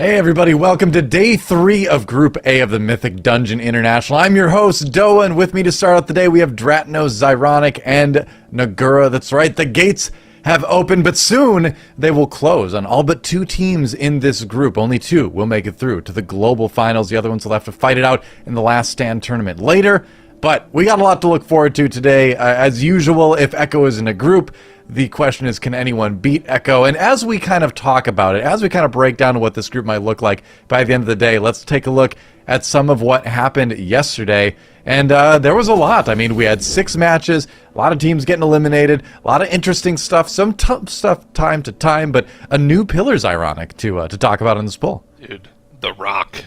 Hey everybody, welcome to day 3 of Group A of the Mythic Dungeon International. I'm your host, Doa, and with me to start out the day we have Dratnos, Zyronic, and Nagura. That's right, the gates have opened, but soon they will close on all but 2 teams in this group. Only 2 will make it through to the Global Finals. The other ones will have to fight it out in the Last Stand tournament later. But we got a lot to look forward to today. As usual, if Echo is in a group, the question is, can anyone beat Echo? And as we kind of talk about it, as we kind of break down what this group might look like by the end of the day, let's take a look at some of what happened yesterday. And there was a lot. I mean, we had 6 matches, a lot of teams getting eliminated, a lot of interesting stuff, some tough stuff time to time, but a new pillar's ironic to talk about in this poll. Dude, The Rock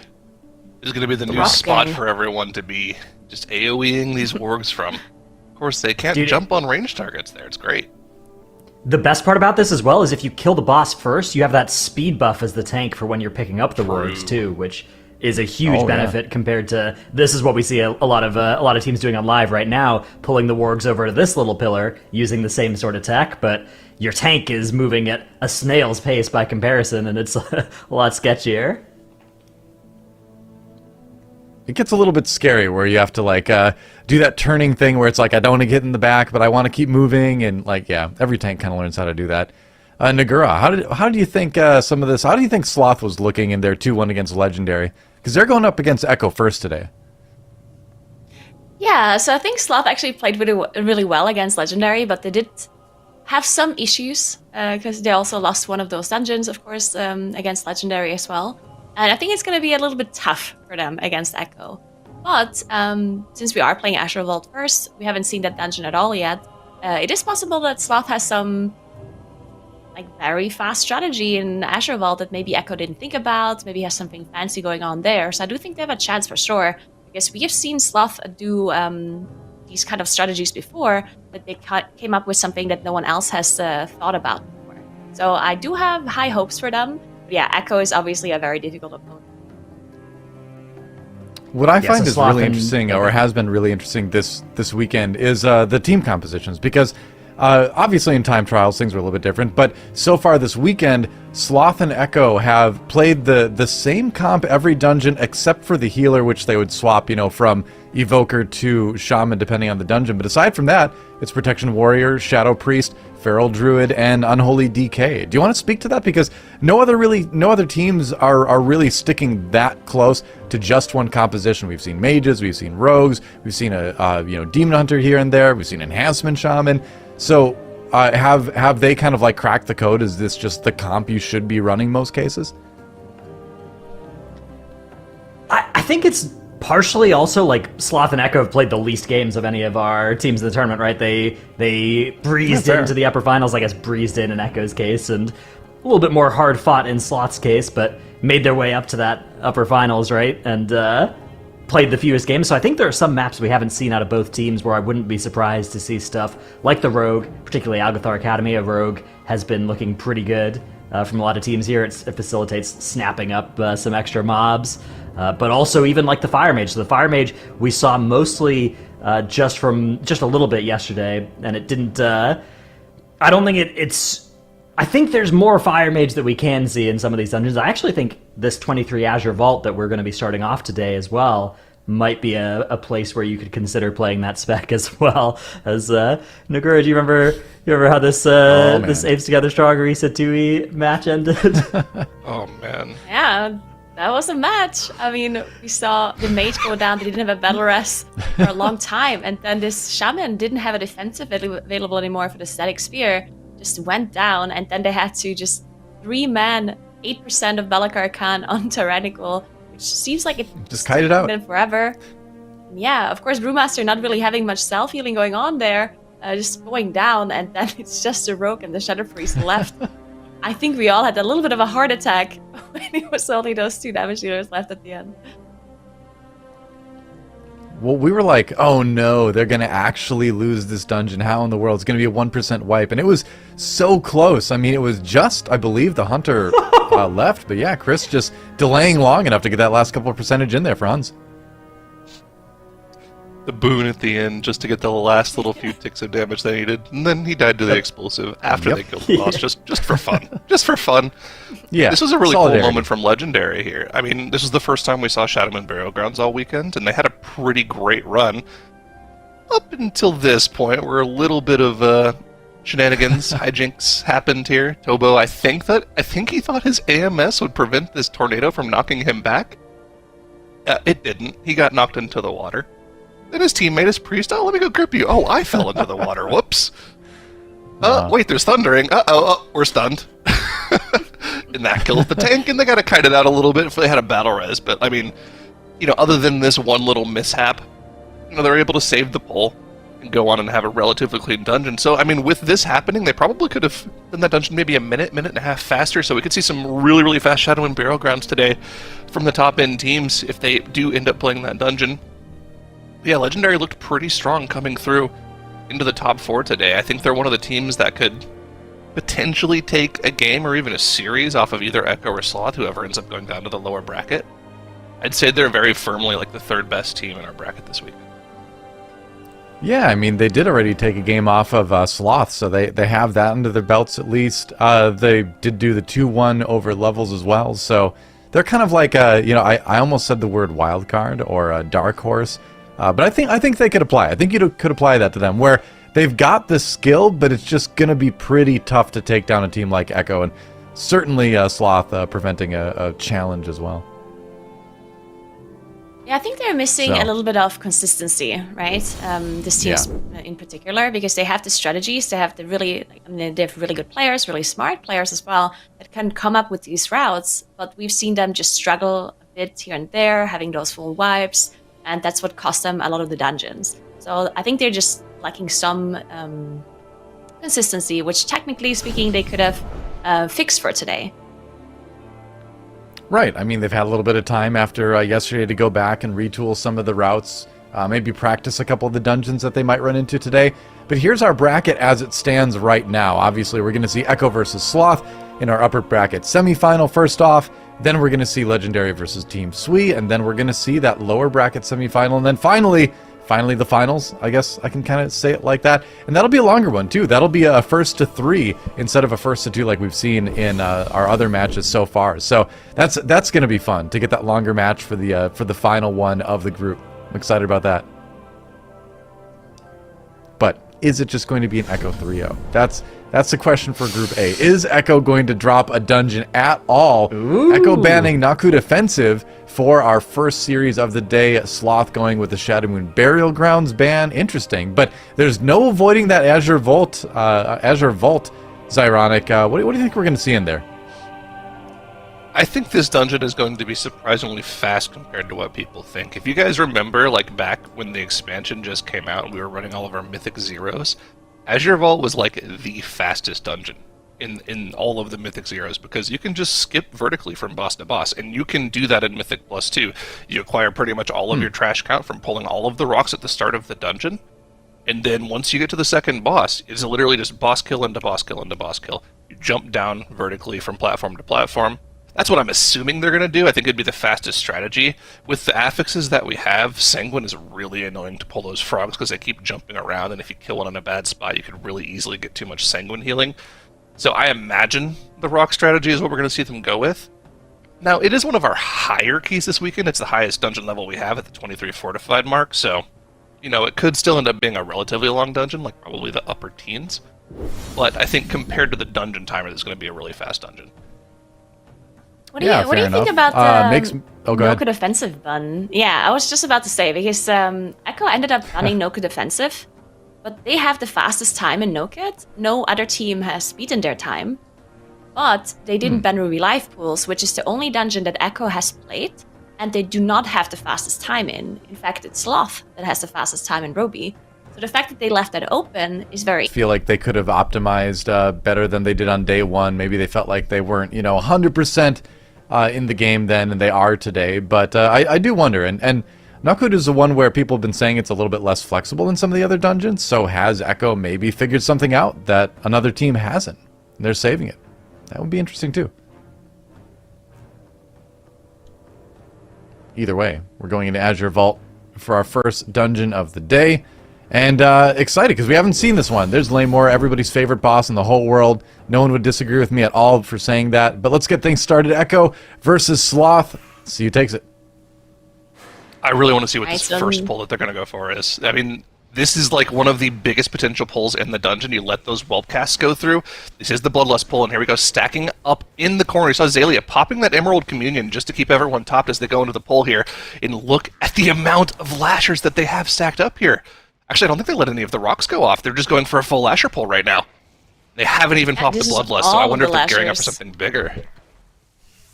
is going to be the new spot for everyone to be just AoEing these wargs from. Of course, they can't jump on range targets there. It's great. The best part about this as well is if you kill the boss first, you have that speed buff as the tank for when you're picking up the wargs too, which is a huge benefit compared to this is what we see a lot of teams doing on live right now, pulling the wargs over to this little pillar using the same sort of tech, but your tank is moving at a snail's pace by comparison, and it's a lot sketchier. It gets a little bit scary where you have to like do that turning thing where it's like I don't want to get in the back, but I want to keep moving, and like every tank kind of learns how to do that. Nagura, how do you think some of this? How do you think SLOTH was looking in their 2-1 against Legendary? Because they're going up against Echo first today. Yeah, so I think SLOTH actually played really well against Legendary, but they did have some issues because they also lost one of those dungeons, of course, against Legendary as well. And I think it's going to be a little bit tough for them against Echo. But since we are playing Azure Vault first, we haven't seen that dungeon at all yet. It is possible that SLOTH has some like very fast strategy in Azure Vault that maybe Echo didn't think about, maybe has something fancy going on there. So I do think they have a chance for sure, because we have seen SLOTH do these kind of strategies before, but they came up with something that no one else has thought about before. So I do have high hopes for them. But yeah, Echo is obviously a very difficult opponent. What I find is really interesting, or has been really interesting this weekend, is the team compositions, because obviously in time trials things were a little bit different, but so far this weekend, SLOTH and Echo have played the same comp every dungeon except for the healer, which they would swap, from Evoker to Shaman depending on the dungeon. But aside from that, it's Protection Warrior, Shadow Priest, Feral Druid, and Unholy DK. Do you want to speak to that? Because no other teams are really sticking that close to just one composition. We've seen mages, we've seen rogues, we've seen a demon hunter here and there, we've seen enhancement shaman. So have they kind of like cracked the code? Is this just the comp you should be running most cases? I think it's partially also like SLOTH and Echo have played the least games of any of our teams in the tournament, right? They breezed into the upper finals, I guess breezed in Echo's case, and a little bit more hard fought in SLOTH's case, but made their way up to that upper finals, right? And played the fewest games. So I think there are some maps we haven't seen out of both teams where I wouldn't be surprised to see stuff like the Rogue, particularly Algathar Academy. A Rogue has been looking pretty good from a lot of teams here. It facilitates snapping up some extra mobs. But also even like the Fire Mage. So the Fire Mage we saw mostly just a little bit yesterday, and it didn't. I don't think it's. I think there's more Fire Mage that we can see in some of these dungeons. I actually think this 23 Azure Vault that we're going to be starting off today as well might be a place where you could consider playing that spec as well. As Nagura, do you remember how this this Apes Together Stronger Isa 2E match ended? Oh man. Yeah. That was a match. I mean, we saw the mage go down. They didn't have a battle rest for a long time. And then this shaman didn't have a defensive available anymore for the static spear. Just went down. And then they had to just 3-man 8% of Belakar Khan on Tyrannical, which seems like it just kited out forever. And yeah, of course, Brewmaster not really having much self-healing going on there. Just going down. And then it's just a rogue and the Shadow Priest left. I think we all had a little bit of a heart attack when it was only those 2 damage dealers left at the end. Well, we were like, oh no, they're going to actually lose this dungeon. How in the world? It's going to be a 1% wipe. And it was so close. I mean, it was just, I believe, the Hunter left. But yeah, Chris just delaying long enough to get that last couple of percentage in there for Huns. the boon at the end just to get the last little few ticks of damage they needed, and then he died to the explosive after they killed the boss, just for fun. Just for fun. Yeah. This was a really solidarity. cool moment from Legendary here. I mean, this is the first time we saw Shadowman Burial Grounds all weekend, and they had a pretty great run. Up until this point, where a little bit of shenanigans, hijinks happened here. Tobo, I think he thought his AMS would prevent this tornado from knocking him back. It didn't. He got knocked into the water. Then his teammate, his priest, oh, let me go grip you. Oh, I fell into the water. Whoops. Wait, there's thundering. Uh-oh, we're stunned. And that kills the tank, and they got to kite it out a little bit if they had a battle res. But, I mean, other than this one little mishap, they're able to save the pull and go on and have a relatively clean dungeon. So, I mean, with this happening, they probably could have done that dungeon maybe a minute and a half faster, so we could see some really, really fast Shadow and Burial Grounds today from the top-end teams if they do end up playing that dungeon. Yeah, Legendary looked pretty strong coming through into the top 4 today. I think they're one of the teams that could potentially take a game or even a series off of either Echo or Sloth, whoever ends up going down to the lower bracket. I'd say they're very firmly like the 3rd best team in our bracket this week. Yeah, I mean, they did already take a game off of Sloth, so they have that under their belts at least. They did do the 2-1 over levels as well, so they're kind of like, I almost said the word wild card or a dark horse. But I think they could apply. I think you could apply that to them, where they've got the skill, but it's just going to be pretty tough to take down a team like Echo, and certainly Sloth preventing a challenge as well. Yeah, I think they're missing a little bit of consistency, right? This team in particular, because they have the strategies, they have they have really good players, really smart players as well, that can come up with these routes, but we've seen them just struggle a bit here and there, having those full wipes, and that's what cost them a lot of the dungeons. So I think they're just lacking some consistency, which technically speaking they could have fixed for today. Right. I mean, they've had a little bit of time after yesterday to go back and retool some of the routes, maybe practice a couple of the dungeons that they might run into today. But here's our bracket as it stands right now. Obviously, we're going to see Echo versus Sloth in our upper bracket semifinal first off. Then we're going to see Legendary versus TEAMSWE, and then we're going to see that lower bracket semifinal, and then finally the finals. I guess I can kind of say it like that. And that'll be a longer one too. That'll be a 1st to 3 instead of a 1st to 2 like we've seen in our other matches so far. So that's going to be fun to get that longer match for the final one of the group. I'm excited about that. But is it just going to be an Echo 3-0? That's the question for Group A. Is Echo going to drop a dungeon at all? Ooh. Echo banning Naku Defensive for our first series of the day. Sloth going with the Shadow Moon Burial Grounds ban. Interesting. But there's no avoiding that Azure Vault, Zyronic. What do you think we're going to see in there? I think this dungeon is going to be surprisingly fast compared to what people think. If you guys remember, like back when the expansion just came out and we were running all of our Mythic Zeros, Azure Vault was like the fastest dungeon in all of the Mythic Zeros, because you can just skip vertically from boss to boss, and you can do that in Mythic Plus too. You acquire pretty much all of your trash count from pulling all of the rocks at the start of the dungeon, and then once you get to the second boss, it's literally just boss kill into boss kill into boss kill. You jump down vertically from platform to platform. That's what I'm assuming they're going to do. I think it'd be the fastest strategy. With the affixes that we have, Sanguine is really annoying to pull those frogs because they keep jumping around, and if you kill one in a bad spot, you could really easily get too much Sanguine healing. So I imagine the rock strategy is what we're going to see them go with. Now, it is one of our higher keys this weekend. It's the highest dungeon level we have at the 23 fortified mark, so, it could still end up being a relatively long dungeon, like probably the upper teens. But I think compared to the dungeon timer, this is going to be a really fast dungeon. What do you think about the Noku Defensive bun? Yeah, I was just about to say, because Echo ended up banning Noku Defensive, but they have the fastest time in Nokit. No other team has beaten their time, but they didn't ban Ruby Life Pools, which is the only dungeon that Echo has played, and they do not have the fastest time in. In fact, it's Sloth that has the fastest time in Ruby. So the fact that they left that open is very... I feel like they could have optimized better than they did on day one. Maybe they felt like they weren't, 100%... in the game then, and they are today, but I do wonder, and Nakud is the one where people have been saying it's a little bit less flexible than some of the other dungeons, so has Echo maybe figured something out that another team hasn't, and they're saving it? That would be interesting too. Either way, we're going into Azure Vault for our first dungeon of the day. And excited because we haven't seen this one. There's Laymore, everybody's favorite boss in the whole world. No one would disagree with me at all for saying that. But let's get things started. Echo versus Sloth. See who takes it. I really want to see what this first pull that they're going to go for is. I mean, this is like one of the biggest potential pulls in the dungeon. You let those whelp casts go through. This is the Bloodlust pull, and here we go, stacking up in the corner. You saw Zalia popping that Emerald Communion just to keep everyone topped as they go into the pull here. And look at the amount of lashers that they have stacked up here. Actually, I don't think they let any of the rocks go off. They're just going for a full lasher pull right now. They haven't even popped the Bloodlust, so I wonder if they're gearing up for something bigger.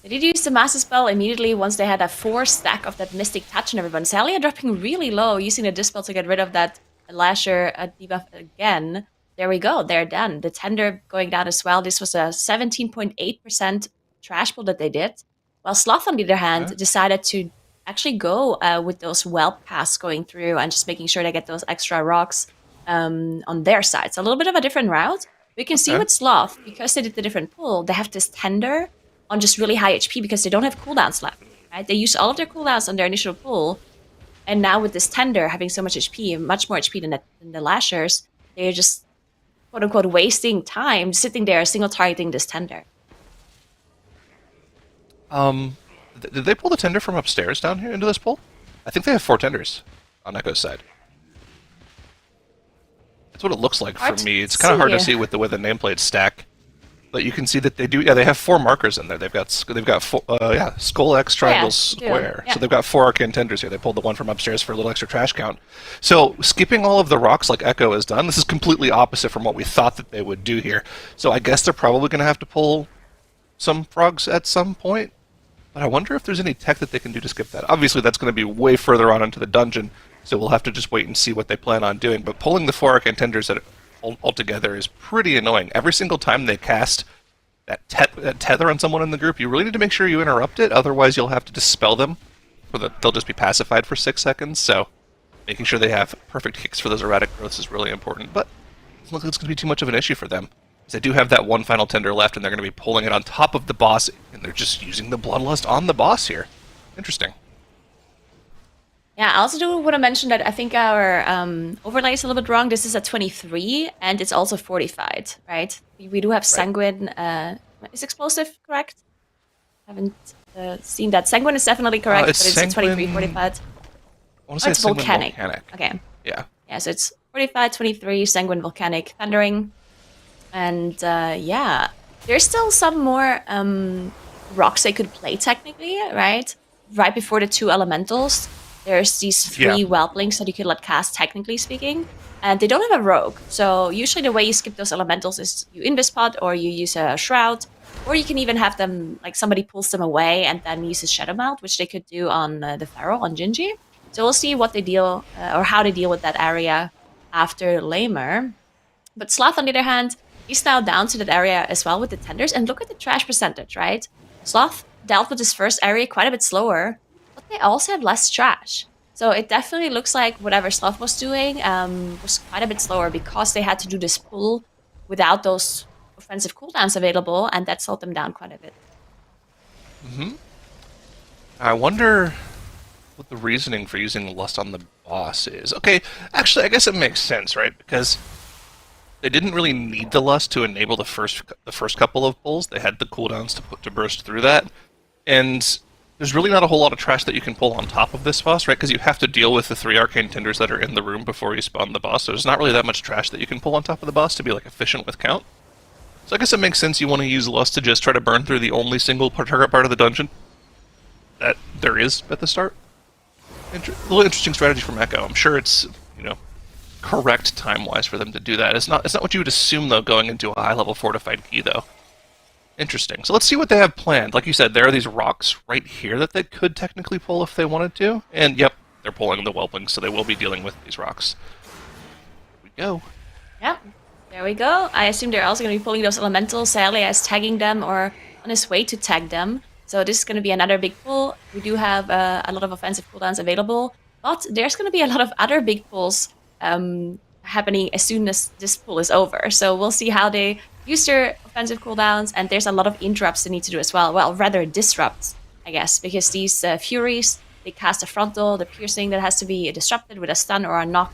They did use the Master Spell immediately once they had a 4 stack of that Mystic Touch and everyone. Zalia dropping really low, using the Dispel to get rid of that Lasher debuff again. There we go, they're done. The Tender going down as well. This was a 17.8% trash pull that they did. While Sloth, on the other hand, decided to actually go with those whelp casts going through and just making sure they get those extra rocks on their side. So a little bit of a different route. We can see with Sloth, because they did the different pull, they have this Tender on just really high HP because they don't have cooldowns left. Right? They used all of their cooldowns on their initial pull, and now with this Tender having so much HP, much more HP than the Lashers, they're just quote-unquote wasting time sitting there single targeting this Tender. Did they pull the Tender from upstairs down here into this pull? I think they have 4 Tenders on Echo's side. That's what it looks like for me. It's kind of hard to see with the way the nameplates stack. But you can see that they do. Yeah, they have 4 markers in there. They've got four, Skull X, Triangle, Square. Yeah. So they've got 4 Arcane Tenders here. They pulled the one from upstairs for a little extra trash count. So skipping all of the rocks like Echo has done, this is completely opposite from what we thought that they would do here. So I guess they're probably going to have to pull some frogs at some point. But I wonder if there's any tech that they can do to skip that. Obviously, that's going to be way further on into the dungeon, so we'll have to just wait and see what they plan on doing. But pulling the 4 Arcane Tenders altogether is pretty annoying. Every single time they cast that tether on someone in the group, you really need to make sure you interrupt it, otherwise you'll have to dispel them, or they'll just be pacified for 6 seconds, so making sure they have perfect hits for those erratic growths is really important, but it doesn't look like it's going to be too much of an issue for them. Because they do have that one final Tender left, and they're going to be pulling it on top of the boss, and they're just using the Bloodlust on the boss here. Interesting. Yeah, I also do want to mention that I think our overlay is a little bit wrong. This is a 23, and it's also fortified, right? We do have Sanguine. Is Explosive correct? Haven't seen that. Sanguine is definitely correct, but it's a 23 fortified. I want to say it's volcanic. Okay. Yeah. Yeah, so it's fortified, 23, Sanguine, Volcanic, Thundering. And yeah, there's still some more rocks they could play technically, right? Right before the 2 elementals. There's these 3 Whelplings that you could let cast, technically speaking. And they don't have a rogue. So usually the way you skip those elementals is you Invispot or you use a Shroud. Or you can even have them, like somebody pulls them away and then uses Shadow Melt, which they could do on the Pharaoh, on Gingy. So we'll see what they deal, or how they deal with that area after Lamer. But Sloth, on the other hand, he's now down to that area as well with the Tenders. And look at the trash percentage, right? Sloth dealt with this first area quite a bit slower. They also have less trash. So it definitely looks like whatever Sloth was doing was quite a bit slower because they had to do this pull without those offensive cooldowns available, and that slowed them down quite a bit. I wonder what the reasoning for using Lust on the boss is. Okay, actually, I guess it makes sense, right? Because they didn't really need the Lust to enable the first couple of pulls. They had the cooldowns to burst through that. And there's really not a whole lot of trash that you can pull on top of this boss, right? Because you have to deal with the 3 Arcane Tenders that are in the room before you spawn the boss. So there's not really that much trash that you can pull on top of the boss to be like efficient with count. So I guess it makes sense you want to use Lust to just try to burn through the only single target part of the dungeon that there is at the start. A little interesting strategy from Echo. I'm sure it's, correct time-wise for them to do that. It's not what you would assume, though, going into a high-level fortified key, though. Interesting. So let's see what they have planned. Like you said, there are these rocks right here that they could technically pull if they wanted to. And, yep, they're pulling the Whelplings, so they will be dealing with these rocks. Here we go. Yep, there we go. I assume they're also going to be pulling those elementals. Zalia is tagging them or on his way to tag them. So this is going to be another big pull. We do have a lot of offensive cooldowns available. But there's going to be a lot of other big pulls happening as soon as this pull is over. So we'll see how they use their offensive cooldowns, and there's a lot of interrupts they need to do as well. Well, rather disrupts, I guess, because these Furies they cast a frontal, the piercing that has to be disrupted with a stun or a knock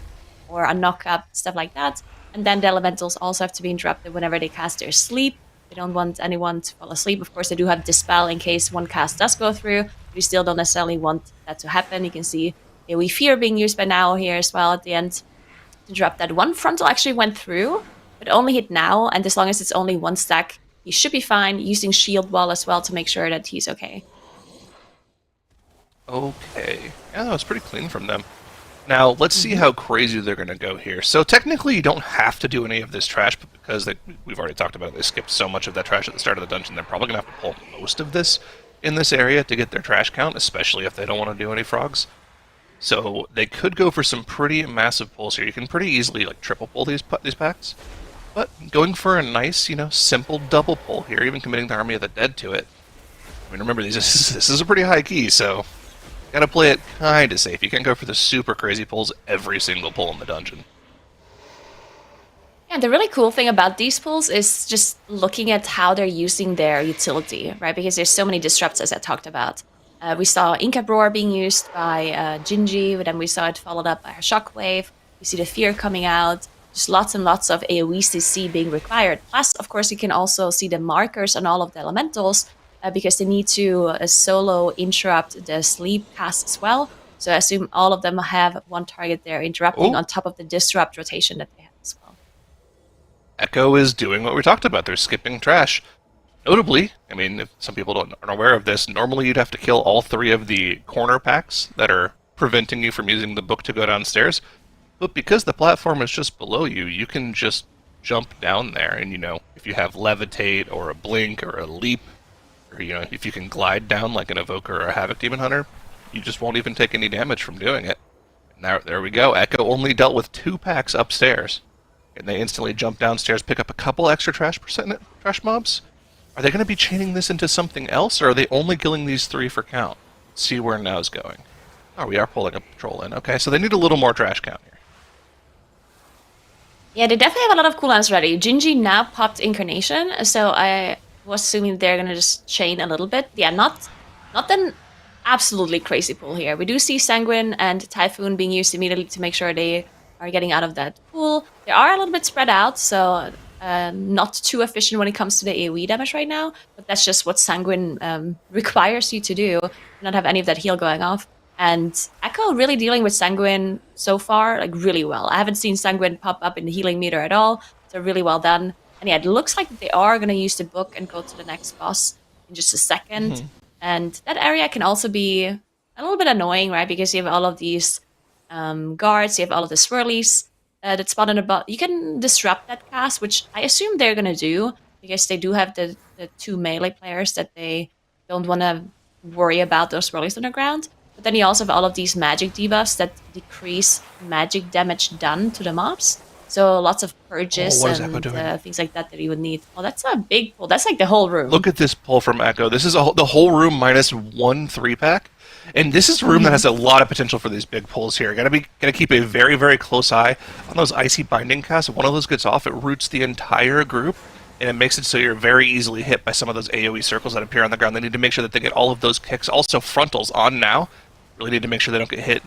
or a knock-up, stuff like that. And then the elementals also have to be interrupted whenever they cast their sleep. They don't want anyone to fall asleep. Of course, they do have Dispel in case one cast does go through. We still don't necessarily want that to happen. You can see AoE Fear being used by now here as well at the end to drop that. One frontal actually went through, but only hit now. And as long as it's only one stack, he should be fine, using Shield Wall as well to make sure that he's okay. Okay. Yeah, that was pretty clean from them. Now, let's see how crazy they're going to go here. So technically, you don't have to do any of this trash, but because we've already talked about it, they skipped so much of that trash at the start of the dungeon, they're probably going to have to pull most of this in this area to get their trash count, especially if they don't want to do any frogs. So they could go for some pretty massive pulls here. You can pretty easily like triple pull these packs, but going for a nice, simple double pull here, even committing the Army of the Dead to it. I mean, remember, this is a pretty high key, so gotta play it kind of safe. You can't go for the super crazy pulls every single pull in the dungeon. Yeah, the really cool thing about these pulls is just looking at how they're using their utility, right? Because there's so many disrupts, as I talked about. We saw Incap Roar being used by Gingy, but then we saw it followed up by a Shockwave. We see the Fear coming out. Just lots and lots of AoE CC being required. Plus, of course, you can also see the markers on all of the elementals, because they need to solo interrupt the sleep cast as well. So I assume all of them have one target they're interrupting on top of the disrupt rotation that they have as well. Echo is doing what we talked about. They're skipping trash. Notably, I mean, if some people aren't aware of this, normally you'd have to kill all 3 of the corner packs that are preventing you from using the book to go downstairs. But because the platform is just below you, you can just jump down there. And, if you have Levitate or a Blink or a Leap, or, if you can glide down like an Evoker or a Havoc Demon Hunter, you just won't even take any damage from doing it. And there we go. Echo only dealt with 2 packs upstairs, and they instantly jump downstairs, pick up a couple extra trash mobs. Are they going to be chaining this into something else, or are they only killing these 3 for count? Let's see where Now's going. Oh, we are pulling a patrol in. Okay, so they need a little more trash count here. Yeah, they definitely have a lot of cooldowns ready. Gingy now popped Incarnation, so I was assuming they're going to just chain a little bit. Yeah, not an absolutely crazy pull here. We do see Sanguine and Typhoon being used immediately to make sure they are getting out of that pool. They are a little bit spread out, so not too efficient when it comes to the AoE damage right now, but that's just what Sanguine requires you to do, not have any of that heal going off. And Echo really dealing with Sanguine so far, like, really well. I haven't seen Sanguine pop up in the healing meter at all, so really well done. And yeah, it looks like they are going to use the book and go to the next boss in just a second. And that area can also be a little bit annoying, right? Because you have all of these guards, you have all of the swirlies that spawn in the bot. You can disrupt that cast, which I assume they're going to do, because they do have the 2 melee players that they don't want to worry about those swirlies on the ground. But then you also have all of these magic debuffs that decrease magic damage done to the mobs. So lots of purges and things like that you would need. Oh, that's a big pull. That's like the whole room. Look at this pull from Echo. This is the whole room minus 1 3-pack. And this is a room that has a lot of potential for these big pulls here. Gotta keep a very, very close eye on those icy binding casts. If one of those gets off, it roots the entire group, and it makes it so you're very easily hit by some of those AoE circles that appear on the ground. They need to make sure that they get all of those kicks. Also, frontals on now. Really need to make sure they don't get hit,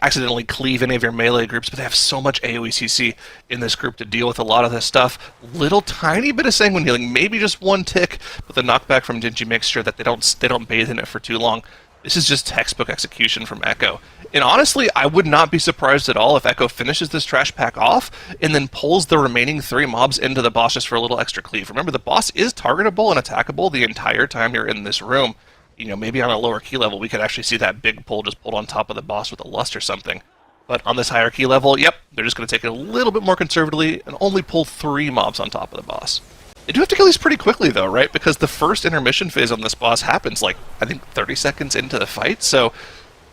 accidentally cleave any of your melee groups, but they have so much AoE CC in this group to deal with a lot of this stuff. Little tiny bit of Sanguine healing, maybe just 1 tick, but the knockback from Gingy makes sure that they don't bathe in it for too long. This is just textbook execution from Echo. And honestly, I would not be surprised at all if Echo finishes this trash pack off and then pulls the remaining 3 mobs into the boss just for a little extra cleave. Remember, the boss is targetable and attackable the entire time you're in this room. Maybe on a lower key level, we could actually see that big pull just pulled on top of the boss with a lust or something. But on this higher key level, yep, they're just going to take it a little bit more conservatively and only pull 3 mobs on top of the boss. They do have to kill these pretty quickly, though, right? Because the first intermission phase on this boss happens, I think 30 seconds into the fight, so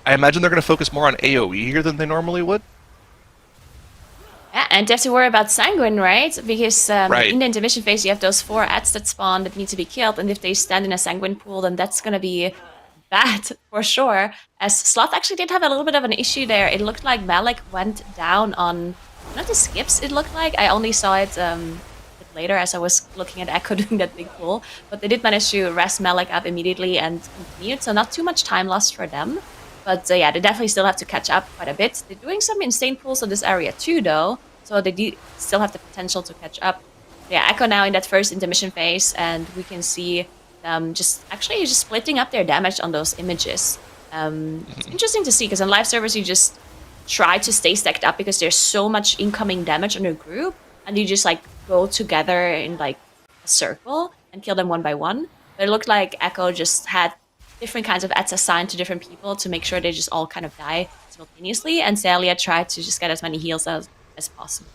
I imagine they're going to focus more on AoE here than they normally would. Yeah, and they have to worry about Sanguine, right? Because right. In the intermission phase, you have those 4 ads that spawn that need to be killed, and if they stand in a Sanguine pool, then that's going to be bad for sure. As Sloth actually did have a little bit of an issue there. It looked like Malik went down on, not the skips, it looked like. I only saw it a bit later as I was looking at Echo doing that big pull, but they did manage to rest Malik up immediately and continued, so not too much time lost for them. But yeah, they definitely still have to catch up quite a bit. They're doing some insane pulls on this area too, though. So they do still have the potential to catch up. Yeah, Echo now in that first intermission phase, and we can see them just splitting up their damage on those images. It's interesting to see, because in live servers you just try to stay stacked up because there's so much incoming damage on your group, and you just like go together in like a circle and kill them one by one. But it looked like Echo just had different kinds of ads assigned to different people to make sure they just all kind of die simultaneously, and Zalia tried to just get as many heals as possible.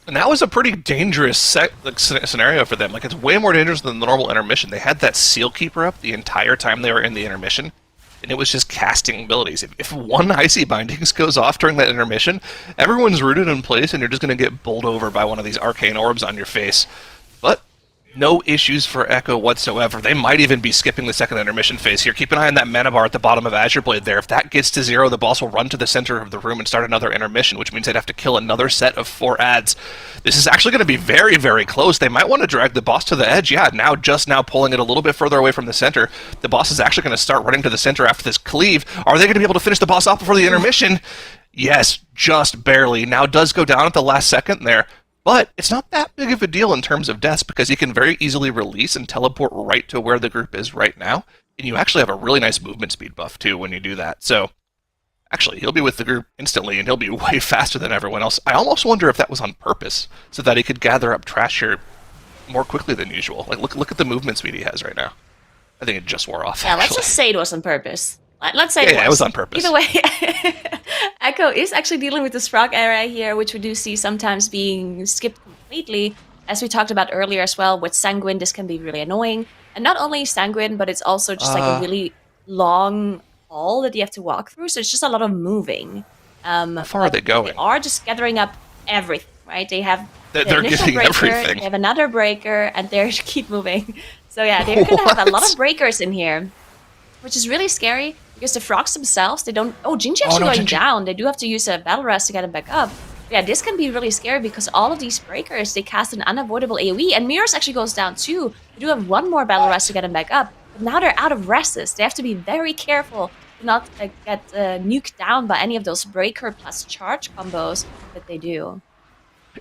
And that was a pretty dangerous scenario for them. Like, it's way more dangerous than the normal intermission. They had that Seal Keeper up the entire time they were in the intermission, and it was just casting abilities. If one Icy Bindings goes off during that intermission, everyone's rooted in place, and you're just going to get bowled over by one of these arcane orbs on your face. But no issues for Echo whatsoever. They might even be skipping the second intermission phase here. Keep an eye on that mana bar at the bottom of Azure Blade there. If that gets to 0, the boss will run to the center of the room and start another intermission, which means they'd have to kill another set of 4 ads. This is actually going to be very, very close. They might want to drag the boss to the edge. Yeah, now pulling it a little bit further away from the center. The boss is actually going to start running to the center after this cleave. Are they going to be able to finish the boss off before the intermission? Yes, just barely. Now it does go down at the last second there. But it's not that big of a deal in terms of deaths, because you can very easily release and teleport right to where the group is right now. And you actually have a really nice movement speed buff, too, when you do that. So, actually, he'll be with the group instantly, and he'll be way faster than everyone else. I almost wonder if that was on purpose, so that he could gather up trash here more quickly than usual. Like, look at the movement speed he has right now. I think it just wore off, Yeah, actually. let's just say it was on purpose. Let's say it was on purpose. Either way, Echo is actually dealing with this frog area here, which we do see sometimes being skipped completely. As we talked about earlier as well, with Sanguine, this can be really annoying. And not only Sanguine, but it's also just like a really long hall that you have to walk through, so it's just a lot of moving. How far are they going? They are just gathering up everything, right? They have They're getting breaker, everything. They have another breaker, and they keep moving. So yeah, they're going to have a lot of breakers in here, which is really scary, because the frogs themselves, they don't... Oh, Gingy actually going down. They do have to use a battle rest to get him back up. Yeah, this can be really scary, because all of these breakers, they cast an unavoidable AoE, and Mirrors actually goes down too. They do have one more battle rest to get him back up, but now they're out of rests. They have to be very careful to not get nuked down by any of those breaker plus charge combos that they do.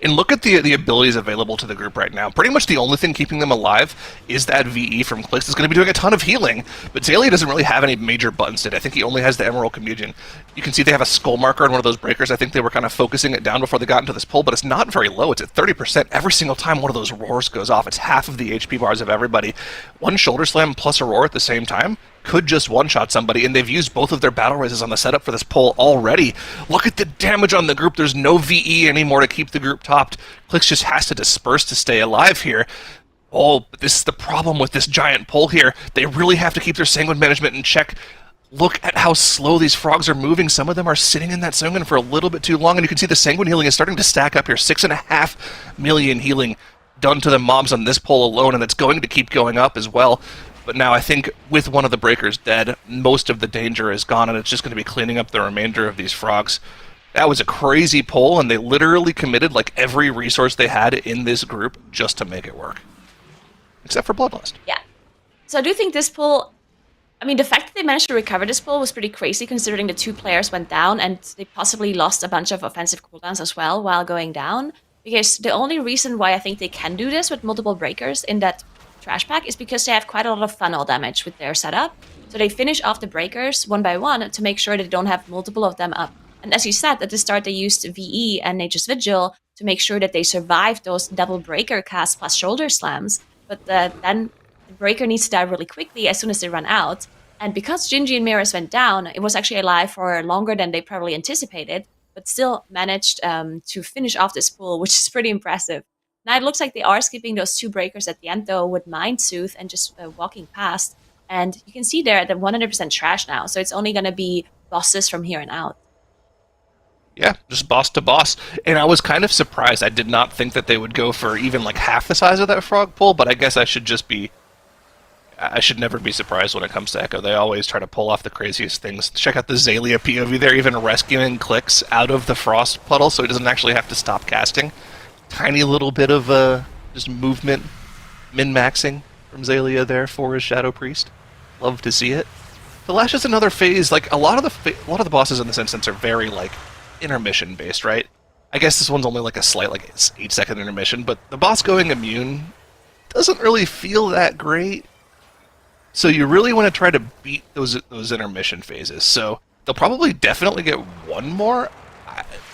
And look at the abilities available to the group right now. Pretty much the only thing keeping them alive is that VE from Clicks is going to be doing a ton of healing, but Zalia doesn't really have any major buttons today. I think he only has the Emerald Communion. You can see they have a skull marker on one of those breakers. I think they were kind of focusing it down before they got into this pull, but it's not very low. It's at 30% every single time one of those roars goes off. It's half of the HP bars of everybody. One shoulder slam plus a roar at the same time could just one-shot somebody, and they've used both of their battle raises on the setup for this pull already. Look at the damage on the group. There's no VE anymore to keep the group topped. Clicks just has to disperse to stay alive here. Oh, but this is the problem with this giant pull here. They really have to keep their Sanguine management in check. Look at how slow these frogs are moving. Some of them are sitting in that Sanguine for a little bit too long, and you can see the Sanguine healing is starting to stack up here. 6.5 million healing done to the mobs on this pull alone, and it's going to keep going up as well. But now I think with one of the breakers dead, most of the danger is gone, and it's just going to be cleaning up the remainder of these frogs. That was a crazy pull, and they literally committed like every resource they had in this group just to make it work. Except for Bloodlust. Yeah. So I do think this pull... I mean, the fact that they managed to recover this pull was pretty crazy, considering the 2 players went down, and they possibly lost a bunch of offensive cooldowns as well while going down. Because the only reason why I think they can do this with multiple breakers in that trash pack is because they have quite a lot of funnel damage with their setup. So they finish off the breakers one by one to make sure they don't have multiple of them up. And as you said, at the start they used VE and Nature's Vigil to make sure that they survived those double breaker casts plus shoulder slams. But then the breaker needs to die really quickly as soon as they run out. And because Gingy and Mirrors went down, it was actually alive for longer than they probably anticipated, but still managed to finish off this pull, which is pretty impressive. Now it looks like they are skipping those 2 breakers at the end, though, with Mind Soothe and just walking past. And you can see they're at the 100% trash now, so it's only going to be bosses from here on out. Yeah, just boss to boss. And I was kind of surprised. I did not think that they would go for even like half the size of that frog pull, but I guess I should never be surprised when it comes to Echo. They always try to pull off the craziest things. Check out the Zalia POV. They're even rescuing Clicks out of the frost puddle so he doesn't actually have to stop casting. Tiny little bit of just movement min-maxing from Zalia there for his Shadow Priest. Love to see it. The Lash is another phase. Like a lot of the bosses in this instance are very like intermission based, right? I guess this one's only like a slight like 8-second intermission, but the boss going immune doesn't really feel that great. So you really want to try to beat those intermission phases. So they'll probably definitely get one more.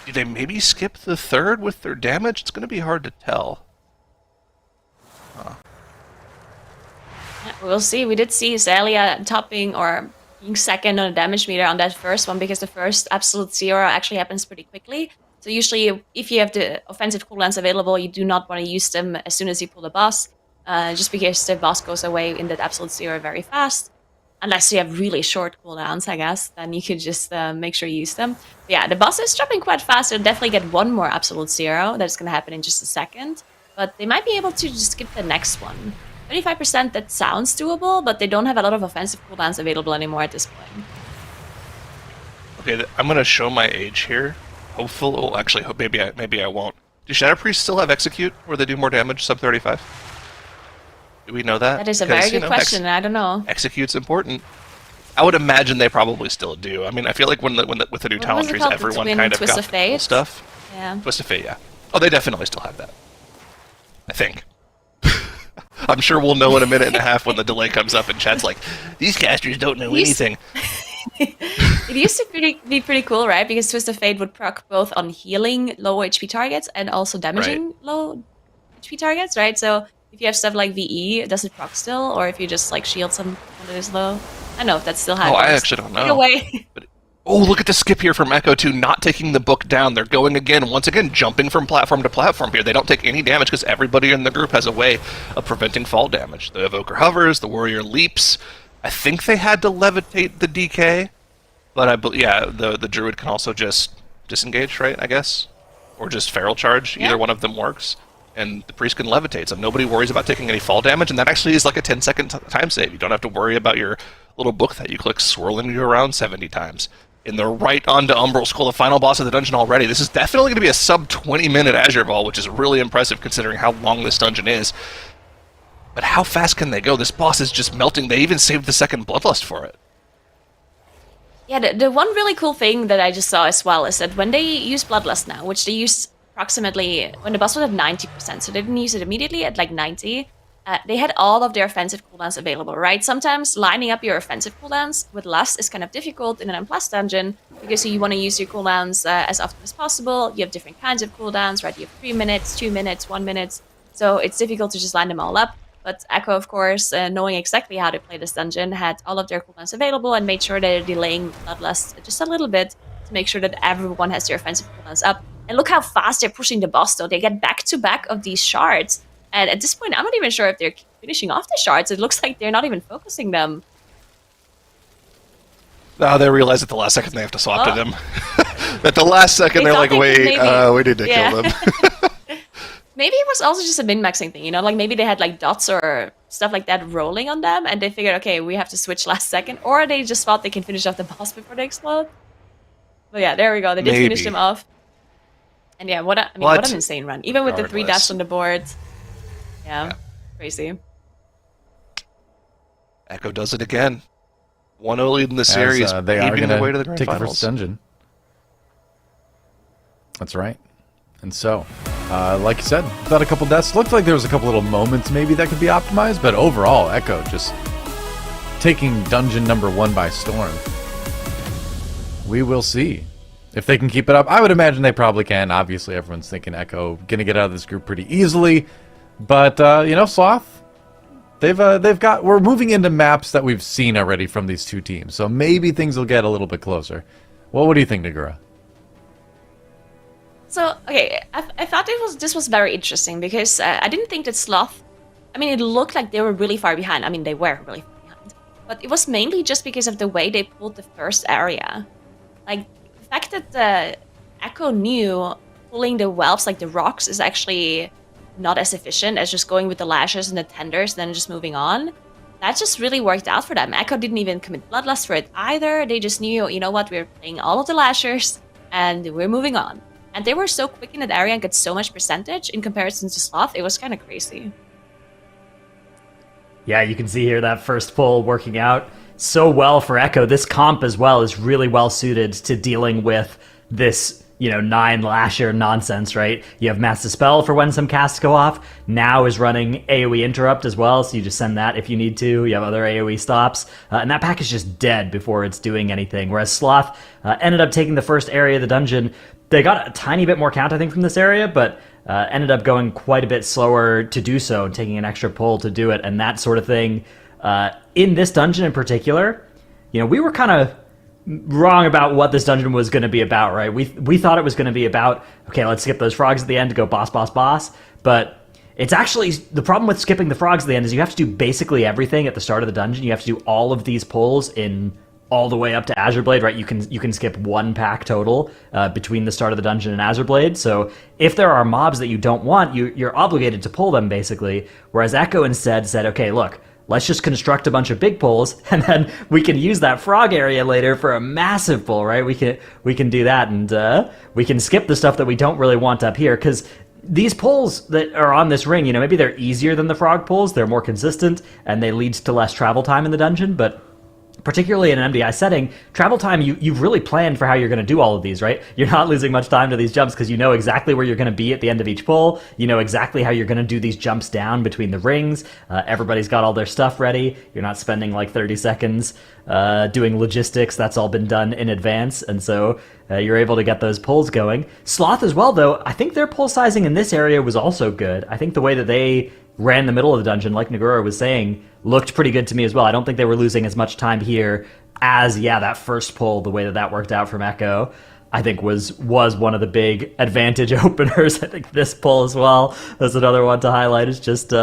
Do they maybe skip the third with their damage? It's going to be hard to tell. Yeah, we'll see. We did see Zalia topping or being second on the damage meter on that first one because the first absolute zero actually happens pretty quickly. So usually if you have the offensive cooldowns available, you do not want to use them as soon as you pull the boss, just because the boss goes away in that absolute zero very fast. Unless you have really short cooldowns, I guess, then you could just make sure you use them. But yeah, the boss is dropping quite fast. They'll definitely get one more absolute zero. That's going to happen in just a second. But they might be able to just skip the next one. 35%, that sounds doable, but they don't have a lot of offensive cooldowns available anymore at this point. Okay, I'm going to show my age here. Hopefully, well, actually, maybe I won't. Do Shadow Priests still have Execute, where they do more damage, sub 35? Do we know that? That is a very good question. I don't know. Execute's important. I would imagine they probably still do. I mean, I feel like with the new talent trees, everyone kind of Twist got of Fate? cool stuff. Yeah. Twist of Fate, yeah. Oh, they definitely still have that. I think. I'm sure we'll know in a minute and a half when the delay comes up and chat's like, these casters don't know anything. It used to be pretty cool, right? Because Twist of Fate would proc both on healing low HP targets and also damaging low HP targets, right? So if you have stuff like VE, does it proc still? Or if you just like shield some when it is low? I don't know if that's still how it works. I actually don't know. Either way. Oh, look at the skip here from Echo 2, not taking the book down. They're going again, once again, jumping from platform to platform here. They don't take any damage because everybody in the group has a way of preventing fall damage. The Evoker hovers, the Warrior leaps. I think they had to levitate the DK, but the Druid can also just disengage, right, I guess? Or just Feral Charge. Yeah. Either one of them works. And the Priest can levitate, so nobody worries about taking any fall damage, and that actually is like a 10-second time save. You don't have to worry about your little book that you click swirling you around 70 times. And they're right onto Umbral Skull, the final boss of the dungeon already. This is definitely going to be a sub-20-minute Azure Ball, which is really impressive considering how long this dungeon is. But how fast can they go? This boss is just melting. They even saved the second Bloodlust for it. Yeah, the one really cool thing that I just saw as well is that when they use Bloodlust now, which they used approximately when the boss was at 90%, so they didn't use it immediately at like 90, they had all of their offensive cooldowns available, right? Sometimes lining up your offensive cooldowns with Lust is kind of difficult in an M+ dungeon because you want to use your cooldowns as often as possible. You have different kinds of cooldowns, right? You have 3 minutes, 2 minutes, 1 minute, so it's difficult to just line them all up. But Echo, of course, knowing exactly how to play this dungeon, had all of their cooldowns available and made sure they're delaying Bloodlust just a little bit to make sure that everyone has their offensive cooldowns up. And look how fast they're pushing the boss, though. They get back-to-back of these shards. And at this point, I'm not even sure if they're finishing off the shards. It looks like they're not even focusing them. Oh, they realize at the last second they have to swap to them. At the last second, they're like, wait, we need to kill them. Maybe it was also just a min-maxing thing, you know? Like, maybe they had, like, dots or stuff like that rolling on them, and they figured, okay, we have to switch last second. Or they just thought they can finish off the boss before they explode. But yeah, there we go. They did finish them off. And yeah, what an insane run. Even with the 3 dash on the board. Yeah, crazy. Echo does it again. 1-0 lead in the series. They are going to take the finals. first dungeon. That's right. And so, like you said, without a couple deaths, looked like there was a couple little moments maybe that could be optimized, but overall, Echo just taking dungeon number 1 by storm. We will see if they can keep it up. I would imagine they probably can. Obviously, everyone's thinking Echo going to get out of this group pretty easily. But, you know, Sloth, we're moving into maps that we've seen already from these two teams. So maybe things will get a little bit closer. Well, what do you think, Nagura? So, okay, I thought this was very interesting because I didn't think that Sloth, I mean, it looked like they were really far behind. I mean, they were really far behind. But it was mainly just because of the way they pulled the first area. Like, the fact that Echo knew pulling the whelps, like the rocks, is actually not as efficient as just going with the lashes and the tenders, then just moving on. That just really worked out for them. Echo didn't even commit Bloodlust for it either. They just knew, you know what, we're playing all of the lashers, and we're moving on. And they were so quick in that area and got so much percentage in comparison to Sloth, it was kind of crazy. Yeah, you can see here that first pull working out. so well for Echo. This comp as well is really well suited to dealing with this, 9 Lasher nonsense, right? You have Mass Dispel for when some casts go off. Now is running AoE Interrupt as well, so you just send that if you need to. You have other AoE stops, and that pack is just dead before it's doing anything. Whereas Sloth ended up taking the first area of the dungeon. They got a tiny bit more count, I think, from this area, but ended up going quite a bit slower to do so, and taking an extra pull to do it, and that sort of thing. In this dungeon in particular, we were kind of wrong about what this dungeon was going to be about, right? We thought it was going to be about, okay, let's skip those frogs at the end to go boss, boss, boss, but it's actually, the problem with skipping the frogs at the end is you have to do basically everything at the start of the dungeon. You have to do all of these pulls in all the way up to Azure Blade, right? You can skip 1 pack total between the start of the dungeon and Azure Blade. So if there are mobs that you don't want, you're obligated to pull them, basically. Whereas Echo instead said, okay, look, let's just construct a bunch of big pulls, and then we can use that frog area later for a massive pull, right? We can do that, and we can skip the stuff that we don't really want up here, because these pulls that are on this ring, maybe they're easier than the frog pulls, they're more consistent, and they lead to less travel time in the dungeon, but particularly in an MDI setting, travel time, you've really planned for how you're going to do all of these, right? You're not losing much time to these jumps because you know exactly where you're going to be at the end of each pull. You know exactly how you're going to do these jumps down between the rings. Everybody's got all their stuff ready. You're not spending like 30 seconds doing logistics. That's all been done in advance, and so you're able to get those pulls going. Sloth as well, though, I think their pull sizing in this area was also good. I think the way that they ran the middle of the dungeon, like Nagura was saying, looked pretty good to me as well. I don't think they were losing as much time here as, that first pull, the way that worked out from Echo, I think was one of the big advantage openers. I think this pull as well is another one to highlight. It's just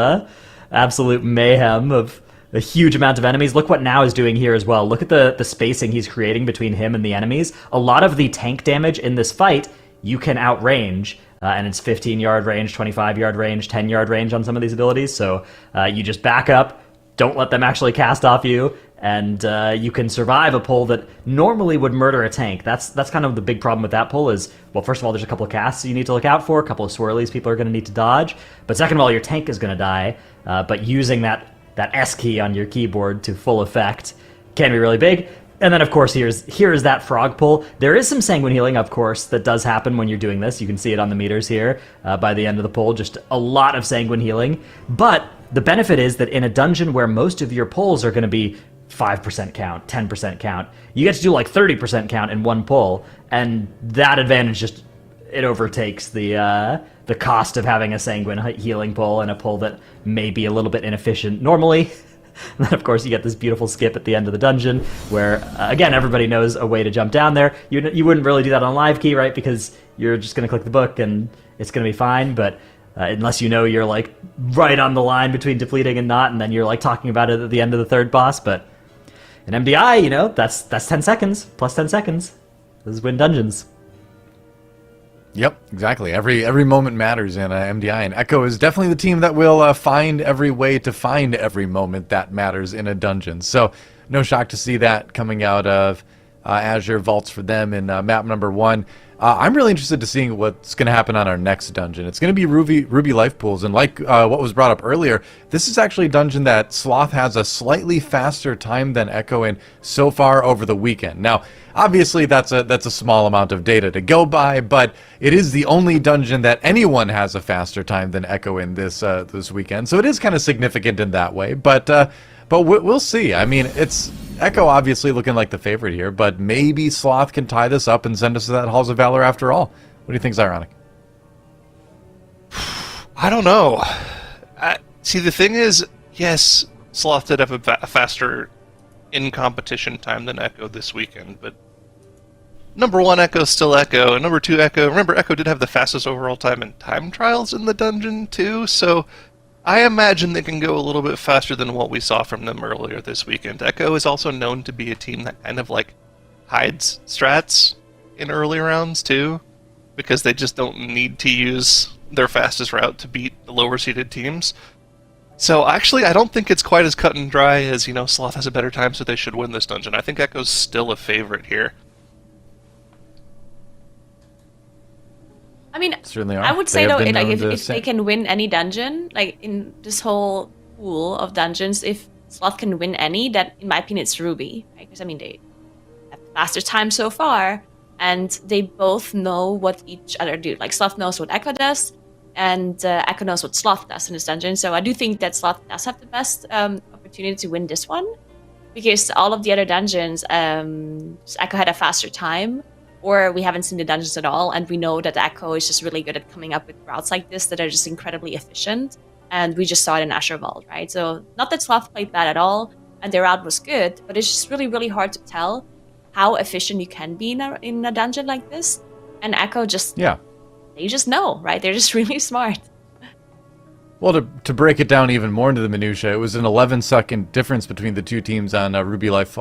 absolute mayhem of a huge amount of enemies. Look what Now is doing here as well. Look at the spacing he's creating between him and the enemies. A lot of the tank damage in this fight you can outrange, and it's 15-yard range, 25-yard range, 10-yard range on some of these abilities. So you just back up, don't let them actually cast off you, and you can survive a pull that normally would murder a tank. That's kind of the big problem with that pull is, well, first of all, there's a couple of casts you need to look out for, a couple of swirlies people are going to need to dodge, but second of all, your tank is going to die, but using that S key on your keyboard to full effect can be really big. And then, of course, here's that frog pull. There is some sanguine healing, of course, that does happen when you're doing this. You can see it on the meters here by the end of the pull, just a lot of sanguine healing. But the benefit is that in a dungeon where most of your pulls are going to be 5% count, 10% count, you get to do like 30% count in one pull, and that advantage just, it overtakes the cost of having a sanguine healing pull and a pull that may be a little bit inefficient normally. And then, of course, you get this beautiful skip at the end of the dungeon where, again, everybody knows a way to jump down there. You wouldn't really do that on live key, right? Because you're just going to click the book and it's going to be fine. But unless you're like right on the line between depleting and not, and then you're like talking about it at the end of the third boss. But in MDI, that's 10 seconds, plus 10 seconds. Those win dungeons. Yep, exactly. Every moment matters in MDI, and Echo is definitely the team that will find every way to find every moment that matters in a dungeon. So no shock to see that coming out of Azure Vaults for them in map number 1. I'm really interested to seeing what's going to happen on our next dungeon. It's going to be Ruby Life Pools, and like what was brought up earlier, this is actually a dungeon that Sloth has a slightly faster time than Echo in so far over the weekend. Now, obviously that's a small amount of data to go by, but it is the only dungeon that anyone has a faster time than Echo in this weekend, so it is kind of significant in that way. But we'll see. I mean, it's Echo obviously looking like the favorite here, but maybe Sloth can tie this up and send us to that Halls of Valor after all. What do you think's ironic? I don't know. See, the thing is, yes, Sloth did have a faster in-competition time than Echo this weekend, but number 1 Echo's still Echo, and number 2 Echo, remember Echo did have the fastest overall time in time trials in the dungeon too, so I imagine they can go a little bit faster than what we saw from them earlier this weekend. Echo is also known to be a team that kind of like hides strats in early rounds too, because they just don't need to use their fastest route to beat the lower seeded teams. So actually, I don't think it's quite as cut and dry as, Sloth has a better time, so they should win this dungeon. I think Echo's still a favorite here. I mean, Certainly are. I would say, though, They have been like known to if they say- can win any dungeon, like in this whole pool of dungeons, if Sloth can win any, then in my opinion it's Ruby, right? Because I mean they have faster time so far, and they both know what each other do. Like Sloth knows what Echo does, and Echo knows what Sloth does in this dungeon. So I do think that Sloth does have the best opportunity to win this one, because all of the other dungeons, Echo had a faster time, or we haven't seen the dungeons at all, and we know that Echo is just really good at coming up with routes like this that are just incredibly efficient, and we just saw it in Asher Vault, right? So not that Sloth played bad at all, and their route was good, but it's just really, really hard to tell how efficient you can be in a dungeon like this, and Echo just, they just know, right? They're just really smart. Well, to break it down even more into the minutia, it was an 11-second difference between the two teams on Ruby Life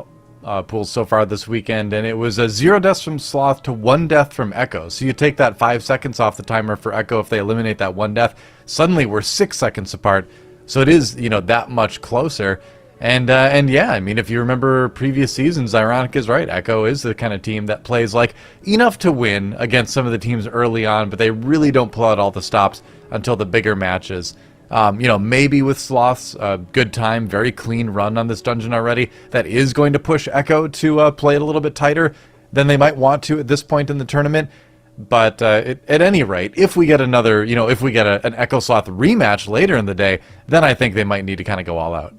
pools so far this weekend, and it was a 0 deaths from Sloth to 1 death from Echo. So you take that 5 seconds off the timer for Echo if they eliminate that 1 death. Suddenly we're 6 seconds apart. So it is, that much closer. And yeah, I mean, if you remember previous seasons, Ironic is right. Echo is the kind of team that plays like enough to win against some of the teams early on, but they really don't pull out all the stops until the bigger matches. Maybe with Sloth's good time, very clean run on this dungeon already, that is going to push Echo to play it a little bit tighter than they might want to at this point in the tournament. But at any rate, if we get another, if we get an Echo Sloth rematch later in the day, then I think they might need to kind of go all out.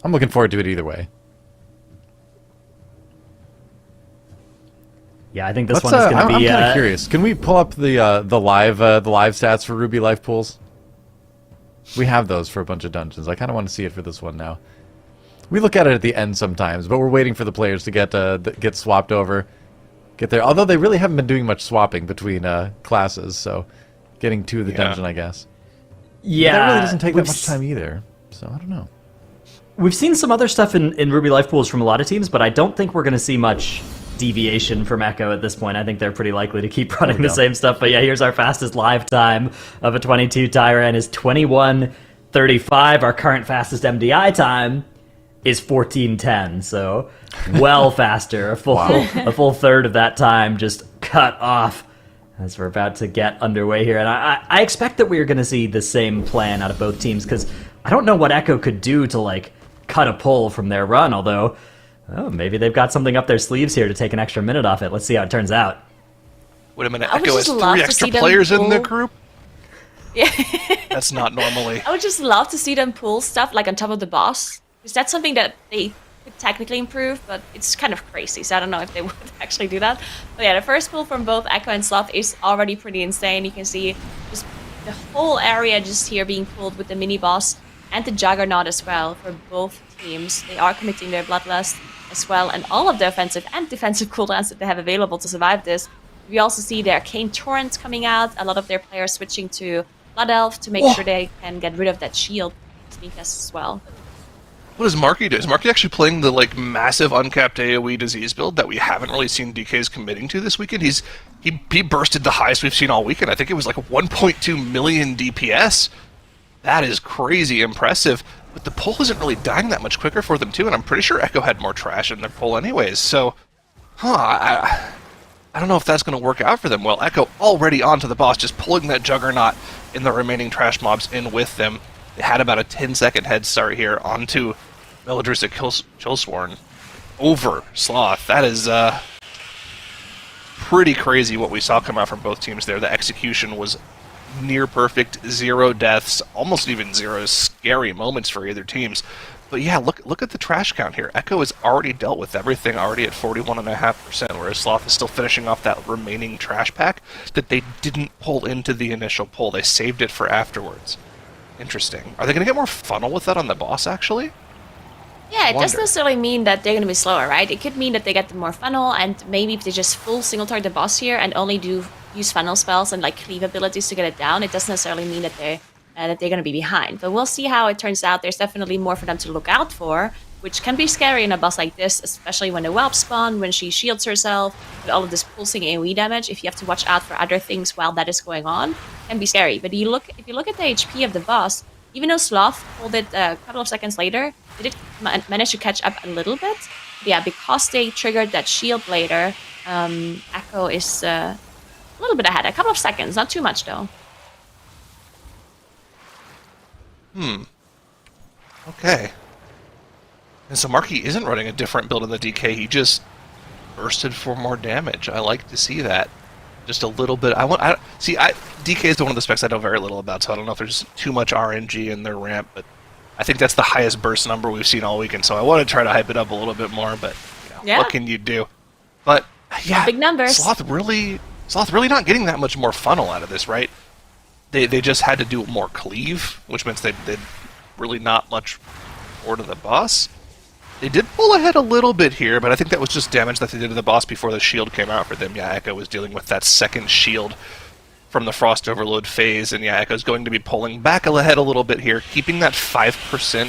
I'm looking forward to it either way. Yeah, I think this one is going to be. I'm kind of curious. Can we pull up the live stats for Ruby Life pools? We have those for a bunch of dungeons. I kind of want to see it for this one now. We look at it at the end sometimes, but we're waiting for the players to get swapped over, get there. Although they really haven't been doing much swapping between classes, so getting to the dungeon, I guess. Yeah, that really doesn't take that much time either. So I don't know. We've seen some other stuff in Ruby Life pools from a lot of teams, but I don't think we're going to see much deviation from Echo at this point. I think they're pretty likely to keep running the same stuff. But yeah, here's our fastest live time of a 22 Tyran is 21:35. Our current fastest MDI time is 14:10. So well faster. A full third of that time just cut off as we're about to get underway here. And I expect that we're going to see the same plan out of both teams, because I don't know what Echo could do to cut a pull from their run, although maybe they've got something up their sleeves here to take an extra minute off it. Let's see how it turns out. Wait a minute, Echo has 3 extra players in the group? Yeah. That's not normally. I would just love to see them pull stuff on top of the boss, because that's something that they could technically improve, but it's kind of crazy, so I don't know if they would actually do that. But yeah, the first pull from both Echo and Sloth is already pretty insane. You can see just the whole area just here being pulled with the mini boss and the Juggernaut as well for both teams. They are committing their Bloodlust as well, and all of the offensive and defensive cooldowns that they have available to survive this. We also see the Arcane Torrents coming out, a lot of their players switching to Blood Elf to make sure they can get rid of that shield Sneakus as well. What does Marky do? Is Marky actually playing the massive uncapped AoE disease build that we haven't really seen DKs committing to this weekend? He bursted the highest we've seen all weekend. I think it was 1.2 million DPS. That is crazy impressive, but the pull isn't really dying that much quicker for them too, and I'm pretty sure Echo had more trash in their pull anyways, so... I don't know if that's going to work out for them. Well, Echo already onto the boss, just pulling that Juggernaut and the remaining trash mobs in with them. They had about a 10-second head start here onto Meladrusic Chillsworn over Sloth. That is pretty crazy what we saw come out from both teams there. The execution was near perfect, 0 deaths, almost even 0 scary moments for either teams. But yeah, look at the trash count here. Echo has already dealt with everything already at 41.5%, whereas Sloth is still finishing off that remaining trash pack that they didn't pull into the initial pull. They saved it for afterwards. Interesting. Are they going to get more funnel with that on the boss, actually? Yeah, it doesn't necessarily mean that they're going to be slower, right? It could mean that they get the more funnel, and maybe if they just full single target the boss here and only use funnel spells and cleave abilities to get it down, it doesn't necessarily mean that they're going to be behind. But we'll see how it turns out. There's definitely more for them to look out for, which can be scary in a boss like this, especially when the whelp spawn, when she shields herself, with all of this pulsing AoE damage. If you have to watch out for other things while that is going on, it can be scary. But if you look at the HP of the boss, even though Sloth pulled it a couple of seconds later, they did manage to catch up a little bit. But yeah, because they triggered that shield later, Echo is a little bit ahead. A couple of seconds, not too much though. Okay. And so Marky isn't running a different build in the DK, he just bursted for more damage. I like to see that. Just a little bit. DK is one of the specs I know very little about, so I don't know if there's too much RNG in their ramp, but I think that's the highest burst number we've seen all weekend, so I want to try to hype it up a little bit more, but what can you do? But yeah, big numbers. Sloth really not getting that much more funnel out of this, right? They just had to do more cleave, which means they did really not much more to the boss. They did pull ahead a little bit here, but I think that was just damage that they did to the boss before the shield came out for them. Yeah, Echo was dealing with that second shield from the Frost Overload phase, and yeah, Echo's going to be pulling back ahead a little bit here, keeping that 5%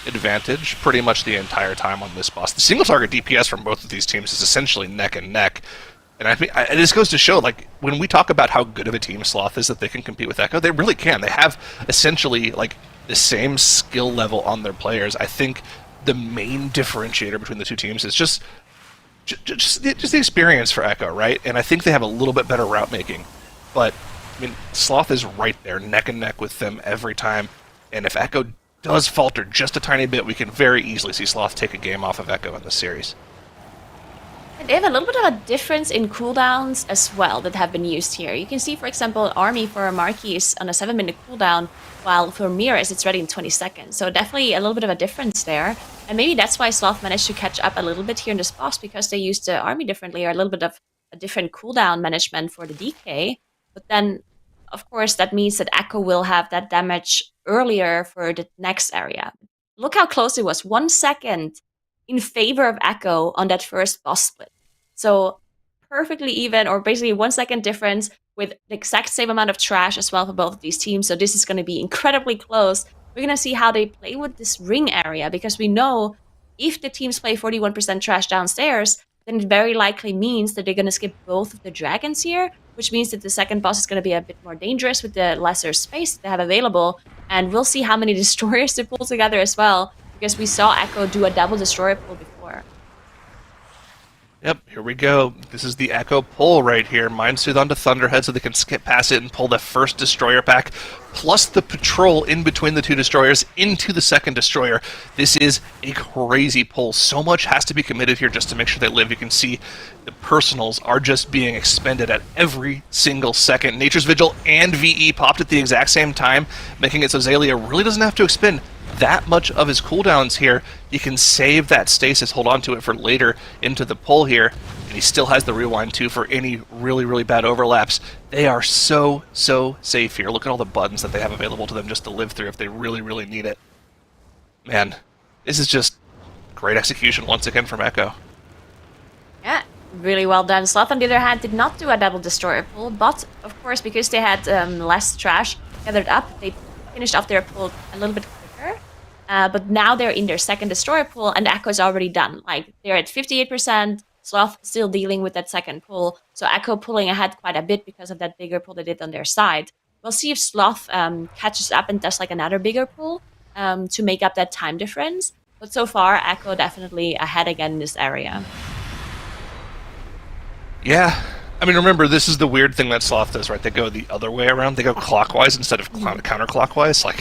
advantage pretty much the entire time on this boss. The single target DPS from both of these teams is essentially neck and neck. And I mean, this goes to show, like, when we talk about how good of a team Sloth is that they can compete with Echo, they really can. They have essentially, like, the same skill level on their players. I think the main differentiator between the two teams is just the experience for Echo, right? And I think they have a little bit better route making. But, I mean, Sloth is right there, neck and neck with them every time. And if Echo does falter just a tiny bit, we can very easily see Sloth take a game off of Echo in this series. They have a little bit of a difference in cooldowns as well that have been used here. You can see, for example, Army for Marky is on a 7-minute cooldown, while for Mirrors it's ready in 20 seconds. So definitely a little bit of a difference there. And maybe that's why Sloth managed to catch up a little bit here in this boss, because they used the Army differently, or a little bit of a different cooldown management for the DK. But then, of course, that means that Echo will have that damage earlier for the next area. Look how close it was. 1 second in favor of Echo on that first boss split. So perfectly even, or basically 1 second difference with the exact same amount of trash as well for both of these teams. So this is going to be incredibly close. We're going to see how they play with this ring area, because we know if the teams play 41% trash downstairs, then it very likely means that they're going to skip both of the dragons here, which means that the second boss is going to be a bit more dangerous with the lesser space that they have available. And we'll see how many destroyers they pull together as well, because we saw Echo do a double destroyer pull before. Yep, here we go. This is the Echo pull right here. Mind Soothe onto Thunderhead so they can skip past it and pull the first destroyer pack, plus the patrol in between the two destroyers into the second destroyer. This is a crazy pull. So much has to be committed here just to make sure they live. You can see the personals are just being expended at every single second. Nature's Vigil and VE popped at the exact same time, making it so Xaylia really doesn't have to expend that much of his cooldowns here. He can save that stasis, hold on to it for later into the pull here, and he still has the rewind too for any really, really bad overlaps. They are so safe here. Look at all the buttons that they have available to them just to live through if they really, really need it. Man, this is just great execution once again from Echo. Yeah, really well done. Sloth, on the other hand, did not do a double destroyer pull, but of course, because they had less trash gathered up, they finished off their pull a little bit quicker. But now they're in their second destroyer pull, and Echo is already done. Like, they're at 58%, Sloth still dealing with that second pull, so Echo pulling ahead quite a bit because of that bigger pull they did on their side. We'll see if Sloth catches up and does like another bigger pull to make up that time difference. But so far, Echo definitely ahead again in this area. Yeah. I mean, remember, this is the weird thing that Sloth does, right? They go the other way around. They go clockwise instead of counterclockwise. Like,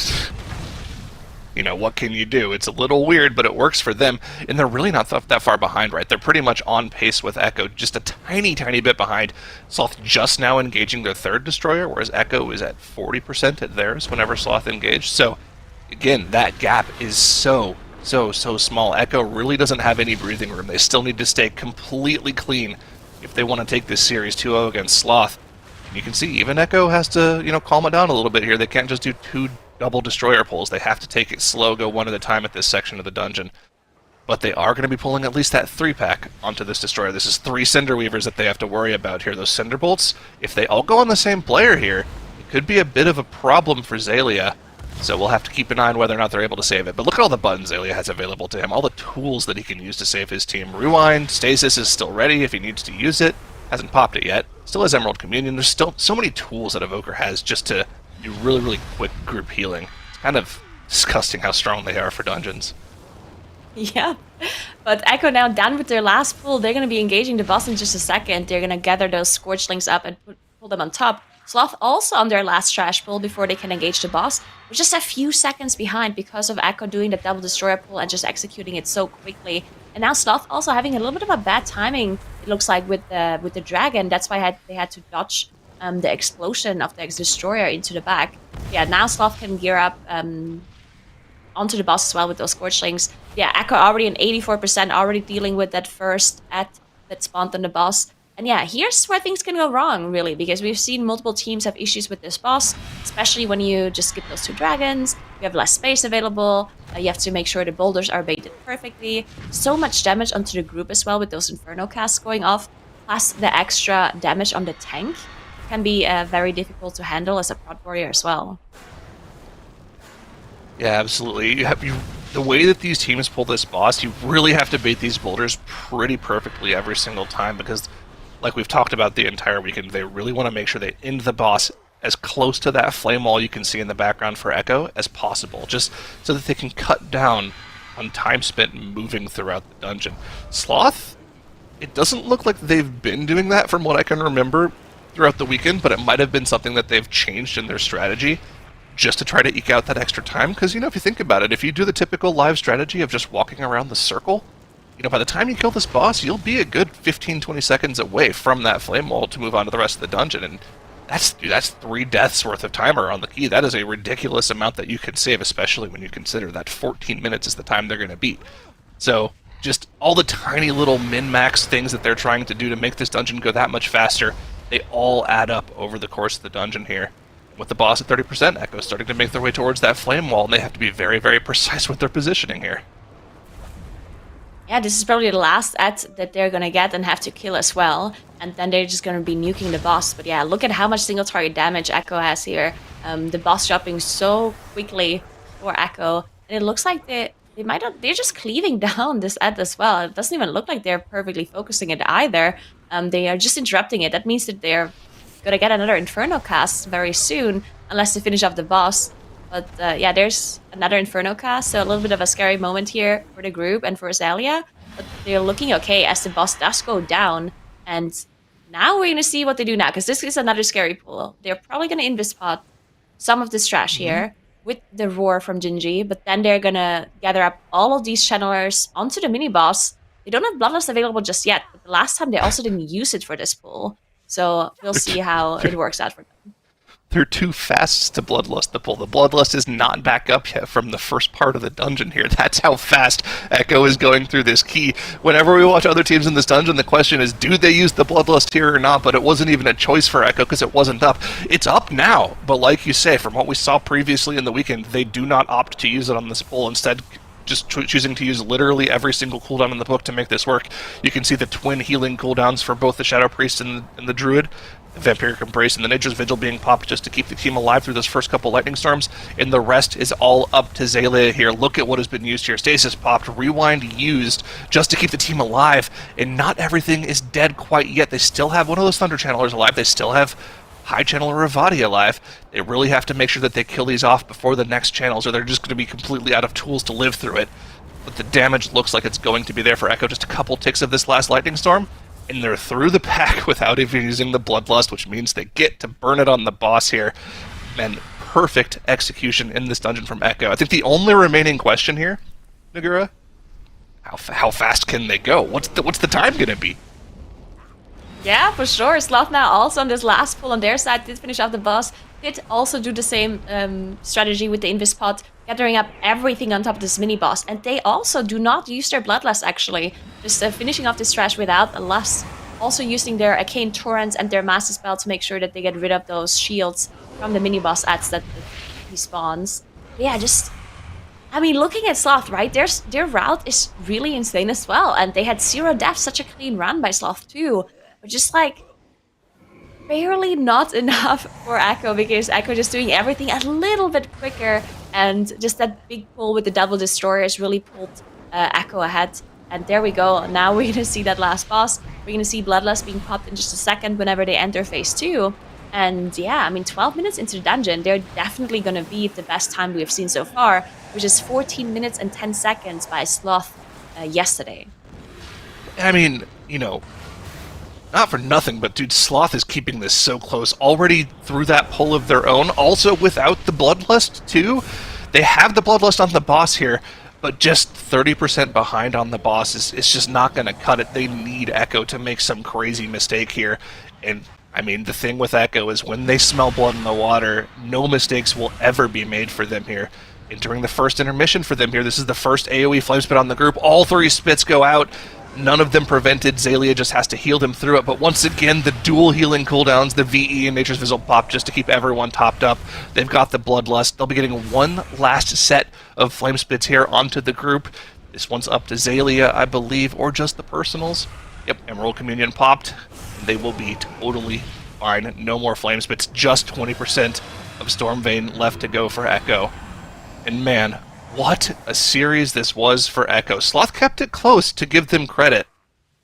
you know, what can you do? It's a little weird, but it works for them. And they're really not that far behind, right? They're pretty much on pace with Echo, just a tiny bit behind. Sloth just now engaging their third destroyer, whereas Echo is at 40% at theirs whenever Sloth engaged. So, again, that gap is so small. Echo really doesn't have any breathing room. They still need to stay completely clean if they want to take this series 2-0 against Sloth. And you can see, even Echo has to, you know, calm it down a little bit here. They can't just do 2 double destroyer pulls. They have to take it slow, go one at a time at this section of the dungeon. But they are going to be pulling at least that 3-pack onto this destroyer. This is 3 Cinder Weavers that they have to worry about here. Those Cinder Bolts, if they all go on the same player here, it could be a bit of a problem for Xaylia. So we'll have to keep an eye on whether or not they're able to save it. But look at all the buttons Xaylia has available to him, all the tools that he can use to save his team. Rewind, Stasis is still ready if he needs to use it. Hasn't popped it yet. Still has Emerald Communion. There's still so many tools that Evoker has just to do really quick group healing. It's kind of disgusting how strong they are for dungeons. Yeah, but Echo now done with their last pull. They're going to be engaging the boss in just a second. They're going to gather those Scorchlings up and pull them on top. Sloth also on their last trash pull before they can engage the boss. We're just a few seconds behind because of Echo doing the double destroyer pull and just executing it so quickly. And now Sloth also having a little bit of a bad timing, it looks like, with the dragon. That's why they had to dodge the explosion of the destroyer into the back. Yeah, now Sloth can gear up onto the boss as well with those Scorchlings. Yeah, Echo already an 84%, already dealing with that first that spawned on the boss. And yeah, here's where things can go wrong, really, because we've seen multiple teams have issues with this boss, especially when you just get those 2 dragons, you have less space available, you have to make sure the boulders are baited perfectly. So much damage onto the group as well with those Inferno casts going off, plus the extra damage on the tank can be very difficult to handle as a prod warrior as well. Yeah, absolutely. The way that these teams pull this boss, you really have to bait these boulders pretty perfectly every single time, because like we've talked about the entire weekend, they really want to make sure they end the boss as close to that flame wall you can see in the background for Echo as possible, just so that they can cut down on time spent moving throughout the dungeon. Sloth, it doesn't look like they've been doing that from what I can remember throughout the weekend, but it might have been something that they've changed in their strategy just to try to eke out that extra time, because, if you think about it, if you do the typical live strategy of just walking around the circle, by the time you kill this boss, you'll be a good 15-20 seconds away from that flame wall to move on to the rest of the dungeon, and that's 3 deaths worth of timer on the key. That is a ridiculous amount that you can save, especially when you consider that 14 minutes is the time they're going to beat. So, just all the tiny little min-max things that they're trying to do to make this dungeon go that much faster, they all add up over the course of the dungeon here. With the boss at 30%, Echo's starting to make their way towards that flame wall, and they have to be very, very precise with their positioning here. Yeah, this is probably the last that they're gonna get and have to kill as well, and then they're just gonna be nuking the boss. But yeah, look at how much single target damage Echo has here. The boss dropping so quickly for Echo, and it looks like they're just cleaving down this as well. It doesn't even look like they're perfectly focusing it either. They are just interrupting it. That means that they're gonna get another Inferno cast very soon, unless they finish off the boss. But yeah, there's another Inferno cast, so a little bit of a scary moment here for the group and for Azalea. But they're looking okay as the boss does go down. And now we're going to see what they do now, because this is another scary pull. They're probably going to invis-pot some of this trash here with the roar from Gingy, but then they're going to gather up all of these channelers onto the mini-boss. They don't have Bloodlust available just yet, but the last time they also didn't use it for this pull. So we'll see how it works out for them. They're too fast to Bloodlust the pull. The Bloodlust is not back up yet from the first part of the dungeon here. That's how fast Echo is going through this key. Whenever we watch other teams in this dungeon, the question is, do they use the Bloodlust here or not? But it wasn't even a choice for Echo because it wasn't up. It's up now, but like you say, from what we saw previously in the weekend, they do not opt to use it on this pull. Instead, just choosing to use literally every single cooldown in the book to make this work. You can see the twin healing cooldowns for both the Shadow Priest and the Druid, the Vampiric Embrace, and the Nature's Vigil being popped just to keep the team alive through those first couple lightning storms, and the rest is all up to Zalea here. Look at what has been used here. Stasis popped, Rewind used, just to keep the team alive, and not everything is dead quite yet. They still have one of those Thunder Channelers alive. They still have High Channeler Ravati alive. They really have to make sure that they kill these off before the next channels, or they're just going to be completely out of tools to live through it. But the damage looks like it's going to be there for Echo. Just a couple ticks of this last lightning storm, and they're through the pack without even using the Bloodlust, which means they get to burn it on the boss here. And perfect execution in this dungeon from Echo. I think the only remaining question here, Nagura, how fast can they go? What's the time going to be? Yeah, for sure. Sloth now also on this last pull on their side did finish off the boss. Did also do the same strategy with the Invis pot, gathering up everything on top of this mini boss. And they also do not use their Bloodlust actually. Just finishing off this trash without a lust. Also using their Arcane Torrents and their Master Spell to make sure that they get rid of those shields from the mini boss ads that he spawns. Yeah, I mean, looking at Sloth, right? Their route is really insane as well. And they had 0 deaths, such a clean run by Sloth too. But just like barely not enough for Echo, because Echo just doing everything a little bit quicker, and just that big pull with the double destroyers really pulled Echo ahead. And there we go. Now we're gonna see that last boss. We're gonna see Bloodlust being popped in just a second whenever they enter phase 2. And yeah, I mean, 12 minutes into the dungeon, they're definitely gonna beat the best time we've seen so far, which is 14 minutes and 10 seconds by Sloth yesterday. I mean, you know, not for nothing, but dude, Sloth is keeping this so close. Already through that pull of their own, also without the Bloodlust, too. They have the Bloodlust on the boss here, but just 30% behind on the boss is just not going to cut it. They need Echo to make some crazy mistake here. And, I mean, the thing with Echo is when they smell blood in the water, no mistakes will ever be made for them here. Entering the first intermission for them here, this is the first AoE flame spit on the group. All 3 spits go out. None of them prevented. Zalia just has to heal them through it. But once again, the dual healing cooldowns, the VE and Nature's Fizzle pop just to keep everyone topped up. They've got the Bloodlust. They'll be getting one last set of Flame Spits here onto the group. This one's up to Zalia, I believe, or just the Personals. Yep, Emerald Communion popped. And they will be totally fine. No more Flame Spits. Just 20% of Storm Vein left to go for Echo. And man, what a series this was for Echo. Sloth kept it close to give them credit,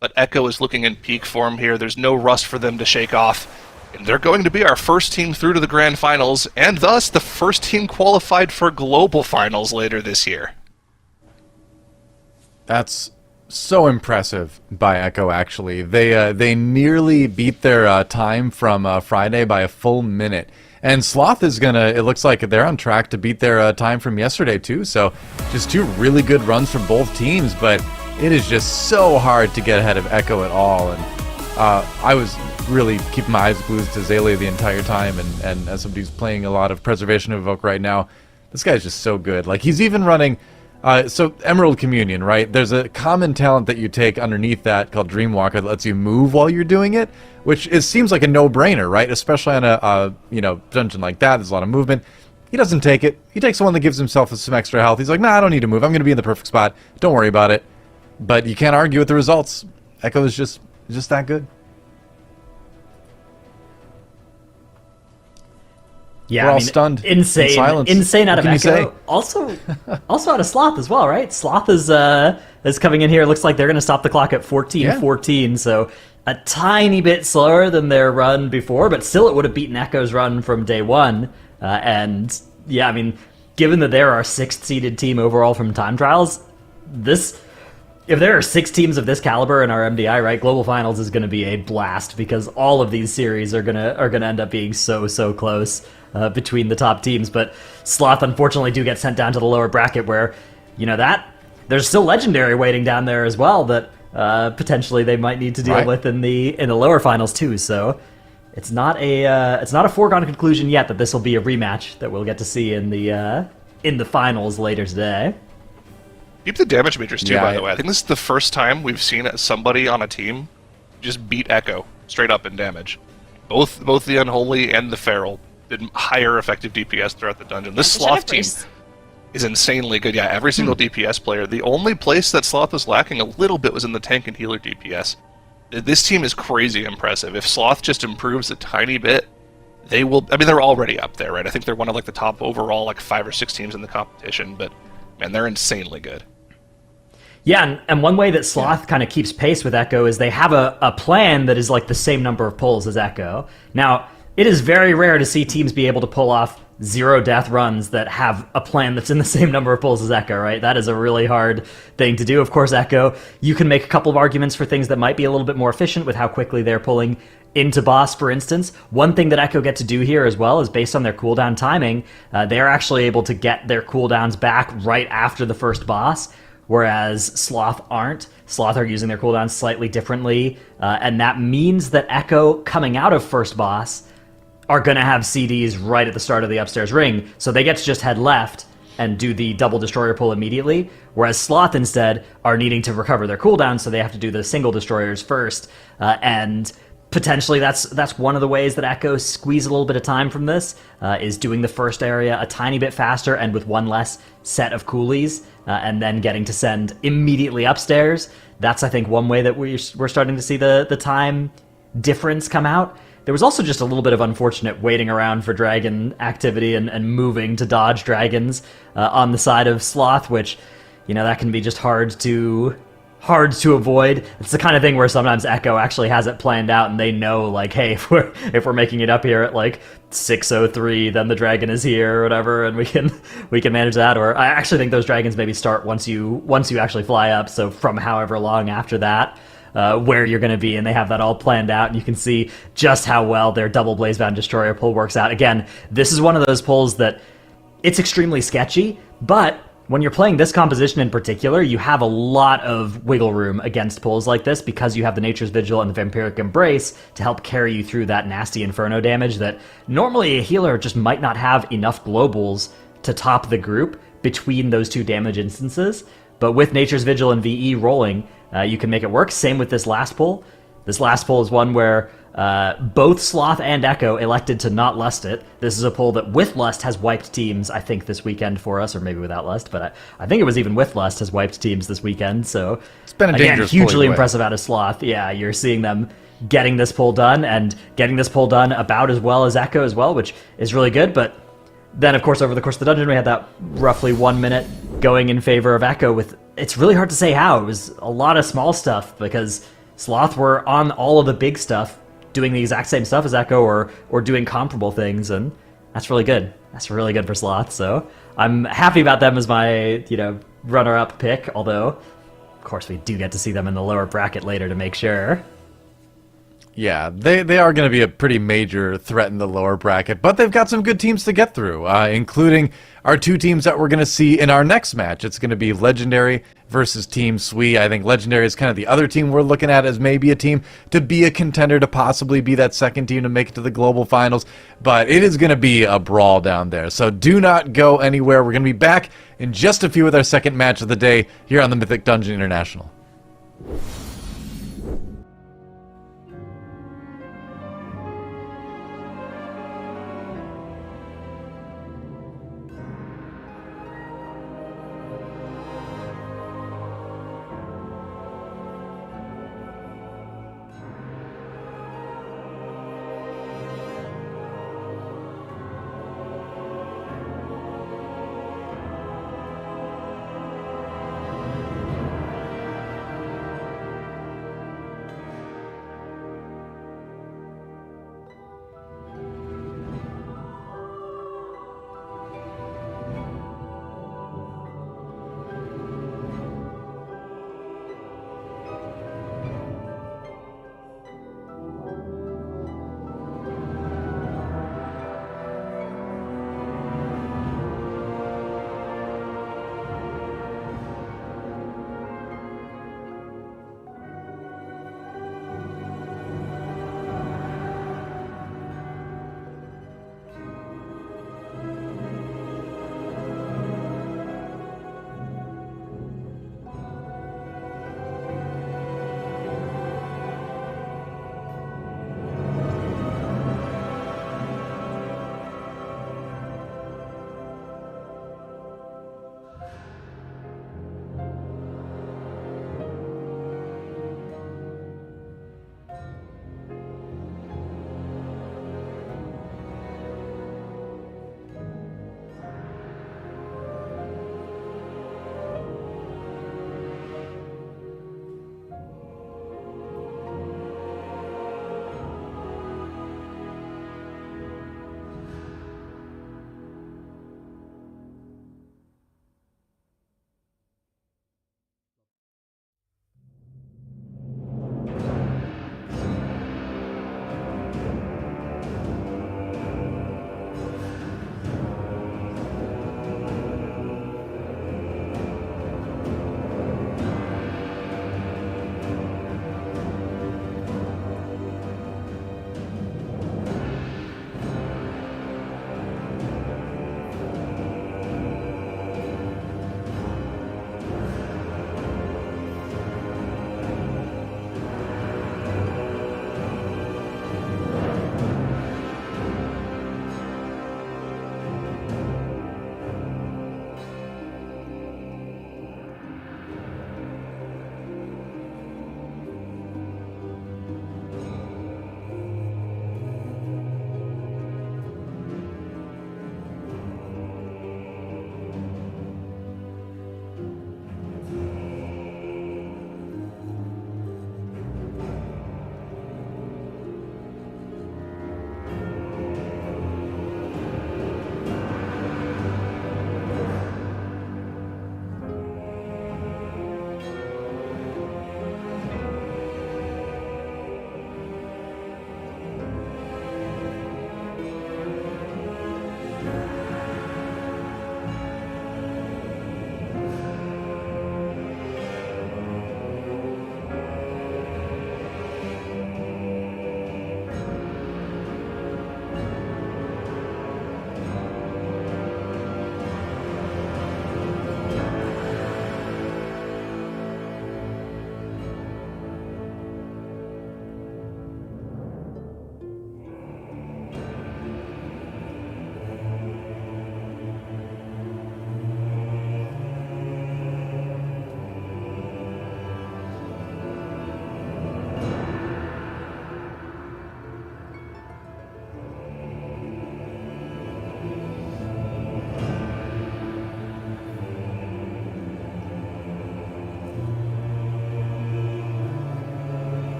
but Echo is looking in peak form here. There's no rust for them to shake off, and they're going to be our first team through to the Grand Finals, and thus the first team qualified for Global Finals later this year. That's so impressive by Echo, actually. They nearly beat their time from Friday by a full minute. And Sloth is it looks like they're on track to beat their time from yesterday too, so just 2 really good runs from both teams, but it is just so hard to get ahead of Echo at all, and I was really keeping my eyes glued to Zalia the entire time, and as somebody who's playing a lot of Preservation of Evoke right now, this guy's just so good. Like, he's even running, so Emerald Communion, right? There's a common talent that you take underneath that called Dreamwalker that lets you move while you're doing it, which seems like a no-brainer, right? Especially on a dungeon like that. There's a lot of movement. He doesn't take it. He takes the one that gives himself some extra health. He's like, nah, I don't need to move. I'm going to be in the perfect spot. Don't worry about it. But you can't argue with the results. Echo is just that good. Yeah, we're all stunned. Insane, in silence. Insane out of What can you Echo. Also out of Sloth as well, right? Sloth is coming in here. It looks like they're going to stop the clock at 14-14, so a tiny bit slower than their run before, but still it would have beaten Echo's run from day one. And yeah, I mean, given that they're our 6th seeded team overall from time trials, if there are 6 teams of this caliber in our MDI, right, Global Finals is going to be a blast because all of these series are gonna end up being so close between the top teams. But Sloth unfortunately do get sent down to the lower bracket where, that there's still Legendary waiting down there as well that potentially they might need to deal with in the lower finals too. So it's not a foregone conclusion yet that this will be a rematch that we'll get to see in the finals later today. Keep the damage meters too, by the way. I think this is the first time we've seen somebody on a team just beat Echo straight up in damage. Both the Unholy and the Feral did higher effective DPS throughout the dungeon. This Sloth team is insanely good. Yeah, every single DPS player. The only place that Sloth was lacking a little bit was in the tank and healer DPS. This team is crazy impressive. If Sloth just improves a tiny bit, they will... I mean, they're already up there, right? I think they're one of the top overall 5 or 6 teams in the competition, but man, they're insanely good. Yeah, and one way that Sloth kind of keeps pace with Echo is they have a plan that is the same number of pulls as Echo. Now, it is very rare to see teams be able to pull off 0 death runs that have a plan that's in the same number of pulls as Echo, right? That is a really hard thing to do. Of course, Echo, you can make a couple of arguments for things that might be a little bit more efficient with how quickly they're pulling into boss, for instance. One thing that Echo get to do here as well is based on their cooldown timing, they're actually able to get their cooldowns back right after the first boss, whereas Sloth aren't. Sloth are using their cooldowns slightly differently, and that means that Echo, coming out of first boss, are going to have CDs right at the start of the upstairs ring, so they get to just head left and do the double destroyer pull immediately, whereas Sloth instead are needing to recover their cooldown, so they have to do the single destroyers first, and potentially that's one of the ways that Echo squeeze a little bit of time from this, is doing the first area a tiny bit faster and with one less set of coolies, and then getting to send immediately upstairs. That's, I think, one way that we're starting to see the time difference come out. There was also just a little bit of unfortunate waiting around for dragon activity and moving to dodge dragons on the side of Sloth, which, that can be just hard to avoid. It's the kind of thing where sometimes Echo actually has it planned out and they know, hey, if we're making it up here at 6:03, then the dragon is here or whatever, and we can manage that. Or I actually think those dragons maybe start once you actually fly up, so from however long after that. where you're going to be, and they have that all planned out, and you can see just how well their double Blazebound Destroyer pull works out. Again, this is one of those pulls that it's extremely sketchy, but when you're playing this composition in particular, you have a lot of wiggle room against pulls like this because you have the Nature's Vigil and the Vampiric Embrace to help carry you through that nasty Inferno damage that normally a healer just might not have enough globals to top the group between those two damage instances. But with Nature's Vigil and VE rolling, you can make it work. Same with this last pull. This last pull is one where both Sloth and Echo elected to not lust it. This is a pull that with lust has wiped teams, I think, this weekend for us, or maybe without lust, but I think it was even with lust has wiped teams this weekend. So it's been a again, dangerous pull hugely either way. impressive out of Sloth. Yeah, you're seeing them getting this pull done and getting this pull done about as well as Echo as well, which is really good. But then, of course, over the course of the dungeon, we had that roughly 1 minute going in favor of Echo with, it's really hard to say how. It was a lot of small stuff because Sloth were on all of the big stuff, doing the exact same stuff as Echo or doing comparable things, and that's really good. That's really good for Sloth, so I'm happy about them as my, runner-up pick, although, of course, we do get to see them in the lower bracket later to make sure. Yeah, they are going to be a pretty major threat in the lower bracket, but they've got some good teams to get through, including our two teams that we're going to see in our next match. It's going to be Legendary versus TEAMSWE. I think Legendary is kind of the other team we're looking at as maybe a team to be a contender to possibly be that second team to make it to the global finals, but it is going to be a brawl down there. So do not go anywhere. We're going to be back in just a few with our second match of the day here on the Mythic Dungeon International.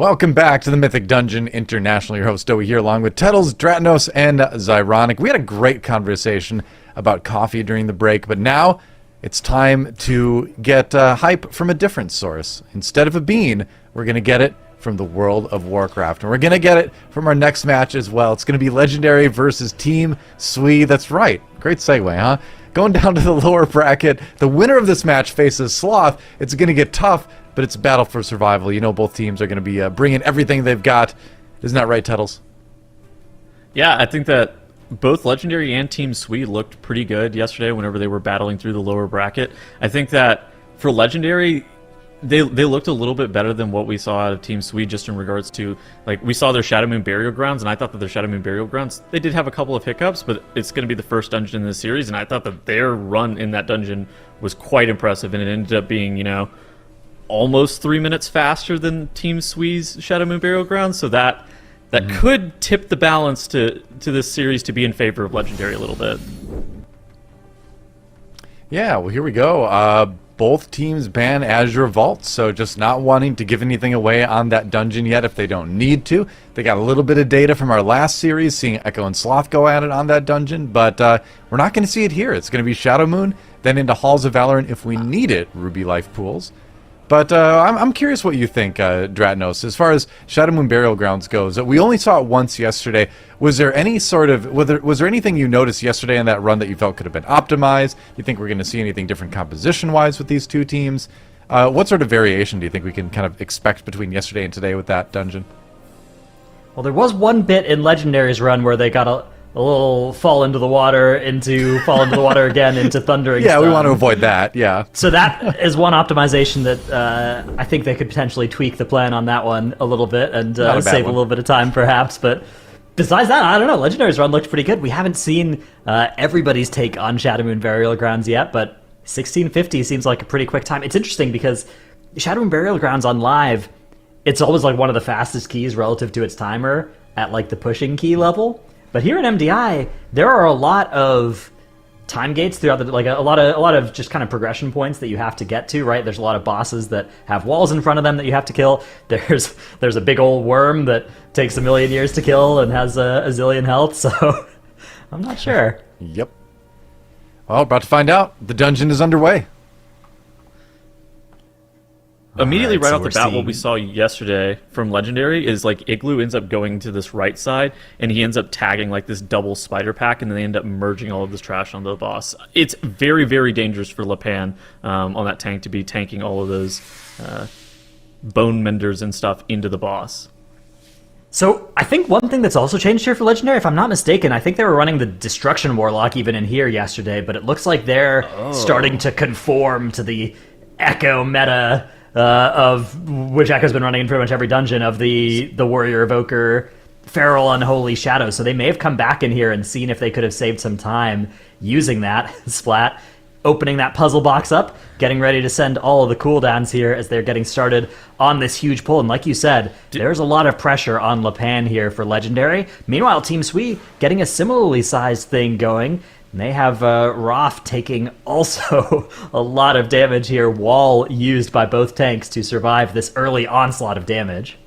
Welcome back to the Mythic Dungeon International. Your host, Doey, here along with Tettles, Dratnos, and Zyronic. We had a great conversation about coffee during the break, but now it's time to get hype from a different source. Instead of a bean, we're going to get it from the world of Warcraft. And we're going to get it from our next match as well. It's going to be Legendary versus TEAMSWE. That's right. Great segue, huh? Going down to the lower bracket, the winner of this match faces SLOTH. It's going to get tough, but it's a battle for survival. You know both teams are going to be bringing everything they've got. Isn't that right, Tettles? Yeah, I think that both Legendary and TEAMSWE looked pretty good yesterday whenever they were battling through the lower bracket. I think that for Legendary, they looked a little bit better than what we saw out of TEAMSWE just in regards to, like, we saw their Shadow Moon Burial Grounds, and I thought that their Shadow Moon Burial Grounds, they did have a couple of hiccups, but it's going to be the first dungeon in the series, and I thought that their run in that dungeon was quite impressive, and it ended up being, you know, almost 3 minutes faster than TEAMSWE's Shadow Moon Burial Grounds, so that could tip the balance to this series to be in favor of Legendary a little bit. Yeah, well, here we go. Both teams ban Azure Vault, so just not wanting to give anything away on that dungeon yet if they don't need to. They got a little bit of data from our last series, seeing Echo and Sloth go at it on that dungeon, but we're not going to see it here. It's going to be Shadow Moon, then into Halls of Valorant if we need it, Ruby Life Pools. But I'm curious what you think, Dratnos, as far as Shadow Moon Burial Grounds goes. We only saw it once yesterday. Was there any sort of was there anything you noticed yesterday in that run that you felt could have been optimized? You think we're going to see anything different composition-wise with these two teams? What sort of variation do you think we can kind of expect between yesterday and today with that dungeon? Well, there was one bit in Legendary's run where they got a little fall into the water, again, into Thundering Yeah, Stun. we want to avoid that, yeah. So that is one optimization that I think they could potentially tweak the plan on that one a little bit and save a little bit of time, perhaps. But besides that, I don't know. Legendary's run looked pretty good. We haven't seen everybody's take on Shadow Moon Burial Grounds yet, but 1650 seems like a pretty quick time. It's interesting because Shadow Moon Burial Grounds on live, it's always like one of the fastest keys relative to its timer at like the pushing key level. But here in MDI, there are a lot of time gates throughout the, like a lot of just kind of progression points that you have to get to, right? There's a lot of bosses that have walls in front of them that you have to kill. There's a big old worm that takes 1,000,000 years to kill and has a zillion health, so I'm not sure. Yep. Well, about to find out. The dungeon is underway. Immediately right so off the bat, what we saw yesterday from Legendary is like Igloo ends up going to this right side, and he ends up tagging like this double spider pack, and then they end up merging all of this trash onto the boss. It's very, very dangerous for Lepan on that tank to be tanking all of those bone menders and stuff into the boss. So I think one thing that's also changed here for Legendary, if I'm not mistaken, I think they were running the Destruction Warlock even in here yesterday, but it looks like they're starting to conform to the Echo meta of which Echo's been running in pretty much every dungeon of the Warrior Evoker Feral Unholy Shadow. So they may have come back in here and seen if they could have saved some time using that Splat, opening that puzzle box up, getting ready to send all of the cooldowns here as they're getting started on this huge pull. And like you said, there's a lot of pressure on Lepan here for Legendary. Meanwhile, TEAMSWE getting a similarly sized thing going. And they have Roth taking also a lot of damage here, wall used by both tanks to survive this early onslaught of damage.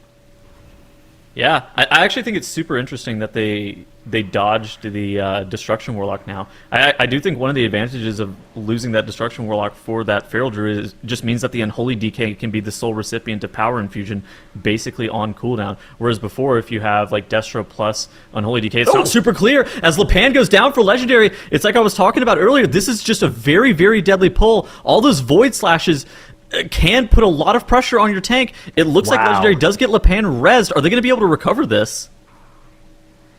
Yeah, I actually think it's super interesting that they dodged the Destruction Warlock now. I do think one of the advantages of losing that Destruction Warlock for that Feral Druid just means that the Unholy DK can be the sole recipient of Power Infusion basically on cooldown. Whereas before, if you have like Destro plus Unholy DK, it's not super clear. As Lepan goes down for Legendary, it's like I was talking about earlier, this is just a very, very deadly pull. All those Void Slashes can put a lot of pressure on your tank. It looks like Legendary does get Lepan rezzed. Are they going to be able to recover this?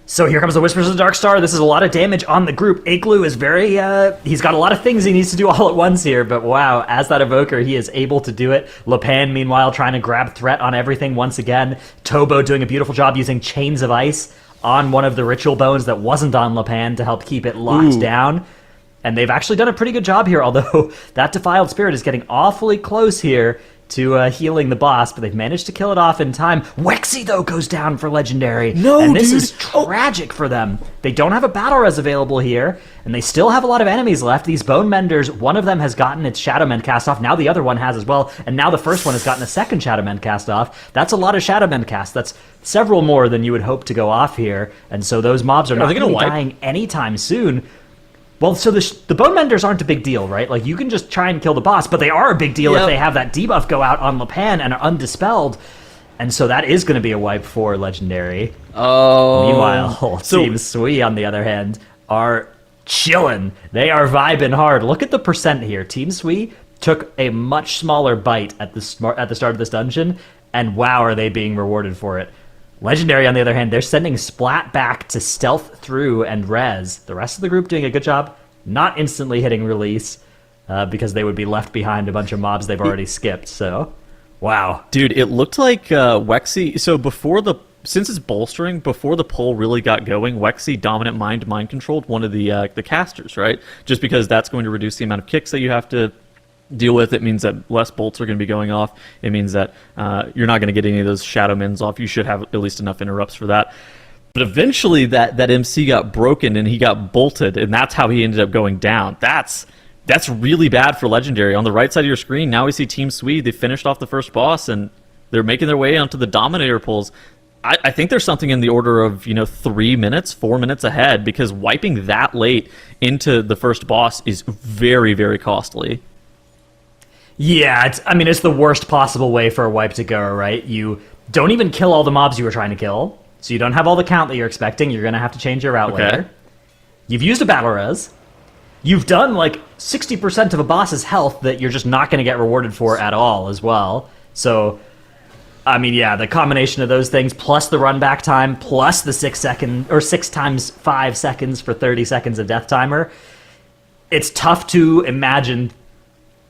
So here comes the Whispers of the Dark Star. This is a lot of damage on the group. Igloo is very, he's got a lot of things he needs to do all at once here, but wow, as that Evoker, he is able to do it. Lepan, meanwhile, trying to grab threat on everything once again. Tobo doing a beautiful job using Chains of Ice on one of the Ritual Bones that wasn't on Lepan to help keep it locked down. and they've actually done a pretty good job here, although that Defiled Spirit is getting awfully close here to healing the boss, but they've managed to kill it off in time. Wexy, though, goes down for Legendary. No, and this dude. is tragic for them. They don't have a Battle Res available here, and they still have a lot of enemies left. These Bone Menders, one of them has gotten its Shadow Mend cast off. Now the other one has as well, and now the first one has gotten a second Shadow Mend cast off. That's a lot of Shadow Mend cast. That's several more than you would hope to go off here, and so those mobs are not they going to gonna be wipe? dying anytime soon. Well, so the Bone Menders aren't a big deal, right? Like, you can just try and kill the boss, but they are a big deal if they have that debuff go out on Lepan and are undispelled. And so that is going to be a wipe for Legendary. Oh. Meanwhile, TEAMSWE, on the other hand, are chilling. They are vibing hard. Look at the percent here. TEAMSWE took a much smaller bite at the start of this dungeon, and wow, are they being rewarded for it. Legendary, on the other hand, they're sending Splat back to stealth through and res. The rest of the group doing a good job, not instantly hitting release, because they would be left behind a bunch of mobs they've already skipped, so wow. Dude, it looked like Wexy, so since it's bolstering, before the pull really got going, Wexy Dominant mind controlled one of the casters, right? Just because that's going to reduce the amount of kicks that you have to deal with. It means that less bolts are going to be going off. It means that you're not going to get any of those Shadow Mends off. You should have at least enough interrupts for that. But eventually that MC got broken and he got bolted, and that's how he ended up going down. That's really bad for Legendary. On the right side of your screen, now we see TEAMSWE. They finished off the first boss, and they're making their way onto the Dominator pulls. I think there's something in the order of 3 minutes, 4 minutes ahead, because wiping that late into the first boss is very, very costly. Yeah, it's the worst possible way for a wipe to go, right? You don't even kill all the mobs you were trying to kill, so you don't have all the count that you're expecting. You're going to have to change your route later. You've used a Battle Res. You've done like 60% of a boss's health that you're just not going to get rewarded for at all as well. So, the combination of those things, plus the run back time, plus the 6 times 5 seconds for 30 seconds of death timer, it's tough to imagine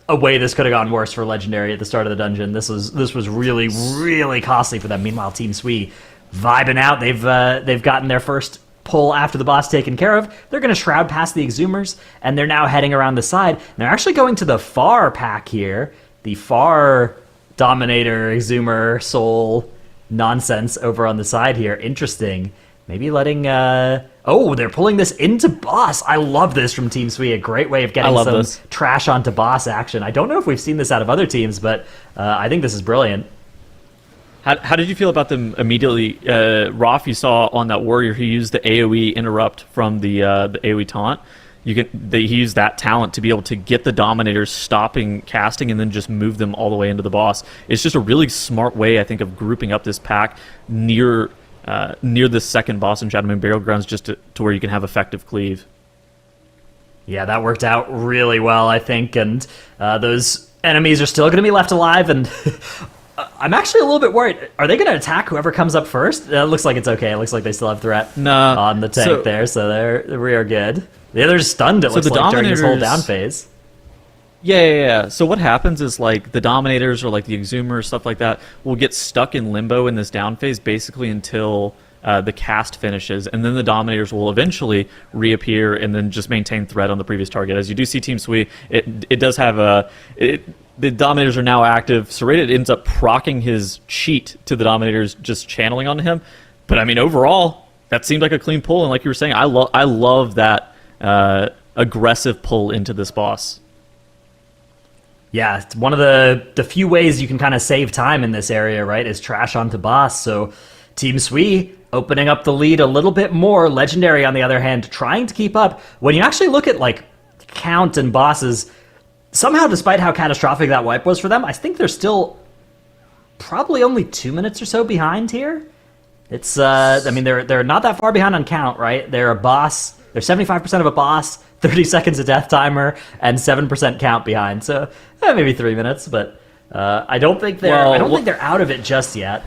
a way this could have gone worse for Legendary at the start of the dungeon. This was really, really costly for them. Meanwhile, TEAMSWE vibing out. They've gotten their first pull after the boss taken care of. They're going to shroud past the Exhumers, and they're now heading around the side. And they're actually going to the far pack here, the far Dominator, Exhumer, Soul nonsense over on the side here. Interesting. Maybe letting... they're pulling this into boss. I love this from TEAMSWE. A great way of getting some trash onto boss action. I don't know if we've seen this out of other teams, but I think this is brilliant. How did you feel about them immediately? Roth, you saw on that warrior, he used the AoE interrupt from the AoE taunt. He used that talent to be able to get the Dominators stopping casting and then just move them all the way into the boss. It's just a really smart way, I think, of grouping up this pack near the second boss in Shadowman Burial Grounds, just to where you can have effective cleave. Yeah, that worked out really well, I think, and those enemies are still going to be left alive, and I'm actually a little bit worried. Are they going to attack whoever comes up first? It looks like it's okay. It looks like they still have threat on the tank there, so we are good. The other's stunned, it looks like, during this whole down phase. Yeah. So what happens is, like, the Dominators or, like, the Exhumers, stuff like that, will get stuck in limbo in this down phase basically until the cast finishes, and then the Dominators will eventually reappear and then just maintain threat on the previous target. As you do see TEAMSWE, it does have the Dominators are now active. Serrated ends up proccing his cheat to the Dominators, just channeling onto him. But, overall, that seemed like a clean pull, and like you were saying, I love that aggressive pull into this boss. Yeah, it's one of the few ways you can kind of save time in this area, right, is trash onto boss. So TEAMSWE opening up the lead a little bit more. Legendary, on the other hand, trying to keep up. When you actually look at, like, count and bosses, somehow, despite how catastrophic that wipe was for them, I think they're still probably only 2 minutes or so behind here. It's, they're not that far behind on count, right? They're a boss. They're 75% of a boss, 30 seconds of death timer, and 7% count behind. So maybe 3 minutes, but I don't think they're out of it just yet.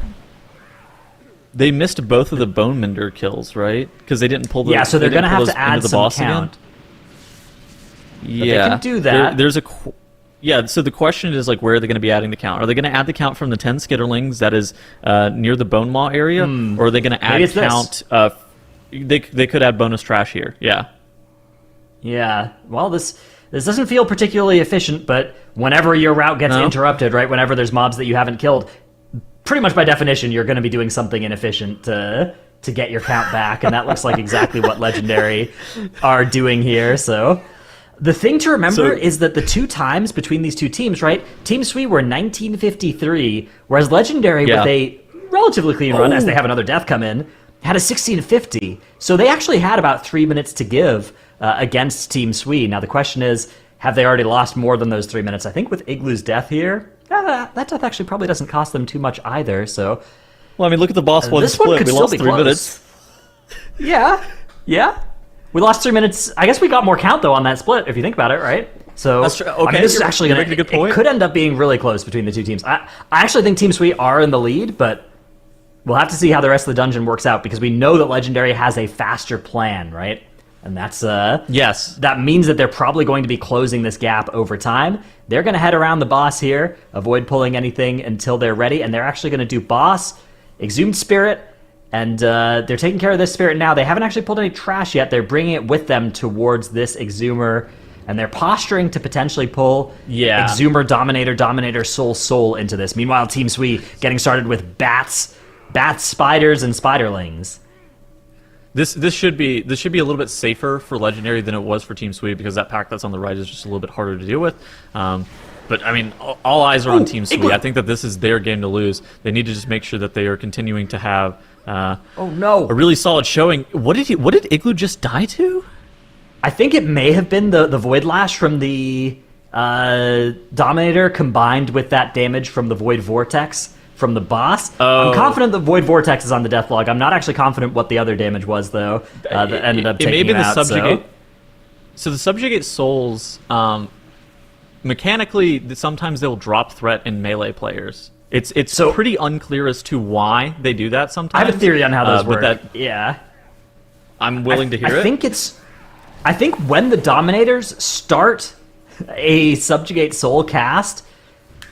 They missed both of the Bone Mender kills, right? Because they didn't pull the so they're going to have to add some count. Again. Yeah, they can do that. So the question is, like, where are they going to be adding the count? Are they going to add the count from the 10 Skitterlings that is near the Bone Maw area, or are they going to add count? They could add bonus trash here. Yeah. Yeah, well, this doesn't feel particularly efficient, but whenever your route gets interrupted, right, whenever there's mobs that you haven't killed, pretty much by definition, you're going to be doing something inefficient to get your count back, and that looks like exactly what Legendary are doing here, so... The thing to remember is that the 2 times between these 2 teams, right, TEAMSWE were 1953, whereas Legendary, with a relatively clean run, as they have another death come in, had a 1650. So they actually had about 3 minutes to give against TEAMSWE. Now the question is, have they already lost more than those 3 minutes? I think with Igloo's death here, that death actually probably doesn't cost them too much either, so... Well, I mean, look at the boss one this split. One could we still lost be 3 close. minutes. Yeah. We lost 3 minutes. I guess we got more count, though, on that split, if you think about it, right? So, That's true. I mean, Okay, this is actually you're going making a good point. It could end up being really close between the 2 teams. I actually think TEAMSWE are in the lead, but we'll have to see how the rest of the dungeon works out, because we know that Legendary has a faster plan, right? And that's... Yes. That means that they're probably going to be closing this gap over time. They're going to head around the boss here, avoid pulling anything until they're ready, and they're actually going to do boss, Exhumed Spirit, and they're taking care of this spirit now. They haven't actually pulled any trash yet. They're bringing it with them towards this Exhumer, and they're posturing to potentially pull Exhumer, Dominator, Soul into this. Meanwhile, TEAMSWE getting started with bats, spiders, and spiderlings. This should be a little bit safer for Legendary than it was for TEAMSWE, because that pack that's on the right is just a little bit harder to deal with. But, I mean, all eyes are on TEAMSWE. I think that this is their game to lose. They need to just make sure that they are continuing to have a really solid showing. What did Igloo just die to? I think it may have been the Void Lash from the Dominator combined with that damage from the Void Vortex from the boss. I'm confident the Void Vortex is on the death log. I'm not actually confident what the other damage was, though, that ended up taking him out. So the Subjugate Souls... mechanically, sometimes they'll drop threat in melee players. It's so pretty unclear as to why they do that sometimes. I have a theory on how those work. I'm willing to hear it. I think when the Dominators start a Subjugate Soul cast,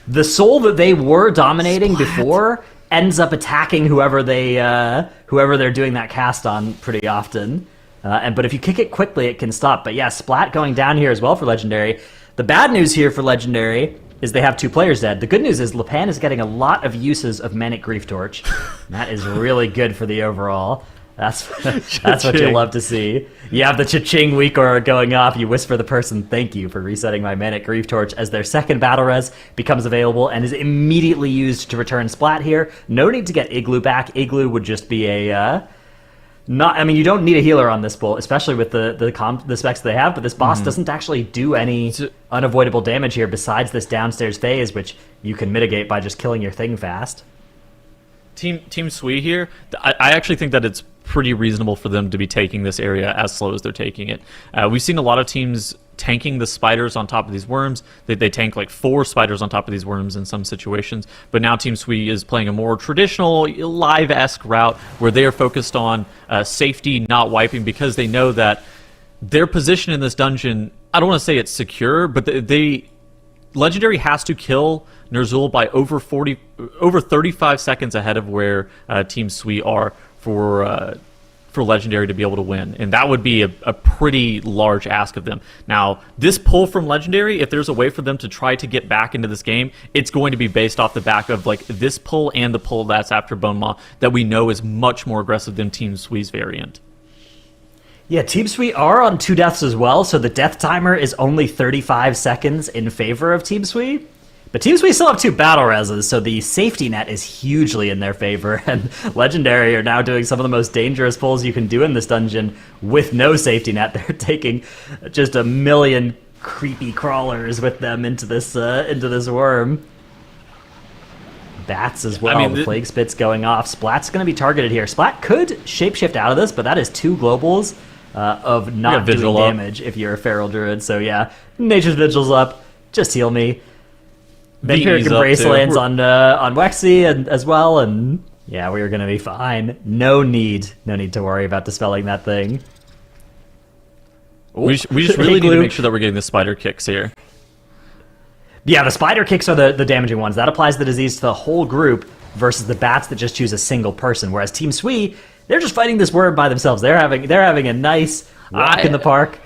the soul that they were dominating before ends up attacking whoever they're doing that cast on pretty often. But if you kick it quickly, it can stop. But yeah, Splat going down here as well for Legendary. The bad news here for Legendary is they have 2 players dead. The good news is Lepan is getting a lot of uses of Manic Grief Torch. That is really good for the overall. That's what you love to see. You have the cha-ching Weakor going off. You whisper the person, thank you for resetting my Manic Grief Torch, as their second battle res becomes available and is immediately used to return Splat here. No need to get Igloo back. Igloo would just be a... you don't need a healer on this bull, especially with the specs they have, but this boss doesn't actually do any unavoidable damage here besides this downstairs phase, which you can mitigate by just killing your thing fast. TEAMSWE here, I actually think that it's pretty reasonable for them to be taking this area as slow as they're taking it. We've seen a lot of teams tanking the spiders on top of these worms. They tank like 4 spiders on top of these worms in some situations, but now TEAMSWE is playing a more traditional live-esque route where they are focused on safety, not wiping, because they know that their position in this dungeon, I don't want to say it's secure, but Legendary has to kill Ner'zhul by over 35 seconds ahead of where TEAMSWE are for Legendary to be able to win, and that would be a pretty large ask of them. Now, this pull from Legendary, if there's a way for them to try to get back into this game, it's going to be based off the back of like this pull and the pull that's after Bone Maw that we know is much more aggressive than TEAMSWE's variant. Yeah, TEAMSWE are on 2 deaths as well, so the death timer is only 35 seconds in favor of TEAMSWE. But TEAMSWE still have 2 battle reses, so the safety net is hugely in their favor, and Legendary are now doing some of the most dangerous pulls you can do in this dungeon with no safety net. They're taking just a million creepy crawlers with them into this worm. Bats as well. The Plague Spit's going off. Splat's going to be targeted here. Splat could shapeshift out of this, but that is 2 globals of not doing damage if you're a Feral Druid. So yeah, Nature's Vigil's up. Just heal me. Vampiric Embrace lands on Wexy as well, and yeah, we are going to be fine. No need to worry about dispelling that thing. We just really need to make sure that we're getting the spider kicks here. Yeah, the spider kicks are the damaging ones. That applies the disease to the whole group versus the bats that just choose a single person. Whereas TEAMSWE, they're just fighting this worm by themselves. They're having a nice walk in the park.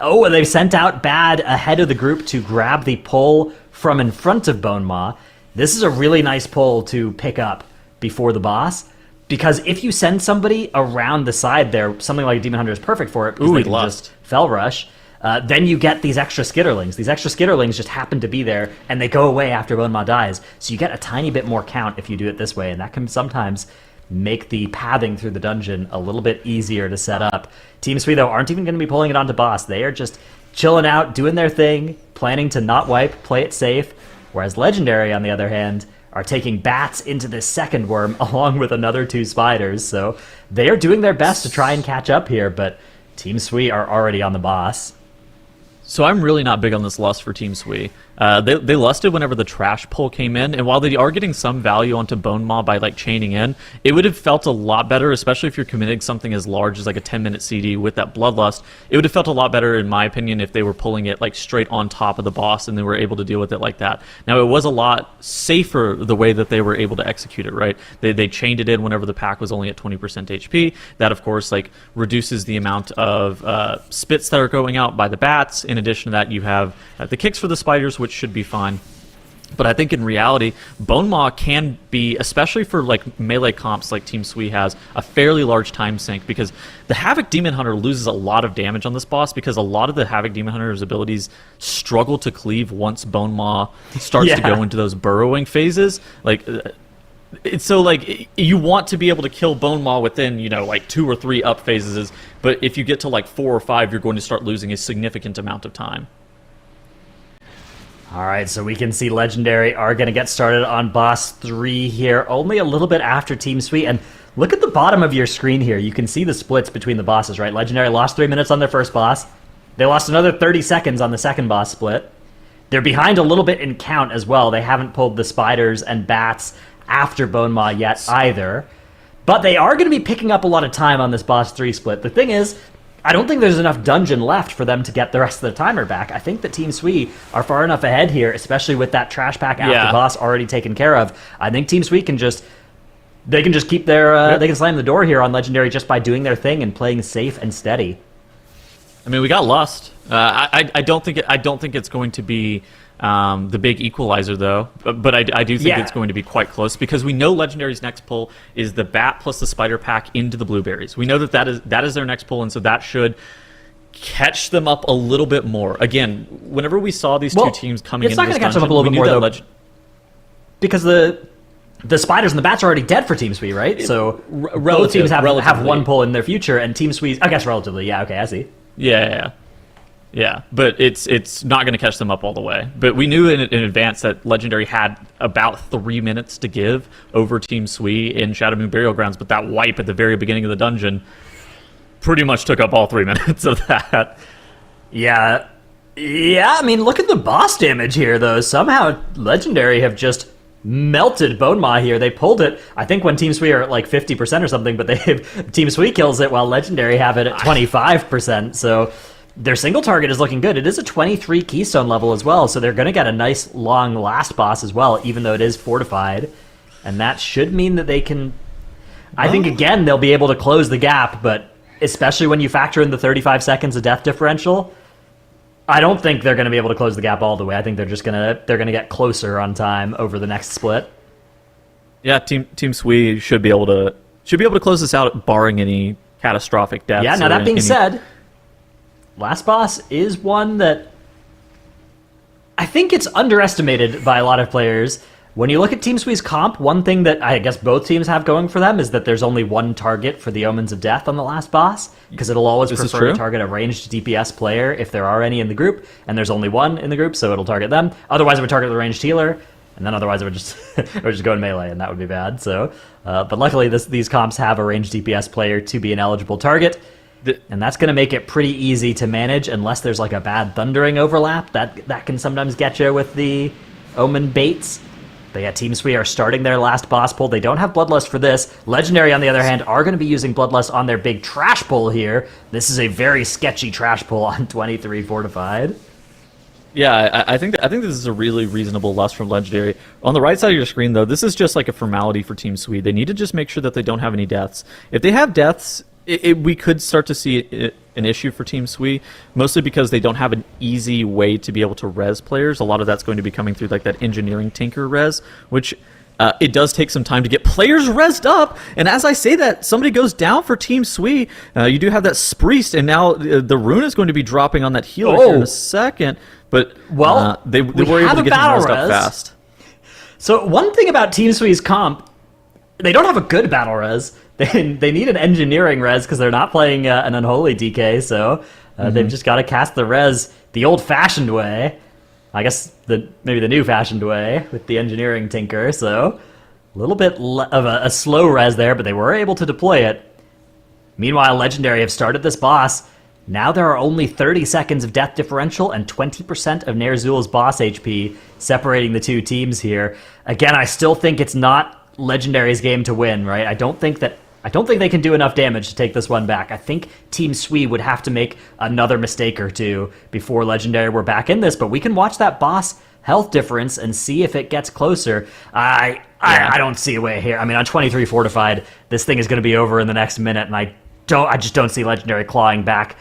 Oh, and they've sent out Bad ahead of the group to grab the pull from in front of Bone Maw. This is a really nice pull to pick up before the boss, because if you send somebody around the side there, something like Demon Hunter is perfect for it, because they can just Fell Rush. Then you get these extra skitterlings. These extra skitterlings just happen to be there, and they go away after Bone Maw dies. So you get a tiny bit more count if you do it this way, and that can sometimes make the pathing through the dungeon a little bit easier to set up. TEAMSWE, though, aren't even going to be pulling it onto boss. They are just chilling out, doing their thing, planning to not wipe, play it safe. Whereas Legendary, on the other hand, are taking bats into this second worm along with another 2 spiders. So they are doing their best to try and catch up here, but TEAMSWE are already on the boss. So I'm really not big on this lust for TEAMSWE. They lusted whenever the trash pull came in, and while they are getting some value onto Bone Maw by like chaining in, it would have felt a lot better, especially if you're committing something as large as like a 10-minute CD with that Bloodlust. It would have felt a lot better, in my opinion, if they were pulling it like straight on top of the boss and they were able to deal with it like that. Now, it was a lot safer the way that they were able to execute it, right? They chained it in whenever the pack was only at 20% HP. That, of course, like reduces the amount of spits that are going out by the bats. In addition to that, you have the kicks for the spiders, which should be fine. But I think in reality, Bone Maw can be, especially for like melee comps like TEAMSWE has, a fairly large time sink, because the Havoc Demon Hunter loses a lot of damage on this boss, because a lot of the Havoc Demon Hunter's abilities struggle to cleave once Bone Maw starts to go into those burrowing phases. Like, it's so like you want to be able to kill Bone Maw within, you know, like 2 or 3 up phases, but if you get to like 4 or 5, you're going to start losing a significant amount of time. All right, so we can see Legendary are going to get started on boss 3 here, only a little bit after TEAMSWE. And look at the bottom of your screen here. You can see the splits between the bosses, right? Legendary lost 3 minutes on their first boss. They lost another 30 seconds on the second boss split. They're behind a little bit in count as well. They haven't pulled the spiders and bats after Bone Maw yet either. But they are going to be picking up a lot of time on this boss 3 split. The thing is, I don't think there's enough dungeon left for them to get the rest of the timer back. I think that TEAMSWE are far enough ahead here, especially with that trash pack after boss already taken care of. I think TEAMSWE can just keep their they can slam the door here on Legendary just by doing their thing and playing safe and steady. I mean, we got Lust. I don't think it's going to be the big equalizer, though. But I do think it's going to be quite close, because we know Legendary's next pull is the bat plus the spider pack into the blueberries. We know that is their next pull, and so that should catch them up a little bit more. Again, whenever we saw these two teams coming into this dungeon, it's not going to catch them up a little bit more, though, because the spiders and the bats are already dead for TEAMSWE, right? So both teams have one pull in their future, and TEAMSWE, I guess relatively, yeah, okay, I see. Yeah, but it's not going to catch them up all the way. But we knew in advance that Legendary had about 3 minutes to give over TEAMSWE in Shadow Moon Burial Grounds, but that wipe at the very beginning of the dungeon pretty much took up all 3 minutes of that. Yeah, I mean, look at the boss damage here, though. Somehow Legendary have just melted Bone Maw here. They pulled it, I think, when TEAMSWE are at like 50% or something, but TEAMSWE kills it while Legendary have it at 25%. So their single target is looking good. It is a 23 keystone level as well, so they're going to get a nice long last boss as well, even though it is fortified. And that should mean that they can... I think, again, they'll be able to close the gap, but especially when you factor in the 35 seconds of death differential, I don't think they're going to be able to close the gap all the way. I think they're going to get closer on time over the next split. Yeah, TEAMSWE should be able to close this out, barring any catastrophic deaths. Yeah. Now that being said, last boss is one that I think it's underestimated by a lot of players. When you look at TEAMSWE's comp, one thing that I guess both teams have going for them is that there's only one target for the Omens of Death on the last boss, because it'll always prefer to target a ranged DPS player if there are any in the group, and there's only one in the group, so it'll target them. Otherwise, it would target the ranged healer, and then otherwise it would just go in melee, and that would be bad. So, but luckily, these comps have a ranged DPS player to be an eligible target, and that's going to make it pretty easy to manage, unless there's like a bad Thundering overlap. That can sometimes get you with the Omen baits. But yeah, TEAMSWE are starting their last boss pull. They don't have Bloodlust for this. Legendary, on the other hand, are going to be using Bloodlust on their big trash pull here. This is a very sketchy trash pull on 23 Fortified. Yeah, I think this is a really reasonable lust from Legendary. On the right side of your screen, though, this is just like a formality for TEAMSWE. They need to just make sure that they don't have any deaths. If they have deaths, we could start to see an issue for TEAMSWE, mostly because they don't have an easy way to be able to res players. A lot of that's going to be coming through like that engineering tinker res, which it does take some time to get players rezzed up. And as I say that, somebody goes down for TEAMSWE. You do have that Spriest, and now the rune is going to be dropping on that healer here in a second. But they were able to get him rezzed up fast. So one thing about TEAMSWE's comp, they don't have a good battle res. They need an engineering res because they're not playing an unholy DK, so they've just got to cast the res the old-fashioned way. I guess maybe the new-fashioned way with the engineering tinker, so a little bit of a slow res there, but they were able to deploy it. Meanwhile, Legendary have started this boss. Now there are only 30 seconds of death differential and 20% of Ner'zhul's boss HP separating the two teams here. Again, I still think it's not Legendary's game to win, right? I don't think they can do enough damage to take this one back. I think TEAMSWE would have to make another mistake or two before Legendary were back in this, but we can watch that boss health difference and see if it gets closer. I don't see a way here. I mean, on 23 Fortified, this thing is going to be over in the next minute, and I just don't see Legendary clawing back,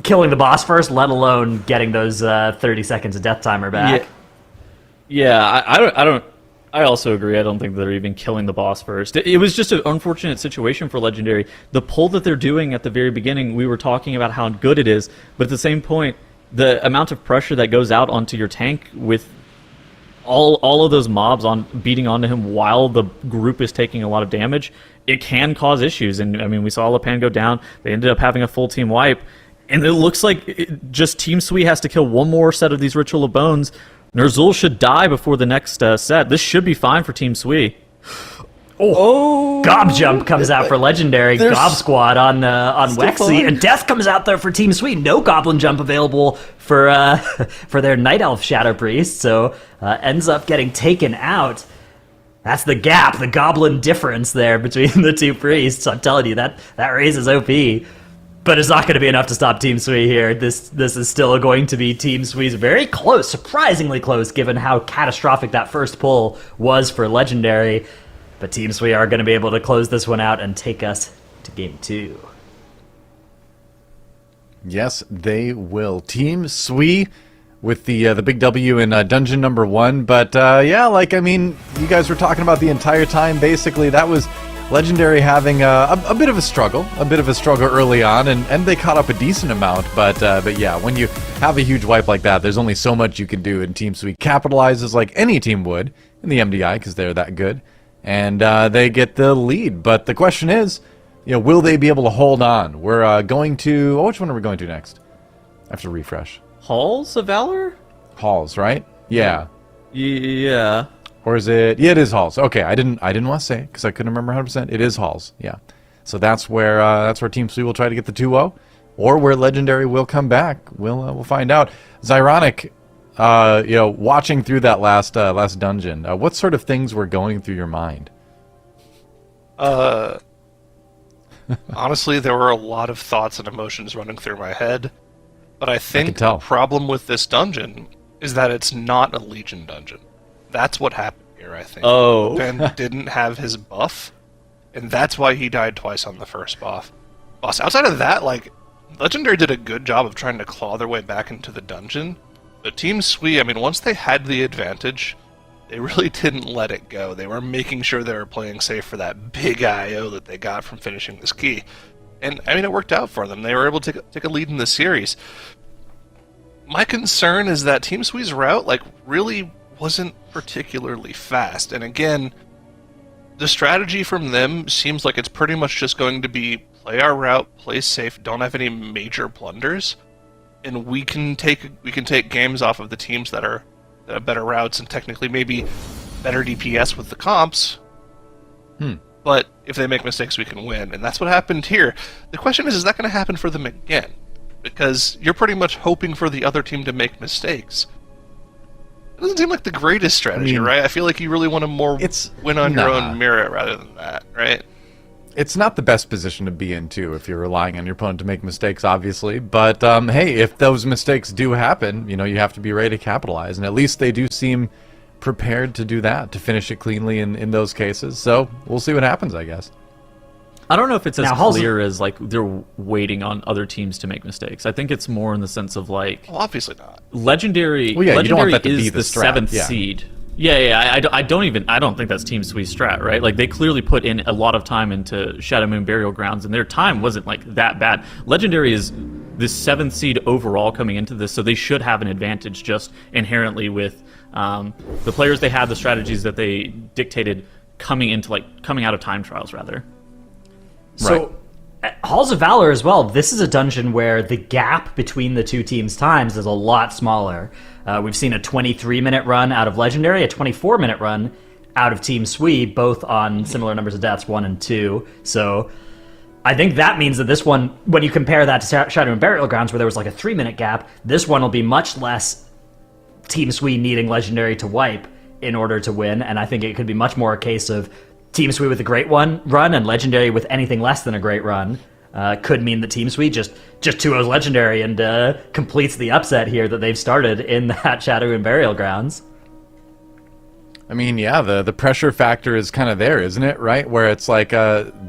killing the boss first, let alone getting those 30 seconds of death timer back. I also agree. I don't think they're even killing the boss first. It was just an unfortunate situation for Legendary. The pull that they're doing at the very beginning, we were talking about how good it is, but at the same point, the amount of pressure that goes out onto your tank with all of those mobs beating onto him while the group is taking a lot of damage, it can cause issues. And I mean, we saw Lepan go down. They ended up having a full team wipe, and it looks like just TEAMSWE has to kill one more set of these Ritual of Bones. Ner'zhul should die before the next set. This should be fine for TEAMSWE. Gob Jump comes out for Legendary. Gob Squad on Wexy. And Death comes out there for TEAMSWE. No Goblin Jump available for their Night Elf Shadow Priest, so ends up getting taken out. That's the gap, the Goblin difference there between the two priests. I'm telling you, that raises OP. But it's not going to be enough to stop TEAMSWE here. This is still going to be TEAMSWE's very close, surprisingly close, given how catastrophic that first pull was for Legendary. But TEAMSWE are going to be able to close this one out and take us to Game 2. Yes, they will. TEAMSWE with the big W in dungeon number 1. But you guys were talking about the entire time. Basically, that was Legendary having a bit of a struggle early on, and they caught up a decent amount. But yeah, when you have a huge wipe like that, there's only so much you can do, and TEAMSWE capitalizes like any team would in the MDI because they're that good, and they get the lead. But the question is, will they be able to hold on? We're going to... which one are we going to next? I have to refresh. Halls of Valor? Halls, right? Yeah. Yeah. Or is it? Yeah, it is Halls. Okay, I didn't want to say it because I couldn't remember 100%. It is Halls. Yeah. So that's where TEAMSWE will try to get the 2-0, or where Legendary will come back. We'll find out. Zyronic, watching through that last dungeon, what sort of things were going through your mind? Honestly, there were a lot of thoughts and emotions running through my head. But I think tell. the problem with this dungeon is that it's not a Legion dungeon. That's what happened here, I think. Oh. Ben didn't have his buff, and that's why he died twice on the first boss. Outside of that, Legendary did a good job of trying to claw their way back into the dungeon. But TEAMSWE, once they had the advantage, they really didn't let it go. They were making sure they were playing safe for that big IO that they got from finishing this key. And, it worked out for them. They were able to take a lead in the series. My concern is that TEAMSWE's route, really wasn't particularly fast. And again, the strategy from them seems like it's pretty much just going to be play our route, play safe, don't have any major blunders, and we can take games off of the teams that have better routes and technically maybe better DPS with the comps. But if they make mistakes, we can win, and that's what happened here. The question is that going to happen for them again? Because you're pretty much hoping for the other team to make mistakes. It doesn't seem like the greatest strategy, right? I feel like you really want to win on your own merit rather than that, right? It's not the best position to be in, too, if you're relying on your opponent to make mistakes, obviously. But, hey, if those mistakes do happen, you have to be ready to capitalize. And at least they do seem prepared to do that, to finish it cleanly in those cases. So we'll see what happens, I guess. I don't know if it's as Now, Halls- clear as like they're waiting on other teams to make mistakes. I think it's more in the sense of like Well, obviously not. Legendary. Well, yeah, you don't want Legendary that to is be the the strat, seventh yeah. seed. Yeah. I don't think that's Team Swee's strat, right? Like they clearly put in a lot of time into Shadow Moon Burial Grounds, and their time wasn't like that bad. Legendary is the 7th seed overall coming into this, so they should have an advantage just inherently with the players they have, the strategies that they dictated coming out of time trials rather. So, at Halls of Valor as well, this is a dungeon where the gap between the two teams' times is a lot smaller. We've seen a 23-minute run out of Legendary, a 24-minute run out of Team Sui, both on similar numbers of deaths, 1 and 2. So I think that means that this one, when you compare that to Shadow and Burial Grounds, where there was like a 3-minute gap, this one will be much less Team Sui needing Legendary to wipe in order to win, and I think it could be much more a case of Team Sui with a great run and Legendary with anything less than a great run. Could mean that Team Sui just 2-0s Legendary and completes the upset here that they've started in that Shadow and Burial Grounds. I mean, yeah, the pressure factor is kind of there, isn't it? Right, where it's like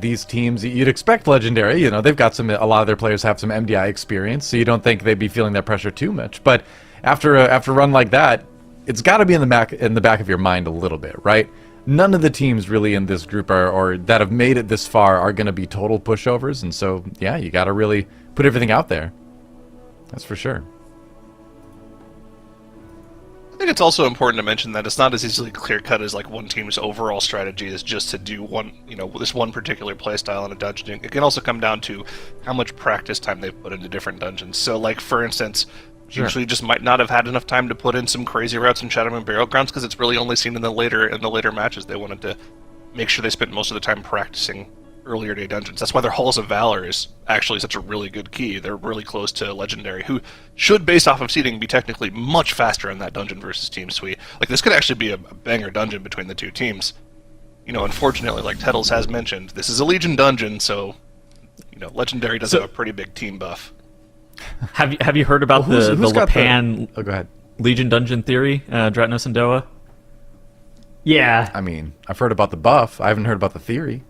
these teams, you'd expect Legendary. You know, they've got a lot of their players have some MDI experience, so you don't think they'd be feeling that pressure too much. But after a run like that, it's got to be in the back of your mind a little bit, right? None of the teams really in this group or that have made it this far are going to be total pushovers, and so yeah, you got to really put everything out there. That's for sure. I think it's also important to mention that it's not as easily clear-cut as like one team's overall strategy is just to do this one particular playstyle in a dungeon. It can also come down to how much practice time they've put into different dungeons. So, like for instance, usually just might not have had enough time to put in some crazy routes in Shadow and Burial Grounds because it's really only seen in the later matches. They wanted to make sure they spent most of the time practicing earlier day dungeons. That's why their Halls of Valor is actually such a really good key. They're really close to Legendary, who should, based off of seeding, be technically much faster in that dungeon versus Team Sui. Like, this could actually be a banger dungeon between the two teams. You know, unfortunately, like Tettles has mentioned, this is a Legion dungeon, so, you know, Legendary does have a pretty big team buff. Have you heard about Well, the who's got Lapan Oh, go ahead. Legion dungeon theory, Dratnos and Doa? Yeah. I mean, I've heard about the buff. I haven't heard about the theory.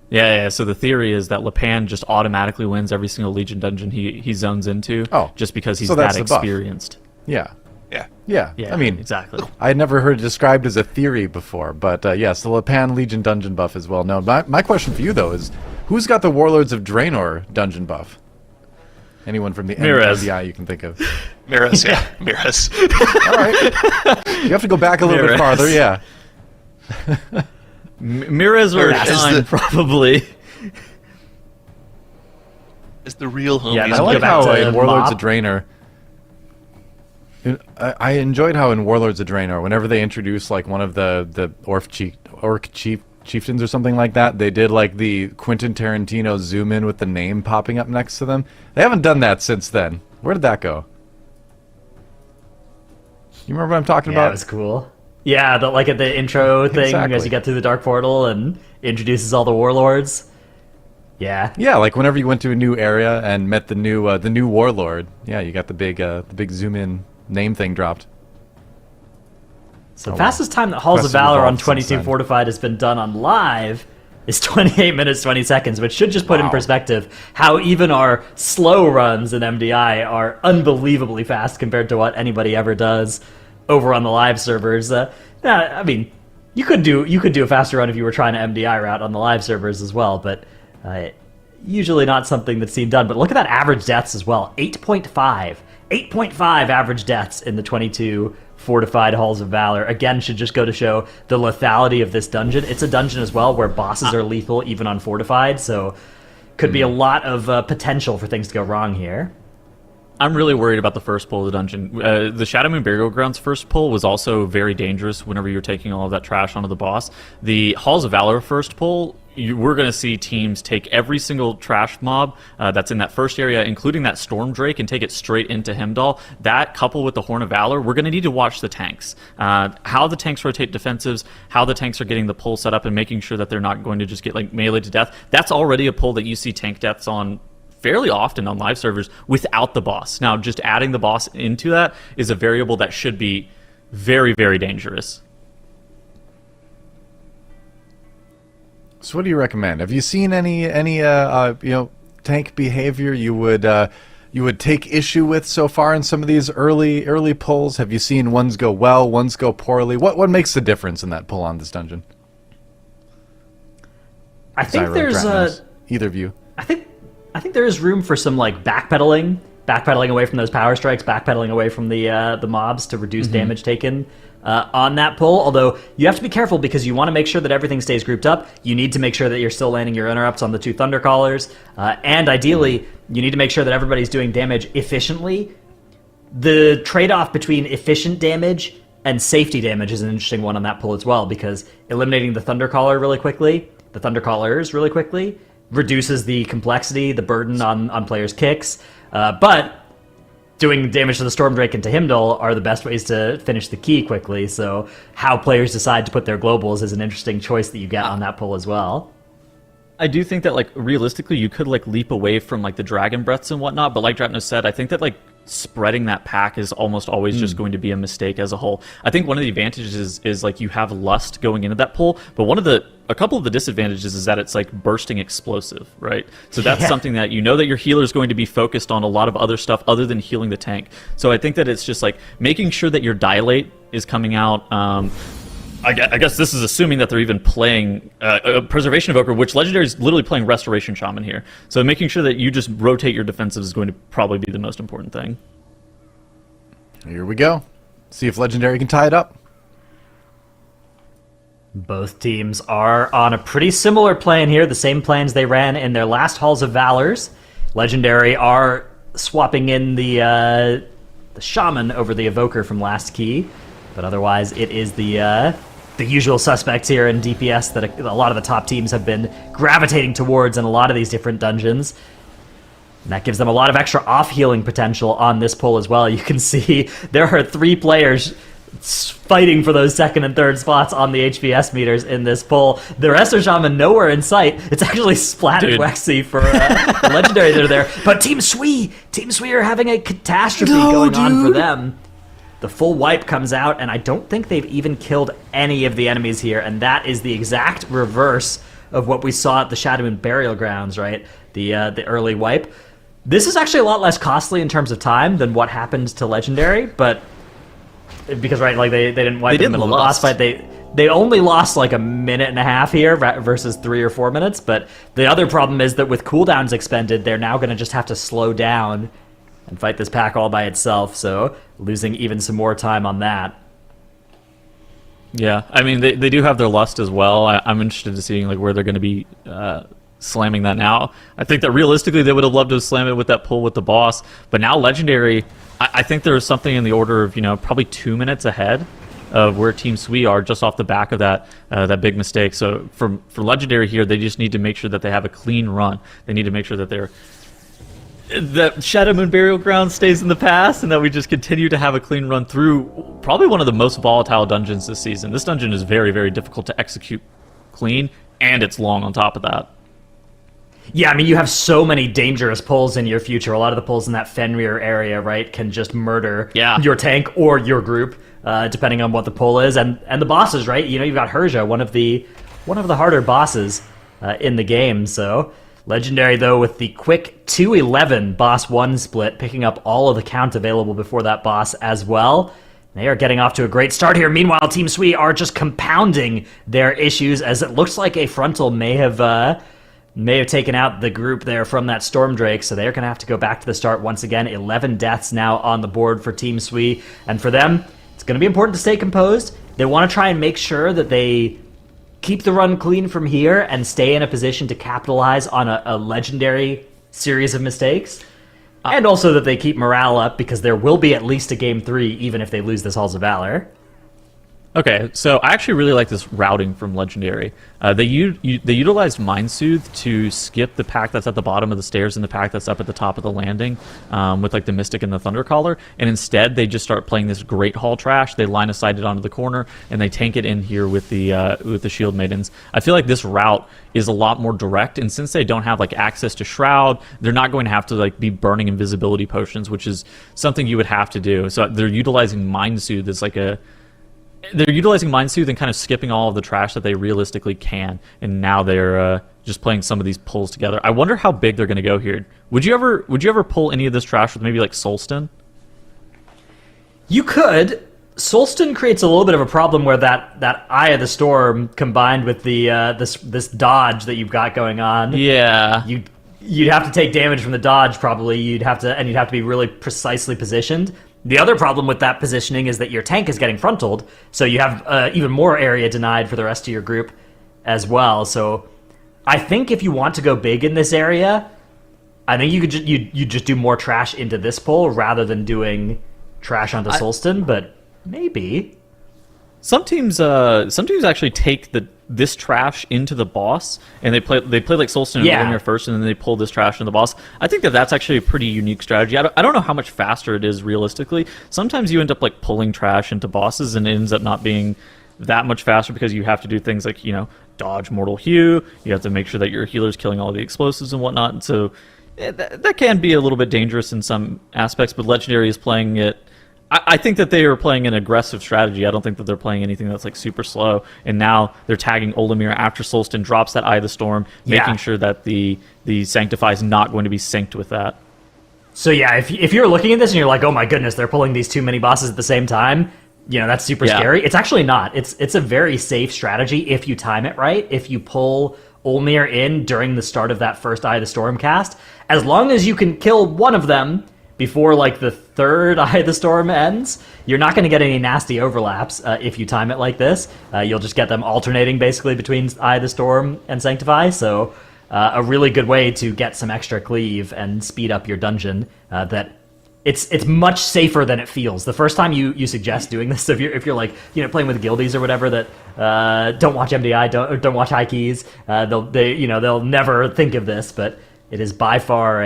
Yeah, so the theory is that Lapan just automatically wins every single Legion dungeon he zones into, just because he's so that's that the buff. experienced. Yeah. Yeah. Yeah. I mean, exactly. I had never heard it described as a theory before, but yes, the Lapan Legion dungeon buff is well known. My question for you, though, is who's got the Warlords of Draenor dungeon buff? Anyone from the Mirez. MDI you can think of. Mirez, yeah. Mirez. All right. You have to go back a little bit Mirez. farther, yeah. Mirez or Shine, probably. Is the real homie. Yeah, I Let's like go back how to in Warlords Mop. of Draenor, I enjoyed how in Warlords of Draenor, whenever they introduced like one of the orc chieftains or something like that, they did like the Quentin Tarantino zoom in with the name popping up next to them. They haven't done that since then. Where did that go? You remember what I'm talking Yeah, about? it was cool. Yeah, like at the intro thing Exactly. as you get through the Dark Portal and introduces all the warlords. Yeah. Yeah, like whenever you went to a new area and met the new warlord. Yeah, you got the big zoom in name thing dropped. So the fastest time that Halls of Quests Valor on evolved since 22 then. Fortified has been done on live is 28 minutes 20 seconds, which should just put in Wow. perspective how even our slow runs in MDI are unbelievably fast compared to what anybody ever does over on the live servers. I mean, you could do a faster run if you were trying to MDI route on the live servers as well, but usually not something that's seen done. But look at that average deaths as well, 8.5 average deaths in the 22 Fortified Halls of Valor. Again, should just go to show the lethality of this dungeon. It's a dungeon as well where bosses are lethal even on Fortified, so could be a lot of potential for things to go wrong here. I'm really worried about the first pull of the dungeon. The Shadow Moon Burial Grounds first pull was also very dangerous whenever you're taking all of that trash onto the boss. The Halls of Valor first pull, we're going to see teams take every single trash mob that's in that first area, including that Storm Drake, and take it straight into Heimdall. That, coupled with the Horn of Valor, we're going to need to watch the tanks. How the tanks rotate defensives, how the tanks are getting the pull set up and making sure that they're not going to just get like meleeed to death. That's already a pull that you see tank deaths on fairly often on live servers without the boss. Now, just adding the boss into that is a variable that should be very, very dangerous. So what do you recommend? Have you seen any tank behavior you would take issue with so far in some of these early pulls? Have you seen ones go well, ones go poorly? What makes the difference in that pull on this dungeon? I think Zyro, either of you. I think there is room for some like backpedaling away from those power strikes, backpedaling away from the mobs to reduce damage taken on that pull. Although you have to be careful because you want to make sure that everything stays grouped up. You need to make sure that you're still landing your interrupts on the 2 Thundercallers, and ideally you need to make sure that everybody's doing damage efficiently. The trade-off between efficient damage and safety damage is an interesting one on that pull as well, because eliminating the Thundercallers really quickly reduces the complexity, the burden on players' kicks, but doing damage to the Stormdrake and to Himdall are the best ways to finish the key quickly, so how players decide to put their globals is an interesting choice that you get on that pull as well. I do think that, like, realistically, you could, like, leap away from, like, the Dragon Breaths and whatnot, but like Dratno said, I think that, like, spreading that pack is almost always just going to be a mistake as a whole. I think one of the advantages is like, you have Lust going into that pull, but a couple of the disadvantages is that it's, like, bursting explosive, right? So that's something that you know that your healer is going to be focused on a lot of other stuff other than healing the tank. So I think that it's just, like, making sure that your Dilate is coming out. I guess this is assuming that they're even playing a Preservation Evoker, which Legendary is literally playing Restoration Shaman here. So making sure that you just rotate your defensives is going to probably be the most important thing. Here we go. See if Legendary can tie it up. Both teams are on a pretty similar plan here, the same plans they ran in their last Halls of Valors. Legendary are swapping in the Shaman over the Evoker from last key, but otherwise it is the usual suspects here in DPS that a lot of the top teams have been gravitating towards in a lot of these different dungeons. And that gives them a lot of extra off-healing potential on this pull as well. You can see there are 3 players fighting for those 2nd and 3rd spots on the HPS meters in this pull. The rest of Shaman nowhere in sight. It's actually Splat and Wexy for the Legendary that are there. But TEAMSWE are having a catastrophe going on for them. The full wipe comes out, and I don't think they've even killed any of the enemies here, and that is the exact reverse of what we saw at the Shadowmoon Burial Grounds, right? The early wipe. This is actually a lot less costly in terms of time than what happened to Legendary, but because, right, like they didn't wipe in the middle of the boss fight. They only lost like a minute and a half here versus 3 or 4 minutes, but the other problem is that with cooldowns expended, they're now going to just have to slow down and fight this pack all by itself, so losing even some more time on that. Yeah, I mean, they do have their Lust as well. I'm interested in seeing, like, where they're going to be slamming that now. I think that realistically they would have loved to slam it with that pull with the boss, but now Legendary, I think there's something in the order of, probably 2 minutes ahead of where TEAMSWE are just off the back of that big mistake. So for Legendary here, they just need to make sure that they have a clean run. They need to make sure that that Shadowmoon Burial Ground stays in the past, and that we just continue to have a clean run through probably one of the most volatile dungeons this season. This dungeon is very, very difficult to execute clean, and it's long on top of that. Yeah, I mean, you have so many dangerous pulls in your future. A lot of the pulls in that Fenrir area, right, can just murder your tank or your group, depending on what the pull is. And the bosses, right? You've got Herja, one of the harder bosses in the game, so... Legendary, though, with the quick 2-11 boss 1 split, picking up all of the count available before that boss as well. They are getting off to a great start here. Meanwhile, TEAMSWE are just compounding their issues, as it looks like a frontal may have taken out the group there from that Stormdrake, so they're going to have to go back to the start once again. 11 deaths now on the board for TEAMSWE, and for them, it's going to be important to stay composed. They want to try and make sure that they keep the run clean from here and stay in a position to capitalize on a Legendary series of mistakes. And also that they keep morale up, because there will be at least a Game 3, even if they lose this Halls of Valor. Okay, so I actually really like this routing from Legendary. They utilized Mind Soothe to skip the pack that's at the bottom of the stairs and the pack that's up at the top of the landing with like the Mystic and the Thundercaller, and instead they just start playing this Great Hall trash. They line of sight it onto the corner, and they tank it in here with the Shield Maidens. I feel like this route is a lot more direct, and since they don't have like access to Shroud, they're not going to have to like be burning invisibility potions, which is something you would have to do. So they're utilizing Mind Soothe as like they're utilizing Mind Soothe and kind of skipping all of the trash that they realistically can, and now they're just playing some of these pulls together. I wonder how big they're going to go here. Would you ever pull any of this trash with maybe like Solstin? You could. Solstin creates a little bit of a problem where that Eye of the Storm combined with the this dodge that you've got going on. Yeah. You'd have to take damage from the dodge probably. You'd have to be really precisely positioned. The other problem with that positioning is that your tank is getting frontaled, so you have even more area denied for the rest of your group as well. So I think if you want to go big in this area, I think you could you just do more trash into this pull rather than doing trash onto Solstin, but maybe. Some teams actually take this trash into the boss, and they play like Solstin and Olimir first, and then they pull this trash into the boss. I think that's actually a pretty unique strategy. I don't know how much faster it is realistically. Sometimes you end up like pulling trash into bosses, and it ends up not being that much faster because you have to do things like, you know, dodge Mortal Hue. You have to make sure that your healer's killing all the explosives and whatnot. And so that can be a little bit dangerous in some aspects, but Legendary is playing it. I think that they are playing an aggressive strategy. I don't think that they're playing anything that's like super slow. And now they're tagging Olimir after Solstin drops that Eye of the Storm, making sure that the Sanctify is not going to be synced with that. So yeah, if you're looking at this and you're like, oh my goodness, they're pulling these too many bosses at the same time, you know, that's super scary. It's actually not. It's a very safe strategy if you time it right. If you pull Olimir in during the start of that first Eye of the Storm cast, as long as you can kill one of them before like the third Eye of the Storm ends, you're not going to get any nasty overlaps if you time it like this. You'll just get them alternating basically between Eye of the Storm and Sanctify. So a really good way to get some extra cleave and speed up your dungeon. That it's much safer than it feels. The first time you suggest doing this, if you're like, you know, playing with guildies or whatever that don't watch MDI, don't watch high keys, they'll never think of this, but it is by far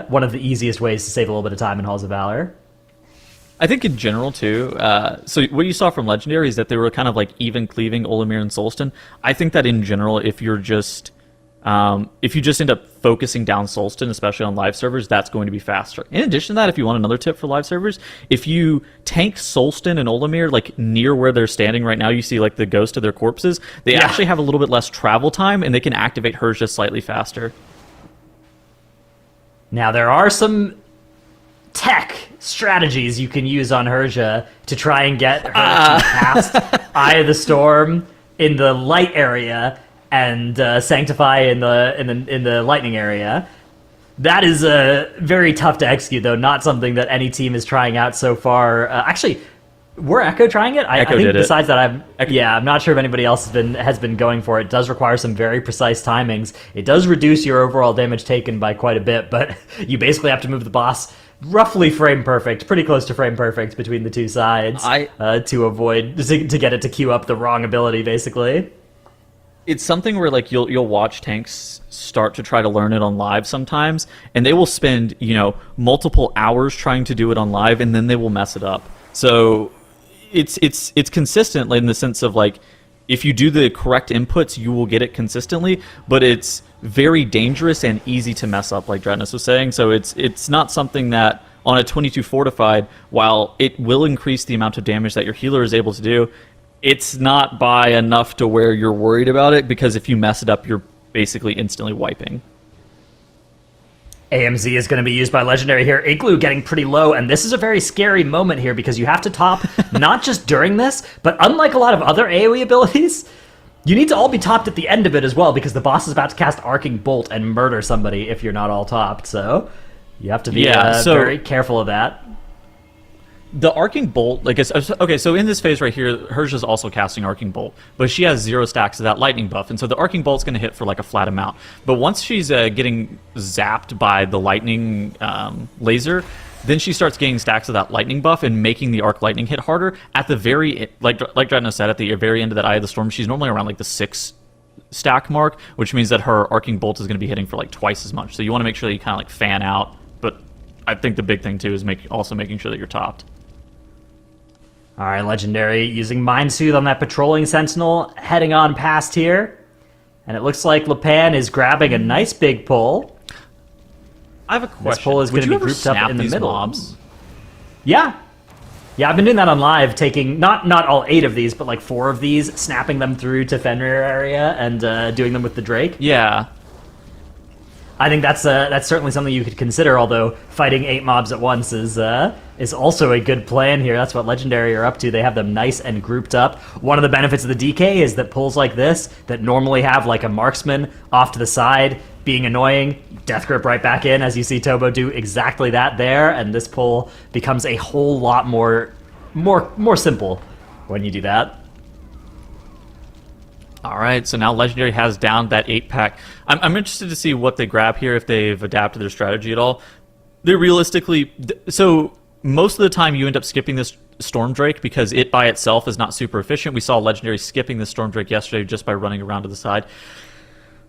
one of the easiest ways to save a little bit of time in Halls of Valor. I think in general too. So what you saw from Legendary is that they were kind of like even cleaving Olimir and Solstin. I think that in general, if you just end up focusing down Solstin, especially on live servers, that's going to be faster. In addition to that, if you want another tip for live servers, if you tank Solstin and Olimir like near where they're standing right now, you see like the ghost of their corpses. They actually have a little bit less travel time, and they can activate hers just slightly faster. Now, there are some tech strategies you can use on Herja to try and get her to cast Eye of the Storm in the light area and Sanctify in the lightning area. That is very tough to execute, though. Not something that any team is trying out so far. Actually, were Echo trying it? I think besides that, I'm not sure if anybody else has been going for it. It does require some very precise timings. It does reduce your overall damage taken by quite a bit, but you basically have to move the boss roughly frame perfect, pretty close to frame perfect between the two sides to get it to queue up the wrong ability, basically. It's something where like you'll watch tanks start to try to learn it on live sometimes, and they will spend, you know, multiple hours trying to do it on live, and then they will mess it up. So it's consistent in the sense of like, if you do the correct inputs, you will get it consistently, but it's very dangerous and easy to mess up, like Dratnos was saying. So it's not something that on a 22 fortified, while it will increase the amount of damage that your healer is able to do, it's not by enough to where you're worried about it, because if you mess it up, you're basically instantly wiping. AMZ is going to be used by Legendary here. Igloo getting pretty low, and this is a very scary moment here because you have to top not just during this, but unlike a lot of other AoE abilities, you need to all be topped at the end of it as well, because the boss is about to cast Arcing Bolt and murder somebody if you're not all topped. So you have to be very careful of that. The Arcing Bolt, like, okay, so in this phase right here, Herja's also casting Arcing Bolt, but she has 0 stacks of that lightning buff, and so the Arcing Bolt's going to hit for like a flat amount. But once she's getting zapped by the lightning laser, then she starts getting stacks of that lightning buff and making the arc lightning hit harder. At the very, like Dratnos said, at the very end of that Eye of the Storm, she's normally around like the 6 stack mark, which means that her Arcing Bolt is going to be hitting for like twice as much. So you want to make sure that you kind of like fan out, but I think the big thing too is also making sure that you're topped. All right, Legendary using Mind Soothe on that patrolling sentinel, heading on past here. And it looks like Lepan is grabbing a nice big pull. I have a question. This pull is going to be grouped up in the middle. Mobs? Yeah. Yeah, I've been doing that on live, taking not all 8 of these, but like 4 of these, snapping them through to Fenrir area and doing them with the Drake. Yeah. I think that's certainly something you could consider. Although fighting 8 mobs at once is also a good plan here. That's what Legendary are up to. They have them nice and grouped up. One of the benefits of the DK is that pulls like this that normally have like a marksman off to the side being annoying, death grip right back in, as you see Tobo do exactly that there, and this pull becomes a whole lot more simple when you do that. All right, so now Legendary has down that 8-pack. I'm interested to see what they grab here, if they've adapted their strategy at all. They realistically... So most of the time you end up skipping this Storm Drake because it by itself is not super efficient. We saw Legendary skipping the Storm Drake yesterday just by running around to the side.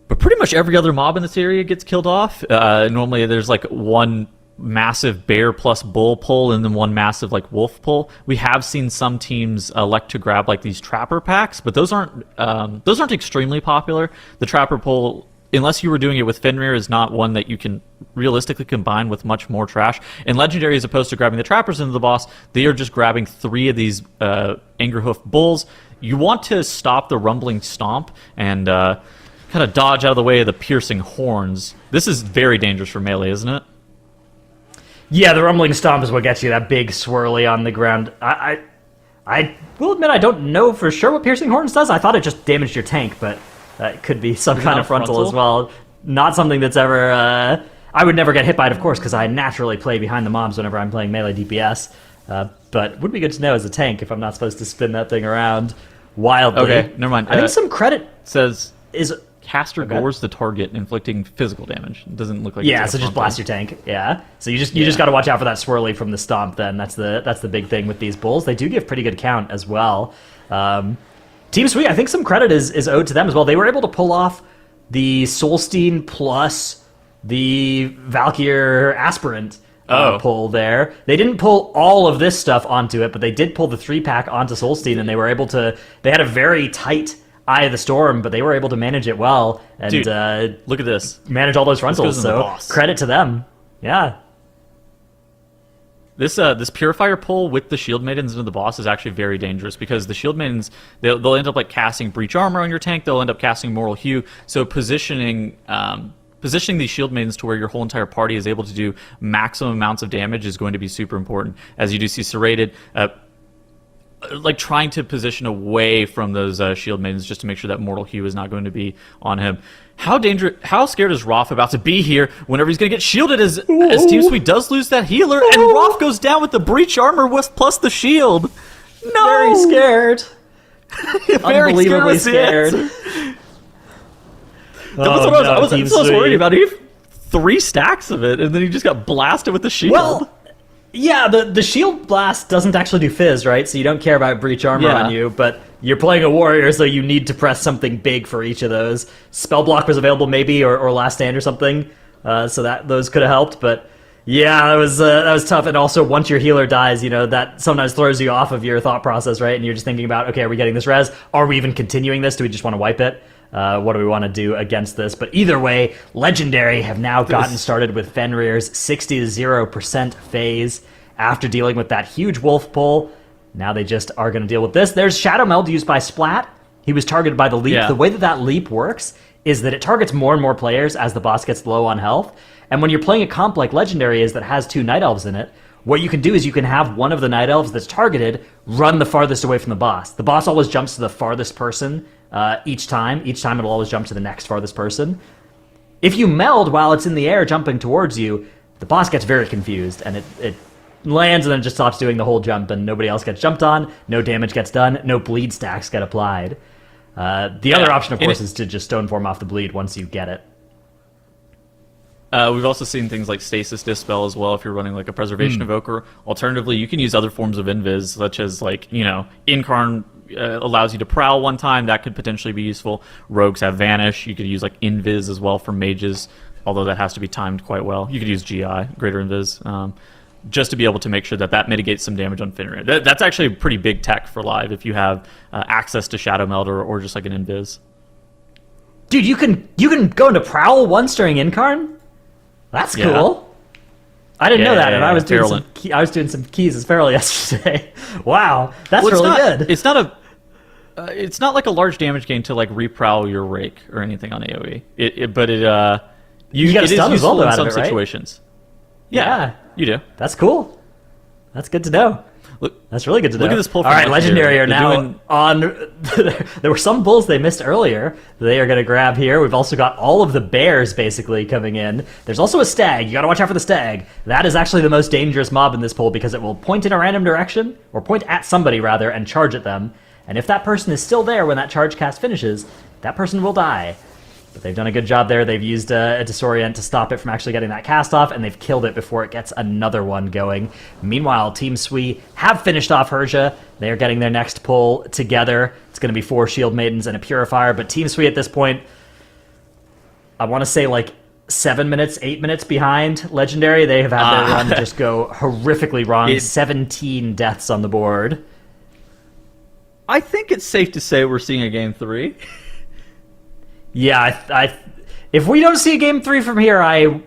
But pretty much every other mob in this area gets killed off. Normally there's like one massive bear plus bull pull and then one massive like wolf pull. We have seen some teams elect to grab like these trapper packs, but those aren't extremely popular. The trapper pull, unless you were doing it with Fenrir, is not one that you can realistically combine with much more trash. And Legendary, as opposed to grabbing the trappers into the boss, they are just grabbing 3 of these Angerhoof bulls. You want to stop the rumbling stomp and kind of dodge out of the way of the piercing horns. This is very dangerous for melee, isn't it? Yeah, the rumbling stomp is what gets you that big swirly on the ground. I will admit I don't know for sure what piercing horns does. I thought it just damaged your tank, but it could be some kind of frontal as well. Not something that's ever... I would never get hit by it, of course, because I naturally play behind the mobs whenever I'm playing melee DPS. But would be good to know as a tank if I'm not supposed to spin that thing around wildly. Okay, never mind. I think some credit says is... Caster gores the target, inflicting physical damage. It doesn't look like yeah, it's so just blast your tank. Yeah, so you just got to watch out for that swirly from the stomp. Then that's the big thing with these bulls. They do give pretty good count as well. TEAMSWE, I think some credit is owed to them as well. They were able to pull off the Solstein plus the Valkyr aspirant pull there. They didn't pull all of this stuff onto it, but they did pull the 3-pack onto Solstein, and they were able to. They had a very tight Eye of the Storm, but they were able to manage it well and Dude, look at this. Manage all those frontals. So credit to them. Yeah. This Purifier pull with the Shield Maidens into the boss is actually very dangerous because the Shield Maidens, they'll end up like casting Breach Armor on your tank. They'll end up casting Moral Hue. So positioning these Shield Maidens to where your whole entire party is able to do maximum amounts of damage is going to be super important. As you do see Serrated, like trying to position away from those Shield Maidens just to make sure that Mortal Hue is not going to be on him. How scared is Roth about to be here whenever he's going to get shielded as TEAMSWE does lose that healer and Roth goes down with the Breach Armor plus the shield. No! Very scared. Very Unbelievably scared. That was what I was worried about. He had 3 stacks of it and then he just got blasted with the shield. Well, yeah, the shield blast doesn't actually do fizz, right? So you don't care about breach armor on you, but you're playing a warrior, so you need to press something big for each of those. Spell block was available maybe, or last stand or something, so that those could have helped. But yeah, that was tough. And also, once your healer dies, that sometimes throws you off of your thought process, right? And you're just thinking about, okay, are we getting this res? Are we even continuing this? Do we just want to wipe it? What do we want to do against this? But either way, Legendary have now gotten started with Fenrir's 60-0% phase after dealing with that huge wolf pull. Now they just are going to deal with this. There's Shadow Meld used by Splat. He was targeted by the leap. Yeah. The way that leap works is that it targets more and more players as the boss gets low on health. And when you're playing a comp like Legendary is that has 2 Night Elves in it, what you can do is you can have one of the Night Elves that's targeted run the farthest away from the boss. The boss always jumps to the farthest person each time. Each time it'll always jump to the next farthest person. If you meld while it's in the air jumping towards you, the boss gets very confused and it lands and then just stops doing the whole jump and nobody else gets jumped on, no damage gets done, no bleed stacks get applied. The other option, of course, is to just Stoneform off the bleed once you get it. We've also seen things like Stasis Dispel as well if you're running like a Preservation Evoker. Alternatively, you can use other forms of Invis, such as like, Incarn allows you to prowl one time. That could potentially be useful. Rogues have Vanish. You could use like Invis as well for mages, although that has to be timed quite well. You could use GI, Greater Invis, just to be able to make sure that mitigates some damage on Fenrir. That's actually a pretty big tech for live if you have access to Shadow Meld or just like an Invis. Dude, you can go into Prowl once during Incarn? That's cool. I didn't know that, and I was doing Feral I was doing some keys as Feral yesterday. Wow, that's Well, really good. It's not a. It's not like a large damage gain to like reprowl your rake or anything on AOE. But it You got a it is stun as well, useful though, in out some of it, right? situations. Yeah, You do. that's cool. That's good to know. Look, That's really good to know. Look at this pull All from right, Legendary are They're now doing- on. There were some bulls they missed earlier. They are going to grab here. We've also got all of the bears basically coming in. There's also a stag. You got to watch out for the stag. That is actually the most dangerous mob in this poll because it will point in a random direction, or point at somebody rather, and charge at them. And if that person is still there when that charge cast finishes, that person will die. But they've done a good job there. They've used a disorient to stop it from actually getting that cast off, and they've killed it before it gets another one going. Meanwhile, TEAMSWE have finished off Herja. They are getting their next pull together. It's going to be 4 Shield Maidens and a Purifier, but TEAMSWE at this point, I want to say like 7 minutes, 8 minutes behind Legendary. They have had their run just go horrifically wrong. 17 deaths on the board. I think it's safe to say we're seeing a game 3. Yeah, if we don't see a game 3 from here, I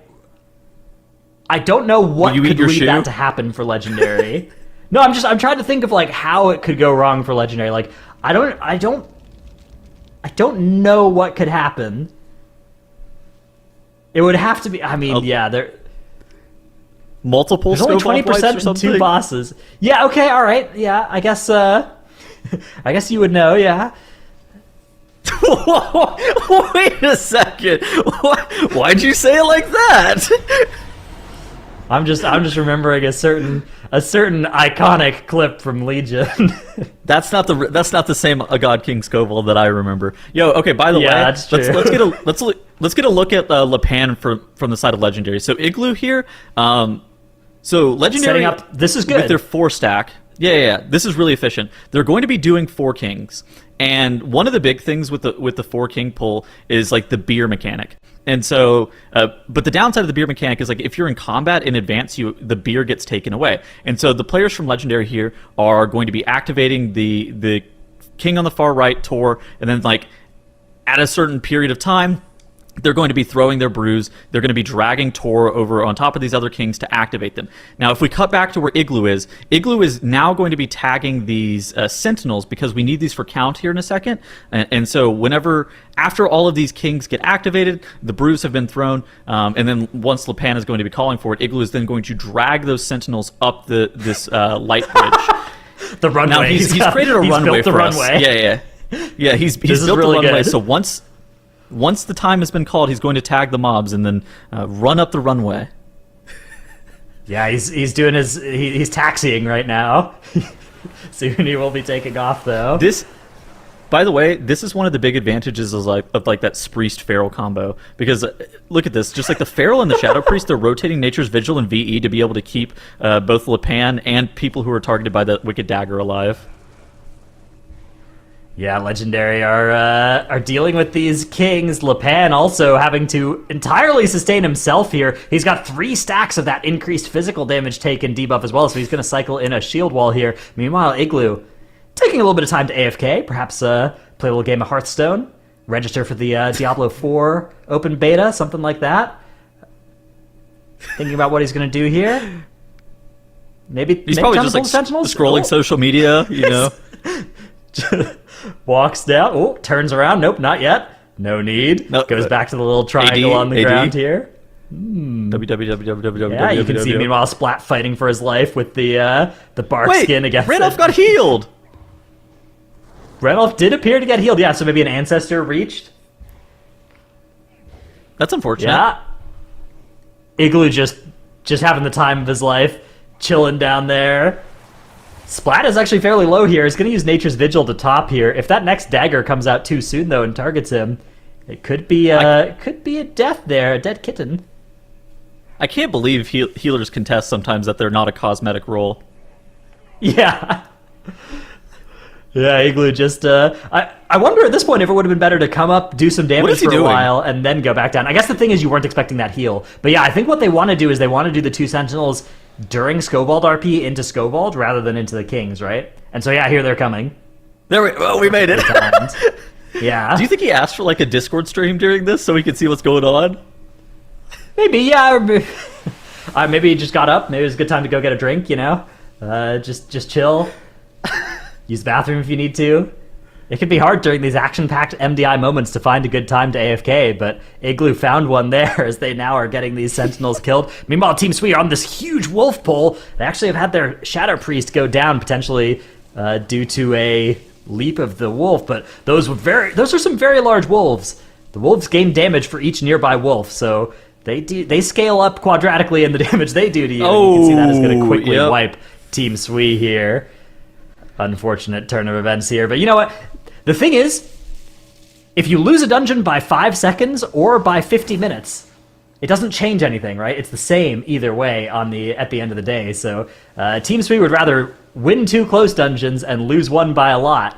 don't know what Will you eat could your lead shoe? that to happen for Legendary. No, I'm trying to think of like how it could go wrong for Legendary. Like I don't know what could happen. It would have to be. I mean, yeah, Multiple there's only scope off wipes 20% or and something? 2 bosses. Yeah. Okay. All right. Yeah. I guess. I guess you would know. Yeah. Wait a second. Why'd you say it like that? I'm just remembering a certain iconic clip from Legion. That's not the same A God King Scoville that I remember. Yo, okay. By the way, that's true. let's get a look at Lepan from the side of Legendary. So Igloo here. So Legendary Setting up. This is good. with their 4 stack. Yeah. This is really efficient. They're going to be doing 4 kings, and one of the big things with the 4 king pull is like the beer mechanic. And so, but the downside of the beer mechanic is like if you're in combat in advance, the beer gets taken away. And so the players from Legendary here are going to be activating the king on the far right, Tor, and then like at a certain period of time, they're going to be throwing their brews. They're going to be dragging Tor over on top of these other kings to activate them. Now, if we cut back to where Igloo is now going to be tagging these sentinels because we need these for count here in a second. And so after all of these kings get activated, the brews have been thrown, and then once Lepan is going to be calling for it, Igloo is then going to drag those sentinels up this light bridge. The runway. Now, he's created a runway built the for runway. us. Yeah. He's built really the runway. good. So once the time has been called, he's going to tag the mobs and then run up the runway. Yeah, he's doing he's taxiing right now. Soon he will be taking off though. By the way, this is one of the big advantages of that Spriest Feral combo, because look at this, just like the Feral and the Shadow Priest, they're rotating Nature's Vigil and VE to be able to keep both Lepan and people who are targeted by the Wicked Dagger alive. Yeah, Legendary are dealing with these kings. Lepan also having to entirely sustain himself here. He's got 3 stacks of that increased physical damage taken debuff as well, so he's going to cycle in a shield wall here. Meanwhile, Igloo taking a little bit of time to AFK, perhaps play a little game of Hearthstone, register for the Diablo 4 open beta, something like that. Thinking about what he's going to do here. Maybe He's probably just like Sentinels? scrolling Oh. social media, you know. Walks down. Oh, turns around. Nope, not yet. No need. No, Goes back to the little triangle AD, on the AD. ground here. www. Yeah, you can see meanwhile Splat fighting for his life with the bark Wait, skin against Randolph it. got healed. Randolph did appear to get healed. Yeah, so maybe an ancestor reached. That's unfortunate. Yeah. Igloo just having the time of his life, chilling down there. Splat is actually fairly low here. He's going to use Nature's Vigil to top here. If that next dagger comes out too soon, though, and targets him, it could be a death there, a dead kitten. I can't believe healers contest sometimes that they're not a cosmetic role. Yeah. Yeah, Igloo just... I wonder at this point if it would have been better to come up, do some damage for a while, and then go back down. I guess the thing is you weren't expecting that heal. But yeah, I think what they want to do is they want to do the 2 Sentinels during Scovald RP into Scovald rather than into the Kings, right? And so yeah, here they're coming. We made it. Yeah. Do you think he asked for like a Discord stream during this so we could see what's going on? Maybe, yeah. Maybe he just got up. Maybe it was a good time to go get a drink, just chill. Use the bathroom if you need to. It can be hard during these action-packed MDI moments to find a good time to AFK, but Igloo found one there as they now are getting these Sentinels killed. Meanwhile, TeamSWE are on this huge wolf pull. They actually have had their Shadow Priest go down, potentially due to a leap of the wolf, but those are some very large wolves. The wolves gain damage for each nearby wolf, so they scale up quadratically in the damage they do to you. And you can see that is going to quickly wipe TeamSWE here. Unfortunate turn of events here, but you know what? The thing is, if you lose a dungeon by 5 seconds or by 50 minutes, it doesn't change anything, right? It's the same either way at the end of the day. So TeamSWE would rather win 2 close dungeons and lose 1 by a lot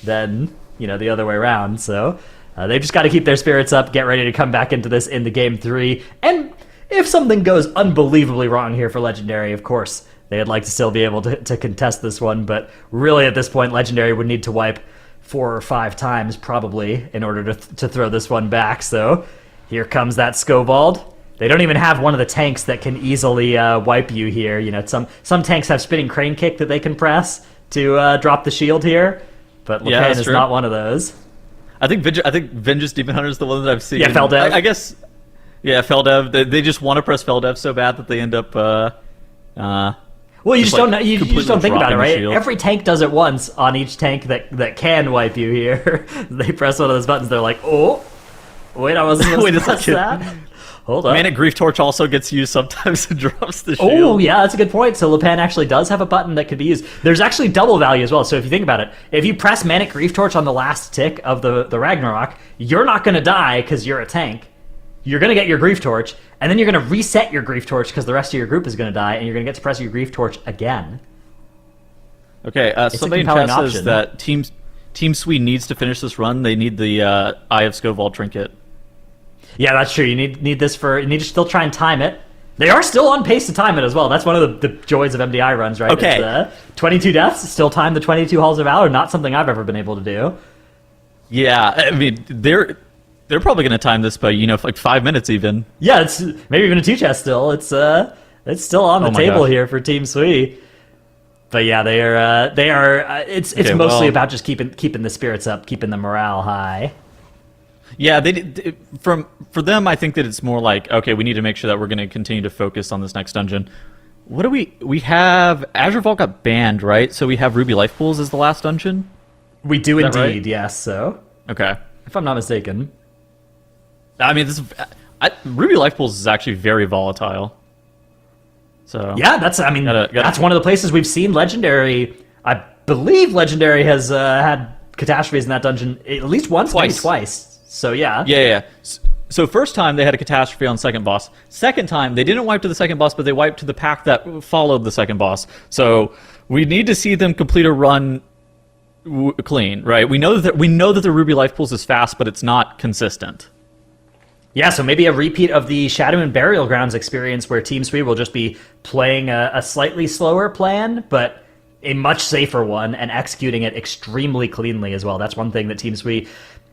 than the other way around. So they've just got to keep their spirits up, get ready to come back into this in the game 3. And if something goes unbelievably wrong here for Legendary, of course, they'd like to still be able to contest this one. But really at this point, Legendary would need to wipe 4 or 5 times probably in order to throw this one back. So here comes that Scovald. They don't even have one of the tanks that can easily wipe you here. Some tanks have spinning crane kick that they can press to drop the shield here, but Lepan is not one of those. I think Vengeance Demon Hunter is the one that I've seen. Yeah, Feldev. I guess. Yeah, Feldev. They just want to press Feldev so bad that they end up. Well, you just don't know. You just don't think about it, right? Shield. Every tank does it once on each tank that can wipe you here. They press one of those buttons. They're like, oh, wait, I wasn't supposed to press that. Hold on. Manic Grief Torch also gets used sometimes and drops the shield. Oh, yeah, that's a good point. So Lepan actually does have a button that could be used. There's actually double value as well. So if you think about it, if you press Manic Grief Torch on the last tick of the Ragnarok, you're not going to die because you're a tank. You're going to get your Grief Torch, and then you're going to reset your Grief Torch because the rest of your group is going to die, and you're going to get to press your Grief Torch again. Okay, somebody in chat says that TeamSWE needs to finish this run. They need the Eye of Scovald trinket. Yeah, that's true. You need this you need to still try and time it. They are still on pace to time it as well. That's one of the joys of MDI runs, right? Okay. It's, 22 deaths, still time the 22 Halls of Valor. Not something I've ever been able to do. Yeah, I mean, they're probably going to time this by, like 5 minutes even. Yeah, it's maybe even a 2 chest still. It's still on the table here for TeamSWE. But yeah, they are. It's mostly about just keeping the spirits up, keeping the morale high. Yeah, for them, I think that it's more like, okay, we need to make sure that we're going to continue to focus on this next dungeon. What do we have? Azure Vault got banned, right? So we have Ruby Life Pools as the last dungeon? We do indeed, right? yes. So okay, if I'm not mistaken. I mean, Ruby Life Pools is actually very volatile. So yeah, that's one of the places we've seen Legendary. I believe Legendary has had catastrophes in that dungeon at least once, maybe twice. So yeah. Yeah. So first time they had a catastrophe on second boss. Second time they didn't wipe to the second boss, but they wiped to the pack that followed the second boss. So we need to see them complete a run clean, right? We know that the Ruby Life Pools is fast, but it's not consistent. Yeah, so maybe a repeat of the Shadow and Burial Grounds experience where TeamSWE will just be playing a slightly slower plan, but a much safer one, and executing it extremely cleanly as well. That's one thing that TeamSWE,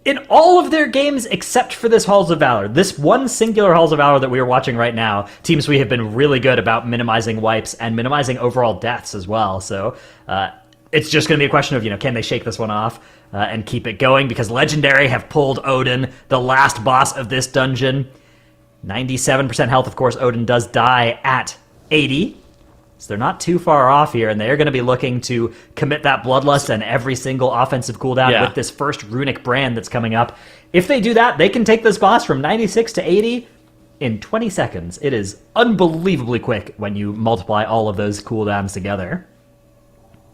in all of their games except for this Halls of Valor, this one singular Halls of Valor that we are watching right now, TeamSWE have been really good about minimizing wipes and minimizing overall deaths as well. So it's just going to be a question of, can they shake this one off and keep it going? Because Legendary have pulled Odin, the last boss of this dungeon. 97% health, of course. Odin does die at 80. So they're not too far off here, and they're going to be looking to commit that Bloodlust and every single offensive cooldown with this first runic brand that's coming up. If they do that, they can take this boss from 96 to 80 in 20 seconds. It is unbelievably quick when you multiply all of those cooldowns together.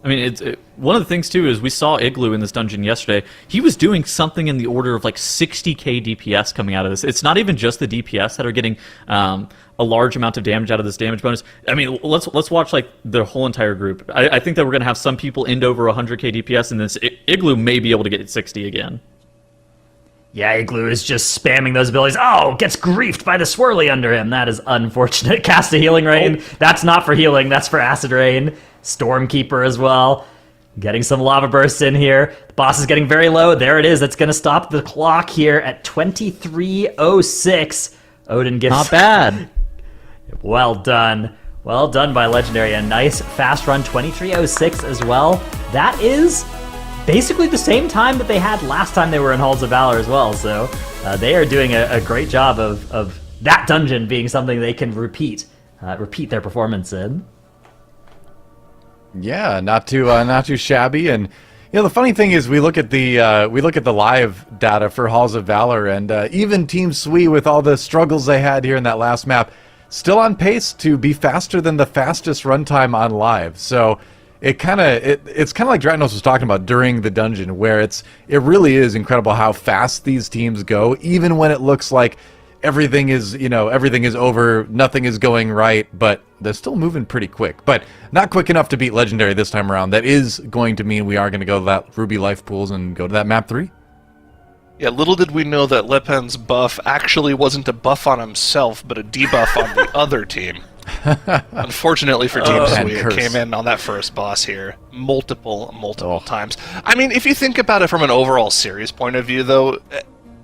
I mean, one of the things, too, is we saw Igloo in this dungeon yesterday. He was doing something in the order of, 60k DPS coming out of this. It's not even just the DPS that are getting a large amount of damage out of this damage bonus. I mean, let's watch, the whole entire group. I think that we're going to have some people end over 100k DPS, and this Igloo may be able to get 60 again. Yeah, Igloo is just spamming those abilities. Oh, gets griefed by the swirly under him. That is unfortunate. Cast a healing rain. Oh. That's not for healing. That's for acid rain. Stormkeeper as well. Getting some lava bursts in here. The boss is getting very low. There it is. That's going to stop the clock here at 23:06. Odin gets... Not bad. Well done. Well done by Legendary. A nice fast run, 23:06 as well. That is basically the same time that they had last time they were in Halls of Valor as well. So they are doing a great job of that dungeon being something they can repeat their performance in. Yeah, not too shabby. And the funny thing is, we look at the live data for Halls of Valor, and even TEAMSWE, with all the struggles they had here in that last map, still on pace to be faster than the fastest runtime on live. So it's kind of like Dratnos was talking about during the dungeon, where it really is incredible how fast these teams go, even when it looks like everything is over, nothing is going right, but they're still moving pretty quick. But not quick enough to beat Legendary this time around. That is going to mean we are going to go to that Ruby Life Pools and go to that map 3. Yeah, little did we know that Le Pen's buff actually wasn't a buff on himself, but a debuff on the other team. Unfortunately for TEAMSWE, it came in on that first boss here multiple times. I mean, if you think about it from an overall series point of view, though,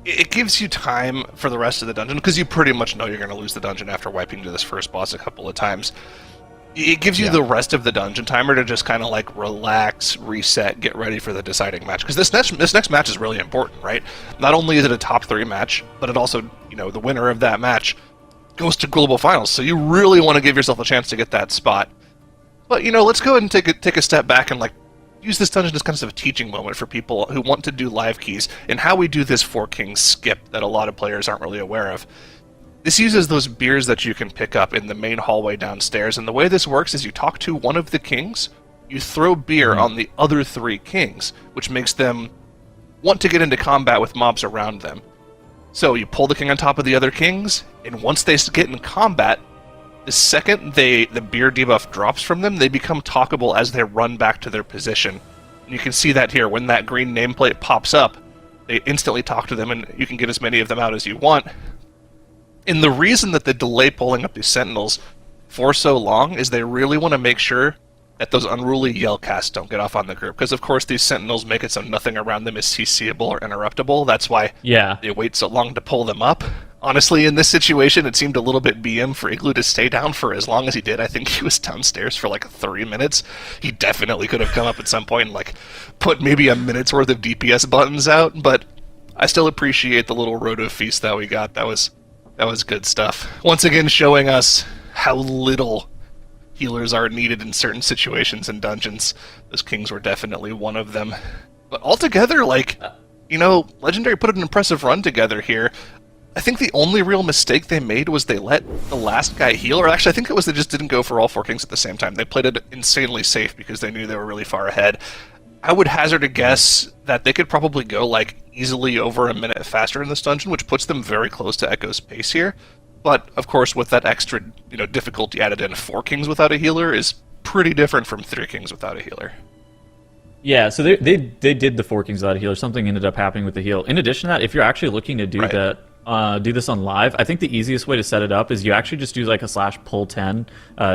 it gives you time for the rest of the dungeon, because you pretty much know you're going to lose the dungeon after wiping to this first boss a couple of times. It gives you the rest of the dungeon timer to just kind of like relax, reset, get ready for the deciding match. Because this next match is really important, right? Not only is it a top 3 match, but it also, the winner of that match goes to Global Finals. So you really want to give yourself a chance to get that spot. But, let's go ahead and take a step back and use this dungeon as kind of a teaching moment for people who want to do live keys and how we do this 4 Kings skip that a lot of players aren't really aware of. This uses those beers that you can pick up in the main hallway downstairs, and the way this works is you talk to one of the kings, you throw beer on the other 3 kings, which makes them want to get into combat with mobs around them. So you pull the king on top of the other kings, and once they get in combat, the second the beer debuff drops from them, they become talkable as they run back to their position. And you can see that here. When that green nameplate pops up, they instantly talk to them, and you can get as many of them out as you want. And the reason that they delay pulling up these sentinels for so long is they really want to make sure that those unruly yellcasts don't get off on the group. Because, of course, these sentinels make it so nothing around them is CCable or interruptible. That's why they wait so long to pull them up. Honestly, in this situation, it seemed a little bit BM for Igloo to stay down for as long as he did. I think he was downstairs for 3 minutes. He definitely could have come up at some point and put maybe a minute's worth of DPS buttons out, but I still appreciate the little roto feast that we got. That was good stuff. Once again, showing us how little healers are needed in certain situations in dungeons. Those kings were definitely one of them. But altogether, Legendary put an impressive run together here. I think the only real mistake they made was they let the last guy heal, or actually I think it was they just didn't go for all 4 kings at the same time. They played it insanely safe because they knew they were really far ahead. I would hazard a guess that they could probably go easily over a minute faster in this dungeon, which puts them very close to Echo's pace here. But of course, with that extra difficulty added in, 4 kings without a healer is pretty different from 3 kings without a healer. Yeah, so they did the 4 kings without a healer. Something ended up happening with the heal. In addition to that, if you're actually looking to do do this on live, I think the easiest way to set it up is you actually just do a /pull10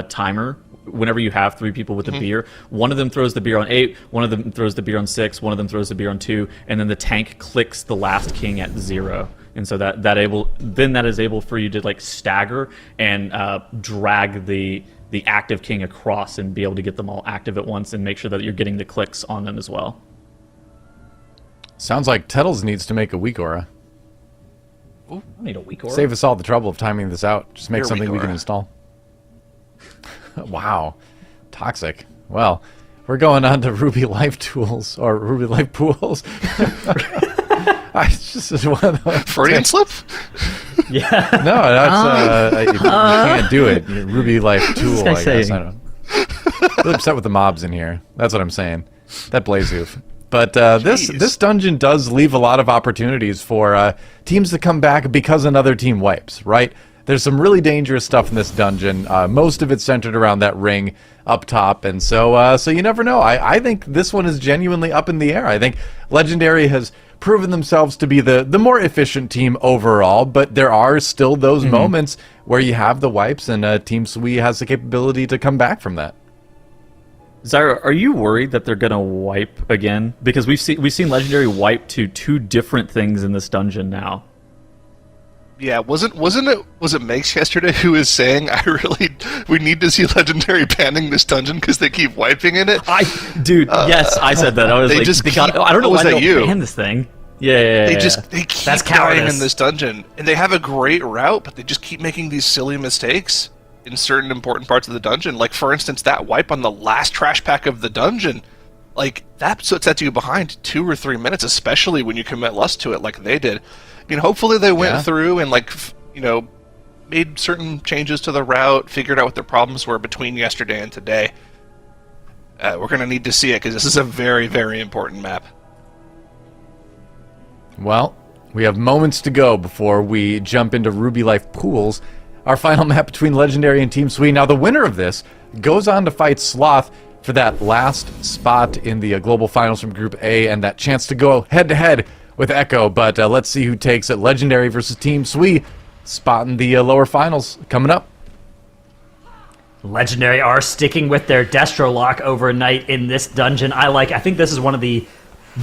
timer. Whenever you have 3 people with the beer, one of them throws the beer on 8, one of them throws the beer on 6, one of them throws the beer on 2, and then the tank clicks the last king at 0. And so that is able for you to stagger and drag the active king across and be able to get them all active at once and make sure that you're getting the clicks on them as well. Sounds like Tettles needs to make a weak aura. Ooh, I need a weak aura. Save us all the trouble of timing this out. Just make Your something we can install. Wow. Toxic. Well, we're going on to Ruby Life Tools, or Ruby Life Pools. It's just one of those Freudian slip? Yeah. No, that's you can't do it. Ruby Life Tool, I guess. I don't know. Really upset with the mobs in here. That's what I'm saying. That Blazoof. But this dungeon does leave a lot of opportunities for teams to come back because another team wipes, right? There's some really dangerous stuff in this dungeon. Most of it's centered around that ring up top, and so you never know. I think this one is genuinely up in the air. I think Legendary has proven themselves to be the more efficient team overall, but there are still those moments where you have the wipes, and TEAMSWE has the capability to come back from that. Zyra, are you worried that they're gonna wipe again? Because we've seen Legendary wipe to 2 different things in this dungeon now. Yeah, was it Makes yesterday who was saying we need to see Legendary banning this dungeon because they keep wiping in it? Yes, I said that. I was I don't know why they don't ban this thing. Yeah. They keep dying in this dungeon, and they have a great route, but they just keep making these silly mistakes in certain important parts of the dungeon. Like, for instance, that wipe on the last trash pack of the dungeon, like, that sets you behind 2 or 3 minutes, especially when you commit lust to it like they did. I mean, hopefully they went through and, like, made certain changes to the route, figured out what their problems were between yesterday and today. We're going to need to see it, because this is a very, very important map. Well, we have moments to go before we jump into Ruby Life Pools, our final map between Legendary and TEAMSWE. Now, the winner of this goes on to fight SLOTH for that last spot in the Global Finals from Group A and that chance to go head-to-head with Echo. But let's see who takes it. Legendary versus TEAMSWE, spot in the lower finals coming up. Legendary are sticking with their Destro lock overnight in this dungeon. I think this is one of the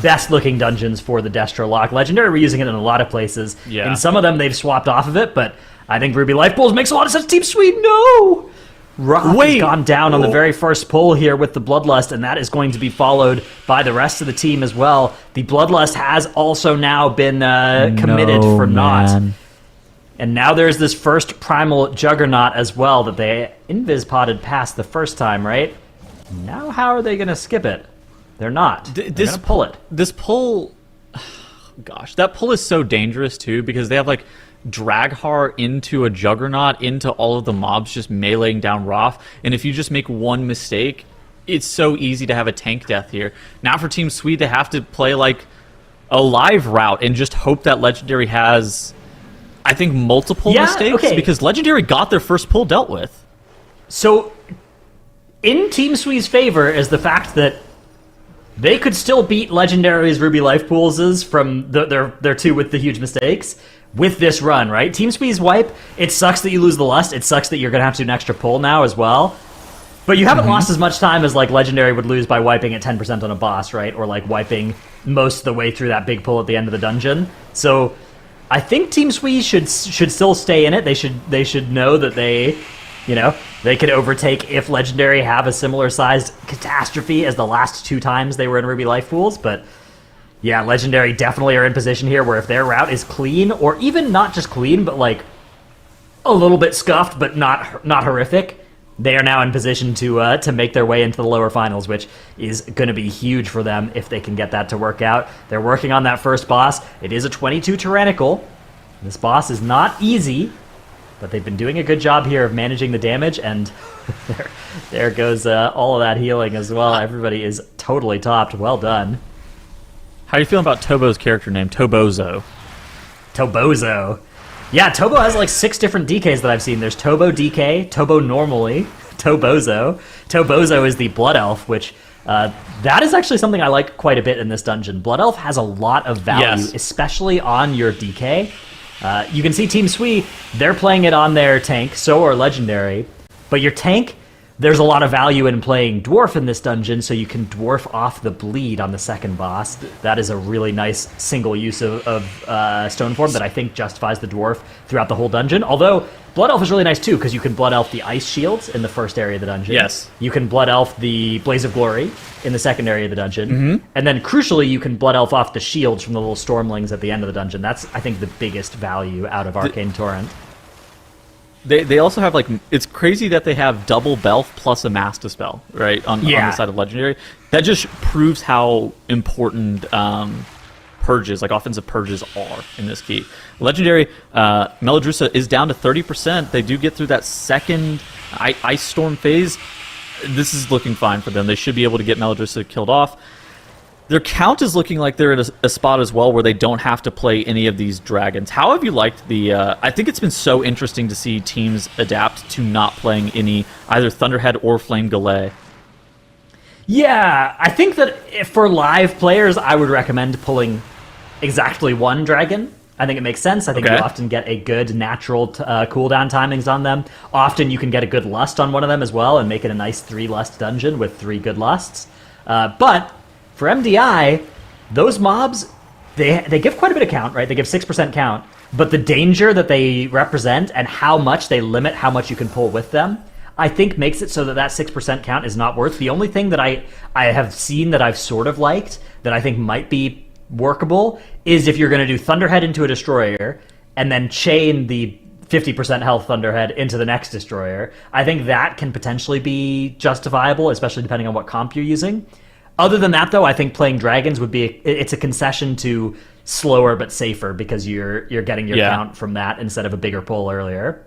best looking dungeons for the Destro lock. Legendary were using it in a lot of places. Yeah. In some of them they've swapped off of it, but I think Ruby Life Pools makes a lot of sense. TEAMSWE, no! Rock has gone down on the very first pull here with the Bloodlust, and that is going to be followed by the rest of the team as well. The Bloodlust has also now been committed for naught. And now there's this first Primal Juggernaut as well that they invis-potted past the first time, right? Now how are they going to skip it? They're not. They're going to pull it. This pull... Gosh, that pull is so dangerous, too, because they have, like, Draghar into a Juggernaut, into all of the mobs just meleeing down Roth, and if you just make one mistake, it's so easy to have a tank death here. Now for TEAMSWE, they have to play, like, a live route and just hope that Legendary has... I think multiple mistakes, because Legendary got their first pull dealt with. So, in TEAMSWE's favor is the fact that they could still beat Legendary's Ruby Life Pools' from their two with the huge mistakes with this run, right? TEAMSWE's wipe, it sucks that you lose the Lust, it sucks that you're going to have to do an extra pull now as well, but you haven't lost as much time as, like, Legendary would lose by wiping at 10% on a boss, right? Or, like, wiping most of the way through that big pull at the end of the dungeon. So... I think TEAMSWE should still stay in it. They should know that they could overtake if Legendary have a similar sized catastrophe as the last 2 times they were in Ruby Life Pools. But yeah, Legendary definitely are in position here where if their route is clean, or even not just clean, but like a little bit scuffed, but not horrific, they are now in position to make their way into the lower finals, which is going to be huge for them if they can get that to work out. They're working on that first boss. It is a 22 Tyrannical. This boss is not easy, but they've been doing a good job here of managing the damage, and there goes all of that healing as well. Everybody is totally topped. Well done. How are you feeling about Tobo's character name, Tobozo? Tobozo. Yeah, Tobo has like 6 different DKs that I've seen. There's Tobo DK, Tobo normally, Tobozo. Tobozo is the Blood Elf, which that is actually something I like quite a bit in this dungeon. Blood Elf has a lot of value, especially on your DK. You can see TEAMSWE, they're playing it on their tank, so are Legendary. But your tank, there's a lot of value in playing Dwarf in this dungeon, so you can Dwarf off the bleed on the second boss. That is a really nice single use of Stoneform that I think justifies the Dwarf throughout the whole dungeon. Although, Blood Elf is really nice too, because you can Blood Elf the Ice Shields in the first area of the dungeon. Yes. You can Blood Elf the Blaze of Glory in the second area of the dungeon. And then, crucially, you can Blood Elf off the shields from the little Stormlings at the end of the dungeon. That's, I think, the biggest value out of Arcane Torrent. They also have, like, it's crazy that they have double Belf plus a Master Spell, right, on the side of Legendary. That just proves how important purges, like offensive purges, are in this key. Legendary, Meladrusa is down to 30%. They do get through that second Ice Storm phase. This is looking fine for them. They should be able to get Meladrusa killed off. Their count is looking like they're in a spot as well where they don't have to play any of these dragons. How have you liked the... I think it's been so interesting to see teams adapt to not playing any either Thunderhead or Flame Gallet. Yeah, I think that for live players, I would recommend pulling exactly 1 dragon. I think it makes sense. I think you often get a good natural cooldown timings on them. Often you can get a good lust on one of them as well and make it a nice 3 lust dungeon with 3 good lusts. But... for MDI, those mobs, they give quite a bit of count, right? They give 6% count, but the danger that they represent and how much they limit how much you can pull with them, I think makes it so that that 6% count is not worth. The only thing that I have seen that I've sort of liked that I think might be workable is if you're going to do Thunderhead into a destroyer and then chain the 50% health Thunderhead into the next destroyer. I think that can potentially be justifiable, especially depending on what comp you're using. Other than that, though, I think playing dragons would be it's a concession to slower but safer because you're getting your count from that instead of a bigger pull earlier.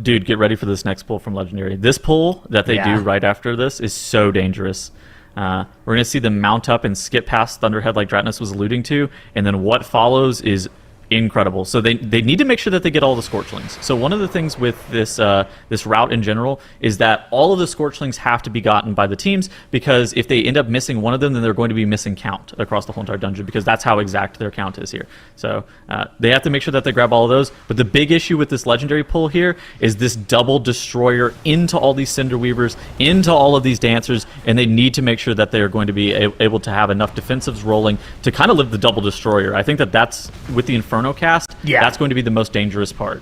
Dude, get ready for this next pull from Legendary. This pull that they do right after this is so dangerous. We're going to see them mount up and skip past Thunderhead like Dratnos was alluding to, and then what follows is incredible. So they need to make sure that they get all the Scorchlings. So one of the things with this this route in general is that all of the Scorchlings have to be gotten by the teams, because if they end up missing one of them, then they're going to be missing count across the whole entire dungeon, because that's how exact their count is here. So they have to make sure that they grab all of those. But the big issue with this legendary pull here is this double destroyer into all these Cinder Weavers, into all of these dancers, and they need to make sure that they are going to be able to have enough defensives rolling to kind of live the double destroyer. I think that that's with the Inferno cast, that's going to be the most dangerous part.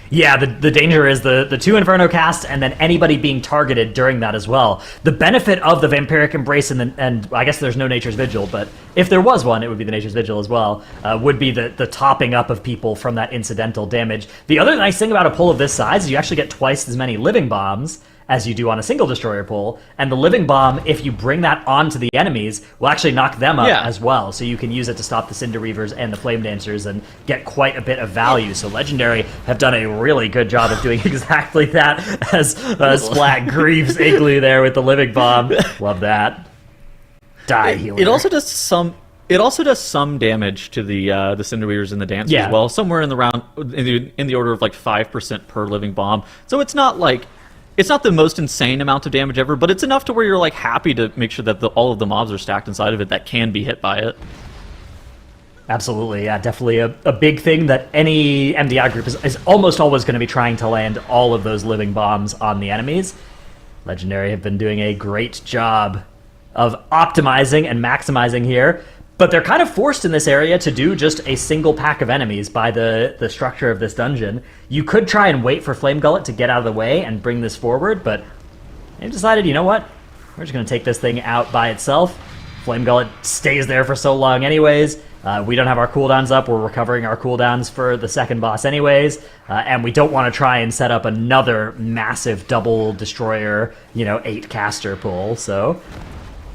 Yeah, the danger is the 2 Inferno cast and then anybody being targeted during that as well. The benefit of the Vampiric Embrace and I guess there's no Nature's Vigil, but if there was one, it would be the Nature's Vigil as well, would be the topping up of people from that incidental damage. The other nice thing about a pull of this size is you actually get twice as many Living Bombs as you do on a single destroyer pull, and the Living Bomb, if you bring that onto the enemies, will actually knock them up as well, so you can use it to stop the Cinder Weavers and the Flame Dancers and get quite a bit of value. So Legendary have done a really good job of doing exactly that, as Splat grieves Igloo there with the Living Bomb. Love that. Die healer. It also does some damage to the Cinder Weavers and the Dancers as well, somewhere in the order of like 5% per Living Bomb. So it's not like it's not the most insane amount of damage ever, but it's enough to where you're like happy to make sure that all of the mobs are stacked inside of it that can be hit by it. Absolutely, yeah, definitely a big thing that any MDI group is almost always going to be trying to land all of those Living Bombs on the enemies. Legendary have been doing a great job of optimizing and maximizing here, but they're kind of forced in this area to do just a single pack of enemies by the structure of this dungeon. You could try and wait for Flame Gullet to get out of the way and bring this forward, but they've decided, you know what? We're just going to take this thing out by itself. Flame Gullet stays there for so long anyways. We don't have our cooldowns up. We're recovering our cooldowns for the second boss anyways. And we don't want to try and set up another massive double destroyer, 8 caster pull. So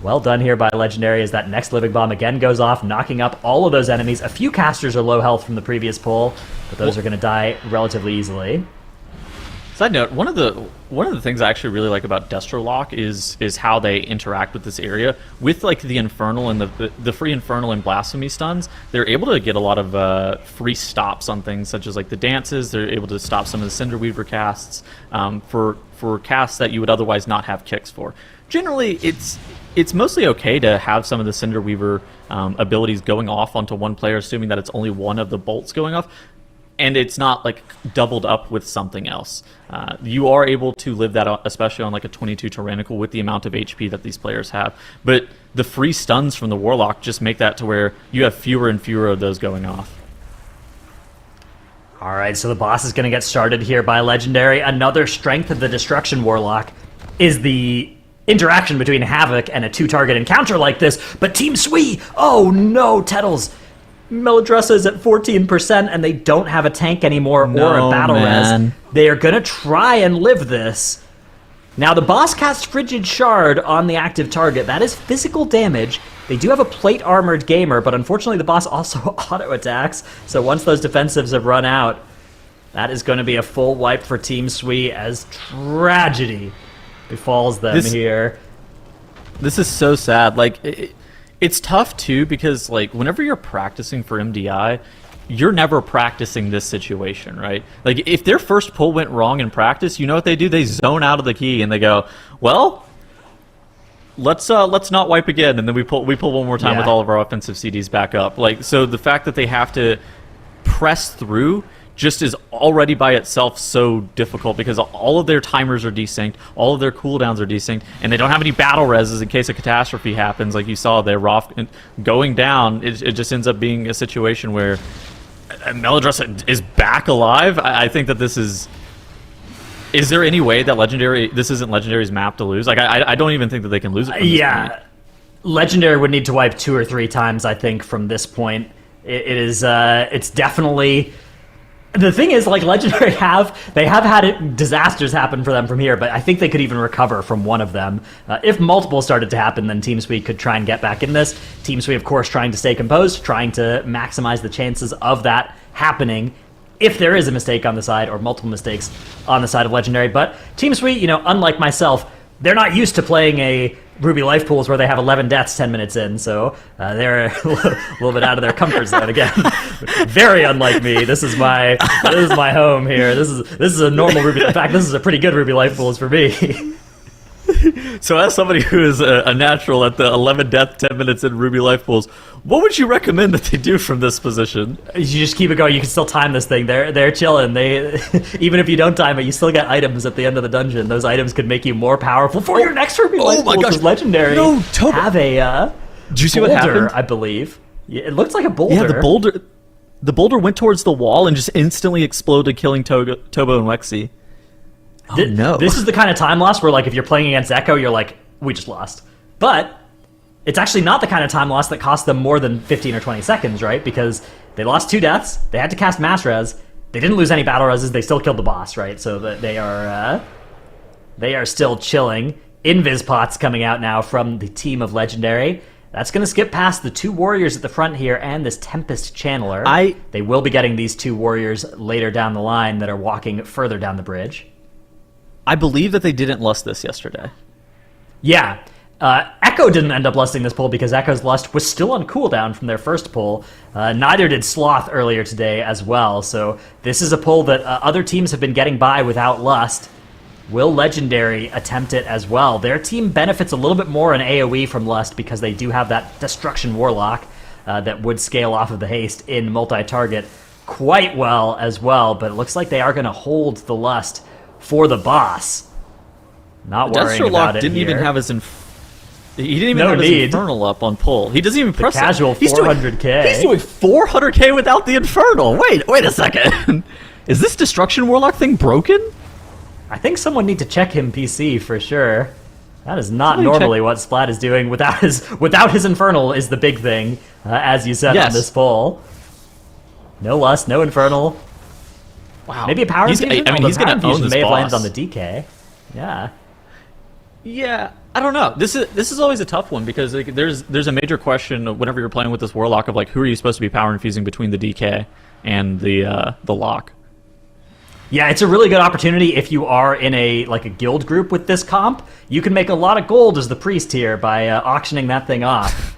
well done here by Legendary as that next Living Bomb again goes off, knocking up all of those enemies. A few casters are low health from the previous pull, but those are going to die relatively easily. Side note, one of the things I actually really like about Destrolock is how they interact with this area. With like the Infernal and the free Infernal and Blasphemy stuns, they're able to get a lot of free stops on things such as like the dances. They're able to stop some of the Cinder Weaver casts for casts that you would otherwise not have kicks for. Generally, it's mostly okay to have some of the Cinder Weaver abilities going off onto one player, assuming that it's only one of the bolts going off, and it's not like doubled up with something else. You are able to live that, especially on like a 22 Tyrannical with the amount of HP that these players have. But the free stuns from the Warlock just make that to where you have fewer and fewer of those going off. All right, so the boss is going to get started here by Legendary. Another strength of the Destruction Warlock is the interaction between Havoc and a 2-target encounter like this, but TEAMSWE, oh no, Tettles. Melodressa is at 14% and they don't have a tank anymore or a battle res. They are going to try and live this. Now the boss casts Frigid Shard on the active target. That is physical damage. They do have a plate armored gamer, but unfortunately the boss also auto attacks. So once those defensives have run out, that is going to be a full wipe for TEAMSWE as tragedy befalls them here. This is so sad. Like, it's tough too because like whenever you're practicing for MDI, you're never practicing this situation, right? Like if their first pull went wrong in practice, you know what they do? They zone out of the key and they go, well, let's not wipe again, and then we pull one more time with all of our offensive CDs back up. Like, so the fact that they have to press through just is already by itself so difficult because all of their timers are desynced, all of their cooldowns are desynced, and they don't have any battle reses in case a catastrophe happens. Like you saw there, Roth going down, it just ends up being a situation where Melodress is back alive. I think that this is... Is there any way that this isn't Legendary's map to lose? Like, I don't even think that they can lose it from this point. Legendary would need to wipe 2 or 3 times, I think, from this point. It's definitely... The thing is, like, Legendary have had disasters happen for them from here, but I think they could even recover from one of them. If multiple started to happen, then TeamSWE could try and get back in this. TeamSWE, of course, trying to stay composed, trying to maximize the chances of that happening if there is a mistake on the side or multiple mistakes on the side of Legendary. But TeamSWE, you know, unlike myself, they're not used to playing a Ruby life pools where they have 11 deaths 10 minutes in, so they're a little bit out of their comfort zone again. Very unlike me. This is my home here. This is a normal Ruby. In fact, this is a pretty good Ruby life pools for me. So as somebody who is a natural at the 11 death 10 minutes in Ruby life pools, what would you recommend that they do from this position? You just keep it going. You can still time this thing. They're chilling. They even if you don't time it, you still get items at the end of the dungeon. Those items could make you more powerful for your next Ruby life pools. Gosh. Legendary. No, have a did you see boulder, what happened? I believe. Yeah, it looks like a boulder. Yeah, the boulder went towards the wall and just instantly exploded, killing Tobo and Wexy. Oh, no. This is the kind of time loss where, like, if you're playing against Echo, you're like, we just lost. But it's actually not the kind of time loss that cost them more than 15 or 20 seconds, right? Because they lost 2 deaths, they had to cast mass res, they didn't lose any battle reses, they still killed the boss, right? So that they are still chilling. Invis pots coming out now from the team of Legendary. That's going to skip past the 2 warriors at the front here and this Tempest Channeler. They will be getting these 2 warriors later down the line that are walking further down the bridge. I believe that they didn't lust this yesterday. Yeah. Echo didn't end up lusting this pull because Echo's lust was still on cooldown from their first pull. Neither did Sloth earlier today as well. So this is a pull that other teams have been getting by without lust. Will Legendary attempt it as well? Their team benefits a little bit more in AoE from lust because they do have that Destruction Warlock that would scale off of the haste in multi-target quite well as well. But it looks like they are going to hold the lust for the boss. Not worrying about it didn't here. even have his he didn't even have his Infernal up on pull. He doesn't even press the casual 400k. He's doing 400k without the Infernal. Wait a second. Is this Destruction Warlock thing broken? I think someone need to check him PC for sure. That is not normally what Splat is doing without his Infernal is the big thing, as you said on this pull. No lust, no Infernal. Wow. Maybe a power infusion? He's going to own this may have boss. landed on the DK. Yeah. Yeah, I don't know. This is always a tough one because like, there's a major question whenever you're playing with this Warlock of like who are you supposed to be power infusing between the DK and the lock. Yeah, it's a really good opportunity if you are in a guild group with this comp. You can make a lot of gold as the priest here by auctioning that thing off.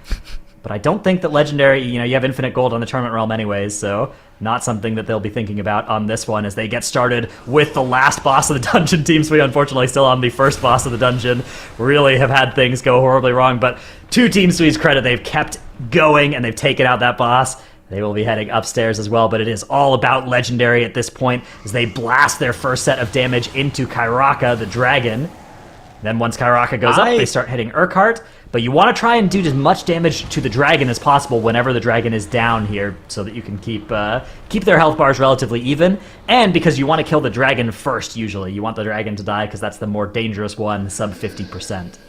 But I don't think that Legendary, you have infinite gold on the Tournament Realm anyways, so not something that they'll be thinking about on this one as they get started with the last boss of the dungeon. TeamSWE, unfortunately, still on the first boss of the dungeon. Really have had things go horribly wrong, but to TeamSWE's credit, they've kept going and they've taken out that boss. They will be heading upstairs as well, but it is all about Legendary at this point as they blast their first set of damage into Kairaka, the dragon. Then once Kairaka goes up, they start hitting Urquhart. But you want to try and do as much damage to the dragon as possible whenever the dragon is down here so that you can keep their health bars relatively even. And because you want to kill the dragon first, usually. You want the dragon to die because that's the more dangerous one, sub 50%.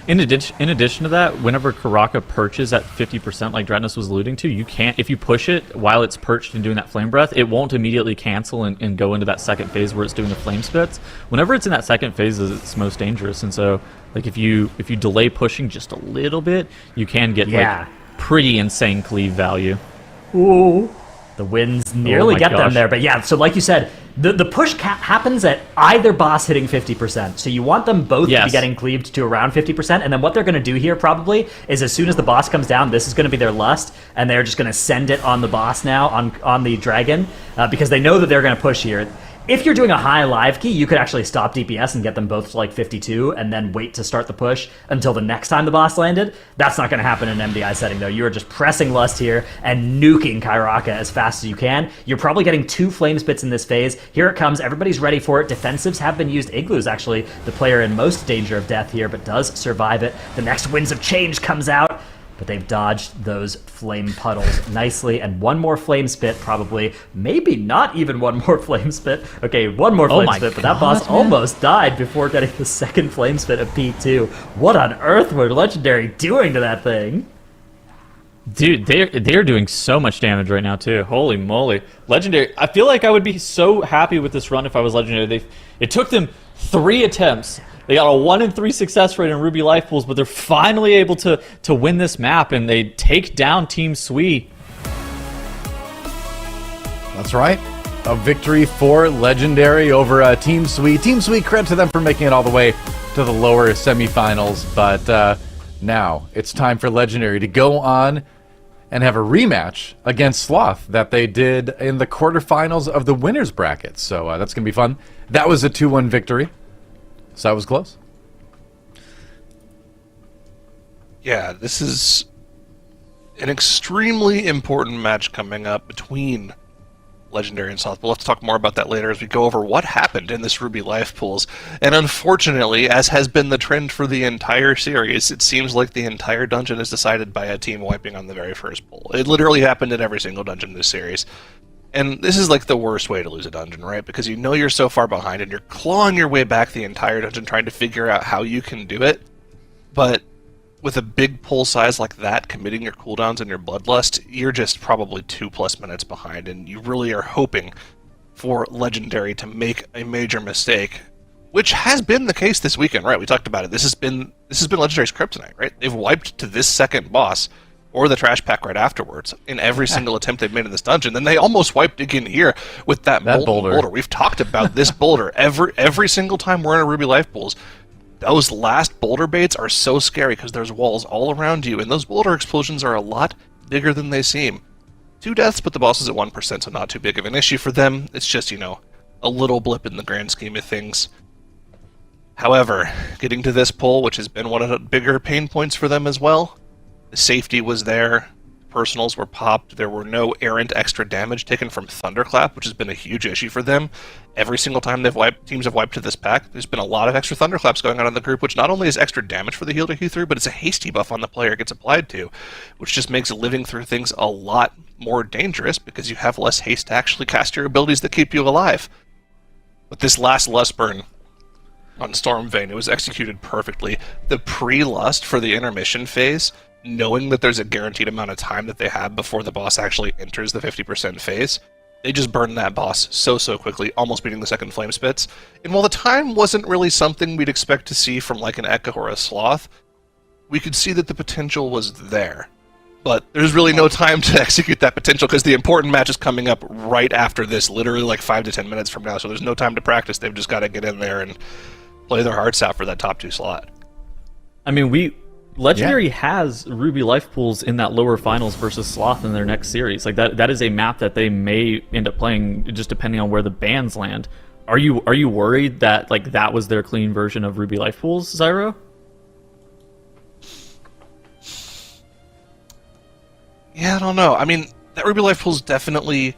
In addition to that, whenever Karaka perches at 50%, like Dretnus was alluding to, you can't, if you push it while it's perched and doing that flame breath, it won't immediately cancel and go into that second phase where it's doing the flame spits. Whenever it's in that second phase, it's most dangerous. And so, like if you delay pushing just a little bit, you can get like pretty insane cleave value. Ooh. The winds nearly get them there, but yeah, so like you said, the push happens at either boss hitting 50%, so you want them both to be getting cleaved to around 50%, and then what they're going to do here probably is as soon as the boss comes down, this is going to be their lust, and they're just going to send it on the boss now, on the dragon, because they know that they're going to push here. If you're doing a high live key, you could actually stop DPS and get them both to like 52 and then wait to start the push until the next time the boss landed. That's not going to happen in an MDI setting though. You are just pressing lust here and nuking Kairaka as fast as you can. You're probably getting 2 flame spits in this phase. Here it comes. Everybody's ready for it. Defensives have been used. Igloo's actually the player in most danger of death here, but does survive it. The next Winds of Change comes out. but they've dodged those flame puddles nicely. And one more flame spit, probably. Maybe not even one more flame spit. Okay, one more flame spit, but that boss almost died before getting the second flame spit of P2. What on earth were Legendary doing to that thing? Dude, they're doing so much damage right now too. Holy moly, Legendary! I feel like I would be so happy with this run if I was Legendary. It took them 3 attempts. They got a 1 in 3 success rate in Ruby Life Pools, but they're finally able to win this map, and they take down TEAMSWE. That's right. A victory for Legendary over TEAMSWE. TEAMSWE, credit to them for making it all the way to the lower semifinals, but now it's time for Legendary to go on and have a rematch against SLOTH that they did in the quarterfinals of the winners bracket. So that's going to be fun. That was a 2-1 victory. So that was close. Yeah, this is an extremely important match coming up between Legendary and SLOTH, but let's talk more about that later as we go over what happened in this Ruby Life Pools. And unfortunately, as has been the trend for the entire series, it seems like the entire dungeon is decided by a team wiping on the very first pool. It literally happened in every single dungeon in this series. And this is like the worst way to lose a dungeon, right? Because you know you're so far behind and you're clawing your way back the entire dungeon trying to figure out how you can do it. But with a big pull size like that, committing your cooldowns and your bloodlust, you're just probably 2+ minutes behind, and you really are hoping for Legendary to make a major mistake, which has been the case this weekend, right? We talked about it. This has been Legendary's kryptonite, right? They've wiped to this second boss or the trash pack right afterwards in every single attempt they've made in this dungeon. Then they almost wiped again here with that boulder. We've talked about this boulder every single time we're in a Ruby Life Pools. Those last boulder baits are so scary because there's walls all around you, and those boulder explosions are a lot bigger than they seem. 2 deaths, but the boss is at 1%, so not too big of an issue for them. It's just, a little blip in the grand scheme of things. However, getting to this pull, which has been one of the bigger pain points for them as well, the safety was there, personals were popped, there were no errant extra damage taken from Thunderclap, which has been a huge issue for them. Every single time teams have wiped to this pack, there's been a lot of extra Thunderclaps going on in the group, which not only is extra damage for the heal to heal through, but it's a hasty buff on the player it gets applied to, which just makes living through things a lot more dangerous because you have less haste to actually cast your abilities that keep you alive. But this last Lust Burn on Stormvein, it was executed perfectly. The pre-Lust for the intermission phase, knowing that there's a guaranteed amount of time that they have before the boss actually enters the 50% phase, they just burned that boss so quickly, almost beating the second Flame Spits. And while the time wasn't really something we'd expect to see from like an Echo or a SLOTH, we could see that the potential was there. But there's really no time to execute that potential because the important match is coming up right after this, literally like 5 to 10 minutes from now, so there's no time to practice. They've just got to get in there and play their hearts out for that top 2 slot. I mean, Legendary has Ruby Life Pools in that lower finals versus SLOTH in their next series. Like that is a map that they may end up playing just depending on where the bans land. Are you worried that like that was their clean version of Ruby Life Pools, Zyro? Yeah, I don't know. I mean, that Ruby Life Pools definitely,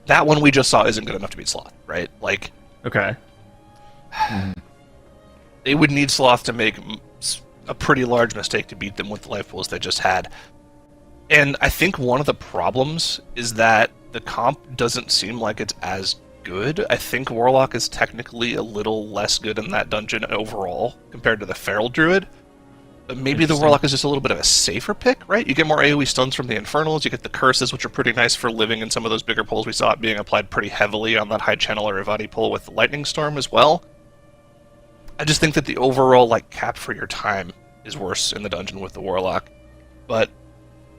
that one we just saw isn't good enough to beat SLOTH, right? Like, okay. They would need SLOTH to make a pretty large mistake to beat them with the life pools they just had. And I think one of the problems is that the comp doesn't seem like it's as good. I think Warlock is technically a little less good in that dungeon overall compared to the Feral Druid. But maybe the Warlock is just a little bit of a safer pick, right? You get more AoE stuns from the Infernals, you get the Curses, which are pretty nice for living in some of those bigger pulls. We saw it being applied pretty heavily on that High Channel or Ivadi pull with the Lightning Storm as well. I just think that the overall cap for your time is worse in the dungeon with the Warlock. But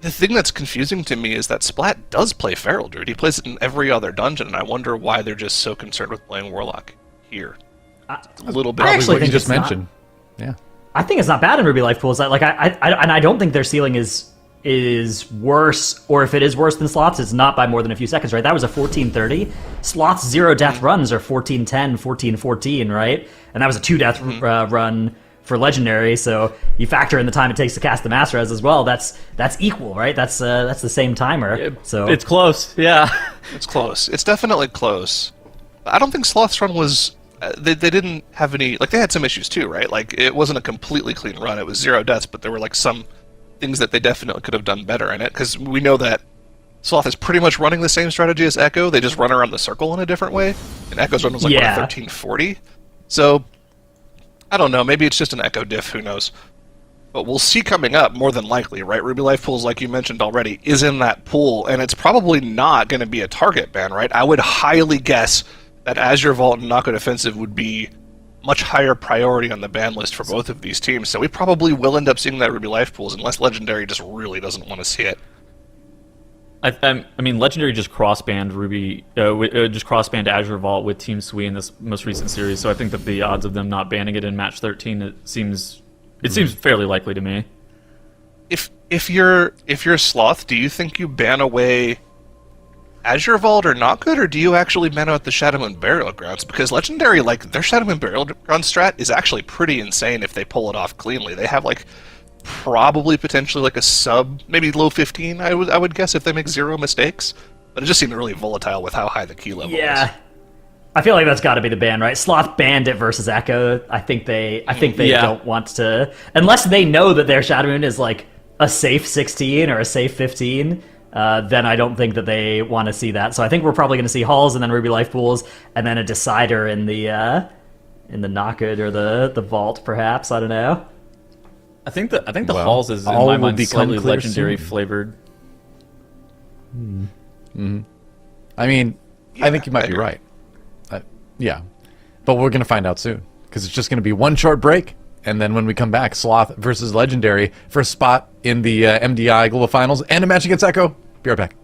the thing that's confusing to me is that Splat does play Feral Druid. He plays it in every other dungeon, and I wonder why they're just so concerned with playing Warlock here. A little bit. I actually what you think just it's mentioned. Yeah. I think it's not bad in Ruby Life Pools. I don't think their ceiling is worse, or if it is worse than SLOTH's, it's not by more than a few seconds, right? That was a 14:30. SLOTH's 0 death runs are 14:10, 14:14, right? And that was a 2 death run for Legendary, so you factor in the time it takes to cast the Master Res as well. That's equal, right? That's the same timer. So it's close, yeah. It's close. It's definitely close. I don't think SLOTH's run was... They didn't have any... Like, they had some issues too, right? Like, it wasn't a completely clean run. It was 0 deaths, but there were, some things that they definitely could have done better in it, because we know that Sloth is pretty much running the same strategy as Echo. They just run around the circle in a different way, and Echo's run was like 1340. So I don't know. Maybe it's just an Echo diff. Who knows? But we'll see coming up, more than likely, right? Ruby Life Pools, like you mentioned already, is in that pool, and it's probably not going to be a target ban, right? I would highly guess that Azure Vault and Knockout Offensive would be much higher priority on the ban list for both of these teams, so we probably will end up seeing that Ruby Life Pools, unless Legendary just really doesn't want to see it. I mean, Legendary just cross-banned Ruby, just cross-banned Azure Vault with TEAMSWE in this most recent series, so I think that the odds of them not banning it in match 13, it seems fairly likely to me. If you're Sloth, do you think you ban away Azure Vault or Not Good, or do you actually ban out the Shadow and Burial Grounds? Because Legendary, like, their Shadow and Burial Ground strat is actually pretty insane if they pull it off cleanly. They have, like, probably potentially like a sub, maybe low 15, I would guess, if they make 0 mistakes. But it just seemed really volatile with how high the key level is. I feel like that's got to be the ban, right? Sloth banned it versus Echo. I think they don't want to, unless they know that their Shadow Moon is like a safe 16 or a safe 15. Then I don't think that they want to see that. So I think we're probably going to see Halls and then Ruby Life Pools and then a decider in the Not Good or the Vault, perhaps. I don't know. I think the Halls is in my mind slightly Legendary flavored. I mean, I think you might be right. Yeah, but we're going to find out soon, because it's just going to be one short break, and then when we come back, Sloth versus Legendary for a spot in the MDI Global Finals and a match against Echo. Be right back.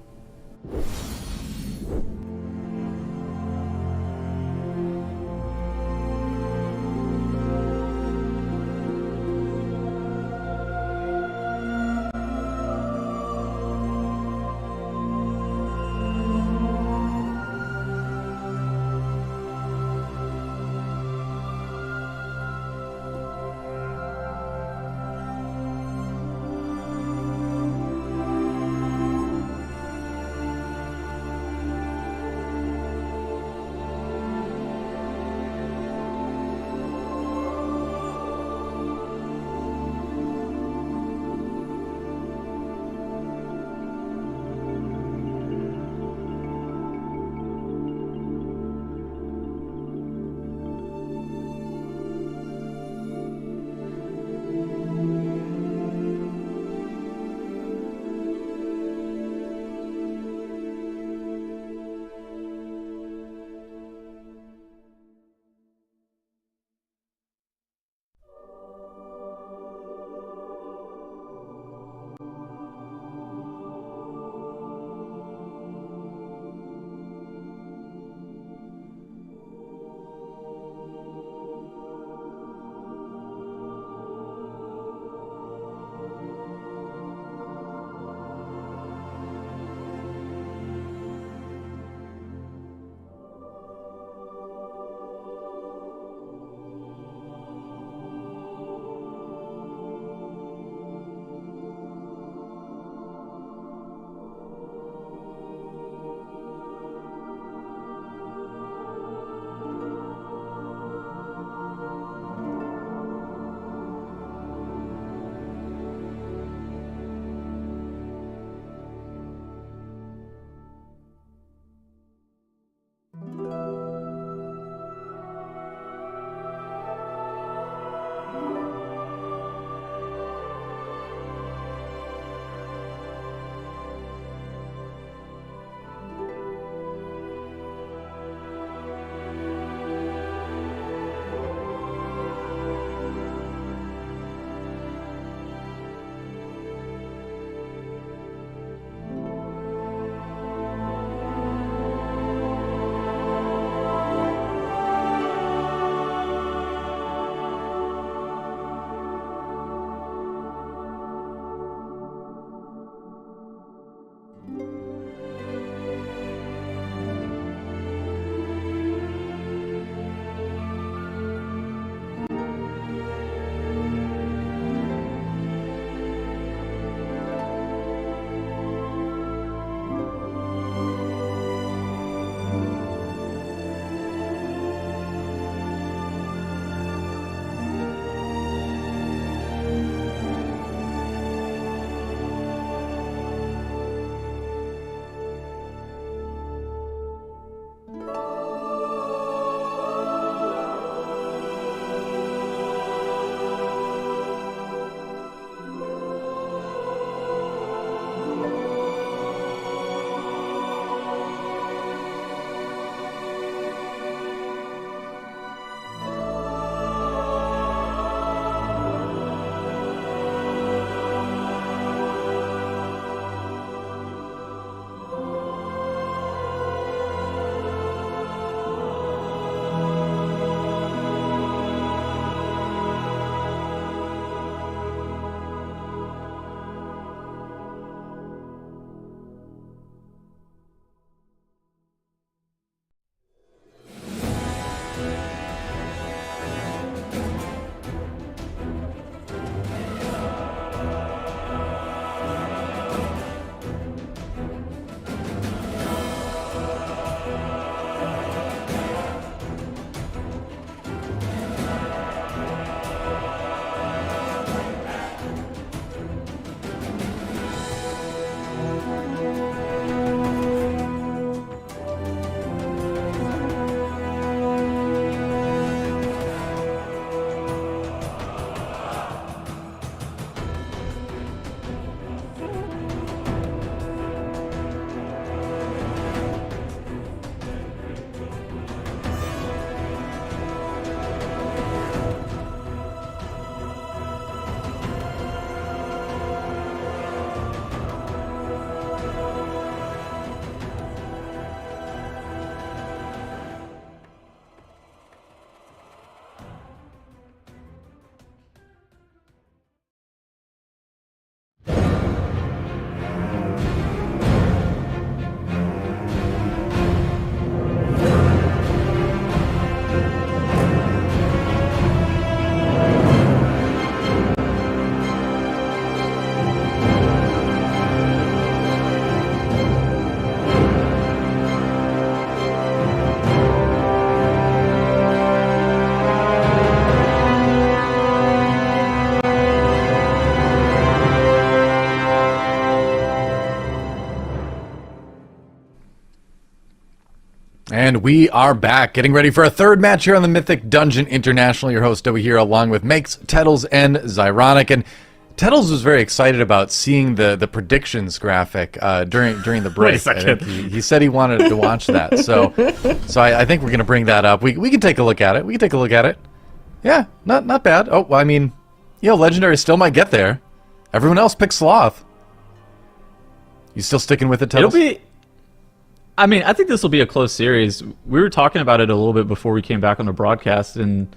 And we are back, getting ready for a third match here on the Mythic Dungeon International. Your host, Dowie, here, along with Makes, Tettles, and Zyronic. And Tettles was very excited about seeing the predictions graphic during the break. Wait a second. He said he wanted to watch that. So I think we're going to bring that up. We can take a look at it. Yeah, not bad. Oh, well, I mean, Legendary still might get there. Everyone else picks Sloth. You still sticking with it, Tettles? I think this will be a close series. We were talking about it a little bit before we came back on the broadcast, and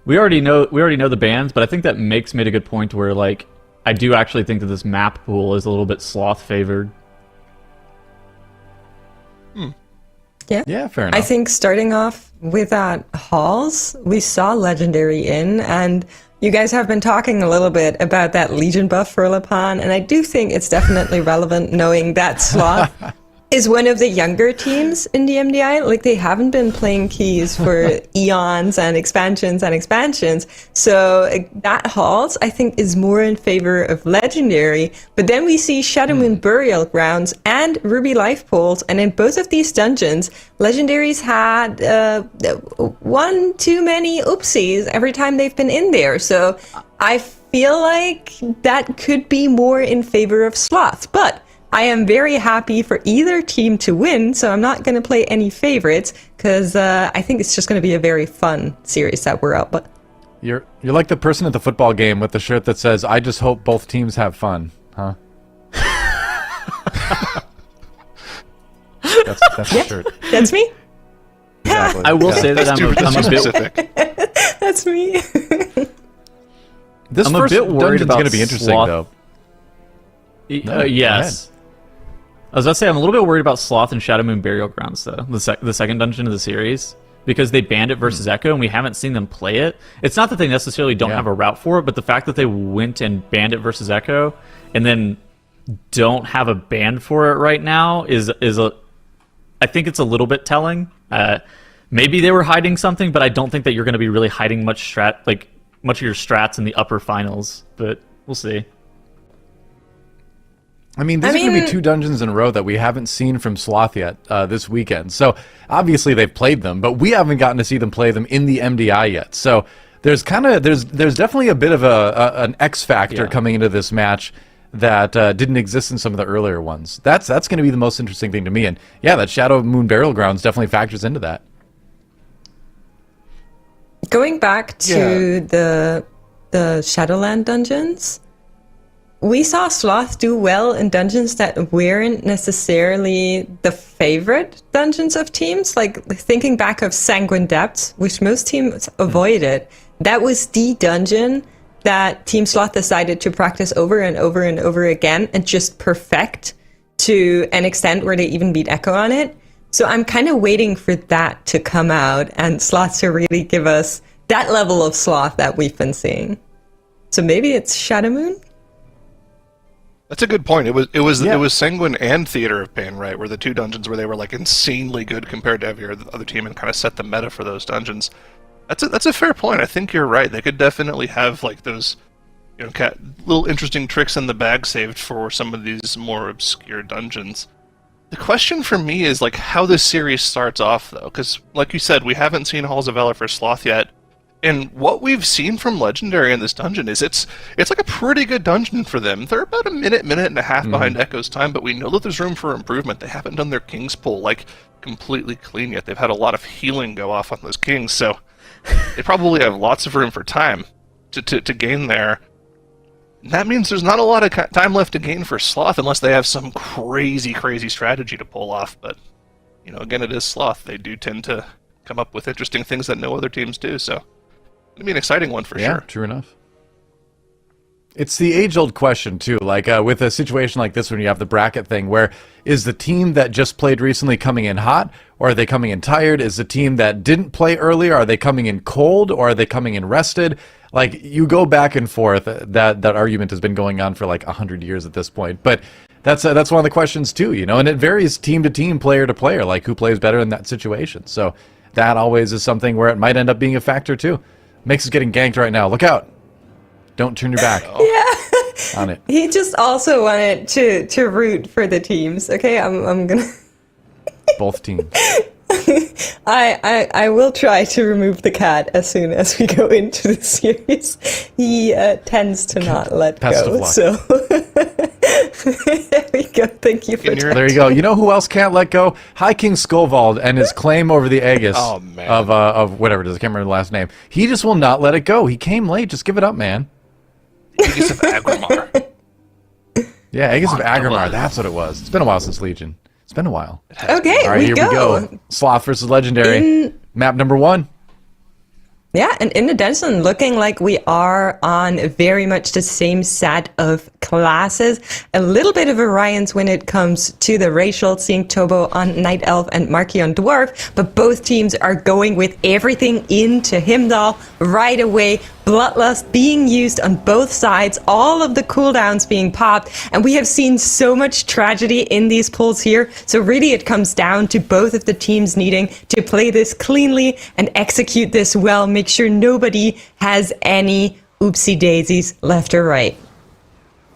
we already know the bans, but I think that Makes made a good point where, like, I do actually think that this map pool is a little bit Sloth favored. Yeah, fair enough. I think starting off with that Halls, we saw Legendary in, and you guys have been talking a little bit about that Legion buff for Lapan, and I do think it's definitely relevant knowing that Sloth is one of the younger teams in the MDI. Like, they haven't been playing keys for eons and expansions. So that Halls, I think, is more in favor of Legendary. But then we see Shadowmoon Burial Grounds and Ruby Life Pools. And in both of these dungeons, Legendaries had one too many oopsies every time they've been in there. So I feel like that could be more in favor of Sloth. But I am very happy for either team to win, so I'm not going to play any favorites, because I think it's just going to be a very fun series that we're up. But You're like the person at the football game with the shirt that says, "I just hope both teams have fun," huh? That's the shirt. that's me. Exactly. I will say that That's too I'm a bit specific. That's me. This I'm a first bit worried dungeon's about going to be interesting, Sloth. though. No, yes. I was about to say, I'm a little bit worried about Sloth and Shadowmoon Burial Grounds, though, the second dungeon of the series, because they banned it versus Echo, and we haven't seen them play it. It's not that they necessarily don't have a route for it, but the fact that they went and banned it versus Echo, and then don't have a ban for it right now I think it's a little bit telling. Maybe they were hiding something, but I don't think that you're going to be really hiding much of your strats in the upper finals, but we'll see. I mean, these are going to be two dungeons in a row that we haven't seen from Sloth yet this weekend. So obviously they've played them, but we haven't gotten to see them play them in the MDI yet. So there's definitely a bit of an X factor coming into this match that didn't exist in some of the earlier ones. That's going to be the most interesting thing to me. And yeah, that Shadowmoon Burial Grounds definitely factors into that. Going back to the Shadowland dungeons, we saw Sloth do well in dungeons that weren't necessarily the favorite dungeons of teams. Like, thinking back of Sanguine Depths, which most teams avoided. That was the dungeon that Team Sloth decided to practice over and over and over again and just perfect to an extent where they even beat Echo on it. So I'm kind of waiting for that to come out and Sloth to really give us that level of Sloth that we've been seeing. So maybe it's Shadowmoon? That's a good point. It was Sanguine and Theater of Pain, right? Were the two dungeons where they were like insanely good compared to every other team and kind of set the meta for those dungeons. That's a fair point. I think you're right. They could definitely have like those, little interesting tricks in the bag saved for some of these more obscure dungeons. The question for me is like how this series starts off, though, because like you said, we haven't seen Halls of Valor for Sloth yet. And what we've seen from Legendary in this dungeon is it's like a pretty good dungeon for them. They're about a minute and a half behind Echo's time, but we know that there's room for improvement. They haven't done their King's Pull like completely clean yet. They've had a lot of healing go off on those Kings, so they probably have lots of room for time to gain there. And that means there's not a lot of time left to gain for Sloth unless they have some crazy strategy to pull off. But, again, it is Sloth. They do tend to come up with interesting things that no other teams do, so it'll be an exciting one for sure. Yeah, true enough. It's the age-old question, too, like with a situation like this when you have the bracket thing, where is the team that just played recently coming in hot, or are they coming in tired? Is the team that didn't play earlier, are they coming in cold, or are they coming in rested? Like, you go back and forth. That argument has been going on for like 100 years at this point, but that's one of the questions, too, and it varies team to team, player to player, like who plays better in that situation. So that always is something where it might end up being a factor, too. Makes us getting ganked right now. Look out. Don't turn your back on it. He just also wanted to root for the teams. Okay, I'm gonna Both teams. I will try to remove the cat as soon as we go into the series. He tends to not let Best go. of luck. So there we go. Thank you for that. There you go. You know who else can't let go? High King Skovald and his claim over the Aegis Oh, man. of whatever it is. I can't remember the last name. He just will not let it go. He came late. Just give it up, man. Aegis of Agrimar. Yeah, Aegis of Come Agrimar. on. That's what it was. It's been a while since Legion. It's been a while. Okay, All right, here we go. Sloth versus Legendary. Map number 1. Yeah, and in the dungeon, looking like we are on very much the same set of classes. A little bit of variance when it comes to the racial, seeing Tobo on Night Elf and Marky on Dwarf, but both teams are going with everything into Heimdall right away. Bloodlust being used on both sides, all of the cooldowns being popped, and we have seen so much tragedy in these pulls here. So really it comes down to both of the teams needing to play this cleanly and execute this well, make sure nobody has any oopsie daisies left or right.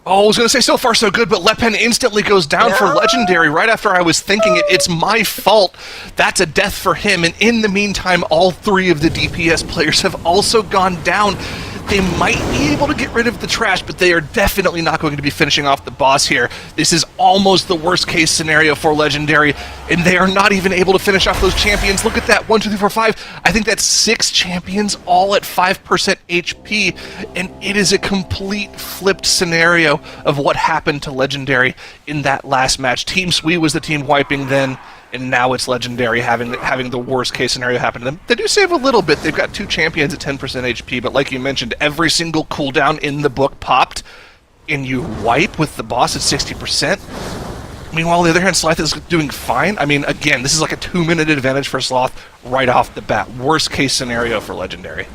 Oh, I was going to say so far so good, but Lepen instantly goes down for Legendary right after I was thinking it's my fault. That's a death for him, and in the meantime, all 3 of the DPS players have also gone down. They might be able to get rid of the trash, but they are definitely not going to be finishing off the boss here. This is almost the worst case scenario for Legendary, and they are not even able to finish off those champions. Look at that, 1, 2, 3, 4, 5. I think that's 6 champions, all at 5% HP, and it is a complete flipped scenario of what happened to Legendary in that last match. TEAMSWE was the team wiping then, and now it's Legendary having the worst case scenario happen to them. They do save a little bit. They've got 2 champions at 10% HP, but like you mentioned, every single cooldown in the book popped, and you wipe with the boss at 60%. Meanwhile, on the other hand, Sloth is doing fine. I mean, again, this is like a 2-minute advantage for Sloth right off the bat. Worst case scenario for Legendary.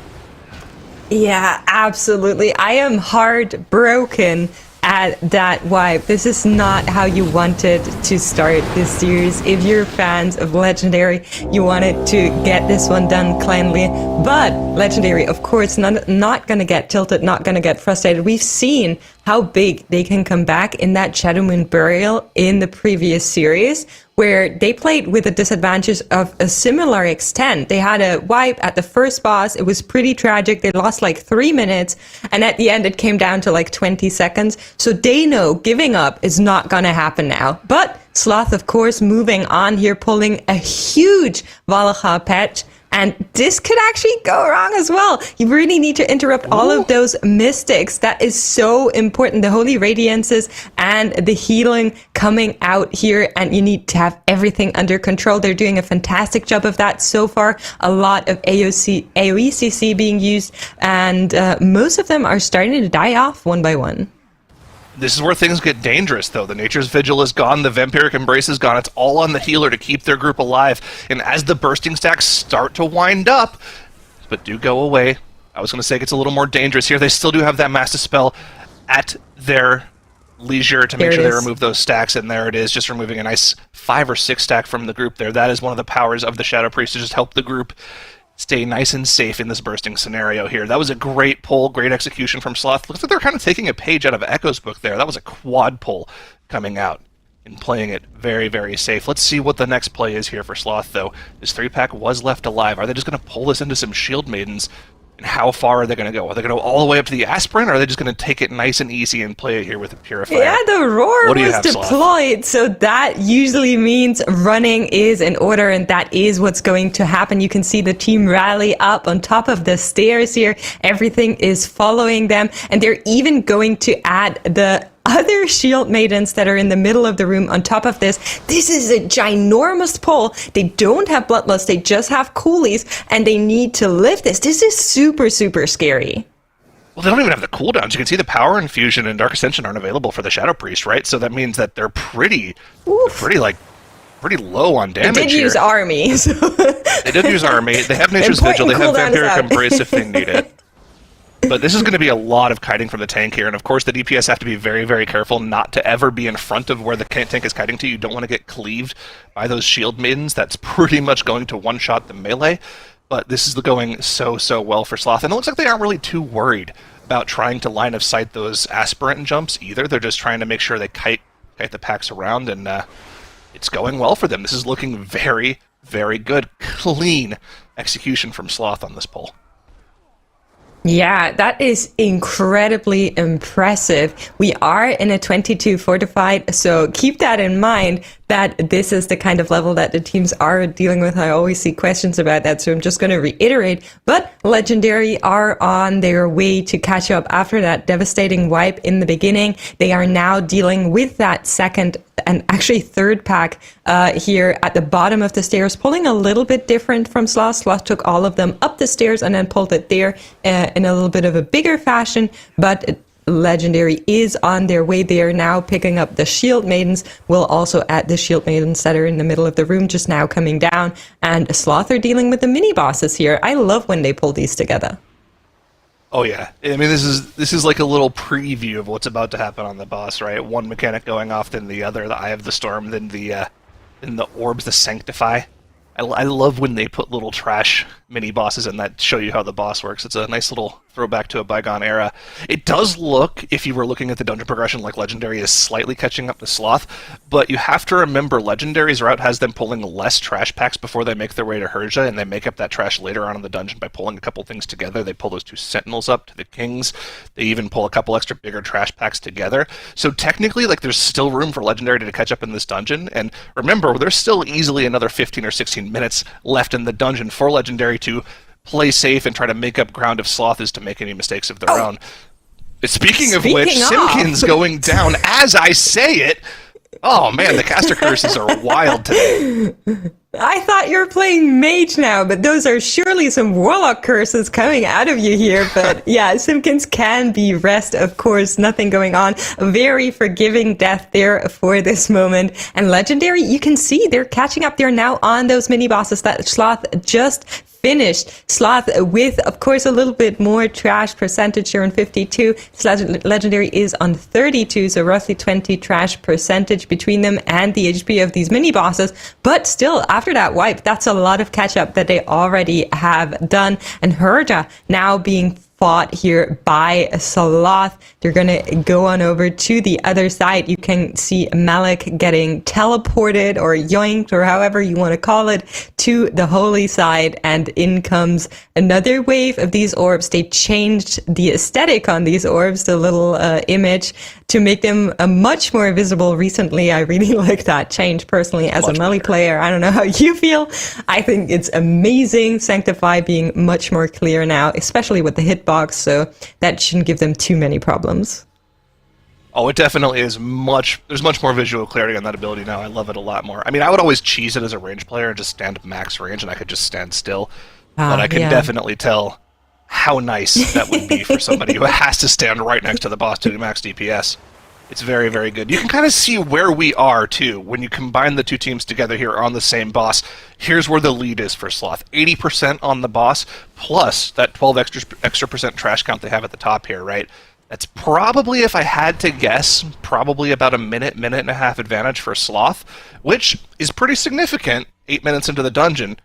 Yeah, absolutely. I am heartbroken at that wipe. This is not how you wanted to start this series. If you're fans of Legendary, you wanted to get this one done cleanly. But Legendary, of course, not going to get tilted, not going to get frustrated. We've seen how big they can come back in that Shadow Moon Burial in the previous series, where they played with a disadvantage of a similar extent. They had a wipe at the first boss. It was pretty tragic. They lost like 3 minutes, and at the end it came down to like 20 seconds. So they know giving up is not going to happen now. But Sloth, of course, moving on here, pulling a huge Valhalla patch. And this could actually go wrong as well. You really need to interrupt all of those mystics. That is so important. The Holy Radiances and the healing coming out here. And you need to have everything under control. They're doing a fantastic job of that so far. A lot of AOE CC being used. And most of them are starting to die off one by one. This is where things get dangerous, though. The Nature's Vigil is gone, the Vampiric Embrace is gone. It's all on the healer to keep their group alive. And as the bursting stacks start to wind up, but do go away, I was going to say it gets a little more dangerous here. They still do have that Master Spell at their leisure to make sure they remove those stacks, and there it is, just removing a nice 5 or 6 stack from the group there. That is one of the powers of the Shadow Priest, to just help the group stay nice and safe in this bursting scenario here. That was a great pull, great execution from Sloth. Looks like they're kind of taking a page out of Echo's book there. That was a quad pull coming out and playing it very, very safe. Let's see what the next play is here for Sloth, though. This 3-pack was left alive. Are they just going to pull this into some Shield Maidens? And how far are they going to go? Are they going to go all the way up to the Aspirant, or are they just going to take it nice and easy and play it here with the Purifier? Yeah, the Roar was Sloth? deployed, so that usually means running is in order, and that is what's going to happen. You can see the team rally up on top of the stairs here. Everything is following them, and they're even going to add the other Shield Maidens that are in the middle of the room on top of this. This is a ginormous pull. They don't have Bloodlust, they just have Coolies, and they need to lift this. This is super, super scary. Well, they don't even have the cooldowns. You can see the Power Infusion and Dark Ascension aren't available for the Shadow Priest, right? So that means that they're pretty low on damage. They did use Army. So. They did use Army. They have Nature's Vigil. They have Vampiric Embrace if they need it. But this is going to be a lot of kiting from the tank here, and of course the DPS have to be very, very careful not to ever be in front of where the tank is kiting to. You don't want to get cleaved by those Shield Maidens. That's pretty much going to one-shot the melee, but this is going so, so well for Sloth, and it looks like they aren't really too worried about trying to line of sight those Aspirant jumps either. They're just trying to make sure they kite the packs around, and it's going well for them. This is looking very, very good, clean execution from Sloth on this poll. Yeah, that is incredibly impressive. We are in a 22 fortified, so keep that in mind that this is the kind of level that the teams are dealing with. I always see questions about that, so I'm just going to reiterate. But Legendary are on their way to catch up after that devastating wipe in the beginning. They are now dealing with that second and actually third pack here at the bottom of the stairs, pulling a little bit different from Sloth. Sloth took all of them up the stairs and then pulled it there in a little bit of a bigger fashion, but Legendary is on their way. They are now picking up the Shield Maidens. We'll also add the Shield Maidens that are in the middle of the room just now coming down, and Sloth are dealing with the mini bosses here. I love when they pull these together. Oh yeah, I mean this is like a little preview of what's about to happen on the boss, right? One mechanic going off, then the other, the Eye of the Storm, then the orbs, the Sanctify. I love when they put little trash mini bosses in that show you how the boss works. It's a nice little throwback to a bygone era. It does look, if you were looking at the dungeon progression, like Legendary is slightly catching up to Sloth, but you have to remember Legendary's route has them pulling less trash packs before they make their way to Herja, and they make up that trash later on in the dungeon by pulling a couple things together. They pull those 2 Sentinels up to the Kings. They even pull a couple extra bigger trash packs together. So technically, like, there's still room for Legendary to catch up in this dungeon, and remember, there's still easily another 15 or 16 minutes left in the dungeon for Legendary to play safe and try to make up ground if Sloth is to make any mistakes of their own. Speaking of which, Simkin's going down as I say it. Oh man, the caster curses are wild today. I thought you were playing mage now, but those are surely some warlock curses coming out of you here. But yeah, Simpkins can be rest, of course, nothing going on. A very forgiving death there for this moment. And Legendary, you can see they're catching up. They're now on those mini bosses that Sloth just finished. Sloth with, of course, a little bit more trash percentage here on 52. Legendary is on 32, so roughly 20 trash percentage between them and the HP of these mini bosses. But still, after that wipe, that's a lot of catch up that they already have done. And Herja now being fought here by Sloth. They're going to go on over to the other side. You can see Malik getting teleported or yoinked or however you want to call it to the holy side, and in comes another wave of these orbs. They changed the aesthetic on these orbs, the little image, to make them much more visible recently. I really like that change personally as a melee player. I don't know how you feel. I think it's amazing. Sanctify being much more clear now, especially with the hitbox, so that shouldn't give them too many problems. Oh, it definitely is there's much more visual clarity on that ability now. I love it a lot more. I mean, I would always cheese it as a range player and just stand max range and I could just stand still. But I can definitely tell how nice that would be for somebody who has to stand right next to the boss to do max DPS. It's very, very good. You can kind of see where we are, too. When you combine the two teams together here on the same boss, here's where the lead is for Sloth. 80% on the boss, plus that 12 extra percent trash count they have at the top here, right? That's probably, if I had to guess, probably about a minute and a half advantage for Sloth, which is pretty significant 8 minutes into the dungeon.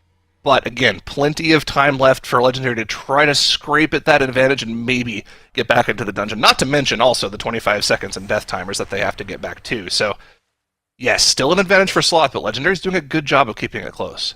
But again, plenty of time left for Legendary to try to scrape at that advantage and maybe get back into the dungeon. Not to mention also the 25 seconds and death timers that they have to get back to. So, yes, still an advantage for Sloth, but Legendary's doing a good job of keeping it close.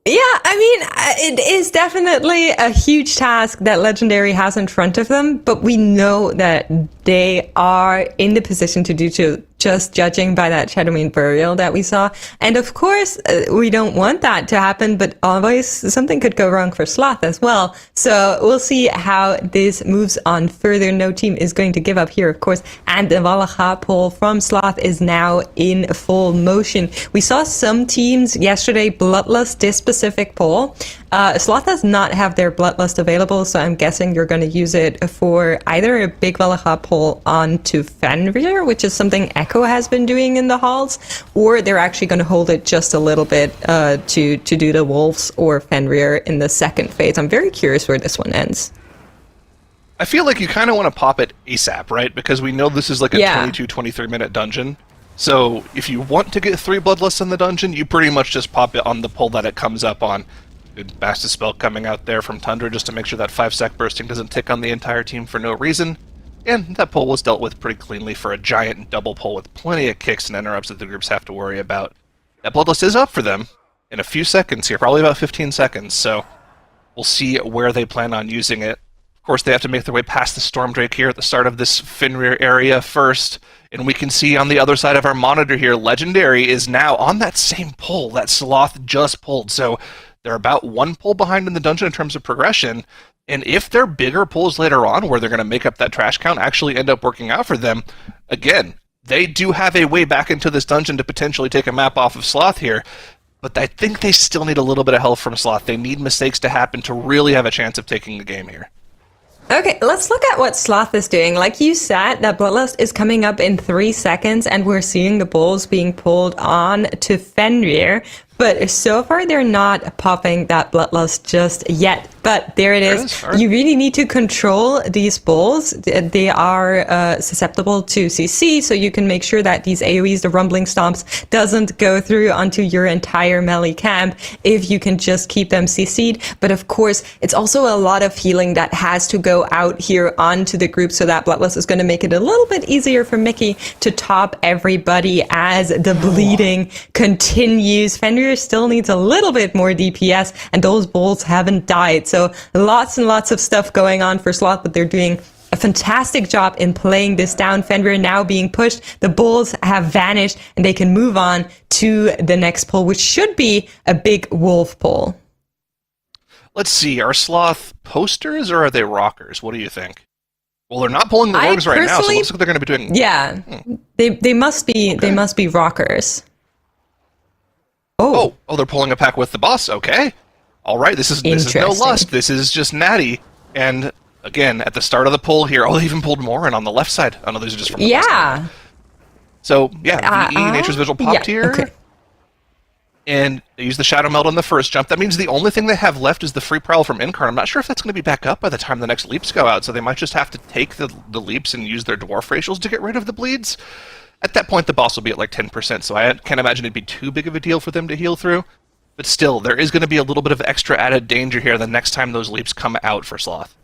Yeah, I mean, it is definitely a huge task that Legendary has in front of them, but we know that they are in the position to do so, just judging by that Shadowmane burial that we saw. And of course, we don't want that to happen, but always something could go wrong for Sloth as well. So we'll see how this moves on further. No team is going to give up here, of course. And the Valacha poll from Sloth is now in full motion. We saw some teams yesterday bloodlust this specific poll. Sloth does not have their bloodlust available, so I'm guessing you're going to use it for either a big Valacha poll onto Fenrir, which is something Echo has been doing in the halls, or they're actually going to hold it just a little bit to do the Wolves or Fenrir in the second phase. I'm very curious where this one ends. I feel like you kind of want to pop it ASAP, right? Because we know this is like a 22-23 minute dungeon. So if you want to get 3 bloodlusts in the dungeon, you pretty much just pop it on the pull that it comes up on. Good Basta spell coming out there from Tundra just to make sure that 5-sec bursting doesn't tick on the entire team for no reason. And that pull was dealt with pretty cleanly for a giant double pull with plenty of kicks and interrupts that the groups have to worry about. That bloodlust is up for them, in a few seconds here, probably about 15 seconds, so we'll see where they plan on using it. Of course, they have to make their way past the Storm Drake here at the start of this Fenrir area first, and we can see on the other side of our monitor here, Legendary is now on that same pull that Sloth just pulled, so they're about 1 pull behind in the dungeon in terms of progression, and if their bigger pulls later on, where they're going to make up that trash count, actually end up working out for them, again, they do have a way back into this dungeon to potentially take a map off of Sloth here, but I think they still need a little bit of help from Sloth. They need mistakes to happen to really have a chance of taking the game here. Okay, let's look at what Sloth is doing. Like you said, that Bloodlust is coming up in 3 seconds, and we're seeing the bulls being pulled on to Fenrir. But so far, they're not popping that Bloodlust just yet. But there it is. You really need to control these bulls. They are susceptible to CC, so you can make sure that these AoEs, the rumbling stomps, doesn't go through onto your entire melee camp if you can just keep them CC'd. But of course, it's also a lot of healing that has to go out here onto the group, so that Bloodlust is going to make it a little bit easier for Mickey to top everybody as the bleeding continues. Fenrir still needs a little bit more DPS, and those bulls haven't died. So lots and lots of stuff going on for Sloth, but they're doing a fantastic job in playing this down. Fenrir now being pushed, the bulls have vanished, and they can move on to the next pull, which should be a big wolf pull. Let's see, are Sloth posters or are they rockers? What do you think? Well, they're not pulling the wargs right now, so it looks like they're going to be doing... Yeah, they must be they must be rockers. Oh, they're pulling a pack with the boss. Okay. All right, this is no lust. This is just natty. And again, at the start of the pull here, they even pulled more in on the left side. Oh no, these are just from the left side. So, yeah, VE, Nature's Vigil popped here. Okay. And they use the Shadow Meld on the first jump. That means the only thing they have left is the Free Prowl from Incarn. I'm not sure if that's going to be back up by the time the next leaps go out, so they might just have to take the leaps and use their Dwarf Racials to get rid of the bleeds. At that point, the boss will be at like 10%, so I can't imagine it'd be too big of a deal for them to heal through. But still, there is going to be a little bit of extra added danger here the next time those leaps come out for Sloth.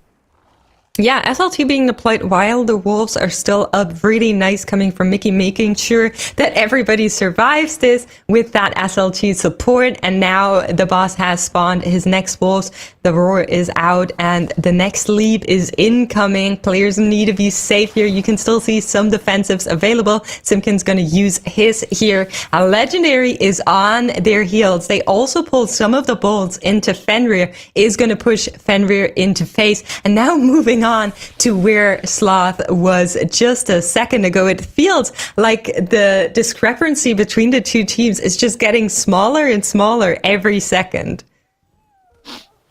Yeah, SLT being deployed while the wolves are still up. Really nice coming from Mickey, making sure that everybody survives this with that SLT support. And now the boss has spawned his next wolves. The roar is out and the next leap is incoming. Players need to be safe here. You can still see some defensives available. Simkin's going to use his here. A Legendary is on their heels. They also pulled some of the bolts into Fenrir, is going to push Fenrir into face. And now moving on to where Sloth was just a second ago. It feels like the discrepancy between the two teams is just getting smaller and smaller every second.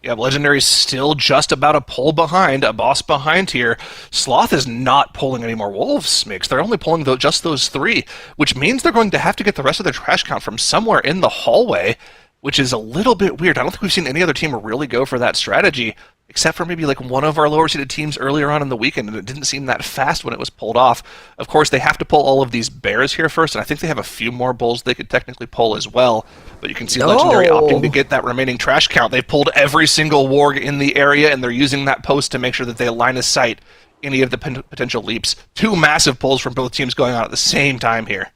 Yeah, Legendary's still just about a pull behind, a boss behind here. Sloth is not pulling any more wolves, Mix. They're only pulling just those 3, which means they're going to have to get the rest of their trash count from somewhere in the hallway, which is a little bit weird. I don't think we've seen any other team really go for that strategy, except for maybe like one of our lower-seeded teams earlier on in the weekend, and it didn't seem that fast when it was pulled off. Of course, they have to pull all of these bears here first, and I think they have a few more bulls they could technically pull as well. But you can see Legendary opting to get that remaining trash count. They've pulled every single warg in the area, and they're using that post to make sure that they line of sight any of the potential leaps. 2 massive pulls from both teams going on at the same time here.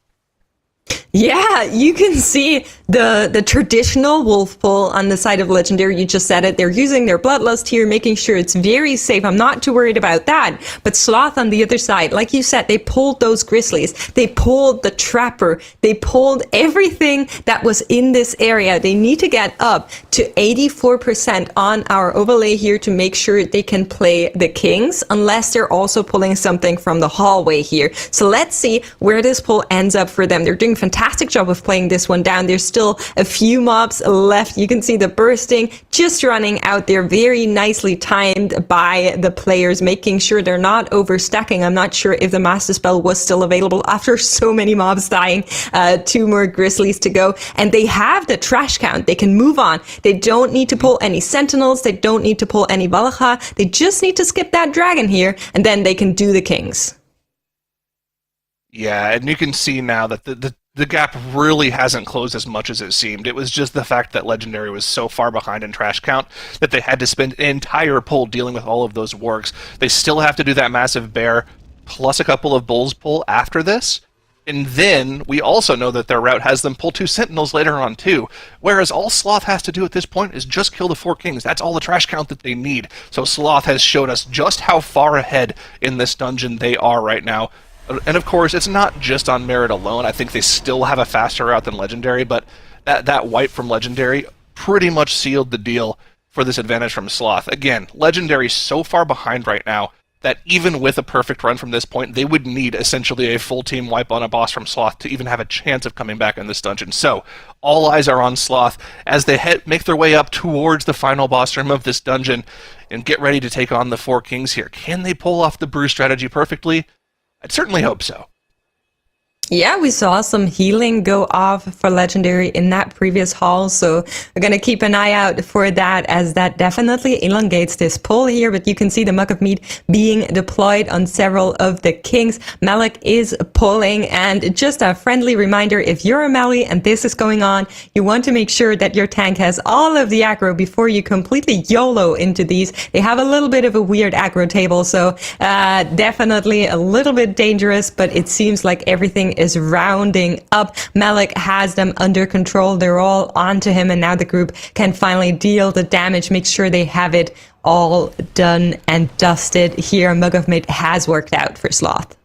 Yeah, you can see the traditional wolf pull on the side of Legendary. You just said it. They're using their bloodlust here, making sure it's very safe. I'm not too worried about that. But Sloth on the other side, like you said, they pulled those grizzlies. They pulled the trapper. They pulled everything that was in this area. They need to get up to 84% on our overlay here to make sure they can play the kings, unless they're also pulling something from the hallway here. So let's see where this pull ends up for them. They're doing fantastic job of playing this one down. There's still a few mobs left. You can see the bursting just running out there, very nicely timed by the players, making sure they're not overstacking. I'm not sure if the Master Spell was still available after so many mobs dying. 2 more Grizzlies to go, and they have the trash count. They can move on. They don't need to pull any Sentinels. They don't need to pull any Valakha. They just need to skip that dragon here, and then they can do the kings. Yeah, and you can see now that the gap really hasn't closed as much as it seemed. It was just the fact that Legendary was so far behind in trash count that they had to spend an entire pull dealing with all of those wargs. They still have to do that massive bear plus a couple of bulls pull after this. And then we also know that their route has them pull 2 Sentinels later on too, whereas all Sloth has to do at this point is just kill the 4 Kings. That's all the trash count that they need. So Sloth has showed us just how far ahead in this dungeon they are right now. And of course, it's not just on merit alone. I think they still have a faster route than Legendary, but that wipe from Legendary pretty much sealed the deal for this advantage from Sloth. Again, Legendary is so far behind right now that even with a perfect run from this point, they would need essentially a full team wipe on a boss from Sloth to even have a chance of coming back in this dungeon. So, all eyes are on Sloth as they make their way up towards the final boss room of this dungeon and get ready to take on the 4 Kings here. Can they pull off the brew strategy perfectly? I'd certainly hope so. Yeah, we saw some healing go off for Legendary in that previous haul, so we're going to keep an eye out for that, as that definitely elongates this pull here. But you can see the Mug of Meat being deployed on several of the Kings. Malik is pulling, and just a friendly reminder, if you're a melee and this is going on, you want to make sure that your tank has all of the aggro before you completely YOLO into these. They have a little bit of a weird aggro table, so definitely a little bit dangerous, but it seems like everything is rounding up. Malik has them under control. They're all onto him, and now the group can finally deal the damage, make sure they have it all done and dusted here. Mug of Meat has worked out for Sloth.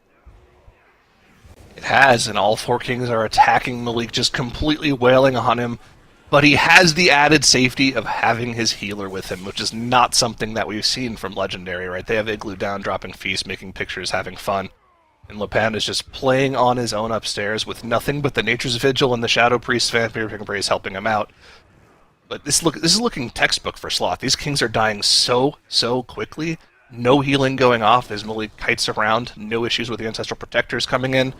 It has, and all 4 Kings are attacking Malik, just completely wailing on him. But he has the added safety of having his healer with him, which is not something that we've seen from Legendary, right? They have Igloo down, dropping Feast, making pictures, having fun. And Lopan is just playing on his own upstairs with nothing but the Nature's Vigil and the Shadow Priest Vampire Praise helping him out. But this is looking textbook for Sloth. These Kings are dying so quickly. No healing going off as Malik kites around. No issues with the Ancestral Protectors coming in.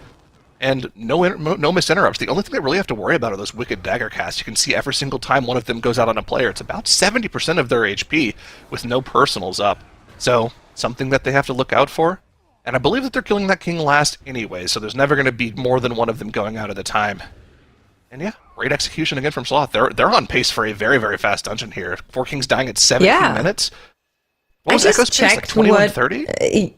And no misinterrupts. The only thing they really have to worry about are those Wicked Dagger casts. You can see every single time one of them goes out on a player, it's about 70% of their HP with no personals up. So, something that they have to look out for. And I believe that they're killing that King last anyway, so there's never going to be more than one of them going out at a time. And yeah, great execution again from Sloth. They're on pace for a very fast dungeon here. 4 Kings dying at 17 minutes. What was Echo's pace? Like 21:30?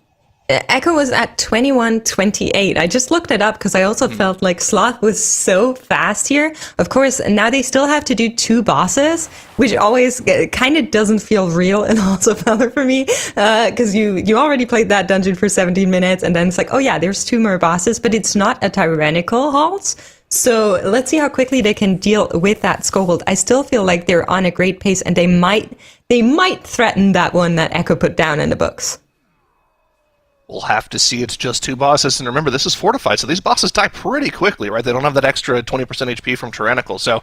Echo was at 21:28. I just looked it up because I also felt like Sloth was so fast here. Of course, now they still have to do 2 bosses, which always kind of doesn't feel real in Halls of Valor for me, because you already played that dungeon for 17 minutes, and then it's like, oh yeah, there's 2 more bosses, but it's not a tyrannical Halls. So let's see how quickly they can deal with that Scold. I still feel like they're on a great pace, and they might threaten that one that Echo put down in the books. We'll have to see. It's just 2 bosses, and remember, this is fortified, so these bosses die pretty quickly, right? They don't have that extra 20% HP from Tyrannical, so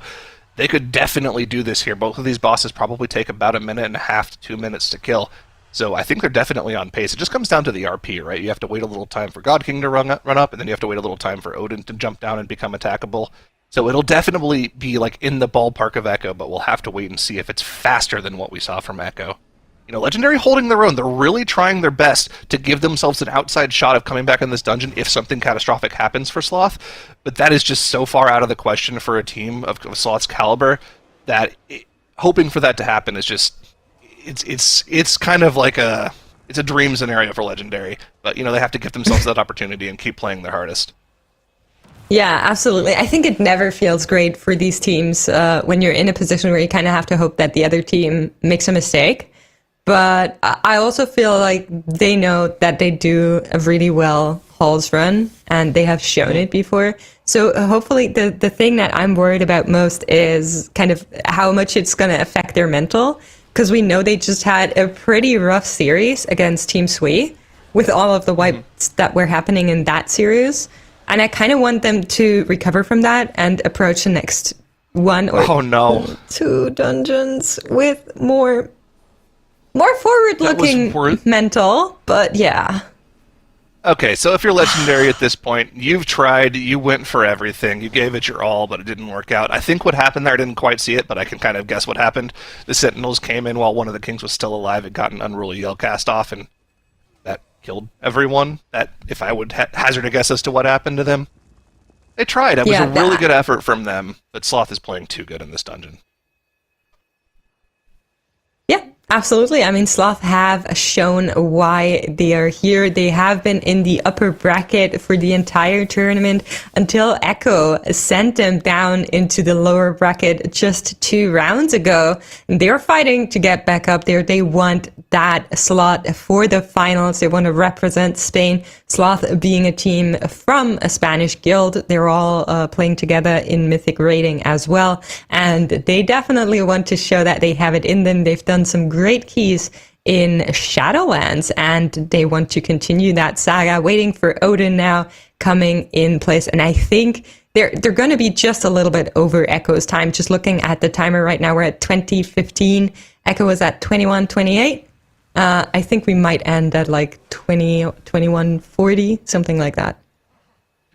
they could definitely do this here. Both of these bosses probably take about 1.5 to 2 minutes to kill, so I think they're definitely on pace. It just comes down to the RP, right? You have to wait a little time for God King to run up, and then you have to wait a little time for Odin to jump down and become attackable. So it'll definitely be like in the ballpark of Echo, but we'll have to wait and see if it's faster than what we saw from Echo. You know, Legendary holding their own. They're really trying their best to give themselves an outside shot of coming back in this dungeon if something catastrophic happens for Sloth. But that is just so far out of the question for a team of Sloth's caliber that hoping for that to happen is just it's kind of like it's a dream scenario for Legendary. But you know, they have to give themselves that opportunity and keep playing their hardest. Yeah, absolutely. I think it never feels great for these teams when you're in a position where you kind of have to hope that the other team makes a mistake. But I also feel like they know that they do a really well Halls run, and they have shown it before. So hopefully the thing that I'm worried about most is kind of how much it's going to affect their mental, because we know they just had a pretty rough series against TEAMSWE with all of the wipes that were happening in that series. And I kind of want them to recover from that and approach the next one or 2 dungeons with more forward-looking mental, but yeah. Okay, so if you're Legendary at this point, you've tried, you went for everything, you gave it your all, but it didn't work out. I think what happened there, I didn't quite see it, but I can kind of guess what happened. The Sentinels came in while one of the Kings was still alive. It got an Unruly Yell cast off, and that killed everyone. That, if I would hazard a guess as to what happened to them. They tried. It was a really good effort from them, but Sloth is playing too good in this dungeon. Yeah, absolutely. I mean, Sloth have shown why they are here. They have been in the upper bracket for the entire tournament until Echo sent them down into the lower bracket just 2 rounds ago. They're fighting to get back up there. They want that slot for the finals. They want to represent Spain. Sloth being a team from a Spanish guild. They're all playing together in Mythic rating as well. And they definitely want to show that they have it in them. They've done some great keys in Shadowlands, and they want to continue that saga, waiting for Odin now coming in place. And I think they're going to be just a little bit over Echo's time. Just looking at the timer right now, we're at 20:15. Echo is at 21:28. I think we might end at like 21:40, something like that.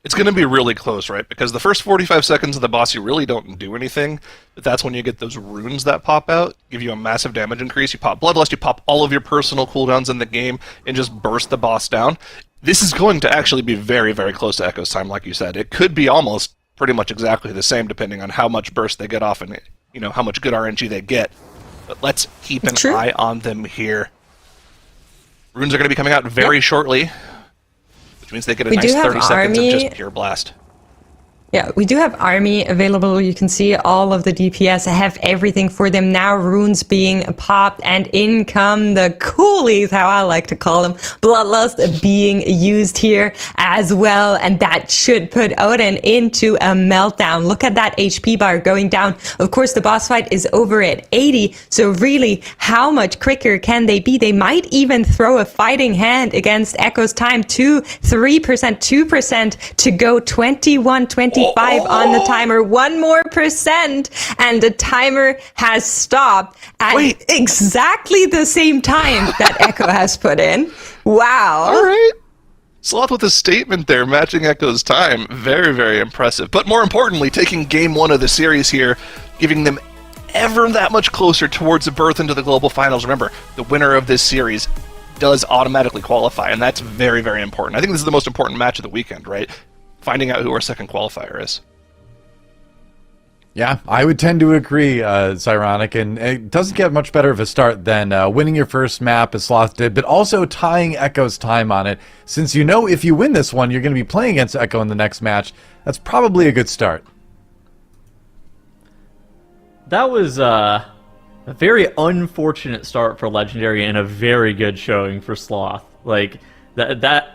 It's going to be really close, right? Because the first 45 seconds of the boss, you really don't do anything. But that's when you get those runes that pop out, give you a massive damage increase. You pop Bloodlust, you pop all of your personal cooldowns in the game, and just burst the boss down. This is going to actually be very, very close to Echo's time, like you said. It could be almost pretty much exactly the same, depending on how much burst they get off and how much good RNG they get. But let's keep an eye on them here. Runes are going to be coming out very shortly. Which means they get a nice 30 seconds of just pure blast. Yeah, we do have Army available. You can see all of the DPS. I have everything for them now. Runes being popped, and in come the coolies, how I like to call them. Bloodlust being used here as well, and that should put Odin into a meltdown. Look at that HP bar going down. Of course, the boss fight is over at 80, so really, how much quicker can they be? They might even throw a fighting hand against Echo's time. 3%, 2% to go. 21-25 on the timer. 1 more percent, and the timer has stopped at exactly the same time that Echo has put in. Wow. All right. Sloth with a statement there, matching Echo's time. Very, very impressive. But more importantly, taking game 1 of the series here, giving them ever that much closer towards a berth into the Global Finals. Remember, the winner of this series does automatically qualify, and that's very, very important. I think this is the most important match of the weekend, right? Finding out who our second qualifier is. Yeah, I would tend to agree, Zyronic, and it doesn't get much better of a start than winning your first map as Sloth did, but also tying Echo's time on it. Since if you win this one, you're going to be playing against Echo in the next match. That's probably a good start. That was a very unfortunate start for Legendary and a very good showing for Sloth. Like, that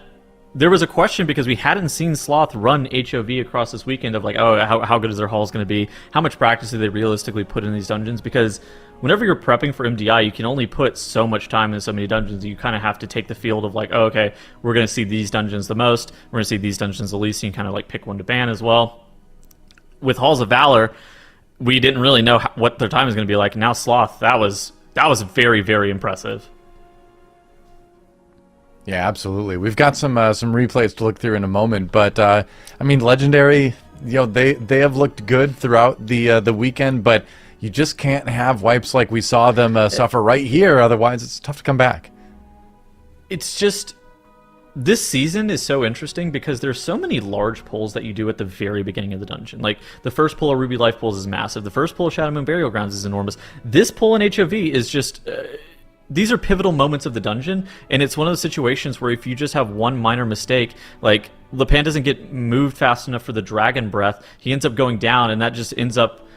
there was a question because we hadn't seen Sloth run HOV across this weekend of like, oh, how good is their hauls going to be? How much practice do they realistically put in these dungeons? Because whenever you're prepping for MDI, you can only put so much time in so many dungeons. You kind of have to take the field of like, oh, okay, we're going to see these dungeons the most. We're going to see these dungeons the least. You can kind of like pick one to ban as well. With Halls of Valor, we didn't really know what their time was going to be like. Now Sloth, that was very, very impressive. Yeah, absolutely. We've got some replays to look through in a moment, but I mean, Legendary, they have looked good throughout the weekend, but you just can't have wipes like we saw them suffer right here. Otherwise, it's tough to come back. It's just this season is so interesting because there's so many large pulls that you do at the very beginning of the dungeon. Like the first pull of Ruby Life pulls is massive. The first pull of Shadow Moon Burial Grounds is enormous. This pull in HOV is just. These are pivotal moments of the dungeon, and it's one of those situations where if you just have one minor mistake, like Lepan doesn't get moved fast enough for the Dragon Breath, he ends up going down, and that just ends up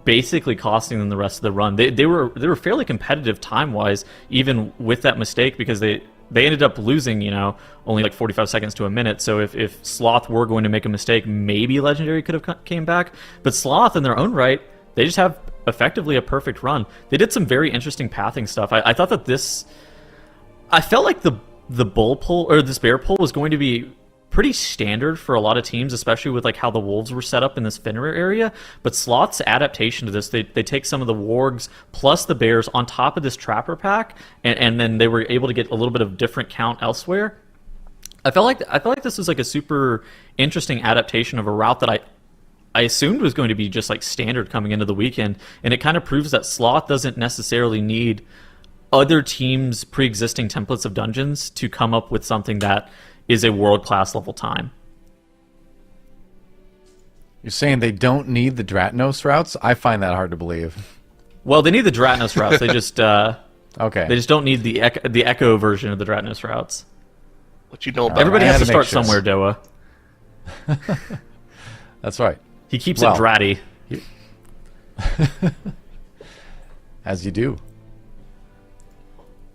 basically costing them the rest of the run. They were fairly competitive time-wise, even with that mistake, because they ended up losing, only like 45 seconds to a minute. So if Sloth were going to make a mistake, maybe Legendary could have came back. But Sloth, in their own right, they just have effectively a perfect run. They did some very interesting pathing stuff. I thought that I felt like the bull pull or this bear pull was going to be pretty standard for a lot of teams, especially with like how the wolves were set up in this Fenrir area. But Sloth's adaptation to this, they take some of the wargs plus the bears on top of this trapper pack, and then they were able to get a little bit of different count elsewhere. I felt like this was like a super interesting adaptation of a route that I assumed was going to be just like standard coming into the weekend, and it kind of proves that Sloth doesn't necessarily need other teams' pre-existing templates of dungeons to come up with something that is a world-class level time. You're saying they don't need the Dratnos routes? I find that hard to believe. Well, they need the Dratnos routes. They just Okay. they just don't need the Echo version of the Dratnos routes. What you know about Everybody I has had to to make start sure. somewhere, Doa. That's right. He keeps Well. it dratty. As you do.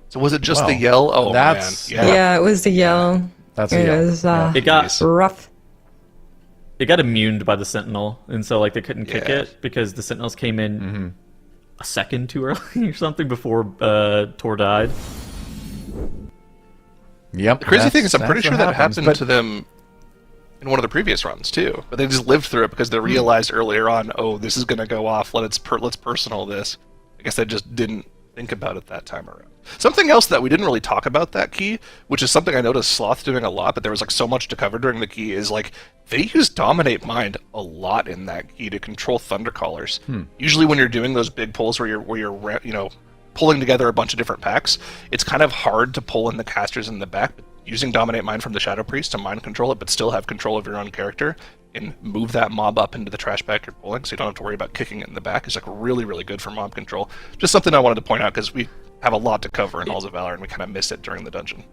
So was it just Well, the yell? Oh that's- man, Yeah, it was the yell. That's It a yell. was Yeah. It got rough. it got immuned by the Sentinel, and so like they couldn't kick Yeah. it because the Sentinels came in a second too early or something before Tor died. Yep. The crazy thing is, I'm that's pretty sure what that happens, happened but- to them in one of the previous runs too. But they just lived through it because they realized earlier on, oh, this is going to go off. Let's personal this. I guess they just didn't think about it that time around. Something else that we didn't really talk about that key, which is something I noticed Sloth doing a lot, but there was like so much to cover during the key, is like they use Dominate Mind a lot in that key to control Thundercallers. Usually when you're doing those big pulls where you're you know, pulling together a bunch of different packs, it's kind of hard to pull in the casters in the back. But using Dominate Mind from the Shadow Priest to mind control it, but still have control of your own character and move that mob up into the trash pack you're pulling, so you don't have to worry about kicking it in the back, is like really, really good for mob control. Just something I wanted to point out because we have a lot to cover in Halls of Valor and we kind of miss it during the dungeon.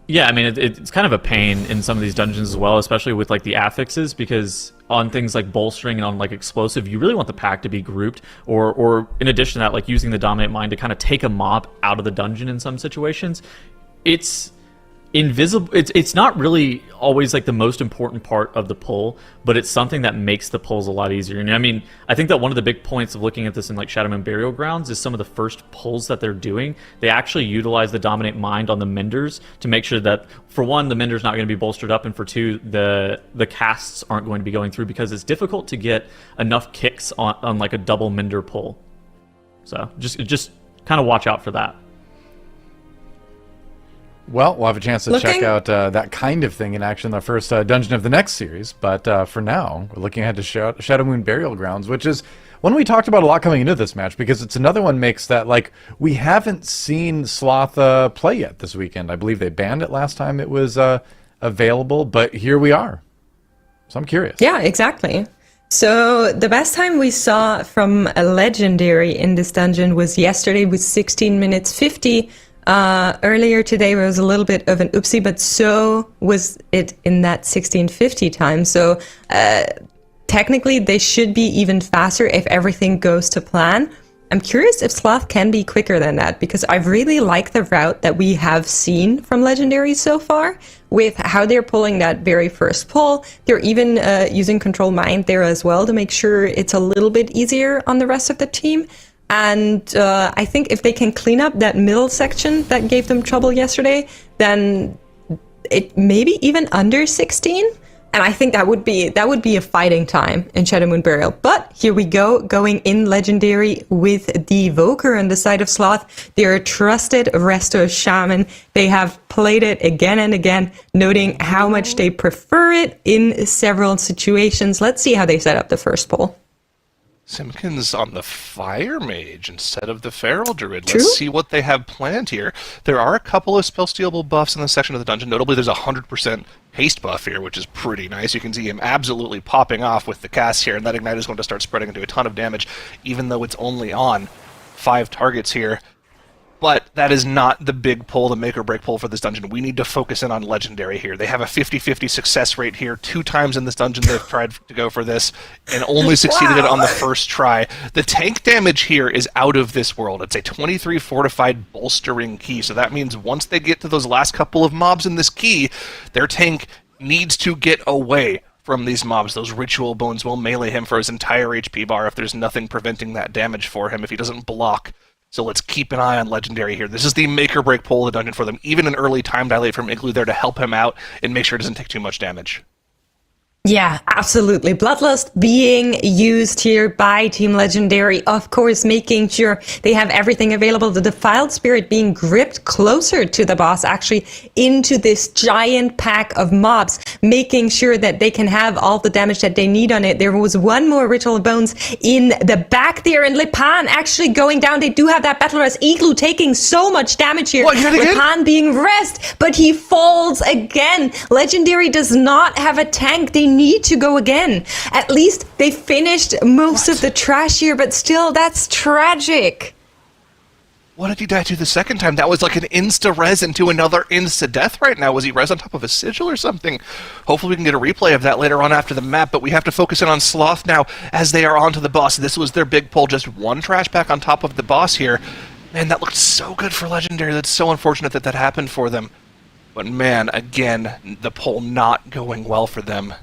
Yeah, I mean, it's kind of a pain in some of these dungeons as well, especially with like the affixes, because on things like bolstering and on like explosive, you really want the pack to be grouped, or in addition to that, like using the Dominate Mind to kind of take a mob out of the dungeon in some situations. It's invisible. It's not really always like the most important part of the pull, but it's something that makes the pulls a lot easier. And I mean, I think that one of the big points of looking at this in like Shadowmoon Burial Grounds is some of the first pulls that they're doing, they actually utilize the Dominate Mind on the Menders to make sure that, for one, the Mender's not going to be bolstered up, and for two, the casts aren't going to be going through, because it's difficult to get enough kicks on like a double Mender pull. So just kind of watch out for that. Well, we'll have a chance to check out that kind of thing in action in the first dungeon of the next series. But for now, we're looking ahead to Shadowmoon Burial Grounds, which is one we talked about a lot coming into this match, because it's another one makes that, like, we haven't seen Sloth play yet this weekend. I believe they banned it last time it was available, but here we are. So I'm curious. Yeah, exactly. So the best time we saw from a legendary in this dungeon was yesterday with 16 minutes 50. Earlier today was a little bit of an oopsie, but so was it in that 1650 time. So technically they should be even faster if everything goes to plan. I'm curious if Sloth can be quicker than that, because I really like the route that we have seen from Legendary so far with how they're pulling that very first pull. They're even using Control Mind there as well to make sure it's a little bit easier on the rest of the team. And I think if they can clean up that middle section that gave them trouble yesterday, then it maybe even under 16. And I think that would be a fighting time in Shadowmoon Burial. But here we go, going in Legendary with the Evoker on the side of Sloth. They're a trusted Resto Shaman. They have played it again and again, noting how much they prefer it in several situations. Let's see how they set up the first pull. Simpkins on the Fire Mage instead of the Feral Druid. True. Let's see what they have planned here. There are a couple of spell-stealable buffs in this section of the dungeon. Notably, there's a 100% haste buff here, which is pretty nice. You can see him absolutely popping off with the cast here, and that Ignite is going to start spreading and do a ton of damage, even though it's only on 5 targets here. But that is not the big pull, the make or break pull for this dungeon. We need to focus in on Legendary here. They have a 50-50 success rate here. 2 times in this dungeon they've tried to go for this and only succeeded it on the first try. The tank damage here is out of this world. It's a 23 fortified bolstering key. So that means once they get to those last couple of mobs in this key, their tank needs to get away from these mobs. Those Ritual Bones will melee him for his entire HP bar if there's nothing preventing that damage for him, if he doesn't block. So let's keep an eye on Legendary here. This is the make or break pull of the dungeon for them. Even an early time dilate from Igloo there to help him out and make sure it doesn't take too much damage. Yeah, absolutely. Bloodlust being used here by Team Legendary, of course, making sure they have everything available. The Defiled Spirit being gripped closer to the boss, actually into this giant pack of mobs, making sure that they can have all the damage that they need on it. There was one more Ritual Bones in the back there, and Lipan actually going down. They do have that Battle Res. Igloo taking so much damage here. What, Lipan being rest, but he falls again. Legendary does not have a tank. They need to go again. At least they finished most of the trash here, but still, that's tragic. What did he die to the second time? That was like an insta-res into another insta-death right now. Was he res on top of a sigil or something? Hopefully we can get a replay of that later on after the map, but we have to focus in on Sloth now as they are onto the boss. This was their big pull, just one trash pack on top of the boss here. Man, that looked so good for Legendary. That's so unfortunate that that happened for them. But man, again, the pull not going well for them.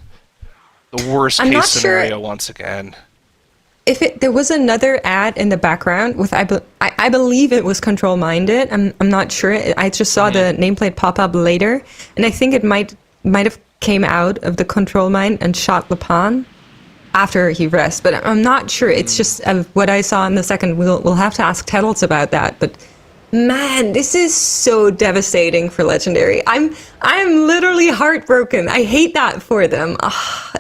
The worst case scenario once again. If there was another ad in the background with, I believe it was Control Minded. I'm not sure. I just saw the nameplate pop up later, and I think it might have came out of the Control Mind and shot Lepan after he rests, but I'm not sure. It's just what I saw in the second. We'll have to ask Tettles about that, but. Man, this is so devastating for Legendary. I'm literally heartbroken. I hate that for them.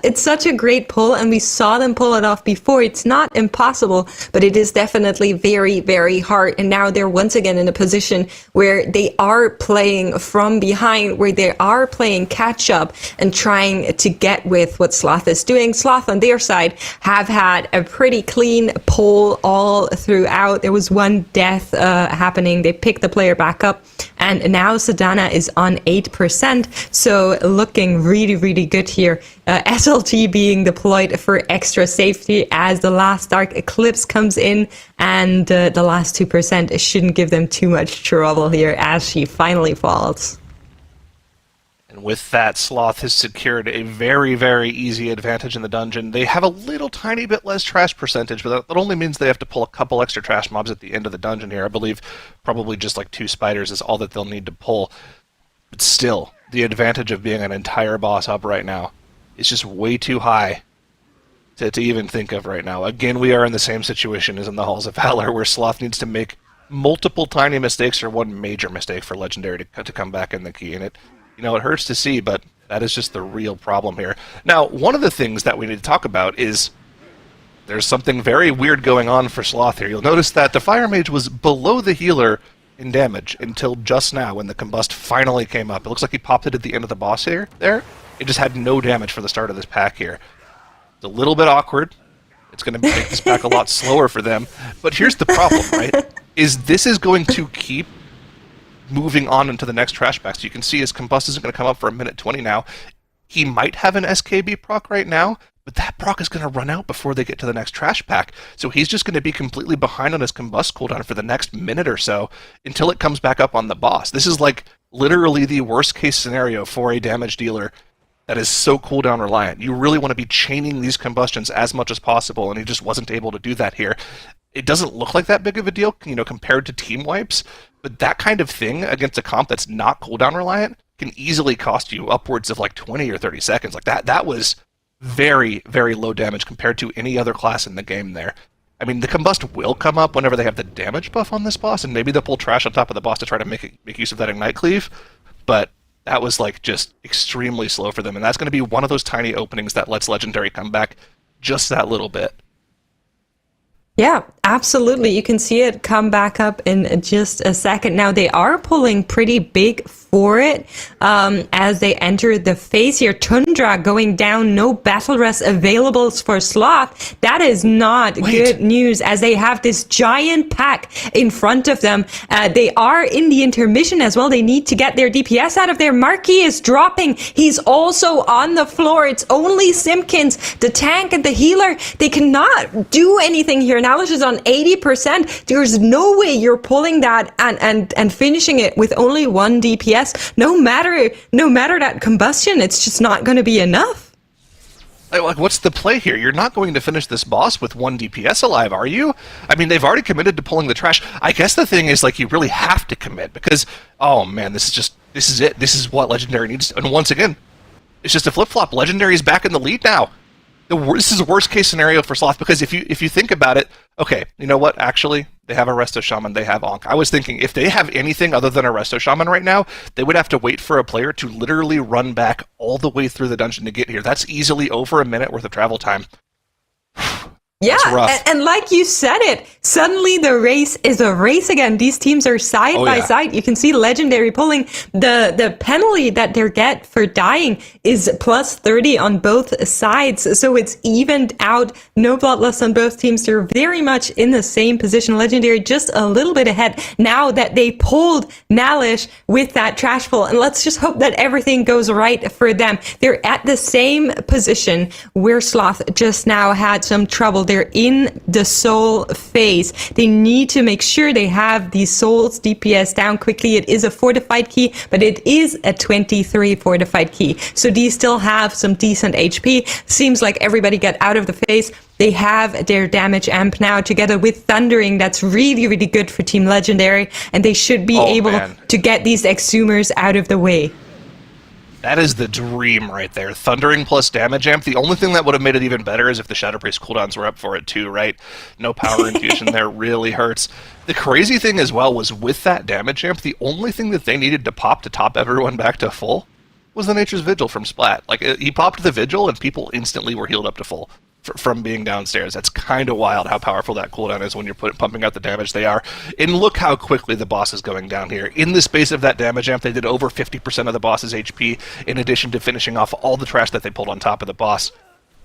It's such a great pull, and we saw them pull it off before. It's not impossible, but it is definitely very, very hard. And now they're once again in a position where they are playing from behind, where they are playing catch up and trying to get with what Sloth is doing. Sloth on their side have had a pretty clean pull all throughout. There was one death happening. They picked the player back up, and now Sedana is on 8%, so looking really, really good here. SLT being deployed for extra safety as the last Dark Eclipse comes in, and the last 2% shouldn't give them too much trouble here as she finally falls. And with that, Sloth has secured a very, very easy advantage in the dungeon. They have a little tiny bit less trash percentage, but that only means they have to pull a couple extra trash mobs at the end of the dungeon here. I believe probably just like 2 spiders is all that they'll need to pull. But still, the advantage of being an entire boss up right now is just way too high to even think of right now. Again, we are in the same situation as in the Halls of Valor, where Sloth needs to make multiple tiny mistakes or one major mistake for Legendary to come back in the key. And it hurts to see, but that is just the real problem here. Now, one of the things that we need to talk about is there's something very weird going on for Sloth here. You'll notice that the Fire Mage was below the healer in damage until just now when the Combust finally came up. It looks like he popped it at the end of the boss here. It just had no damage for the start of this pack here. It's a little bit awkward. It's going to make this pack a lot slower for them. But here's the problem, right? This is going to keep moving on into the next trash pack. So you can see his Combust isn't going to come up for a minute 20 now. He might have an SKB proc right now, but that proc is going to run out before they get to the next trash pack. So he's just going to be completely behind on his Combust cooldown for the next minute or so until it comes back up on the boss. This is like literally the worst case scenario for a damage dealer that is so cooldown reliant. You really want to be chaining these combustions as much as possible, and he just wasn't able to do that here. It doesn't look like that big of a deal, compared to team wipes, but that kind of thing against a comp that's not cooldown reliant can easily cost you upwards of like 20 or 30 seconds. Like that was very, very low damage compared to any other class in the game there. I mean, the Combust will come up whenever they have the damage buff on this boss, and maybe they'll pull trash on top of the boss to try to make use of that Ignite Cleave, but that was like just extremely slow for them, and that's going to be one of those tiny openings that lets Legendary come back just that little bit. Yeah, absolutely. You can see it come back up in just a second. Now, they are pulling pretty big for it as they enter the phase here. Tundra going down, no battle rest available for Sloth. That is not good news as they have this giant pack in front of them. They are in the intermission as well. They need to get their DPS out of there. Marquis is dropping. He's also on the floor. It's only Simpkins, the tank and the healer. They cannot do anything here. Knowledge is on 80%. There's no way you're pulling that and finishing it with only 1 DPS. No matter that combustion, it's just not going to be enough. Like, what's the play here? You're not going to finish this boss with 1 DPS alive, are you? I mean, they've already committed to pulling the trash. I guess the thing is, like, you really have to commit because, oh man, this is it. This is what Legendary needs. And once again, it's just a flip-flop. Legendary is back in the lead now. This is a worst case scenario for Sloth because if you think about it, okay, you know what? Actually, they have a Resto Shaman, they have Ankh. I was thinking if they have anything other than a Resto Shaman right now, they would have to wait for a player to literally run back all the way through the dungeon to get here. That's easily over a minute worth of travel time. Yeah, That's rough. and like you said it, suddenly the race is a race again. These teams are side by side. You can see Legendary pulling. The penalty that they get for dying is plus 30 on both sides, so it's evened out. No blood loss on both teams. They're very much in the same position. Legendary just a little bit ahead now that they pulled Nalish with that trash pull, and let's just hope that everything goes right for them. They're at the same position where Sloth just now had some trouble. They're in the soul phase. They need to make sure they have these souls DPS down quickly. It is a fortified key, but it is a 23 fortified key. So these still have some decent HP. Seems like everybody got out of the phase. They have their damage amp now together with Thundering. That's really, really good for Team Legendary. And they should be able to get these Exhumers out of the way. That is the dream right there. Thundering plus damage amp. The only thing that would have made it even better is if the Shadow Priest cooldowns were up for it too, right? No power infusion there really hurts. The crazy thing as well was with that damage amp, the only thing that they needed to top everyone back to full was the Nature's Vigil from Splat. Like, he popped the Vigil and people instantly were healed up to full from being downstairs. That's kind of wild how powerful that cooldown is when you're pumping out the damage they are. And look how quickly the boss is going down here. In the space of that damage amp, they did over 50% of the boss's HP, in addition to finishing off all the trash that they pulled on top of the boss.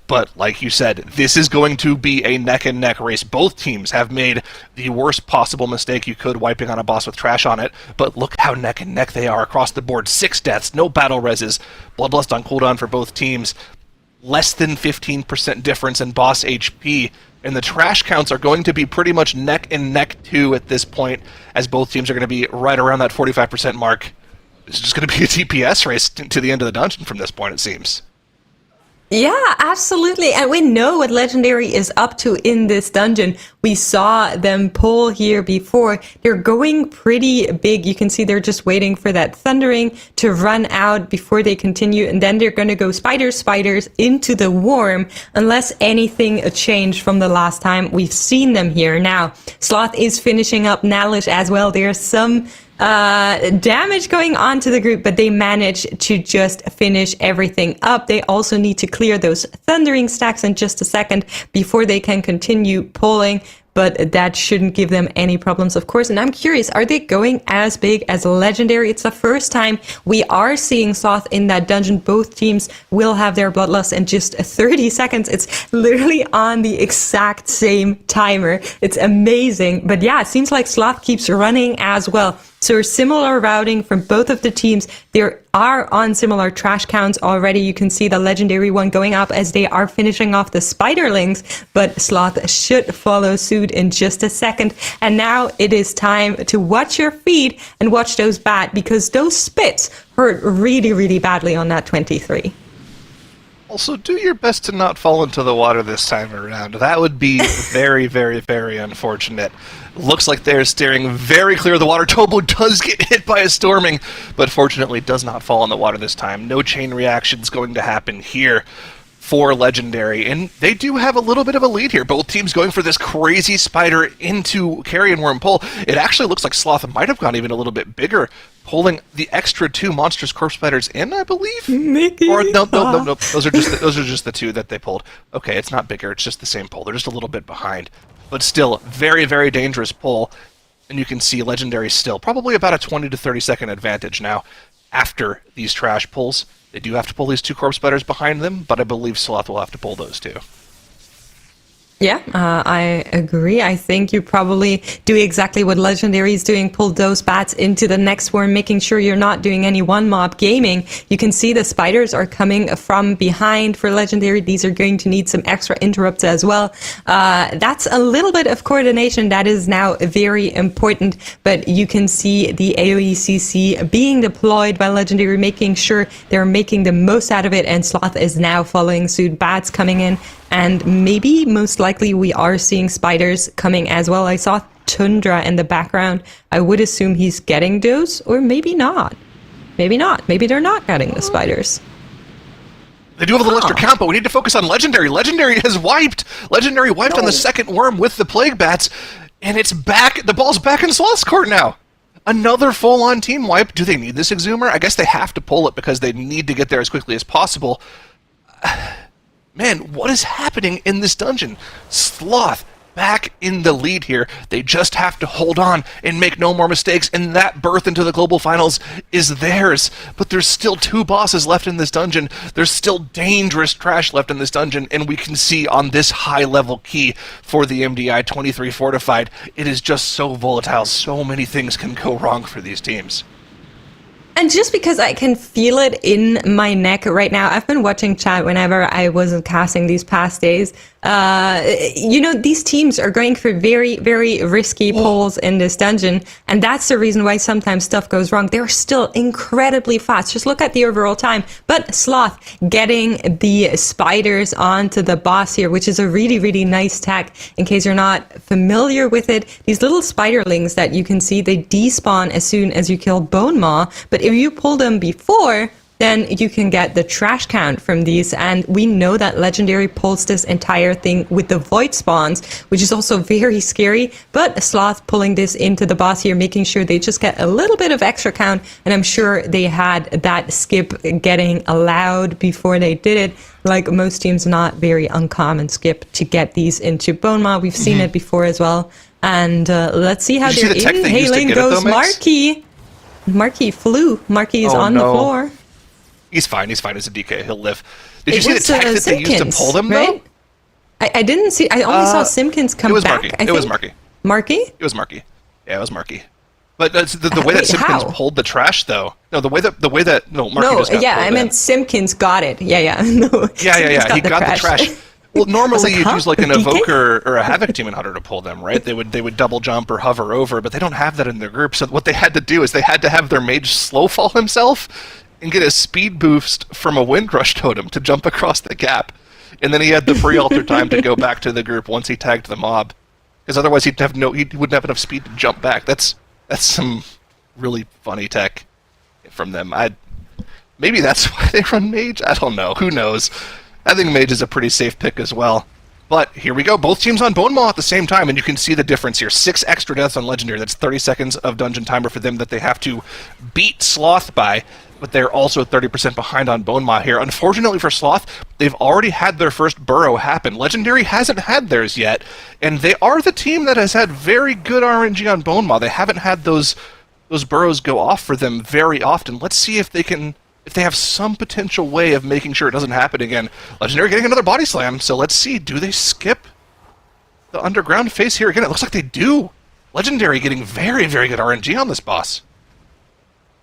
But, like you said, this is going to be a neck-and-neck race. Both teams have made the worst possible mistake you could, wiping on a boss with trash on it. But look how neck-and-neck they are across the board. 6 deaths, no battle reses, Bloodlust on cooldown for both teams. Less than 15% difference in boss HP, and the trash counts are going to be pretty much neck and neck too at this point, as both teams are going to be right around that 45% mark. It's just going to be a TPS race to the end of the dungeon from this point, it seems. Yeah, absolutely. And we know what Legendary is up to in this dungeon. We saw them pull here before. They're going pretty big. You can see they're just waiting for that Thundering to run out before they continue. And then they're going to go spiders into the Worm, unless anything changed from the last time we've seen them here. Now, Sloth is finishing up Nalish as well. There's some damage going on to the group, but they manage to just finish everything up. They also need to clear those Thundering stacks in just a second before they can continue pulling, but that shouldn't give them any problems, of course. And I'm curious, are they going as big as Legendary? It's the first time we are seeing Sloth in that dungeon. Both teams will have their Bloodlust in just 30 seconds. It's literally on the exact same timer. It's amazing. But yeah, it seems like Sloth keeps running as well. So similar routing from both of the teams. They are on similar trash counts already. You can see the Legendary one going up as they are finishing off the Spiderlings, but Sloth should follow suit in just a second. And now it is time to watch your feet and watch those bat, because those spits hurt really, really badly on that 23. Also, do your best to not fall into the water this time around. That would be very, very, very unfortunate. Looks like they're steering very clear of the water. Tobo does get hit by a storming, but fortunately does not fall in the water this time. No chain reactions going to happen here for Legendary, and they do have a little bit of a lead here. Both teams going for this crazy spider into Carrion Worm pull. It actually looks like Sloth might have gone even a little bit bigger, pulling the extra 2 monstrous corpse spiders in, I believe. Mickey. Or no. Those are just the 2 that they pulled. Okay, it's not bigger. It's just the same pull. They're just a little bit behind, but still very, very dangerous pull. And you can see Legendary still probably about a 20 to 30 second advantage now after these trash pulls. They do have to pull these 2 corpse spiders behind them, but I believe Sloth will have to pull those too. Yeah, I agree. I think you probably do exactly what Legendary is doing. Pull those bats into the next worm, making sure you're not doing any one-mob gaming. You can see the spiders are coming from behind for Legendary. These are going to need some extra interrupts as well. That's a little bit of coordination that is now very important, but you can see the AOE/CC being deployed by Legendary, making sure they're making the most out of it, and Sloth is now following suit. Bats coming in, and maybe most likely we are seeing spiders coming as well. I saw Tundra in the background. I would assume he's getting those, or maybe not. Maybe not. Maybe they're not getting the spiders. They do have a little extra count, but we need to focus on Legendary. Legendary has wiped. Legendary wiped on the second worm with the Plague Bats, and it's back. The ball's back in Sloth's court now. Another full-on team wipe. Do they need this Exhumer? I guess they have to pull it because they need to get there as quickly as possible. man, what is happening in this dungeon? Sloth back in the lead here. They just have to hold on and make no more mistakes, and that berth into the global finals is theirs. But there's still 2 bosses left in this dungeon. There's still dangerous trash left in this dungeon, and we can see on this high-level key for the MDI 23 Fortified, it is just so volatile. So many things can go wrong for these teams. And just because I can feel it in my neck right now, I've been watching chat whenever I wasn't casting these past days. These teams are going for very, very risky pulls in this dungeon. And that's the reason why sometimes stuff goes wrong. They're still incredibly fast. Just look at the overall time. But Sloth getting the spiders onto the boss here, which is a really, really nice tech. In case you're not familiar with it, these little spiderlings that you can see, they despawn as soon as you kill Bone Maw. But if you pull them before, then you can get the trash count from these. And we know that Legendary pulls this entire thing with the Void Spawns, which is also very scary. But Sloth pulling this into the boss here, making sure they just get a little bit of extra count. And I'm sure they had that skip getting allowed before they did it. Like most teams, not very uncommon skip to get these into Bone Maw. We've seen it before as well. And let's see how their inhaling goes. Marky flew. Marky is on the floor. He's fine. He's fine as a DK. He'll live. Did you see the tech that they used to pull them, right? Though? I didn't see. I only saw Simpkins come back. It was Marky. Marky? It was Marky. Yeah, it was Marky. But the way that Simpkins pulled the trash, though. No, the way that Marky just got pulled I meant Simpkins got it. Yeah. No. Yeah. He got the trash. Well, normally you'd use like an Evoker or a Havoc Demon Hunter to pull them, right? They would double jump or hover over, but they don't have that in their group. So what they had to do is they had to have their mage slow fall himself and get a speed boost from a Windrush Totem to jump across the gap. And then he had the free alter time to go back to the group once he tagged the mob. Because otherwise he wouldn't have enough speed to jump back. That's some really funny tech from them. Maybe that's why they run mage? I don't know. Who knows? I think mage is a pretty safe pick as well. But here we go. Both teams on Bone Maw at the same time, and you can see the difference here. 6 extra deaths on Legendary. That's 30 seconds of dungeon timer for them that they have to beat Sloth by. But they're also 30% behind on Bone Maw here. Unfortunately for Sloth, they've already had their first burrow happen. Legendary hasn't had theirs yet, and they are the team that has had very good RNG on Bone Maw. They haven't had those burrows go off for them very often. Let's see if they have some potential way of making sure it doesn't happen again. Legendary getting another body slam, so let's see. Do they skip the underground phase here again? It looks like they do. Legendary getting very, very good RNG on this boss.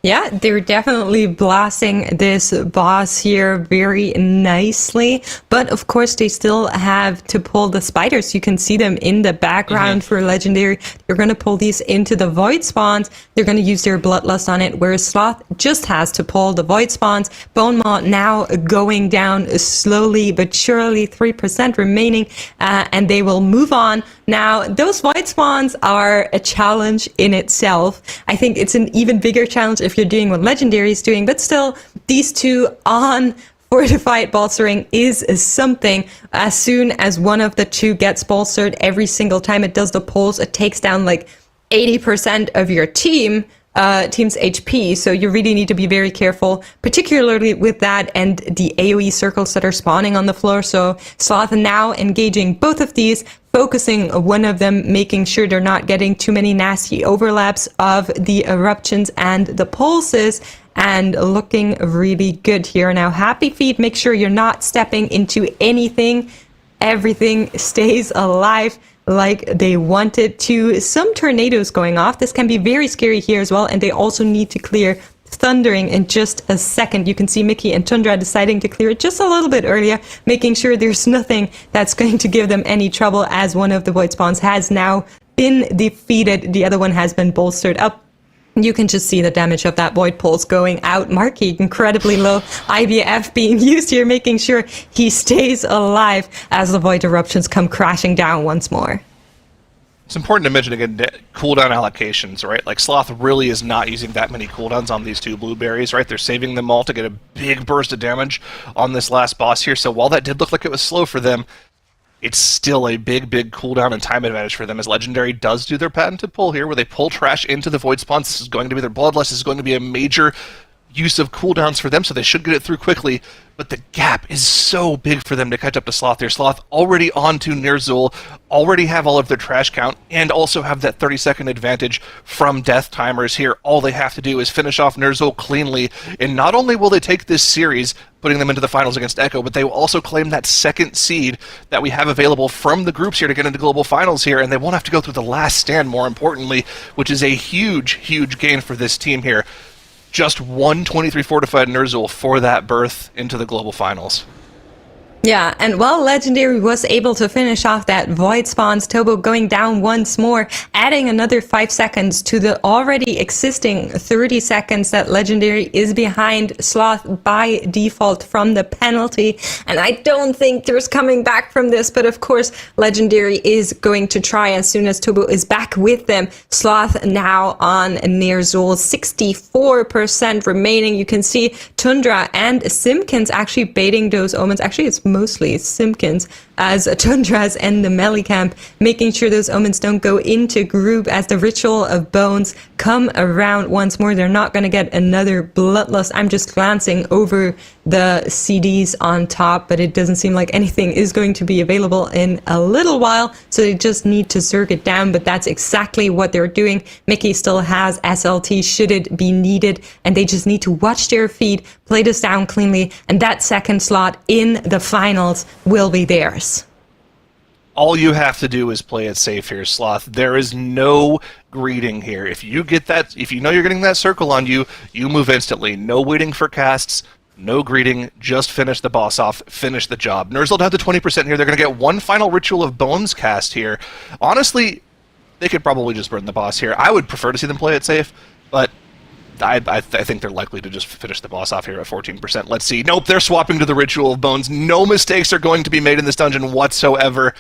Yeah, they're definitely blasting this boss here very nicely. But of course, they still have to pull the spiders. You can see them in the background for Legendary. They're going to pull these into the Void Spawns. They're going to use their Bloodlust on it, whereas Sloth just has to pull the Void Spawns. Bone Maw now going down slowly but surely, 3% remaining, and they will move on. Now, those Void Spawns are a challenge in itself. I think it's an even bigger challenge if you're doing what Legendary is doing, but still, these two on Fortified bolstering is something. As soon as one of the two gets bolstered, every single time it does the pulls, it takes down like 80% of your team's HP, so you really need to be very careful, particularly with that and the AoE circles that are spawning on the floor. So Sloth now engaging both of these, focusing one of them, making sure they're not getting too many nasty overlaps of the eruptions and the pulses, and looking really good here. Now, Happy Feet, make sure you're not stepping into anything. Everything stays alive like they want it to. Some tornadoes going off. This can be very scary here as well, and they also need to clear thundering in just a second. You can see Mickey and Tundra deciding to clear it just a little bit earlier, making sure there's nothing that's going to give them any trouble, as one of the Void Spawns has now been defeated. The other one has been bolstered up. You can just see the damage of that Void Pulse going out. Marky, incredibly low IBF being used here, making sure he stays alive as the Void Eruptions come crashing down once more. It's important to mention again cooldown allocations, right? Like Sloth really is not using that many cooldowns on these two blueberries, right? They're saving them all to get a big burst of damage on this last boss here. So while that did look like it was slow for them, it's still a big, big cooldown and time advantage for them, as Legendary does do their patented pull here, where they pull trash into the Void Spawns. This is going to be their Bloodlust. This is going to be a major use of cooldowns for them, so they should get it through quickly. But the gap is so big for them to catch up to Sloth here. Sloth already onto Nirzul, already have all of their trash count, and also have that 30-second advantage from death timers here. All they have to do is finish off Nirzul cleanly, and not only will they take this series, putting them into the finals against Echo, but they will also claim that second seed that we have available from the groups here to get into global finals here, and they won't have to go through the last stand, more importantly, which is a huge, huge gain for this team here. Just one 23 fortified Nirzul for that berth into the global finals. Yeah, and while Legendary was able to finish off that Void Spawns, Tobo going down once more, adding another 5 seconds to the already existing 30 seconds that Legendary is behind Sloth by default from the penalty. And I don't think there's coming back from this, but of course Legendary is going to try as soon as Tobo is back with them. Sloth now on Nirzul, 64% remaining. You can see Tundra and Simpkins actually baiting those omens. Actually, it's mostly Simpkins as Tundras and the melee camp, making sure those omens don't go into group as the Ritual of Bones come around once more. They're not going to get another Bloodlust. I'm just glancing over the CDs on top, but it doesn't seem like anything is going to be available in a little while, so they just need to zerg it down, but that's exactly what they're doing. Mickey still has SLT should it be needed, and they just need to watch their feet, play this down cleanly, and that second slot in the finals will be theirs. All you have to do is play it safe here, Sloth. There is no greeting here. If you get that, if you know you're getting that circle on you, you move instantly. No waiting for casts, no greeting, just finish the boss off, finish the job. Nirzul down to 20% here. They're going to get one final Ritual of Bones cast here. Honestly, they could probably just burn the boss here. I would prefer to see them play it safe, but I think they're likely to just finish the boss off here at 14%. Let's see. Nope, they're swapping to the Ritual of Bones. No mistakes are going to be made in this dungeon whatsoever.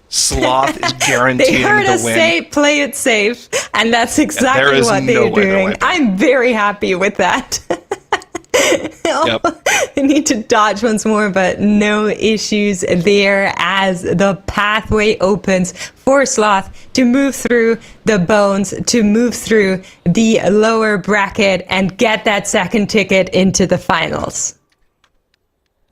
Sloth is guaranteeing They heard the us win. say play it safe, and that's exactly what they're doing. I'm very happy with that. Yep. They need to dodge once more, but no issues there as the pathway opens for Sloth to move through the bones, to move through the lower bracket and get that second ticket into the finals.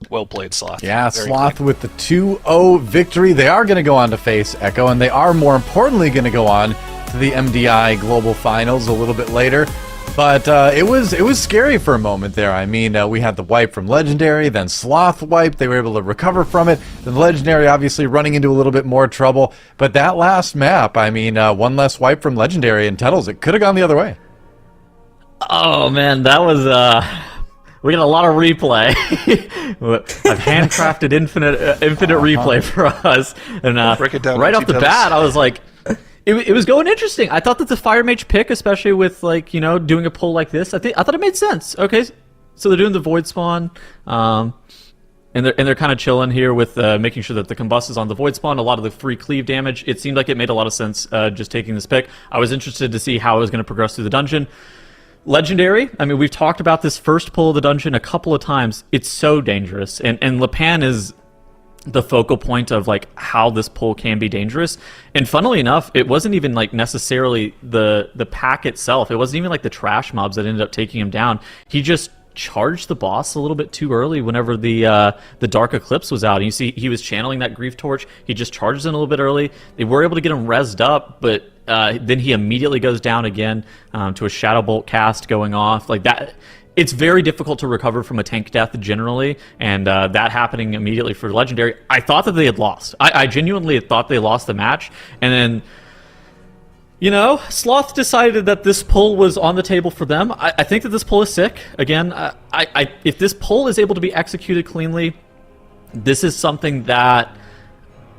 Well played, Sloth. Yeah, Very Sloth clean. with the 2-0 victory. They are going to go on to face Echo, and they are more importantly going to go on to the MDI Global Finals a little bit later. But it was scary for a moment there. I mean, we had the wipe from Legendary, then Sloth wiped. They were able to recover from it. Then Legendary obviously running into a little bit more trouble. But that last map, I mean, one less wipe from Legendary and Tunnels, it could have gone the other way. Oh man, that was we got a lot of replay. I've handcrafted infinite replay for us, and Break it down right into off the details. bat, I was like, it was going interesting. I thought that the Fire Mage pick, especially with like doing a pull like this, I thought it made sense. Okay, so they're doing the Void Spawn, and they're kind of chilling here with making sure that the combust is on the Void Spawn. A lot of the free cleave damage. It seemed like it made a lot of sense just taking this pick. I was interested to see how it was going to progress through the dungeon. Legendary, I mean, we've talked about this first pull of the dungeon a couple of times. It's so dangerous, and Lepan is the focal point of like how this pull can be dangerous. And funnily enough, it wasn't even like necessarily the pack itself. It wasn't even like the trash mobs that ended up taking him down. He just charged the boss a little bit too early whenever the Dark Eclipse was out. And you see he was channeling that Grief Torch. He just charged in a little bit early. They were able to get him rezzed up, but then he immediately goes down again to a Shadow Bolt cast going off. Like that, it's very difficult to recover from a tank death generally, and that happening immediately for Legendary. I thought that they had lost. I genuinely thought they lost the match, and then Sloth decided that this pull was on the table for them. I think that this pull is sick. Again, if this pull is able to be executed cleanly, this is something that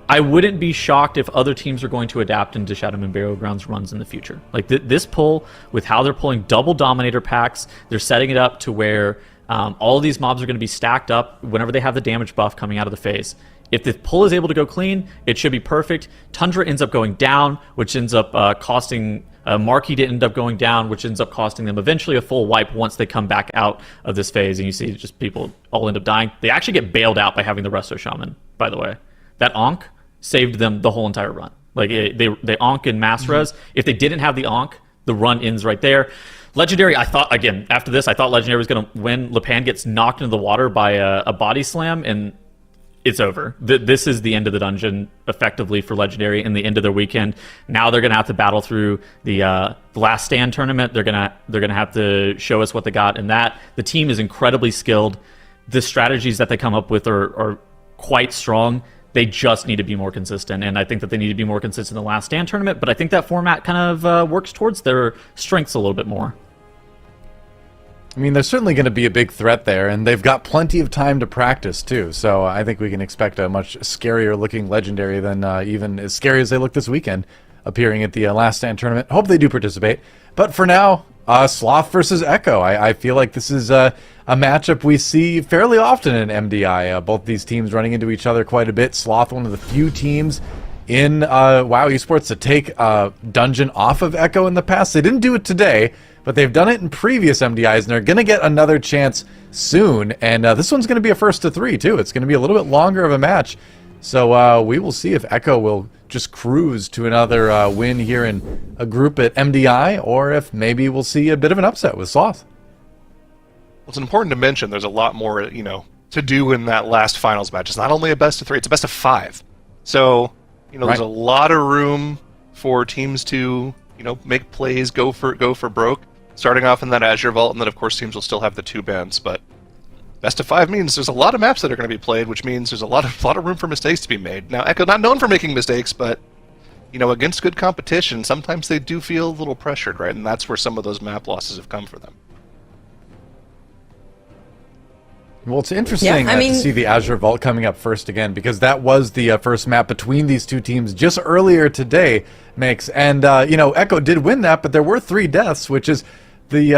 I wouldn't be shocked if other teams are going to adapt into Shadowman Burial Grounds runs in the future. Like this pull, with how they're pulling double Dominator packs, they're setting it up to where all of these mobs are going to be stacked up whenever they have the damage buff coming out of the phase. If the pull is able to go clean, it should be perfect. Tundra ends up going down, which ends up costing Marquis to end up going down, which ends up costing them eventually a full wipe once they come back out of this phase. And you see just people all end up dying. They actually get bailed out by having the Resto Shaman, by the way. That Ankh saved them the whole entire run. Like they Ankh and Mass Res. If they didn't have the Ankh, the run ends right there. Legendary, I thought, again, after this, I thought Legendary was going to win. Lepan gets knocked into the water by a body slam, and it's over. This is the end of the dungeon, effectively, for Legendary and the end of their weekend. Now they're going to have to battle through the Last Stand tournament. They're gonna have to show us what they got in that. The team is incredibly skilled. The strategies that they come up with are quite strong. They just need to be more consistent, and I think that they need to be more consistent in the Last Stand tournament, but I think that format kind of works towards their strengths a little bit more. I mean, there's certainly going to be a big threat there, and they've got plenty of time to practice, too. So I think we can expect a much scarier-looking Legendary than even as scary as they look this weekend, appearing at the Last Stand tournament. Hope they do participate. But for now, Sloth versus Echo. I feel like this is a matchup we see fairly often in MDI. Both these teams running into each other quite a bit. Sloth, one of the few teams in WoW Esports to take Dungeon off of Echo in the past. They didn't do it today, but they've done it in previous MDIs, and they're going to get another chance soon. And this one's going to be a first to 3, too. It's going to be a little bit longer of a match. So we will see if Echo will just cruise to another win here in a group at MDI, or if maybe we'll see a bit of an upset with Sloth. Well, it's important to mention there's a lot more, to do in that last finals match. It's not only a best of 3, it's a best of 5. So, there's a lot of room for teams to, make plays, go for broke. Starting off in that Azure Vault, and then of course teams will still have the 2 bans, but best of 5 means there's a lot of maps that are going to be played, which means there's a lot of room for mistakes to be made. Now, Echo not known for making mistakes, but against good competition, sometimes they do feel a little pressured, right? And that's where some of those map losses have come for them. Well, it's interesting to see the Azure Vault coming up first again, because that was the first map between these two teams just earlier today, Mix. And, Echo did win that, but there were 3 deaths, which is the,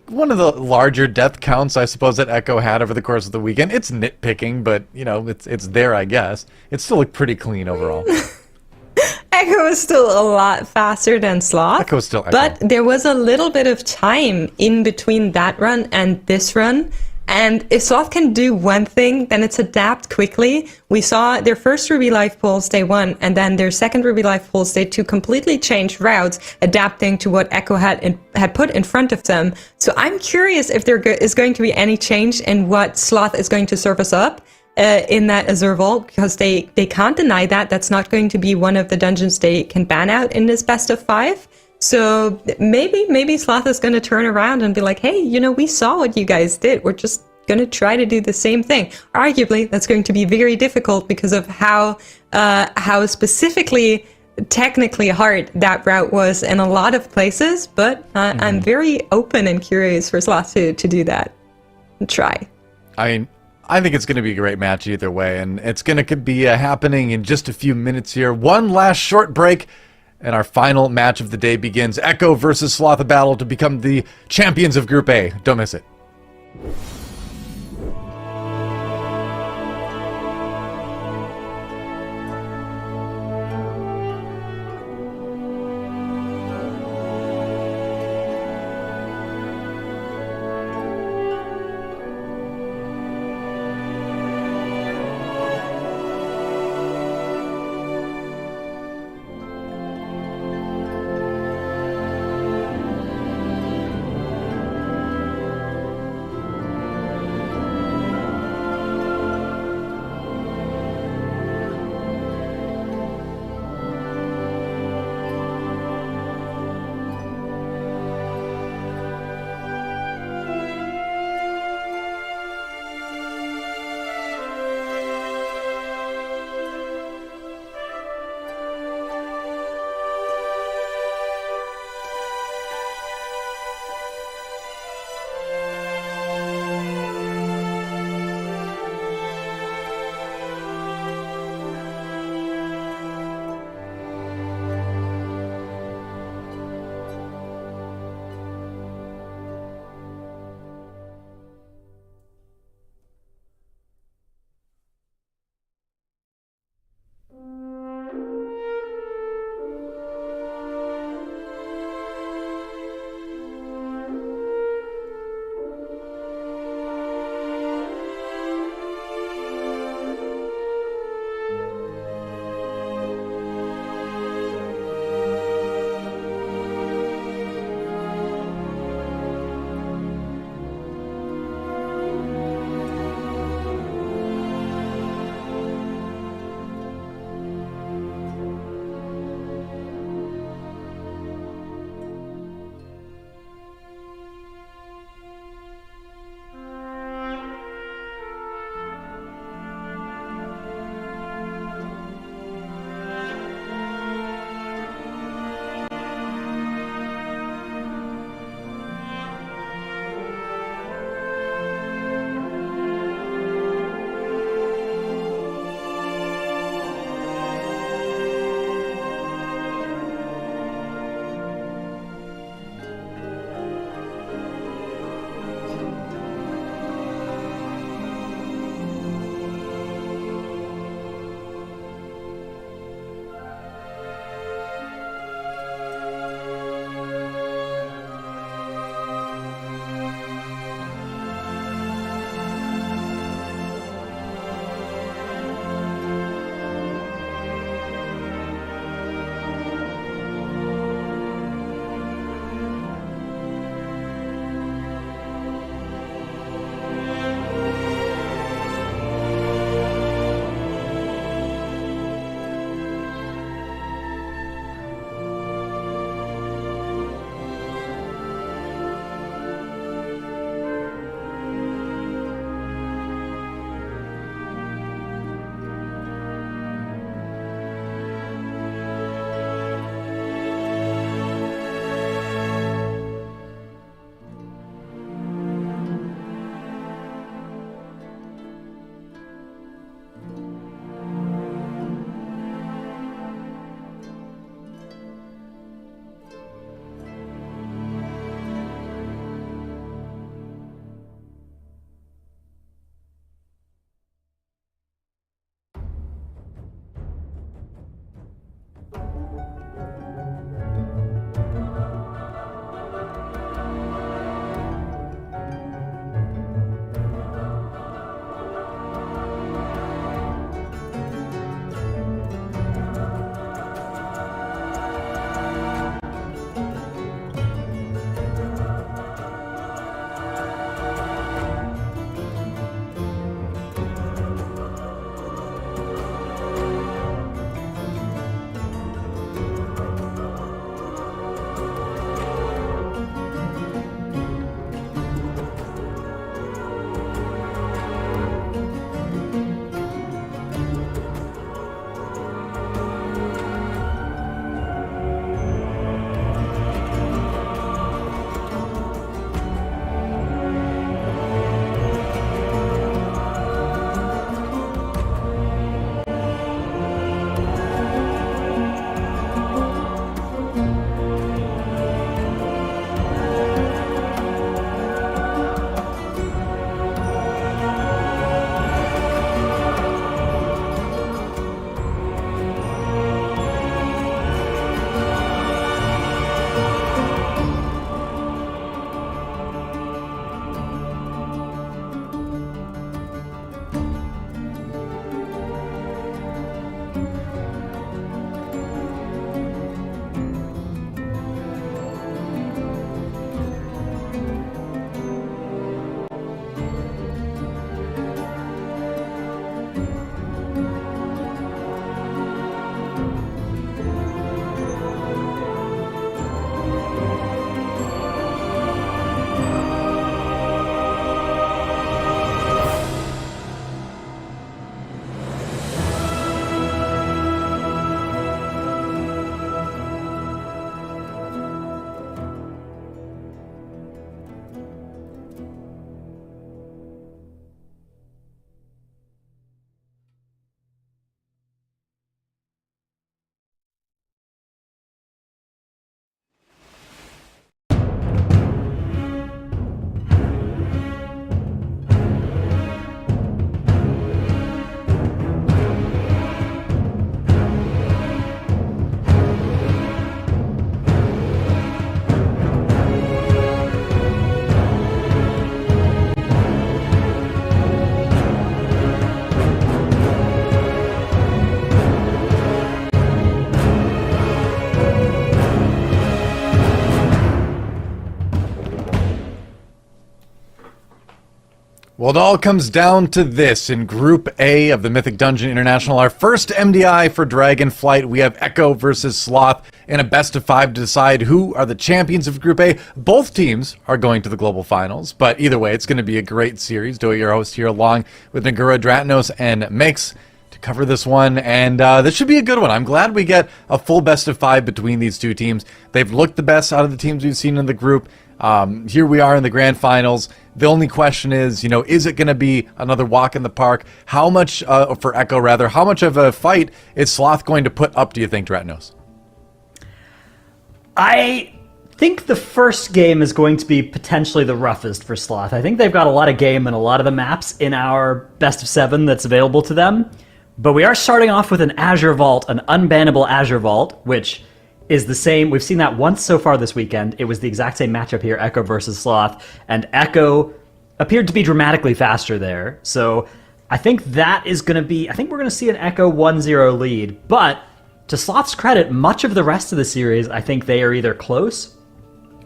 one of the larger death counts, I suppose, that Echo had over the course of the weekend. It's nitpicking, but, it's there, I guess. It still looked pretty clean overall. Echo is still a lot faster than Sloth. Echo is still Echo. But there was a little bit of time in between that run and this run. And if Sloth can do one thing, then it's adapt quickly. We saw their first Ruby Life Pulse day 1, and then their second Ruby Life Pulse day 2 completely changed routes, adapting to what Echo had put in front of them. So I'm curious if there is going to be any change in what Sloth is going to service up in that Azure Vault, because they can't deny that. That's not going to be one of the dungeons they can ban out in this best of 5. So maybe Sloth is going to turn around and be like, hey, we saw what you guys did. We're just going to try to do the same thing. Arguably, that's going to be very difficult because of how specifically, technically hard that route was in a lot of places. But I'm very open and curious for Sloth to do that and try. I think it's going to be a great match either way, and it's going to be happening in just a few minutes here. One last short break, and our final match of the day begins. Echo versus Sloth, a battle to become the champions of Group A. Don't miss it. Well, it all comes down to this. In Group A of the Mythic Dungeon International, our first MDI for Dragonflight, we have Echo versus Sloth in a best-of-5 to decide who are the champions of Group A. Both teams are going to the Global Finals, but either way, it's going to be a great series. Doe, your host here, along with Nagura, Dratnos, and Mix to cover this one, and this should be a good one. I'm glad we get a full best-of-5 between these two teams. They've looked the best out of the teams we've seen in the group. Here we are in the grand finals. The only question is, is it going to be another walk in the park? How much, for Echo rather, how much of a fight is Sloth going to put up, do you think, Dratnos? I think the first game is going to be potentially the roughest for Sloth. I think they've got a lot of game and a lot of the maps in our best of 7 that's available to them. But we are starting off with an Azure Vault, an unbannable Azure Vault, which is the same. We've seen that once so far this weekend. It was the exact same matchup here, Echo versus Sloth, and Echo appeared to be dramatically faster there. So I think that is going to be, I think we're going to see an Echo 1-0 lead. But to Sloth's credit, much of the rest of the series, I think they are either close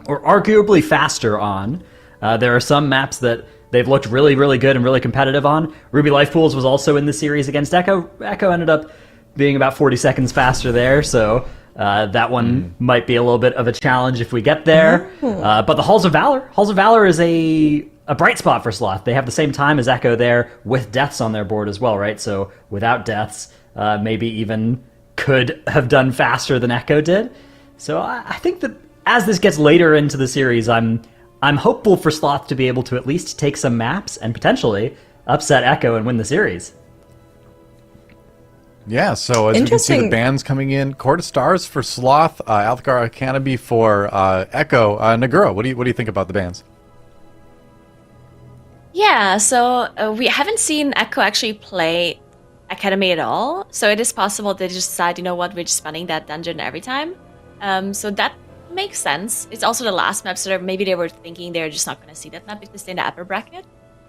or arguably faster on. There are some maps that they've looked really, really good and really competitive on. Ruby Life Pools was also in the series against Echo. Echo ended up being about 40 seconds faster there, so that one might be a little bit of a challenge if we get there. But the Halls of Valor is a bright spot for Sloth. They have the same time as Echo there with deaths on their board as well, right? So without deaths, maybe even could have done faster than Echo did. So I think that as this gets later into the series, I'm hopeful for Sloth to be able to at least take some maps and potentially upset Echo and win the series. Yeah, so as you can see, the bands coming in: Court of Stars for Sloth, Althgar Canopy for Echo. Nagura, what do you think about the bands? Yeah, so we haven't seen Echo actually play Academy at all. So it is possible they just decide, you know what, we're just spending that dungeon every time. So that makes sense. It's also the last map, so maybe they were thinking they're just not going to see that map if they stay in the upper bracket.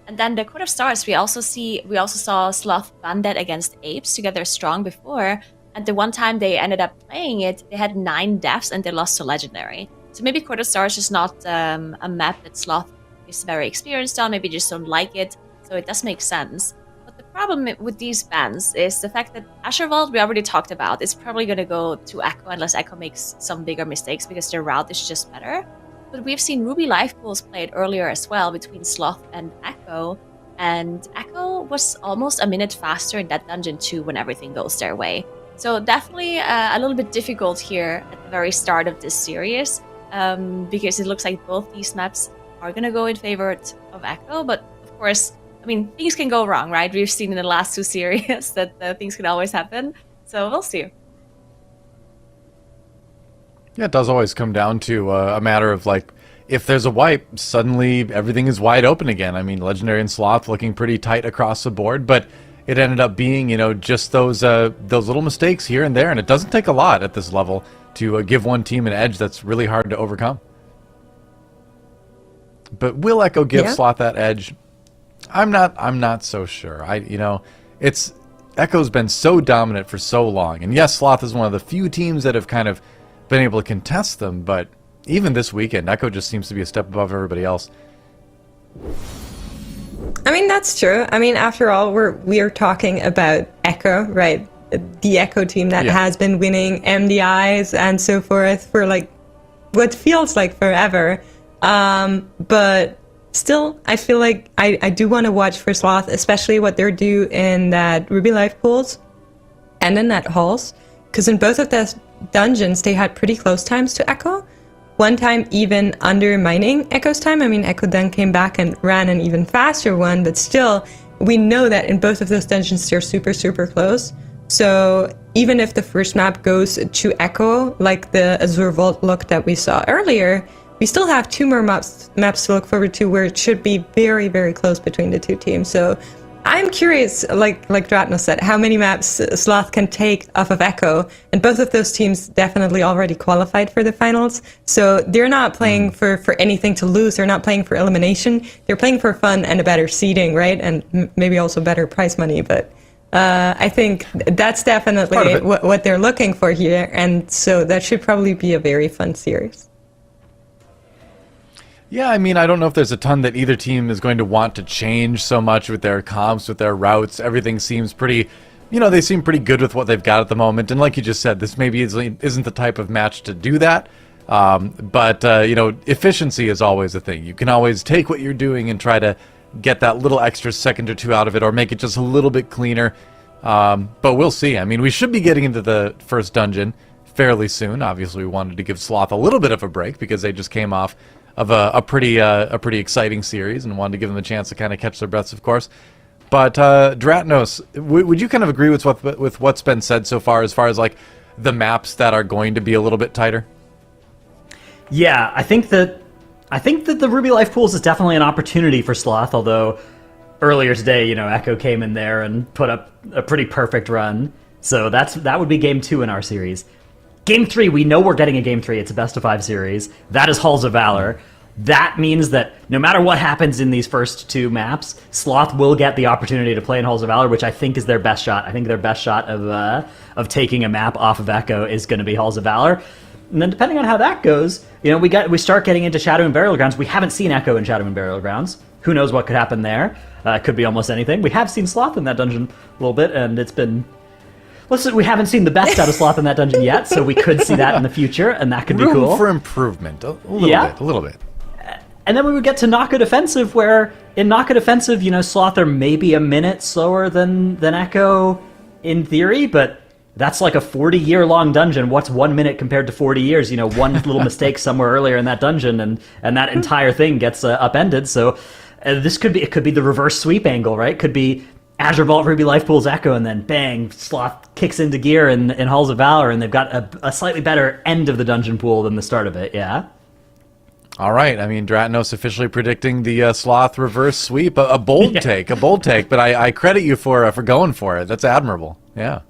And then the Court of Stars, we also saw Sloth Bandit against Apes together strong before, and the one time they ended up playing it, they had 9 deaths and they lost to Legendary. So maybe Court of Stars is not a map that Sloth is very experienced on, maybe just don't like it, so it does make sense. But the problem with these bans is the fact that Azure Vault, we already talked about, is probably going to go to Echo unless Echo makes some bigger mistakes because their route is just better. But we've seen Ruby Life Pools played earlier as well between Sloth and Echo was almost a minute faster in that dungeon too when everything goes their way. So definitely a little bit difficult here at the very start of this series because it looks like both these maps are going to go in favor of Echo, but of course, I mean, things can go wrong, right? We've seen in the last 2 series that things can always happen, so we'll see. Yeah, it does always come down to a matter of, like, if there's a wipe, suddenly everything is wide open again. I mean, Legendary and Sloth looking pretty tight across the board, but it ended up being, just those little mistakes here and there, and it doesn't take a lot at this level to give one team an edge that's really hard to overcome. But will Echo give Sloth that edge? I'm not so sure. Echo's been so dominant for so long, and yes, Sloth is one of the few teams that have kind of been able to contest them, but even this weekend, Echo just seems to be a step above everybody else. I mean, that's true. I mean, after all, we are talking about Echo, right? The Echo team that has been winning MDIs and so forth for like what feels like forever. But still, I feel like I do want to watch for Sloth, especially what they're doing in that Ruby Life Pools and in that Halls, because in both of those dungeons, they had pretty close times to Echo. One time even undermining Echo's time. I mean, Echo then came back and ran an even faster one, but still, we know that in both of those dungeons, they're super, super close. So even if the first map goes to Echo, like the Azure Vault look that we saw earlier, we still have 2 more maps to look forward to where it should be very, very close between the 2 teams. So I'm curious, like Dratnos said, how many maps Sloth can take off of Echo, and both of those teams definitely already qualified for the finals. So they're not playing for anything to lose. They're not playing for elimination. They're playing for fun and a better seeding, right? And maybe also better prize money. But I think that's definitely what they're looking for here, and so that should probably be a very fun series. Yeah, I mean, I don't know if there's a ton that either team is going to want to change so much with their comps, with their routes. Everything seems pretty, they seem pretty good with what they've got at the moment. And like you just said, this maybe isn't the type of match to do that. But efficiency is always a thing. You can always take what you're doing and try to get that little extra second or two out of it, or make it just a little bit cleaner. But we'll see. I mean, we should be getting into the first dungeon fairly soon. Obviously, we wanted to give Sloth a little bit of a break because they just came off of a pretty exciting series and wanted to give them a chance to kind of catch their breaths, of course. But Dratnos, would you kind of agree with what's been said so far as like the maps that are going to be a little bit tighter? Yeah, I think that the Ruby Life Pools is definitely an opportunity for Sloth, although earlier today, Echo came in there and put up a pretty perfect run. So that would be game 2 in our series. Game 3, we know we're getting a game 3. It's a best of 5 series. That is Halls of Valor. That means that no matter what happens in these first 2 maps, Sloth will get the opportunity to play in Halls of Valor, which I think is their best shot. I think their best shot of taking a map off of Echo is going to be Halls of Valor. And then depending on how that goes, we start getting into Shadow and Burial Grounds. We haven't seen Echo in Shadow and Burial Grounds. Who knows what could happen there? It could be almost anything. We have seen Sloth in that dungeon a little bit, and it's been... Listen, we haven't seen the best out of Sloth in that dungeon yet, so we could see that in the future, and that could be cool. Room for improvement, a little bit. And then we would get to Naka Defensive, where in Naka Defensive, Sloth are maybe a minute slower than Echo in theory, but that's like a 40-year-long dungeon. What's 1 minute compared to 40 years? One little mistake somewhere earlier in that dungeon, and that entire thing gets upended. So it could be the reverse sweep angle, right? Could be Azure Vault, Ruby Life Pools, Echo, and then bang, Sloth kicks into gear in Halls of Valor, and they've got a slightly better end of the dungeon pool than the start of it, yeah? All right, I mean, Dratnos officially predicting the Sloth reverse sweep. A bold take, but I credit you for going for it. That's admirable, yeah.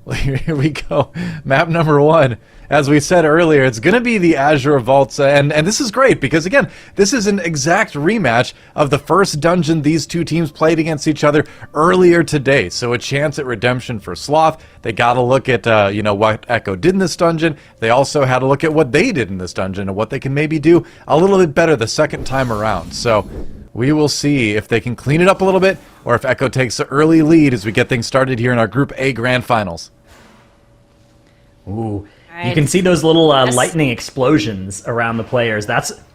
Well, here we go. Map number 1. As we said earlier, it's going to be the Azure Vaults, and this is great because, again, this is an exact rematch of the first dungeon these two teams played against each other earlier today. So a chance at redemption for Sloth. They got to look at what Echo did in this dungeon. They also had to look at what they did in this dungeon and what they can maybe do a little bit better the second time around. So we will see if they can clean it up a little bit or if Echo takes the early lead as we get things started here in our Group A Grand Finals. Ooh. You can see those little lightning explosions around the players.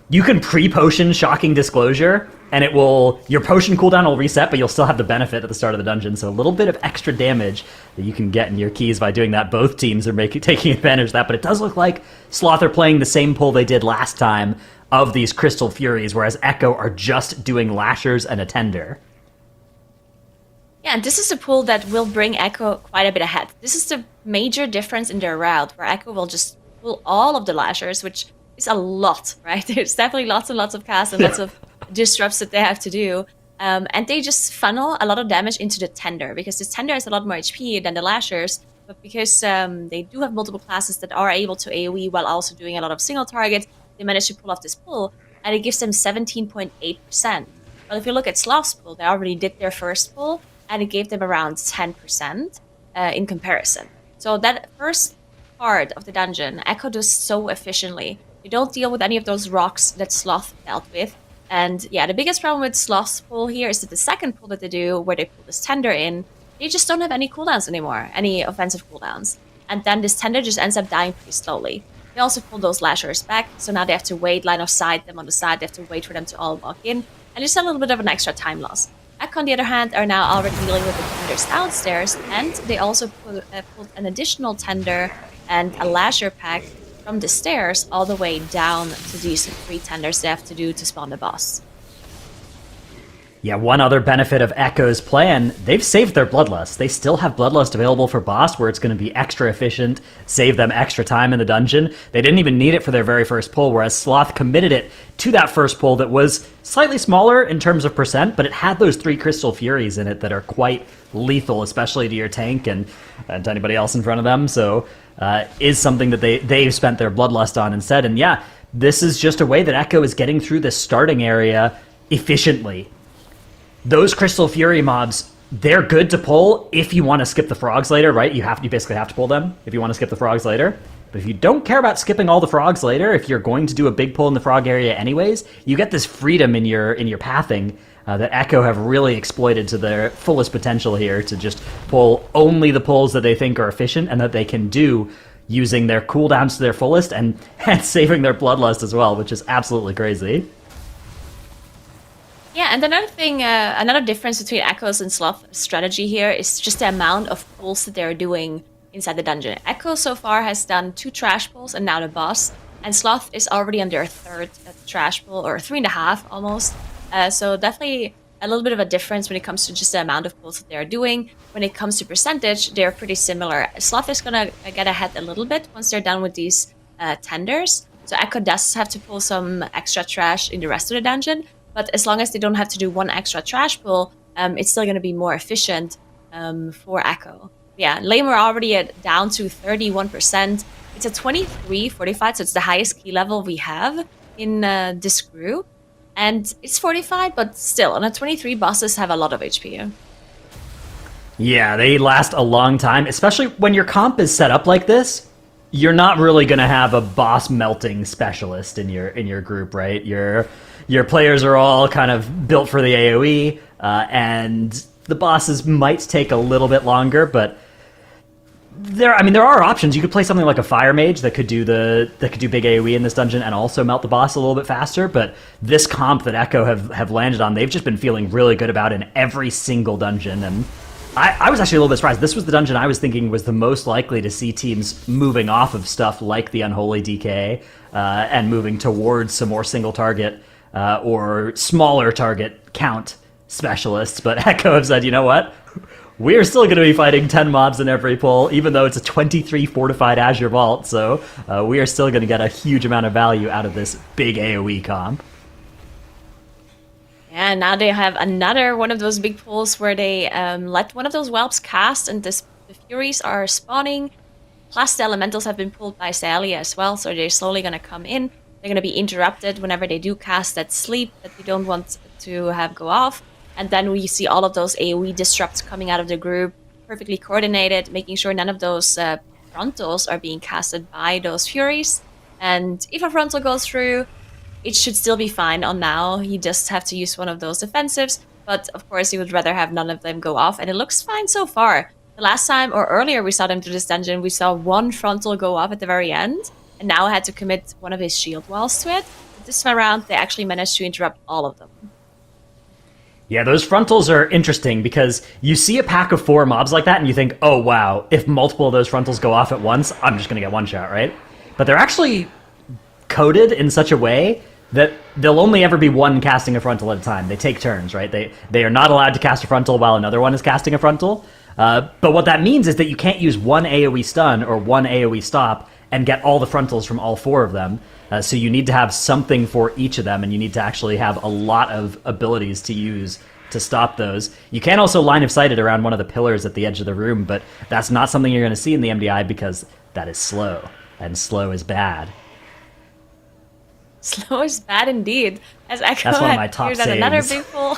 You can pre-potion Shocking Disclosure, and your potion cooldown will reset, but you'll still have the benefit at the start of the dungeon. So a little bit of extra damage that you can get in your keys by doing that. Both teams are taking advantage of that, but it does look like Sloth are playing the same pull they did last time of these Crystal Furies, whereas Echo are just doing Lashers and a Tender. Yeah, and this is a pool that will bring Echo quite a bit ahead. This is the major difference in their route, where Echo will just pull all of the Lashers, which is a lot, right? There's definitely lots and lots of casts and lots of disrupts that they have to do. And they just funnel a lot of damage into the Tender, because this Tender has a lot more HP than the Lashers, but because they do have multiple classes that are able to AoE while also doing a lot of single target, they manage to pull off this pull, and it gives them 17.8%. Well, if you look at Sloth's pull, they already did their first pull, and it gave them around 10% in comparison. So that first part of the dungeon, Echo does so efficiently. You don't deal with any of those rocks that Sloth dealt with. And yeah, the biggest problem with Sloth's pull here is that the second pull that they do, where they pull this Tender in, they just don't have any cooldowns anymore, any offensive cooldowns. And then this Tender just ends up dying pretty slowly. They also pull those Lashers back, so now they have to wait, line of sight them on the side, they have to wait for them to all walk in, and just a little bit of an extra time loss. Echo, on the other hand, are now already dealing with the Tenders downstairs, and they also pulled an additional Tender and a Lasher pack from the stairs all the way down to these 3 Tenders they have to do to spawn the boss. Yeah, one other benefit of Echo's plan, they've saved their Bloodlust. They still have Bloodlust available for boss, where it's going to be extra efficient, save them extra time in the dungeon. They didn't even need it for their very first pull, whereas Sloth committed it to that first pull that was slightly smaller in terms of percent, but it had those 3 Crystal Furies in it that are quite lethal, especially to your tank and to anybody else in front of them. So is something that they've spent their Bloodlust on instead. And yeah, this is just a way that Echo is getting through this starting area efficiently. Those Crystal Fury mobs they're good to pull if you want to skip the frogs later, right? You basically have to pull them if you want to skip the frogs later. But if you don't care about skipping all the frogs later, if you're going to do a big pull in the frog area anyways, you get this freedom in your pathing that Echo have really exploited to their fullest potential here to just pull only the pulls that they think are efficient and that they can do using their cooldowns to their fullest and saving their bloodlust as well, which is absolutely crazy. Yeah, and another thing, another difference between Echo's and Sloth strategy here is just the amount of pulls that they're doing inside the dungeon. Echo so far has done 2 trash pulls and now the boss, and Sloth is already on their 3rd trash pull, or 3.5 almost. So definitely a little bit of a difference when it comes to just the amount of pulls that they're doing. When it comes to percentage, they're pretty similar. Sloth is gonna get ahead a little bit once they're done with these tenders. So Echo does have to pull some extra trash in the rest of the dungeon, but as long as they don't have to do 1 extra trash pull, it's still gonna be more efficient for Echo. Yeah, Lame are already down to 31%. It's a 23-45, so it's the highest key level we have in this group. And it's 45, but still, on a 23, bosses have a lot of HP. Yeah, they last a long time, especially when your comp is set up like this. You're not really going to have a boss melting specialist in your group, right? Your players are all kind of built for the AoE, and the bosses might take a little bit longer, but there are options. You could play something like a fire mage that could do big AoE in this dungeon and also melt the boss a little bit faster. But this comp that Echo have landed on, they've just been feeling really good about in every single dungeon. And I was actually a little bit surprised. This was the dungeon I was thinking was the most likely to see teams moving off of stuff like the Unholy DK and moving towards some more single target or smaller target count specialists. But Echo have said, you know what? We're still going to be fighting 10 mobs in every pull, even though it's a 23 fortified Azure Vault, so we are still going to get a huge amount of value out of this big AoE comp. Yeah, now they have another one of those big pulls where they let one of those whelps cast, and the Furies are spawning. Plus, the Elementals have been pulled by Salia as well, so they're slowly going to come in. They're going to be interrupted whenever they do cast that sleep that we don't want to have go off. And then we see all of those AoE disrupts coming out of the group, perfectly coordinated, making sure none of those frontals are being casted by those Furies. And if a frontal goes through, it should still be fine on now. You just have to use one of those defensives. But of course, you would rather have none of them go off. And it looks fine so far. The last time, or earlier we saw them through this dungeon, we saw 1 frontal go off at the very end. And now I had to commit one of his shield walls to it. But this time around, they actually managed to interrupt all of them. Yeah, those frontals are interesting because you see a pack of 4 mobs like that and you think, oh wow, if multiple of those frontals go off at once, I'm just going to get one shot, right? But they're actually coded in such a way that there'll only ever be one casting a frontal at a time. They take turns, right? They are not allowed to cast a frontal while another one is casting a frontal. But what that means is that you can't use one AoE stun or one AoE stop and get all the frontals from all 4 of them. So you need to have something for each of them, and you need to actually have a lot of abilities to use to stop those. You can also line of sight it around one of the pillars at the edge of the room, but that's not something you're going to see in the MDI because that is slow, and slow is bad. Slow is bad indeed. As Echo That's one of my top here's another sayings. big pull.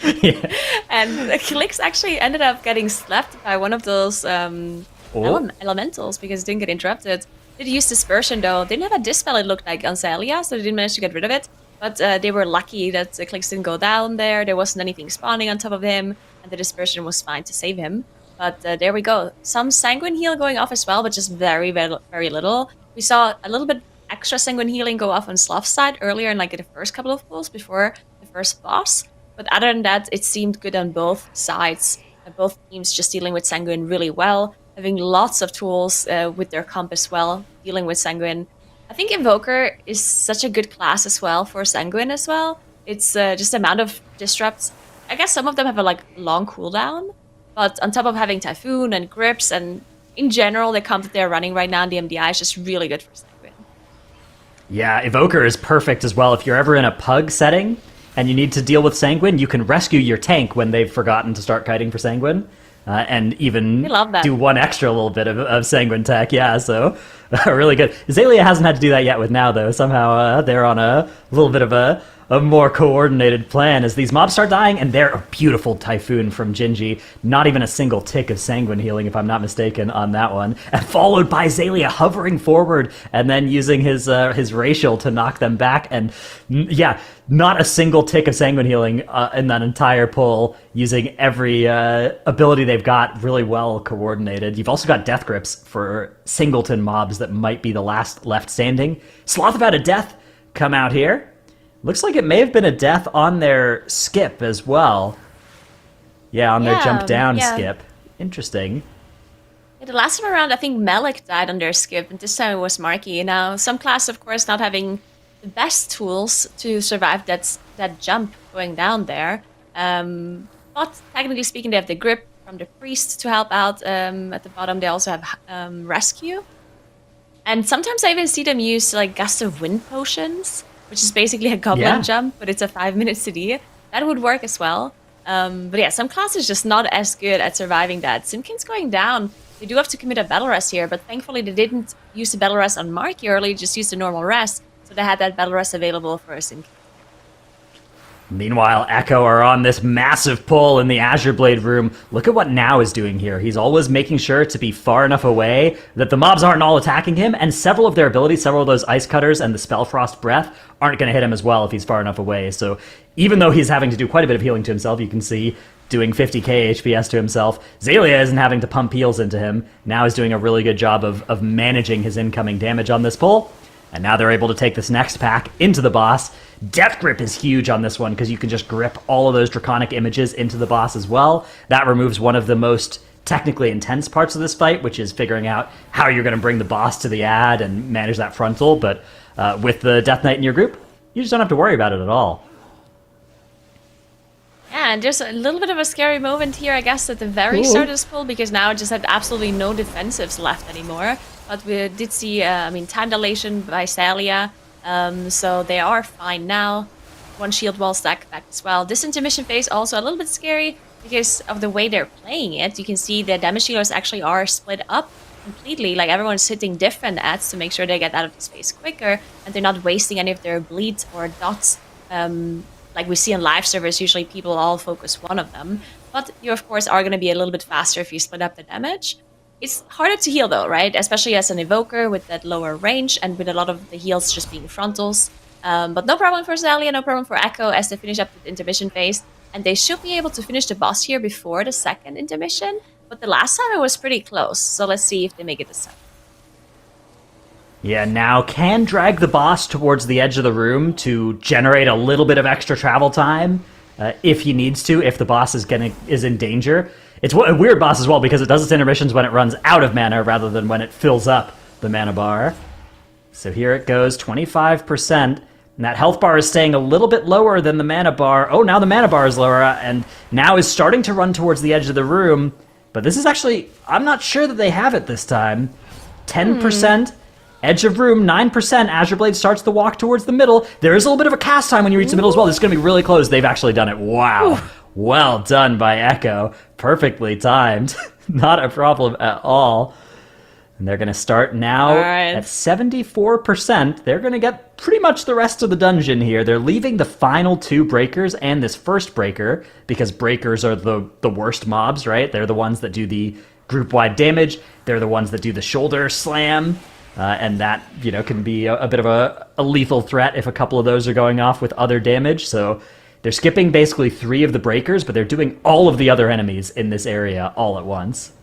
Yeah. And Klix actually ended up getting slapped by one of those elementals because it didn't get interrupted. Did use Dispersion though. Didn't have a Dispel, it looked like, on Salia, so they didn't manage to get rid of it. But they were lucky that the Klix didn't go down there. There wasn't anything spawning on top of him, and the Dispersion was fine to save him. But there we go. Some Sanguine Heal going off as well, but just very, very, very little. We saw a little bit extra Sanguine Healing go off on Sloth's side earlier in like the first couple of pulls before the first boss. But other than that, it seemed good on both sides. Both teams just dealing with Sanguine really well, having lots of tools with their comp as well, dealing with Sanguine. I think Invoker is such a good class as well for Sanguine as well. It's just the amount of disrupts. I guess some of them have a long cooldown, but on top of having Typhoon and Grips, and in general, the comp that they're running right now in the MDI is just really good for Sanguine. Yeah, Evoker is perfect as well. If you're ever in a pug setting and you need to deal with Sanguine, you can rescue your tank when they've forgotten to start kiting for Sanguine. And even do one extra little bit of Sanguine tech, yeah, so really good. Azalea hasn't had to do that yet with Now, though. Somehow they're on a little bit of a a more coordinated plan as these mobs start dying, and they're a beautiful Typhoon from Gingy. Not even a single tick of Sanguine healing, if I'm not mistaken, on that one. And followed by Zalia hovering forward and then using his racial to knock them back. And yeah, not a single tick of Sanguine healing in that entire pull, using every ability they've got really well coordinated. You've also got Death Grips for singleton mobs that might be the last left standing. Sloth about a death come out here. Looks like it may have been a death on their skip as well. Yeah, on their jump down skip. Interesting. Yeah, the last time around, I think Malik died on their skip, and this time it was Marky. Now, some class, of course, not having the best tools to survive that jump going down there. But technically speaking, they have the grip from the priest to help out. At the bottom, they also have rescue. And sometimes I even see them use like gust of wind potions, which is basically a goblin jump, but it's a 5-minute CD. That would work as well. But yeah, some classes just not as good at surviving that. Simkin's going down. They do have to commit a battle rest here, but thankfully they didn't use the battle rest on Marky early, just used the normal rest. So they had that battle rest available for Simkin. Meanwhile, Echo are on this massive pull in the Azure Blade room. Look at what Now is doing here. He's always making sure to be far enough away that the mobs aren't all attacking him, and several of their abilities, several of those Ice Cutters and the Spellfrost Breath, aren't going to hit him as well if he's far enough away. So even though he's having to do quite a bit of healing to himself, you can see doing 50k HPS to himself, Zalia isn't having to pump heals into him. Now is doing a really good job of managing his incoming damage on this pull. And now they're able to take this next pack into the boss. Death Grip is huge on this one because you can just grip all of those Draconic images into the boss as well. That removes one of the most technically intense parts of this fight, which is figuring out how you're going to bring the boss to the ad and manage that frontal. But with the Death Knight in your group, you just don't have to worry about it at all. Yeah, and there's a little bit of a scary moment here, I guess, at the very start of this pull, because now it just had absolutely no defensives left anymore. But we did see, time dilation by Salia, so they are fine now. One shield wall stack back as well. This intermission phase also a little bit scary because of the way they're playing it. You can see the damage dealers actually are split up completely. Like, everyone's hitting different ads to make sure they get out of this phase quicker, and they're not wasting any of their bleeds or dots. Like we see in live servers, usually people all focus one of them. But you, of course, are going to be a little bit faster if you split up the damage. It's harder to heal, though, right? Especially as an evoker with that lower range and with a lot of the heals just being frontals. But no problem for Zalia, no problem for Echo as they finish up the intermission phase. And they should be able to finish the boss here before the second intermission. But the last time it was pretty close. So let's see if they make it this time. Yeah, Now can drag the boss towards the edge of the room to generate a little bit of extra travel time if he needs to, if the boss is in danger. It's a weird boss as well because it does its intermissions when it runs out of mana rather than when it fills up the mana bar. So here it goes, 25%. And that health bar is staying a little bit lower than the mana bar. Oh, now the mana bar is lower, and Now is starting to run towards the edge of the room. But this is actually, I'm not sure that they have it this time. 10%. Edge of room, 9%. Azure Blade starts the walk towards the middle. There is a little bit of a cast time when you reach the middle as well. This is going to be really close. They've actually done it. Wow. Ooh. Well done by Echo. Perfectly timed. Not a problem at all. And they're going to start now at 74%. They're going to get pretty much the rest of the dungeon here. They're leaving the final 2 breakers and this first breaker because breakers are the worst mobs, right? They're the ones that do the group-wide damage. They're the ones that do the shoulder slam. And that, can be a bit of a lethal threat if a couple of those are going off with other damage. So they're skipping basically 3 of the breakers, but they're doing all of the other enemies in this area all at once.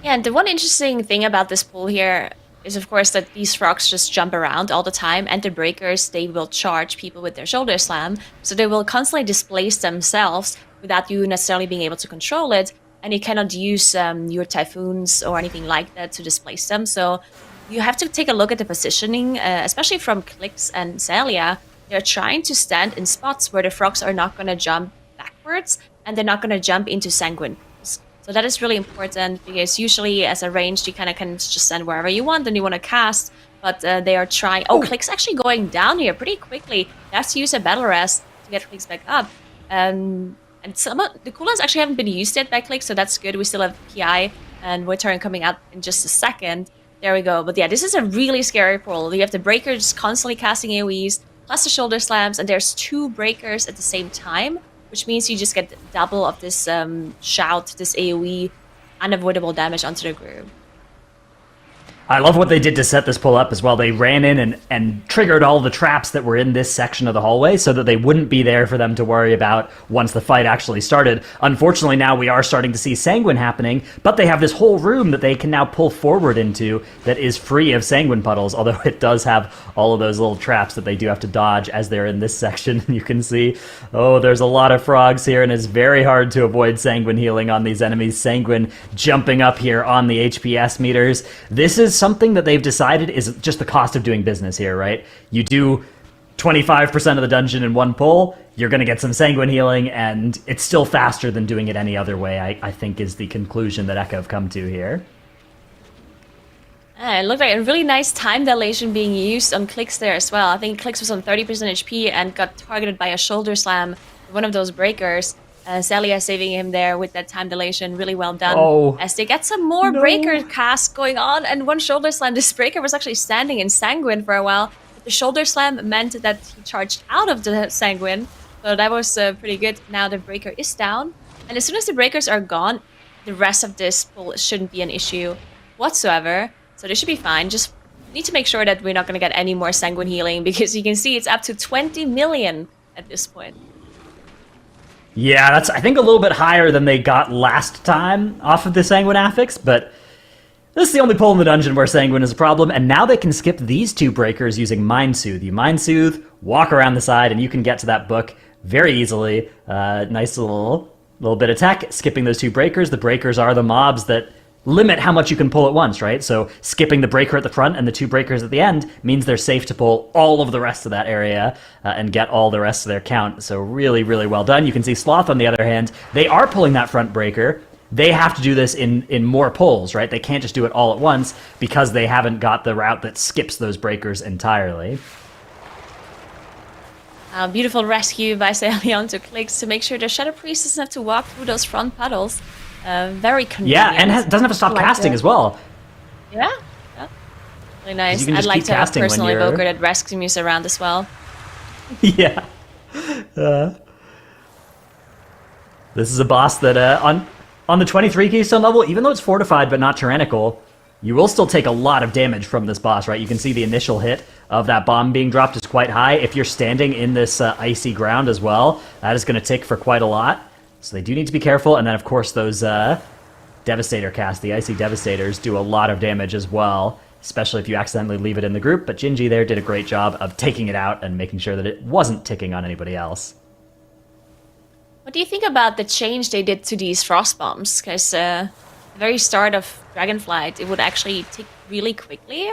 Yeah, and the one interesting thing about this pool here is, of course, that these frogs just jump around all the time, and the breakers, they will charge people with their shoulder slam, so they will constantly displace themselves without you necessarily being able to control it. And you cannot use your typhoons or anything like that to displace them. So you have to take a look at the positioning, especially from Clix and Zalia. They're trying to stand in spots where the frogs are not going to jump backwards and they're not going to jump into sanguine pools. So that is really important because usually as a ranged, you kind of can just stand wherever you want and you want to cast. But they are trying... Oh, Clix actually going down here pretty quickly. They have to use a battle rest to get Clix back up. And some of the cooldowns actually haven't been used yet by Clix, so that's good. We still have PI and Wittern coming out in just a second. There we go. But yeah, this is a really scary pull. You have the breakers constantly casting AoEs. plus the shoulder slams, and there's 2 breakers at the same time, which means you just get double of this shout, this AoE, unavoidable damage onto the group. I love what they did to set this pull up as well. They ran in and triggered all the traps that were in this section of the hallway so that they wouldn't be there for them to worry about once the fight actually started. Unfortunately, now we are starting to see Sanguine happening, but they have this whole room that they can now pull forward into that is free of Sanguine puddles, although it does have all of those little traps that they do have to dodge as they're in this section. You can see, oh, there's a lot of frogs here, and it's very hard to avoid Sanguine healing on these enemies. Sanguine jumping up here on the HPS meters. This is something that they've decided is just the cost of doing business here, right? You do 25% of the dungeon in one pull, you're going to get some Sanguine healing, and it's still faster than doing it any other way, I think is the conclusion that Echo have come to here. It looked like a really nice time dilation being used on Clix there as well. I think Clix was on 30% HP and got targeted by a shoulder slam, one of those breakers. Celia saving him there with that time dilation, really well done. Oh, as they get some more breaker casts going on, and one shoulder slam. This breaker was actually standing in Sanguine for a while. But the shoulder slam meant that he charged out of the Sanguine, so that was pretty good. Now the breaker is down, and as soon as the breakers are gone, the rest of this pull shouldn't be an issue whatsoever. So they should be fine. Just need to make sure that we're not going to get any more Sanguine healing, because you can see it's up to 20 million at this point. Yeah, that's, I think, a little bit higher than they got last time off of the Sanguine affix, but this is the only pull in the dungeon where Sanguine is a problem, and now they can skip these 2 breakers using Mind Soothe. You Mind Soothe, walk around the side, and you can get to that book very easily. Nice little bit of tech, skipping those 2 breakers. The breakers are the mobs that limit how much you can pull at once, right? So skipping the breaker at the front and the 2 breakers at the end means they're safe to pull all of the rest of that area and get all the rest of their count. So really, really well done. You can see Sloth, on the other hand, they are pulling that front breaker. They have to do this in more pulls, right? They can't just do it all at once because they haven't got the route that skips those breakers entirely. Beautiful rescue by Celia to Clix to make sure the Shadow Priest doesn't have to walk through those front puddles. Very convenient. Yeah, and doesn't have to stop casting as well. Yeah, really nice. I'd like to have a personal evoker that rescues me around as well. Yeah. This is a boss that on the 23 keystone level, even though it's fortified but not tyrannical, you will still take a lot of damage from this boss, right? You can see the initial hit of that bomb being dropped is quite high. If you're standing in this icy ground as well, that is going to tick for quite a lot. So they do need to be careful, and then of course those Devastator casts, the Icy Devastators, do a lot of damage as well, especially if you accidentally leave it in the group, but Gingy there did a great job of taking it out and making sure that it wasn't ticking on anybody else. What do you think about the change they did to these frost bombs? Because the very start of Dragonflight, it would actually tick really quickly.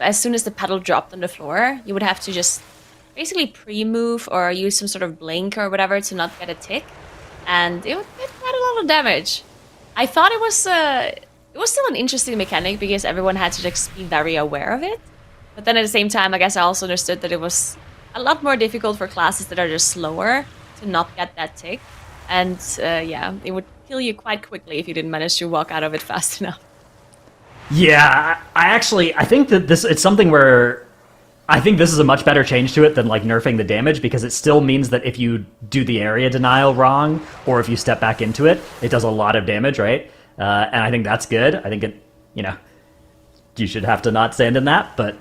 As soon as the pedal dropped on the floor, you would have to just basically pre-move or use some sort of blink or whatever to not get a tick. And it had a lot of damage. I thought it was still an interesting mechanic because everyone had to just be very aware of it. But then at the same time, I guess I also understood that it was a lot more difficult for classes that are just slower to not get that tick. And yeah, it would kill you quite quickly if you didn't manage to walk out of it fast enough. Yeah, I think that it's something where I think this is a much better change to it than like nerfing the damage, because it still means that if you do the area denial wrong or if you step back into it, it does a lot of damage, right? And I think that's good. I think you should have to not stand in that, but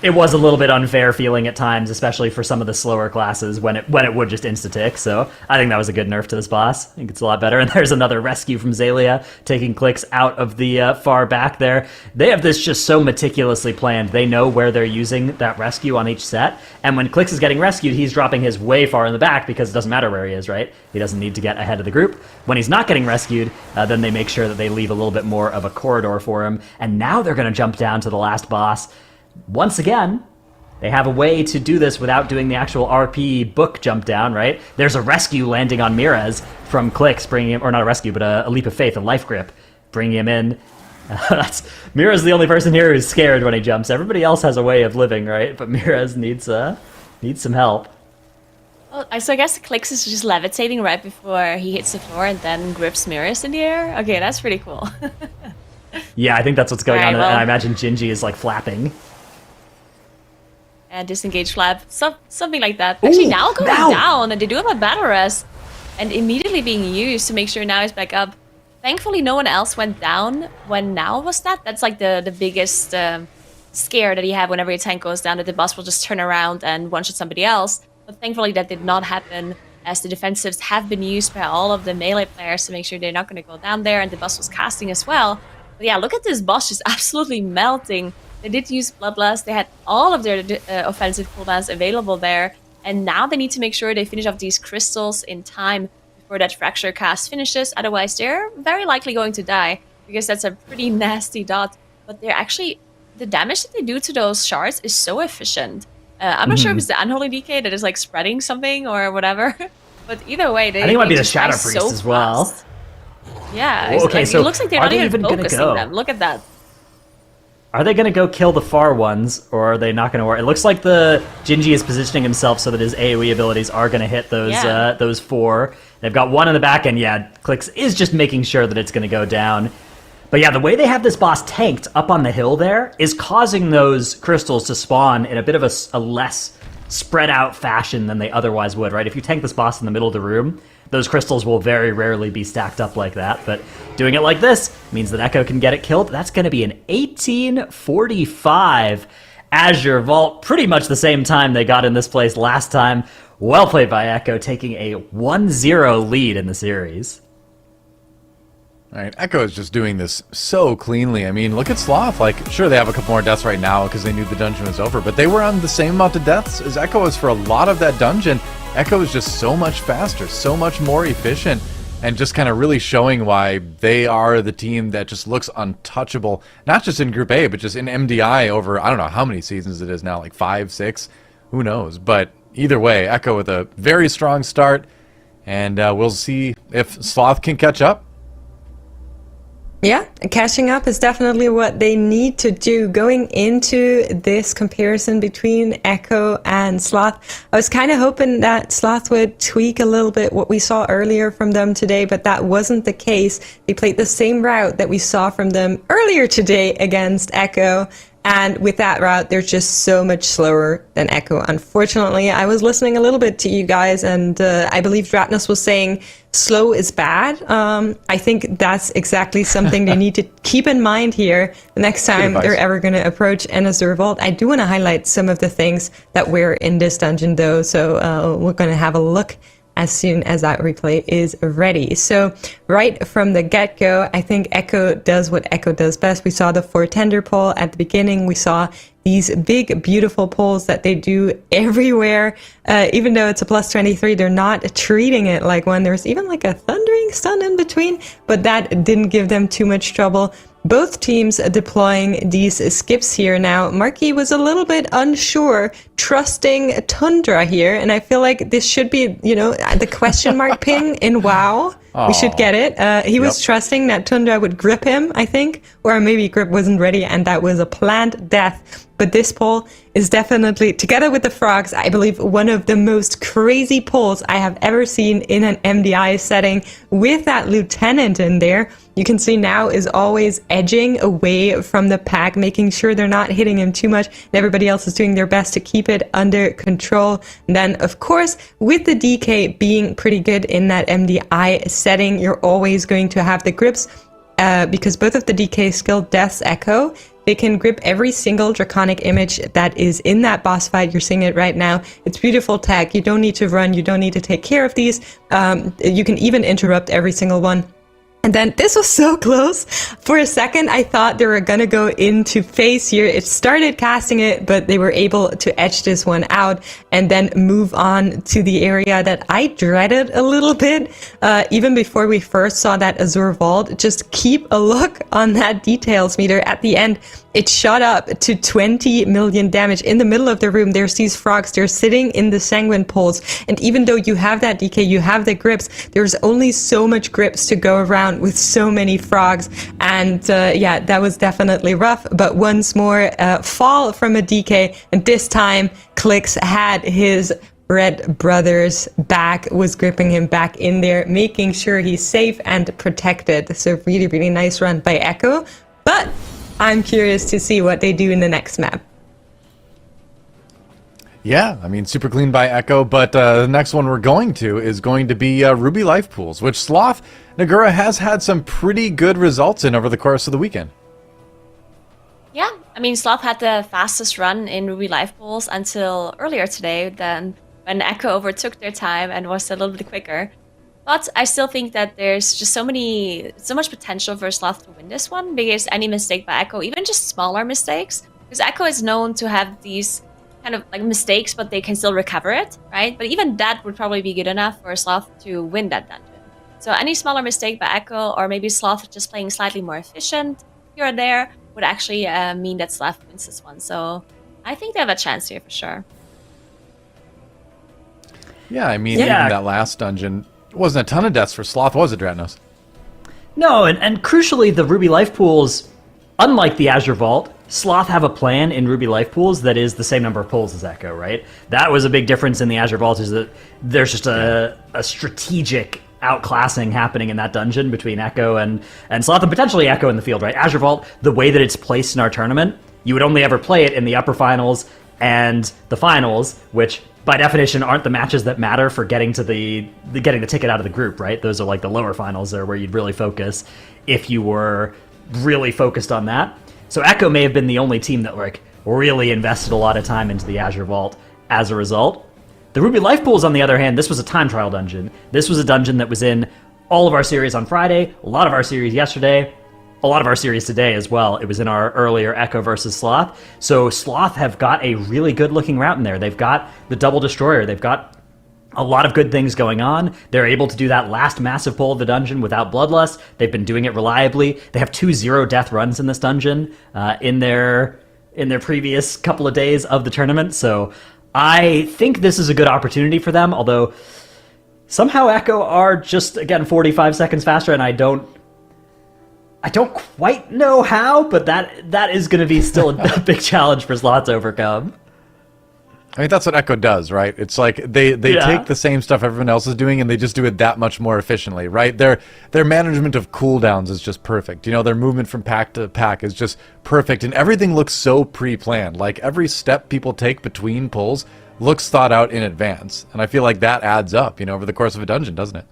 it was a little bit unfair feeling at times, especially for some of the slower classes when it would just insta-tick. So I think that was a good nerf to this boss. I think it's a lot better. And there's another rescue from Zalia, taking Clix out of the far back there. They have this just so meticulously planned. They know where they're using that rescue on each set. And when Clix is getting rescued, he's dropping his way far in the back because it doesn't matter where he is, right? He doesn't need to get ahead of the group. When he's not getting rescued, then they make sure that they leave a little bit more of a corridor for him. And now they're going to jump down to the last boss. Once again, they have a way to do this without doing the actual RP book jump down, right? There's a rescue landing on Mirez from Clix, bringing him, or not a rescue, but a leap of faith, a life grip, bringing him in. Mirez is the only person here who's scared when he jumps. Everybody else has a way of living, right? But Mirez needs some help. Well, so I guess Clix is just levitating right before he hits the floor and then grips Mirez in the air. Okay, that's pretty cool. Yeah, I think that's what's going on, well, and I imagine Gingy is like flapping. disengage flap, something like that. Actually, now going down, and they do have a battle rest, and immediately being used to make sure now he's back up. Thankfully, no one else went down when now was that. That's like the biggest scare that you have whenever your tank goes down, that the boss will just turn around and one-shot somebody else. But thankfully, that did not happen, as the defensives have been used by all of the melee players to make sure they're not going to go down there, and the boss was casting as well. But yeah, look at this boss just absolutely melting. They did use Bloodlust. They had all of their offensive cooldowns available there. And now they need to make sure they finish off these crystals in time before that Fracture cast finishes. Otherwise, they're very likely going to die, because that's a pretty nasty dot. But they're actually... the damage that they do to those shards is so efficient. I'm not sure if it's the Unholy DK that is like spreading something or whatever. But either way, they... I think it might be the just Shadow die Priest so as well. fast. Yeah, Well, okay, like, so it looks like they're are not they even even gonna focusing go? them. Look at that. Are they going to go kill the far ones, or are they not going to work? It looks like the Jinji is positioning himself so that his AoE abilities are going to hit those 4. They've got one in the back, and yeah, Clicks is just making sure that it's going to go down. But yeah, the way they have this boss tanked up on the hill there is causing those crystals to spawn in a bit of a less spread out fashion than they otherwise would, right? If you tank this boss in the middle of the room, those crystals will very rarely be stacked up like that. But doing it like this means that Echo can get it killed. That's going to be an 1845 Azure Vault, pretty much the same time they got in this place last time. Well played by Echo, taking a 1-0 lead in the series. All right, Echo is just doing this so cleanly. I mean, look at Sloth. Like, sure, they have a couple more deaths right now because they knew the dungeon was over, but they were on the same amount of deaths as Echo was for a lot of that dungeon. Echo is just so much faster, so much more efficient, and just kind of really showing why they are the team that just looks untouchable, not just in Group A, but just in MDI over, I don't know how many seasons it is now, like 5, 6, who knows. But either way, Echo with a very strong start, and we'll see if Sloth can catch up. Yeah, catching up is definitely what they need to do. Going into this comparison between Echo and Sloth, I was kind of hoping that Sloth would tweak a little bit what we saw earlier from them today, but that wasn't the case. They played the same route that we saw from them earlier today against Echo. And with that route, they're just so much slower than Echo. Unfortunately, I was listening a little bit to you guys, and I believe Dratnos was saying slow is bad. I think that's exactly something they need to keep in mind here the next time they're ever going to approach an Azure Vault. I do want to highlight some of the things that were in this dungeon, though, so we're going to have a look as soon as that replay is ready. So right from the get-go, I think Echo does what Echo does best. We saw the 4 tender pull at the beginning. We saw these big, beautiful pulls that they do everywhere. Even though it's a plus 23, they're not treating it like one. There's even like a thundering stun in between, but that didn't give them too much trouble. Both teams deploying these skips here. Now, Marky was a little bit unsure, trusting Tundra here, and I feel like this should be, you know, the question mark ping in WoW. Aww. We should get it. He was trusting that Tundra would grip him, I think, or maybe grip wasn't ready, and that was a planned death. But this pull is definitely, together with the frogs, I believe one of the most crazy pulls I have ever seen in an MDI setting, with that lieutenant in there. You can see now is always edging away from the pack, making sure they're not hitting him too much, and everybody else is doing their best to keep it under control. And then, of course, with the DK being pretty good in that MDI setting, you're always going to have the grips, because both of the DK skill deaths Echo. They can grip every single draconic image that is in that boss fight. You're seeing it right now. It's beautiful tech. You don't need to run. You don't need to take care of these. You can even interrupt every single one. And then this was so close. For a second, I thought they were going to go into phase here. It started casting it, but they were able to edge this one out and then move on to the area that I dreaded a little bit. Even before we first saw that Azure Vault, just keep a look on that details meter at the end. It shot up to 20 million damage. In the middle of the room, there's these frogs. They're sitting in the sanguine poles. And even though you have that DK, you have the grips, there's only so much grips to go around with so many frogs. And yeah, that was definitely rough. But once more, fall from a DK. And this time, Clicks had his Red Brothers back, was gripping him back in there, making sure he's safe and protected. So really, really nice run by Echo. But I'm curious to see what they do in the next map. Yeah, I mean, super clean by Echo, but the next one we're going to is going to be Ruby Life Pools, which Sloth Nagura has had some pretty good results in over the course of the weekend. Yeah, I mean, Sloth had the fastest run in Ruby Life Pools until earlier today, then when Echo overtook their time and was a little bit quicker. But I still think that there's just so much potential for Sloth to win this one, because any mistake by Echo, even just smaller mistakes, because Echo is known to have these kind of like mistakes, but they can still recover it, right? But even that would probably be good enough for Sloth to win that dungeon. So any smaller mistake by Echo, or maybe Sloth just playing slightly more efficient here or there, would actually mean that Sloth wins this one. So I think they have a chance here for sure. Yeah, I mean, even that last dungeon, it wasn't a ton of deaths for Sloth, was it, Dratnos? No, and crucially, the Ruby Life Pools, unlike the Azure Vault, Sloth have a plan in Ruby Life Pools that is the same number of pulls as Echo, right? That was a big difference in the Azure Vault, is that there's just a strategic outclassing happening in that dungeon between Echo and Sloth, and potentially Echo in the field, right? Azure Vault, the way that it's placed in our tournament, you would only ever play it in the upper finals and the finals, which by definition aren't the matches that matter for getting to getting the ticket out of the group, right? Those are like the lower finals there where you'd really focus if you were really focused on that. So Echo may have been the only team that like really invested a lot of time into the Azure Vault as a result. The Ruby Life Pools, on the other hand, this was a time trial dungeon. This was a dungeon that was in all of our series on Friday, a lot of our series yesterday, a lot of our series today as well. It was in our earlier Echo versus Sloth. So Sloth have got a really good looking route in there. They've got the Double Destroyer. They've got a lot of good things going on. They're able to do that last massive pull of the dungeon without Bloodlust. They've been doing it reliably. They have 2 0-death runs in this dungeon in their previous couple of days of the tournament. So I think this is a good opportunity for them, although somehow Echo are just, again, 45 seconds faster, and I don't quite know how, but that is going to be still a big challenge for Sloth to overcome. I mean, that's what Echo does, right? It's like they take the same stuff everyone else is doing and they just do it that much more efficiently, right? Their management of cooldowns is just perfect. You know, their movement from pack to pack is just perfect, and everything looks so pre-planned. Like, every step people take between pulls looks thought out in advance, and I feel like that adds up, you know, over the course of a dungeon, doesn't it?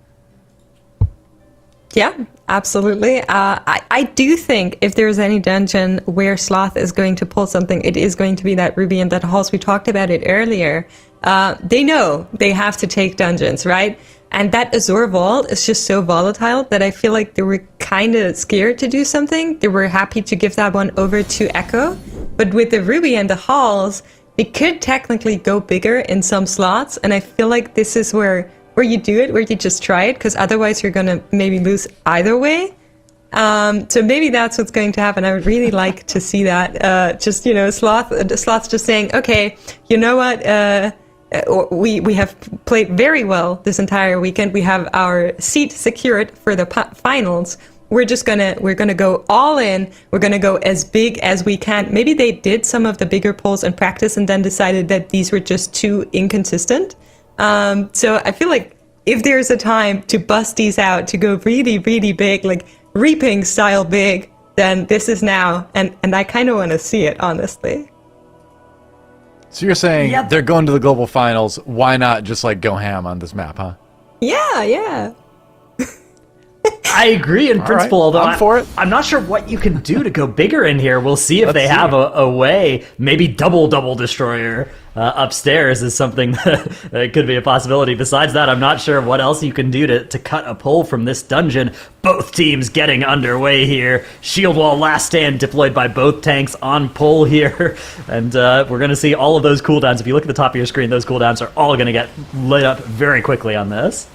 Yeah, absolutely. I do think if there's any dungeon where Sloth is going to pull something, it is going to be that Ruby and that Halls. We talked about it earlier. They know they have to take dungeons, right? And that Azure Vault is just so volatile that I feel like they were kind of scared to do something. They were happy to give that one over to Echo. But with the Ruby and the Halls, they could technically go bigger in some slots. And I feel like this is where you do it, where you just try it, because otherwise you're going to maybe lose either way. So maybe that's what's going to happen. I would really like to see that. Just, you know, Sloth's just saying, okay, you know what, we have played very well this entire weekend. We have our seat secured for the finals. We're gonna go all in. We're gonna go as big as we can. Maybe they did some of the bigger polls in practice and then decided that these were just too inconsistent. So I feel like if there's a time to bust these out, to go really, really big, like reaping style big, then this is now. And I kind of want to see it, honestly. So you're saying they're going to the global finals. Why not just like go ham on this map, huh? Yeah. I agree in principle, although I'm for it. I'm not sure what you can do to go bigger in here. We'll see if they have a way. Maybe double destroyer upstairs is something that could be a possibility. Besides that, I'm not sure what else you can do to cut a pull from this dungeon. Both teams getting underway here. Shield wall last stand deployed by both tanks on pull here. And we're going to see all of those cooldowns. If you look at the top of your screen, those cooldowns are all going to get lit up very quickly on this.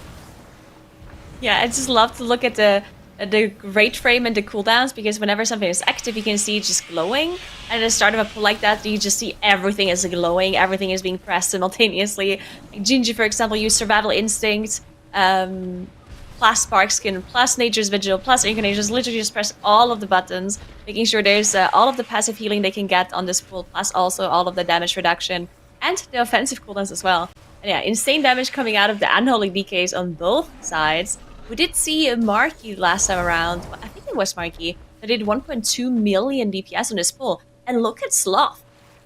Yeah, I just love to look at the rate frame and the cooldowns, because whenever something is active, you can see it just glowing. And at the start of a pull like that, you just see everything is glowing, everything is being pressed simultaneously. Like Gingy, for example, used Survival Instinct, plus Spark Skin, plus Nature's Vigil, plus Incarnations, literally just press all of the buttons, making sure there's all of the passive healing they can get on this pull, plus also all of the damage reduction, and the offensive cooldowns as well. And yeah, insane damage coming out of the Unholy DKs on both sides. We did see a Marky last time around. I think it was Marky that did 1.2 million DPS on this pull. And look at Sloth.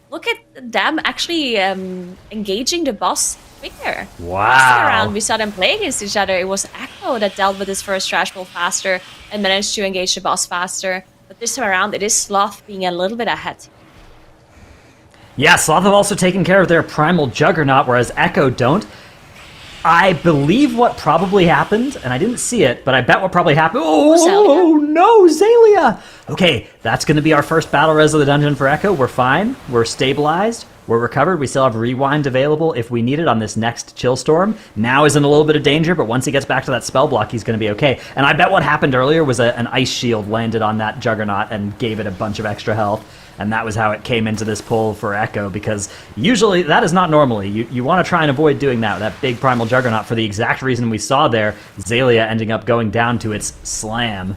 look at them actually engaging the boss quicker. Wow. Last time around, we saw them play against each other. It was Echo that dealt with his first trash pull faster and managed to engage the boss faster. But this time around, it is Sloth being a little bit ahead. Yeah, Sloth have also taken care of their Primal Juggernaut, whereas Echo don't. I believe what probably happened, and I didn't see it, but I bet what probably happened. Oh, no, Zalia! Okay, that's going to be our first battle res of the dungeon for Echo. We're fine. We're stabilized. We're recovered. We still have Rewind available if we need it on this next Chill Storm. Now is in a little bit of danger, but once he gets back to that spell block, he's going to be okay. And I bet what happened earlier was an Ice Shield landed on that Juggernaut and gave it a bunch of extra health. And that was how it came into this pull for Echo, because usually that is not normally. You want to try and avoid doing that big Primal Juggernaut for the exact reason we saw there, Zalia ending up going down to its slam.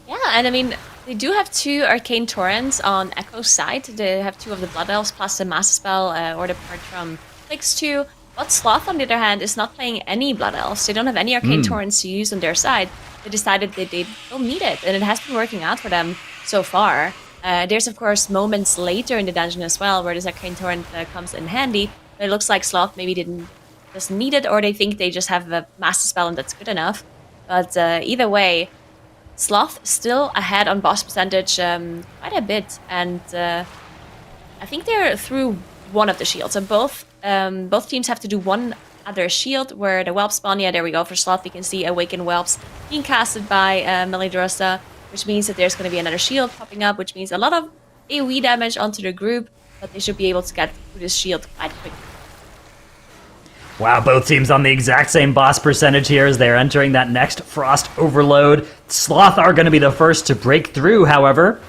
Yeah, and I mean, they do have 2 Arcane Torrents on Echo's side. They have 2 of the Blood Elves plus the Master Spell or the part from Clicks 2. But Sloth, on the other hand, is not playing any Blood Elves. They don't have any Arcane Torrents to use on their side. They decided that they don't need it, and it has been working out for them so far. There's, of course, moments later in the dungeon as well where this Arcane Torrent comes in handy. But it looks like Sloth maybe doesn't need it, or they think they just have a Master Spell and that's good enough. But either way, Sloth still ahead on boss percentage quite a bit, and I think they're through one of the shields. So both teams have to do one other shield, where the Whelp spawn, yeah, there we go, for Sloth, we can see Awaken Whelps being casted by Melidrosa, which means that there's going to be another shield popping up, which means a lot of AoE damage onto the group, but they should be able to get through this shield quite quickly. Wow, both teams on the exact same boss percentage here as they're entering that next Frost Overload. Sloth are going to be the first to break through, however.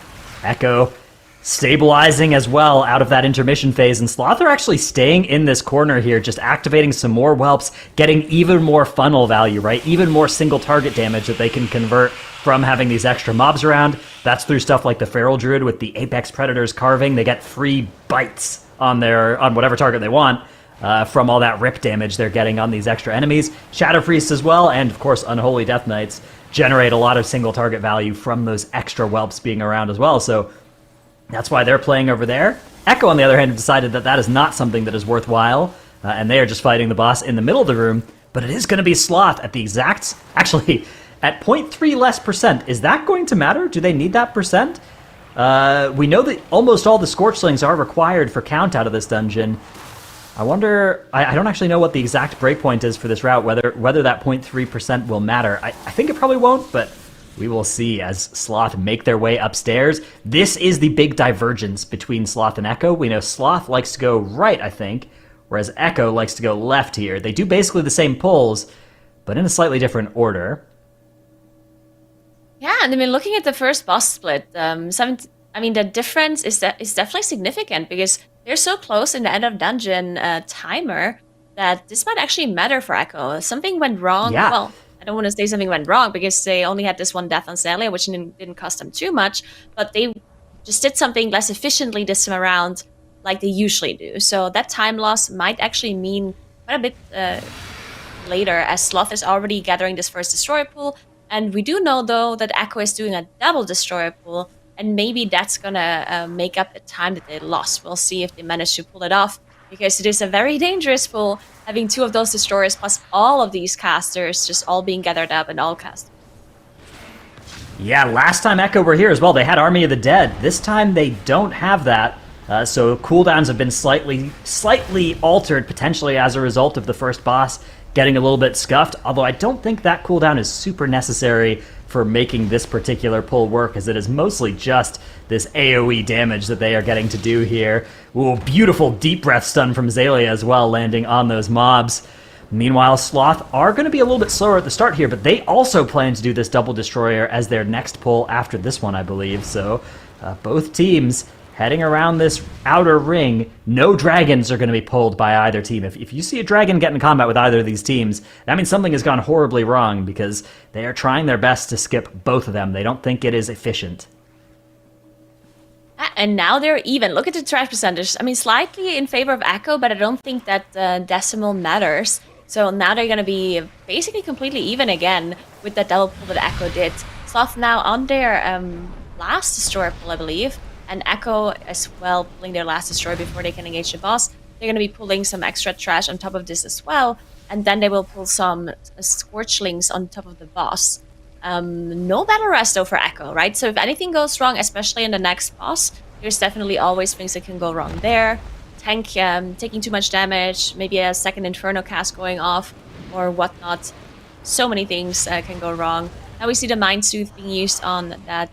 Echo stabilizing as well out of that intermission phase, and Sloth are actually staying in this corner here, just activating some more Whelps, getting even more funnel value, right? Even more single target damage that they can convert from having these extra mobs around. That's through stuff like the Feral Druid with the Apex Predators carving. They get free bites on whatever target they want from all that rip damage they're getting on these extra enemies. Shadow Priests as well, and of course Unholy Death Knights generate a lot of single target value from those extra Whelps being around as well, so that's why they're playing over there. Echo, on the other hand, have decided that that is not something that is worthwhile, and they are just fighting the boss in the middle of the room, but it is going to be Sloth at the exact... Actually, at 0.3 less percent. Is that going to matter? Do they need that percent? We know that almost all the Scorchlings are required for count out of this dungeon. I wonder... I don't actually know what the exact breakpoint is for this route, whether that 0.3% will matter. I think it probably won't, but we will see as Sloth make their way upstairs. This is the big divergence between Sloth and Echo. We know Sloth likes to go right, I think, whereas Echo likes to go left here. They do basically the same pulls, but in a slightly different order. Yeah, and I mean, looking at the first boss split, the difference is definitely significant, because they're so close in the end of dungeon timer that this might actually matter for Echo. Something went wrong. Yeah. Well, I don't want to say something went wrong, because they only had this one death on Zalia, which didn't cost them too much, but they just did something less efficiently this time around, like they usually do. So that time loss might actually mean quite a bit later, as Sloth is already gathering this first destroyer pool. And we do know, though, that Echo is doing a double destroyer pool, and maybe that's gonna make up the time that they lost. We'll see if they manage to pull it off, because it is a very dangerous pool, having 2 of those destroyers plus all of these casters just all being gathered up and all cast. Yeah, last time Echo were here as well, they had Army of the Dead. This time they don't have that, so cooldowns have been slightly altered, potentially as a result of the first boss getting a little bit scuffed, although I don't think that cooldown is super necessary for making this particular pull work, as it is mostly just this AoE damage that they are getting to do here. Ooh, beautiful deep breath stun from Zalia as well, landing on those mobs. Meanwhile, Sloth are going to be a little bit slower at the start here, but they also plan to do this double destroyer as their next pull after this one, I believe. So both teams heading around this outer ring. No dragons are going to be pulled by either team. If you see a dragon get in combat with either of these teams, that means something has gone horribly wrong, because they are trying their best to skip both of them. They don't think it is efficient. And now they're even. Look at the trash percentage. I mean, slightly in favor of Echo, but I don't think that decimal matters. So now they're going to be basically completely even again with that double pull that Echo did. Sloth now on their last destroyer pull, I believe. and Echo as well, pulling their last destroyer before they can engage the boss. They're going to be pulling some extra trash on top of this as well, and then they will pull some Scorchlings on top of the boss. No battle rest though for Echo, right? So if anything goes wrong, especially in the next boss, there's definitely always things that can go wrong there. Tank taking too much damage, maybe a second Inferno cast going off, or whatnot. So many things can go wrong. Now we see the Mind Soothe being used on that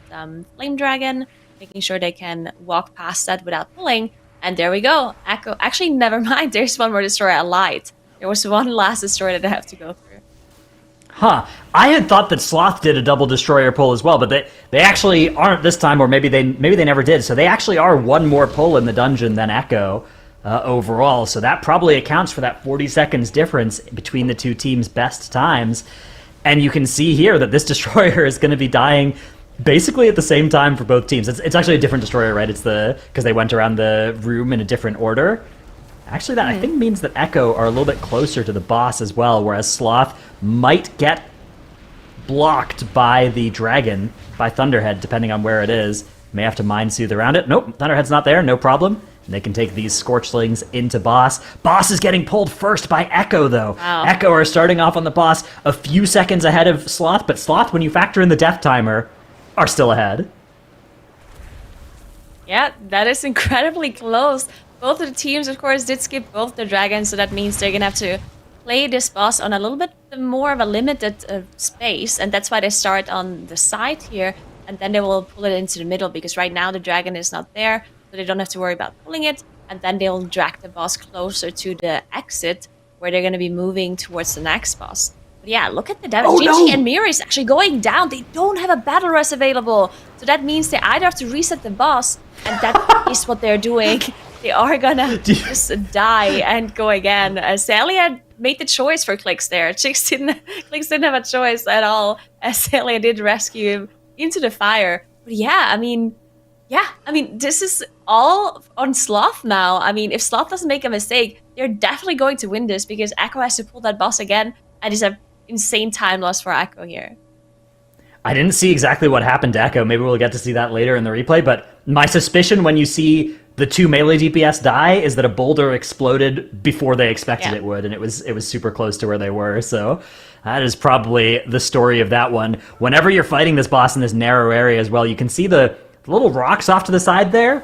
Flame Dragon, making sure they can walk past that without pulling. And there we go. Echo. Actually, never mind. There's one more destroyer. I lied. There was one last destroyer that I have to go through. Huh. I had thought that Sloth did a double destroyer pull as well, but they actually aren't this time, or maybe they never did. So they actually are one more pull in the dungeon than Echo overall. So that probably accounts for that 40 seconds difference between the two teams' best times. And you can see here that this destroyer is going to be dying basically at the same time for both teams. It's actually a different destroyer, right? It's because they went around the room in a different order. Actually, that I think means that Echo are a little bit closer to the boss as well, whereas Sloth might get blocked by the dragon, by Thunderhead, depending on where it is. May have to Mind Soothe around it. Nope, Thunderhead's not there, no problem. And they can take these Scorchlings into boss. Boss is getting pulled first by Echo, though. Wow. Echo are starting off on the boss a few seconds ahead of Sloth, but Sloth, when you factor in the death timer, are still ahead. Yeah, that is incredibly close. Both of the teams, of course, did skip both the dragons, so that means they're going to have to play this boss on a little bit more of a limited space, and that's why they start on the side here, and then they will pull it into the middle, because right now the dragon is not there, so they don't have to worry about pulling it, and then they'll drag the boss closer to the exit, where they're going to be moving towards the next boss. But yeah, look at the damage. Gigi and Miri is actually going down. They don't have a battle rest available, so that means they either have to reset the boss, and that is what they're doing. They are gonna just die and go again. Celia made the choice for Clicks there. Clicks didn't have a choice at all, as Celia did rescue him into the fire. But yeah, I mean, this is all on Sloth now. I mean, if Sloth doesn't make a mistake, they're definitely going to win this, because Echo has to pull that boss again, and it's an insane time loss for Echo here. I didn't see exactly what happened to Echo. Maybe we'll get to see that later in the replay, but my suspicion when you see the two melee DPS die is that a boulder exploded before they expected it would, and it was super close to where they were, so that is probably the story of that one. Whenever you're fighting this boss in this narrow area as well, you can see the little rocks off to the side there.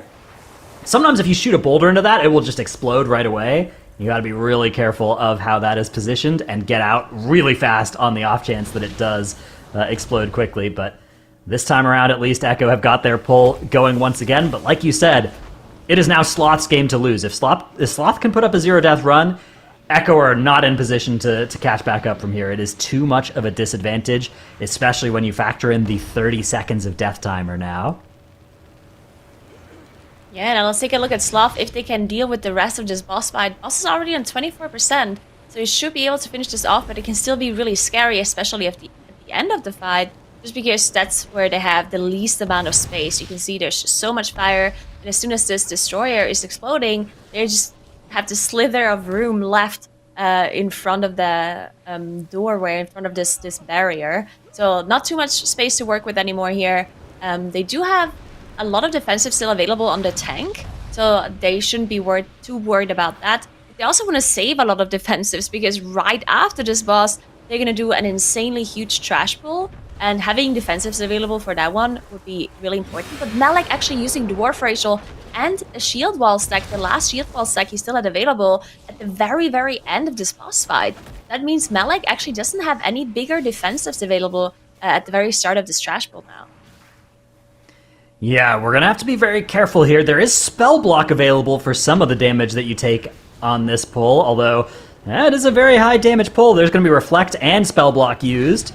Sometimes if you shoot a boulder into that, it will just explode right away. You gotta be really careful of how that is positioned and get out really fast on the off chance that it does explode quickly, but this time around at least Echo have got their pull going once again, but like you said, it is now Sloth's game to lose. If Sloth can put up a zero-death run, Echo are not in position to catch back up from here. It is too much of a disadvantage, especially when you factor in the 30 seconds of death timer now. Yeah, now let's take a look at Sloth, if they can deal with the rest of this boss fight. Boss is already on 24%, so you should be able to finish this off, but it can still be really scary, especially at the end of the fight, just because that's where they have the least amount of space. You can see there's just so much fire, and as soon as this destroyer is exploding, they just have the slither of room left in front of the doorway, in front of this barrier. So not too much space to work with anymore here. They do have a lot of defensive still available on the tank, so they shouldn't be too worried about that. They also want to save a lot of defensives, because right after this boss, they're going to do an insanely huge trash pull, and having defensives available for that one would be really important. But Malak actually using Dwarf Racial and a shield wall stack, the last shield wall stack he still had available at the very, very end of this boss fight. That means Malak actually doesn't have any bigger defensives available at the very start of this trash pull now. Yeah, we're going to have to be very careful here. There is Spell Block available for some of the damage that you take on this pull, although it is a very high damage pull. There's going to be Reflect and Spell Block used.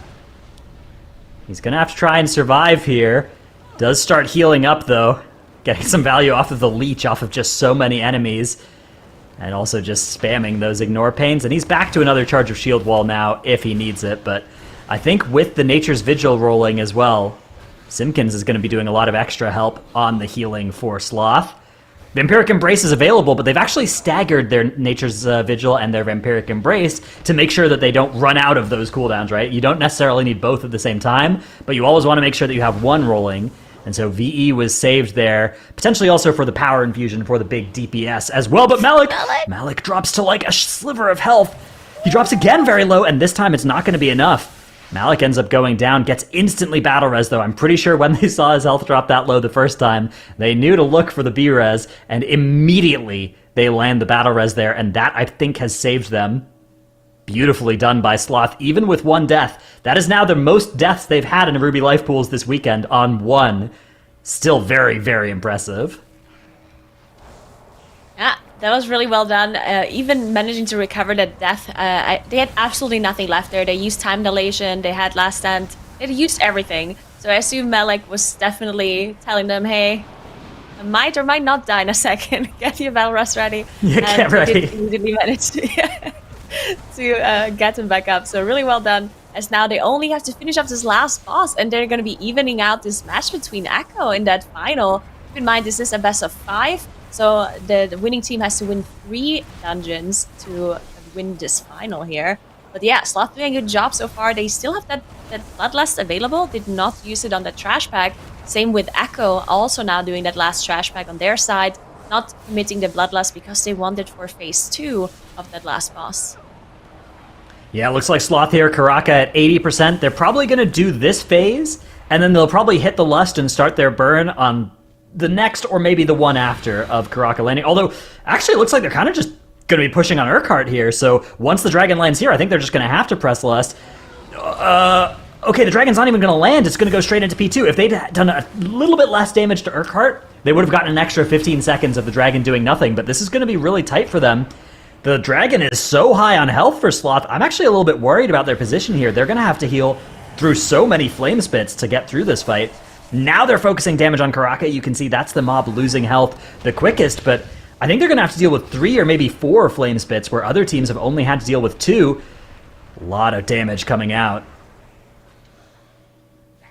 He's going to have to try and survive here. Does start healing up, though. Getting some value off of the leech, off of just so many enemies. And also just spamming those Ignore Pains. And he's back to another charge of Shield Wall now, if he needs it. But I think with the Nature's Vigil rolling as well, Simkins is going to be doing a lot of extra help on the healing for Sloth. Vampiric Embrace is available, but they've actually staggered their Nature's Vigil and their Vampiric Embrace to make sure that they don't run out of those cooldowns, right? You don't necessarily need both at the same time, but you always want to make sure that you have one rolling. And so VE was saved there, potentially also for the power infusion for the big DPS as well. But Malik drops to like a sliver of health. He drops again very low, and this time it's not going to be enough. Malik ends up going down, gets instantly battle res though. I'm pretty sure when they saw his health drop that low the first time, they knew to look for the B res, and immediately they land the battle res there, and that I think has saved them. Beautifully done by Sloth, even with one death. That is now the most deaths they've had in Ruby Life Pools this weekend on one. Still very, very impressive. Yeah, that was really well done. Even managing to recover that death, they had absolutely nothing left there. They used time dilation, they had last stand, they used everything. So I assume Malik was definitely telling them, hey, I might or might not die in a second. Get your battle rest ready. Yeah, get ready. He didn't manage to get him back up. So really well done. As now they only have to finish off this last boss, and they're going to be evening out this match between Echo in that final. Keep in mind, this is a best of 5. So the winning team has to win 3 dungeons to win this final here. But yeah, Sloth doing a good job so far. They still have that Bloodlust available. Did not use it on the trash pack. Same with Echo, also now doing that last trash pack on their side. Not committing the Bloodlust because they want it for phase 2 of that last boss. Yeah, looks like Sloth here, Karaka at 80%. They're probably going to do this phase, and then they'll probably hit the Lust and start their burn on the next or maybe the one after of Karaka landing. Although, actually, it looks like they're kind of just going to be pushing on Urquhart here. So once the dragon lands here, I think they're just going to have to press Lust. Okay, the dragon's not even going to land. It's going to go straight into P2. If they'd done a little bit less damage to Urquhart, they would have gotten an extra 15 seconds of the dragon doing nothing. But this is going to be really tight for them. The dragon is so high on health for Sloth. I'm actually a little bit worried about their position here. They're going to have to heal through so many flame spits to get through this fight. Now they're focusing damage on Karaka. You can see that's the mob losing health the quickest, but I think they're going to have to deal with 3 or maybe 4 flame spits, where other teams have only had to deal with 2. A lot of damage coming out.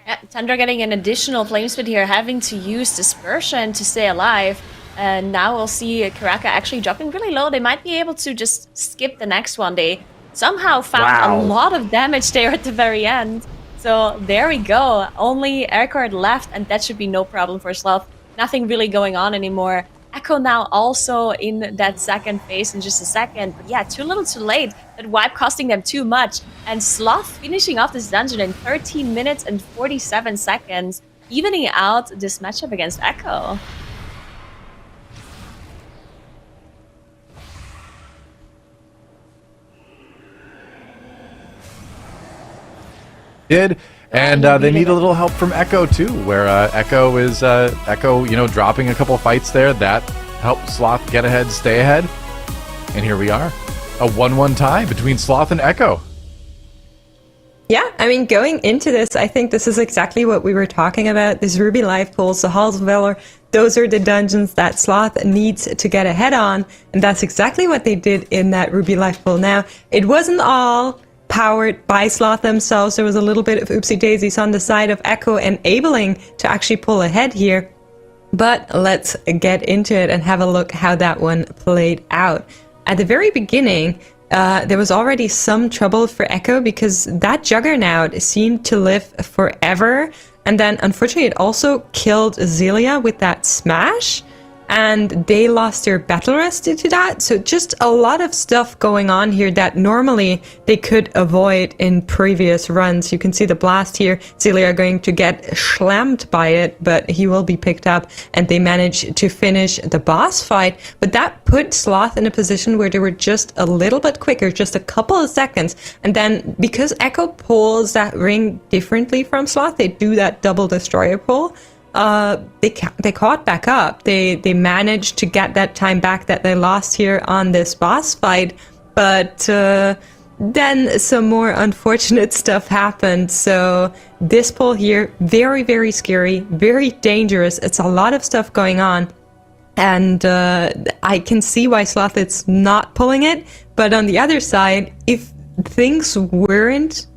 Yeah, Tundra getting an additional flame spit here, having to use Dispersion to stay alive. And now we'll see Karaka actually dropping really low. They might be able to just skip the next one. They somehow found a lot of damage there at the very end. So there we go. Only Urquhart left, and that should be no problem for Sloth. Nothing really going on anymore. Echo now also in that second phase in just a second. But yeah, too little too late. That wipe costing them too much. And Sloth finishing off this dungeon in 13 minutes and 47 seconds, evening out this matchup against Echo. And they need a little help from Echo too, where Echo is dropping a couple fights there that helped Sloth get ahead, stay ahead, and here we are, a 1-1 tie between Sloth and Echo. Yeah, I mean, going into this, I think this is exactly what we were talking about. This Ruby Life Pools, the Halls of Valor, those are the dungeons that Sloth needs to get ahead on, and that's exactly what they did in that Ruby Life Pool. Now, it wasn't all powered by Sloth themselves. There was a little bit of oopsie daisies on the side of Echo enabling to actually pull ahead here. But let's get into it and have a look how that one played out. At the very beginning, there was already some trouble for Echo because that Juggernaut seemed to live forever. And then unfortunately it also killed Zelia with that smash. And they lost their battle rest due to that. So just a lot of stuff going on here that normally they could avoid in previous runs. You can see the blast here. Zelia going to get slammed by it, but he will be picked up. And they managed to finish the boss fight. But that put Sloth in a position where they were just a little bit quicker, just a couple of seconds. And then because Echo pulls that ring differently from Sloth, they do that double destroyer pull. They caught back up. They managed to get that time back that they lost here on this boss fight, but then some more unfortunate stuff happened. So this pull here, very, very scary, very dangerous. It's a lot of stuff going on, and I can see why Sloth is not pulling it. But on the other side, if things weren't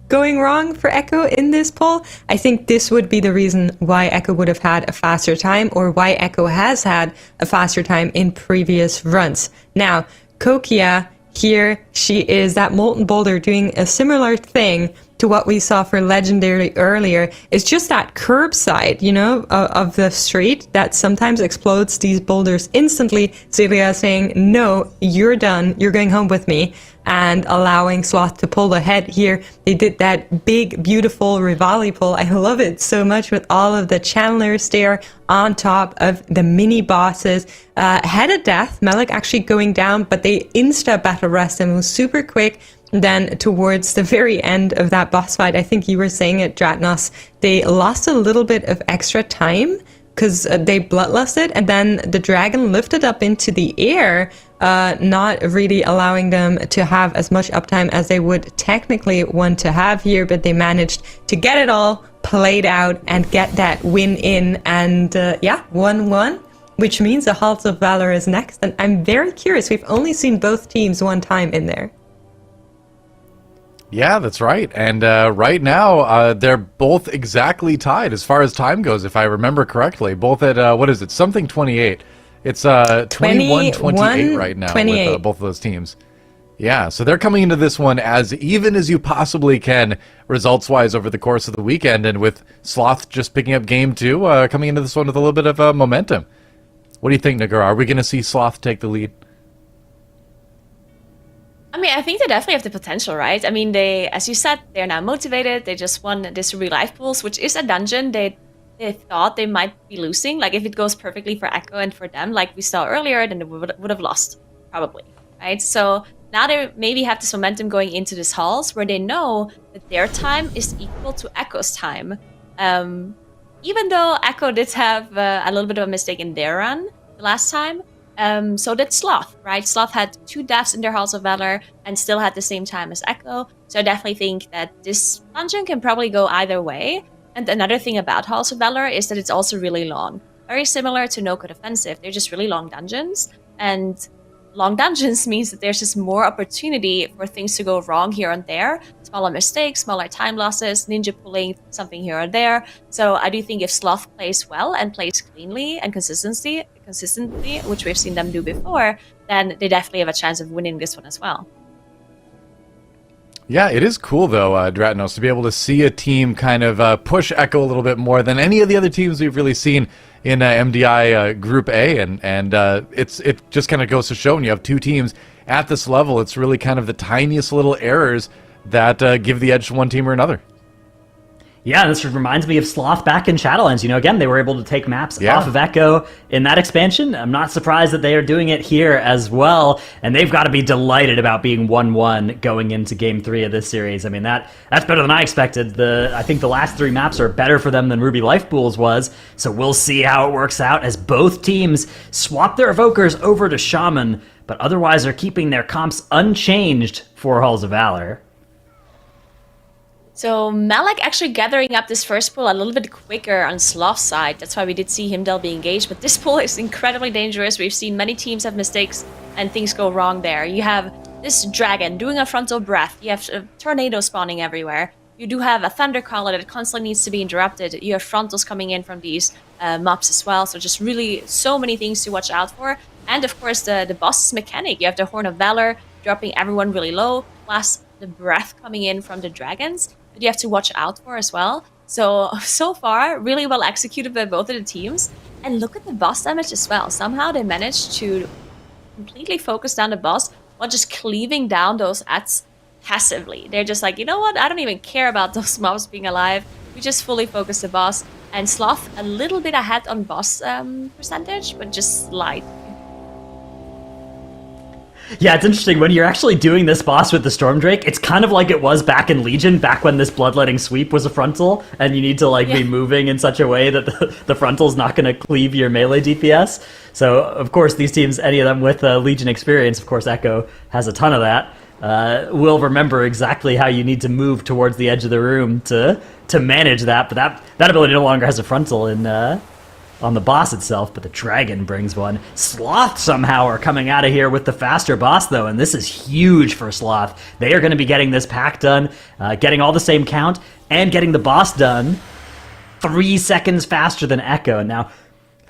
going wrong for Echo in this poll, I think this would be the reason why Echo would have had a faster time, or why Echo has had a faster time in previous runs. Now, Kokia here, she is that Molten Boulder doing a similar thing, to what we saw for Legendary earlier is just that curbside, you know, of the street that sometimes explodes these boulders instantly. Celia saying, no, you're done, you're going home with me, and allowing Sloth to pull ahead here. They did that big, beautiful Rivali pull. I love it so much with all of the channelers there on top of the mini bosses. Had a death, Malik actually going down, but they insta battle rest and was super quick. Then towards the very end of that boss fight, I think you were saying it, Dratnos, they lost a little bit of extra time because they bloodlusted, and then the dragon lifted up into the air, not really allowing them to have as much uptime as they would technically want to have here, but they managed to get it all played out and get that win in, and 1-1, which means the Halls of Valor is next, and I'm very curious. We've only seen both teams one time in there. Yeah, that's right. And right now, they're both exactly tied as far as time goes, if I remember correctly. Both at, what is it, something 28. It's 21-28 right now 28. with both of those teams. Yeah, so they're coming into this one as even as you possibly can, results-wise, over the course of the weekend. And with Sloth just picking up game 2, coming into this one with a little bit of momentum. What do you think, Nagura? Are we going to see Sloth take the lead? I mean, I think they definitely have the potential, right? I mean, they, as you said, they're now motivated. They just won this Real Life Pools, which is a dungeon they thought they might be losing. Like, if it goes perfectly for Echo and for them, like we saw earlier, then they would have lost, probably, right? So now they maybe have this momentum going into this halls where they know that their time is equal to Echo's time. Even though Echo did have a little bit of a mistake in their run the last time, so did Sloth, right? Sloth had 2 deaths in their Halls of Valor and still had the same time as Echo. So I definitely think that this dungeon can probably go either way. And another thing about Halls of Valor is that it's also really long. Very similar to No Code Offensive. They're just really long dungeons. And long dungeons means that there's just more opportunity for things to go wrong here and there. Smaller mistakes, smaller time losses, ninja pulling something here or there. So I do think if Sloth plays well and plays cleanly and consistently, which we've seen them do before, then they definitely have a chance of winning this one as well. Yeah, it is cool, though, Dratnos, to be able to see a team kind of push Echo a little bit more than any of the other teams we've really seen in MDI Group A, and it just kind of goes to show when you have 2 teams at this level, it's really kind of the tiniest little errors that give the edge to one team or another. Yeah, this reminds me of Sloth back in Shadowlands. You know, again, they were able to take maps off of Echo in that expansion. I'm not surprised that they are doing it here as well, and they've got to be delighted about being 1-1 going into Game 3 of this series. I mean, that's better than I expected. I think the last 3 maps are better for them than Ruby Life Pools was, so we'll see how it works out as both teams swap their Evokers over to Shaman, but otherwise are keeping their comps unchanged for Halls of Valor. So Malak actually gathering up this first pull a little bit quicker on Sloth's side. That's why we did see Himdall be engaged. But this pull is incredibly dangerous. We've seen many teams have mistakes and things go wrong there. You have this dragon doing a frontal breath. You have a tornado spawning everywhere. You do have a thundercaller that constantly needs to be interrupted. You have frontals coming in from these mobs as well. So just really so many things to watch out for. And of course the boss's mechanic. You have the Horn of Valor dropping everyone really low. Plus the breath coming in from the dragons that you have to watch out for as well. So far, really well executed by both of the teams. And look at the boss damage as well. Somehow they managed to completely focus down the boss while just cleaving down those ads passively. They're just like, you know what? I don't even care about those mobs being alive. We just fully focus the boss. And Sloth a little bit ahead on boss percentage, but just slight. Yeah, it's interesting. When you're actually doing this boss with the Storm Drake, it's kind of like it was back in Legion, back when this Bloodletting Sweep was a frontal, and you need to be moving in such a way that the frontal's not going to cleave your melee DPS. So, of course, these teams, any of them with Legion experience, of course, Echo has a ton of that, will remember exactly how you need to move towards the edge of the room to manage that. But that ability no longer has a frontal on the boss itself, but the dragon brings one. Sloth somehow are coming out of here with the faster boss, though, and this is huge for Sloth. They are going to be getting this pack done, getting all the same count, and getting the boss done 3 seconds faster than Echo. Now,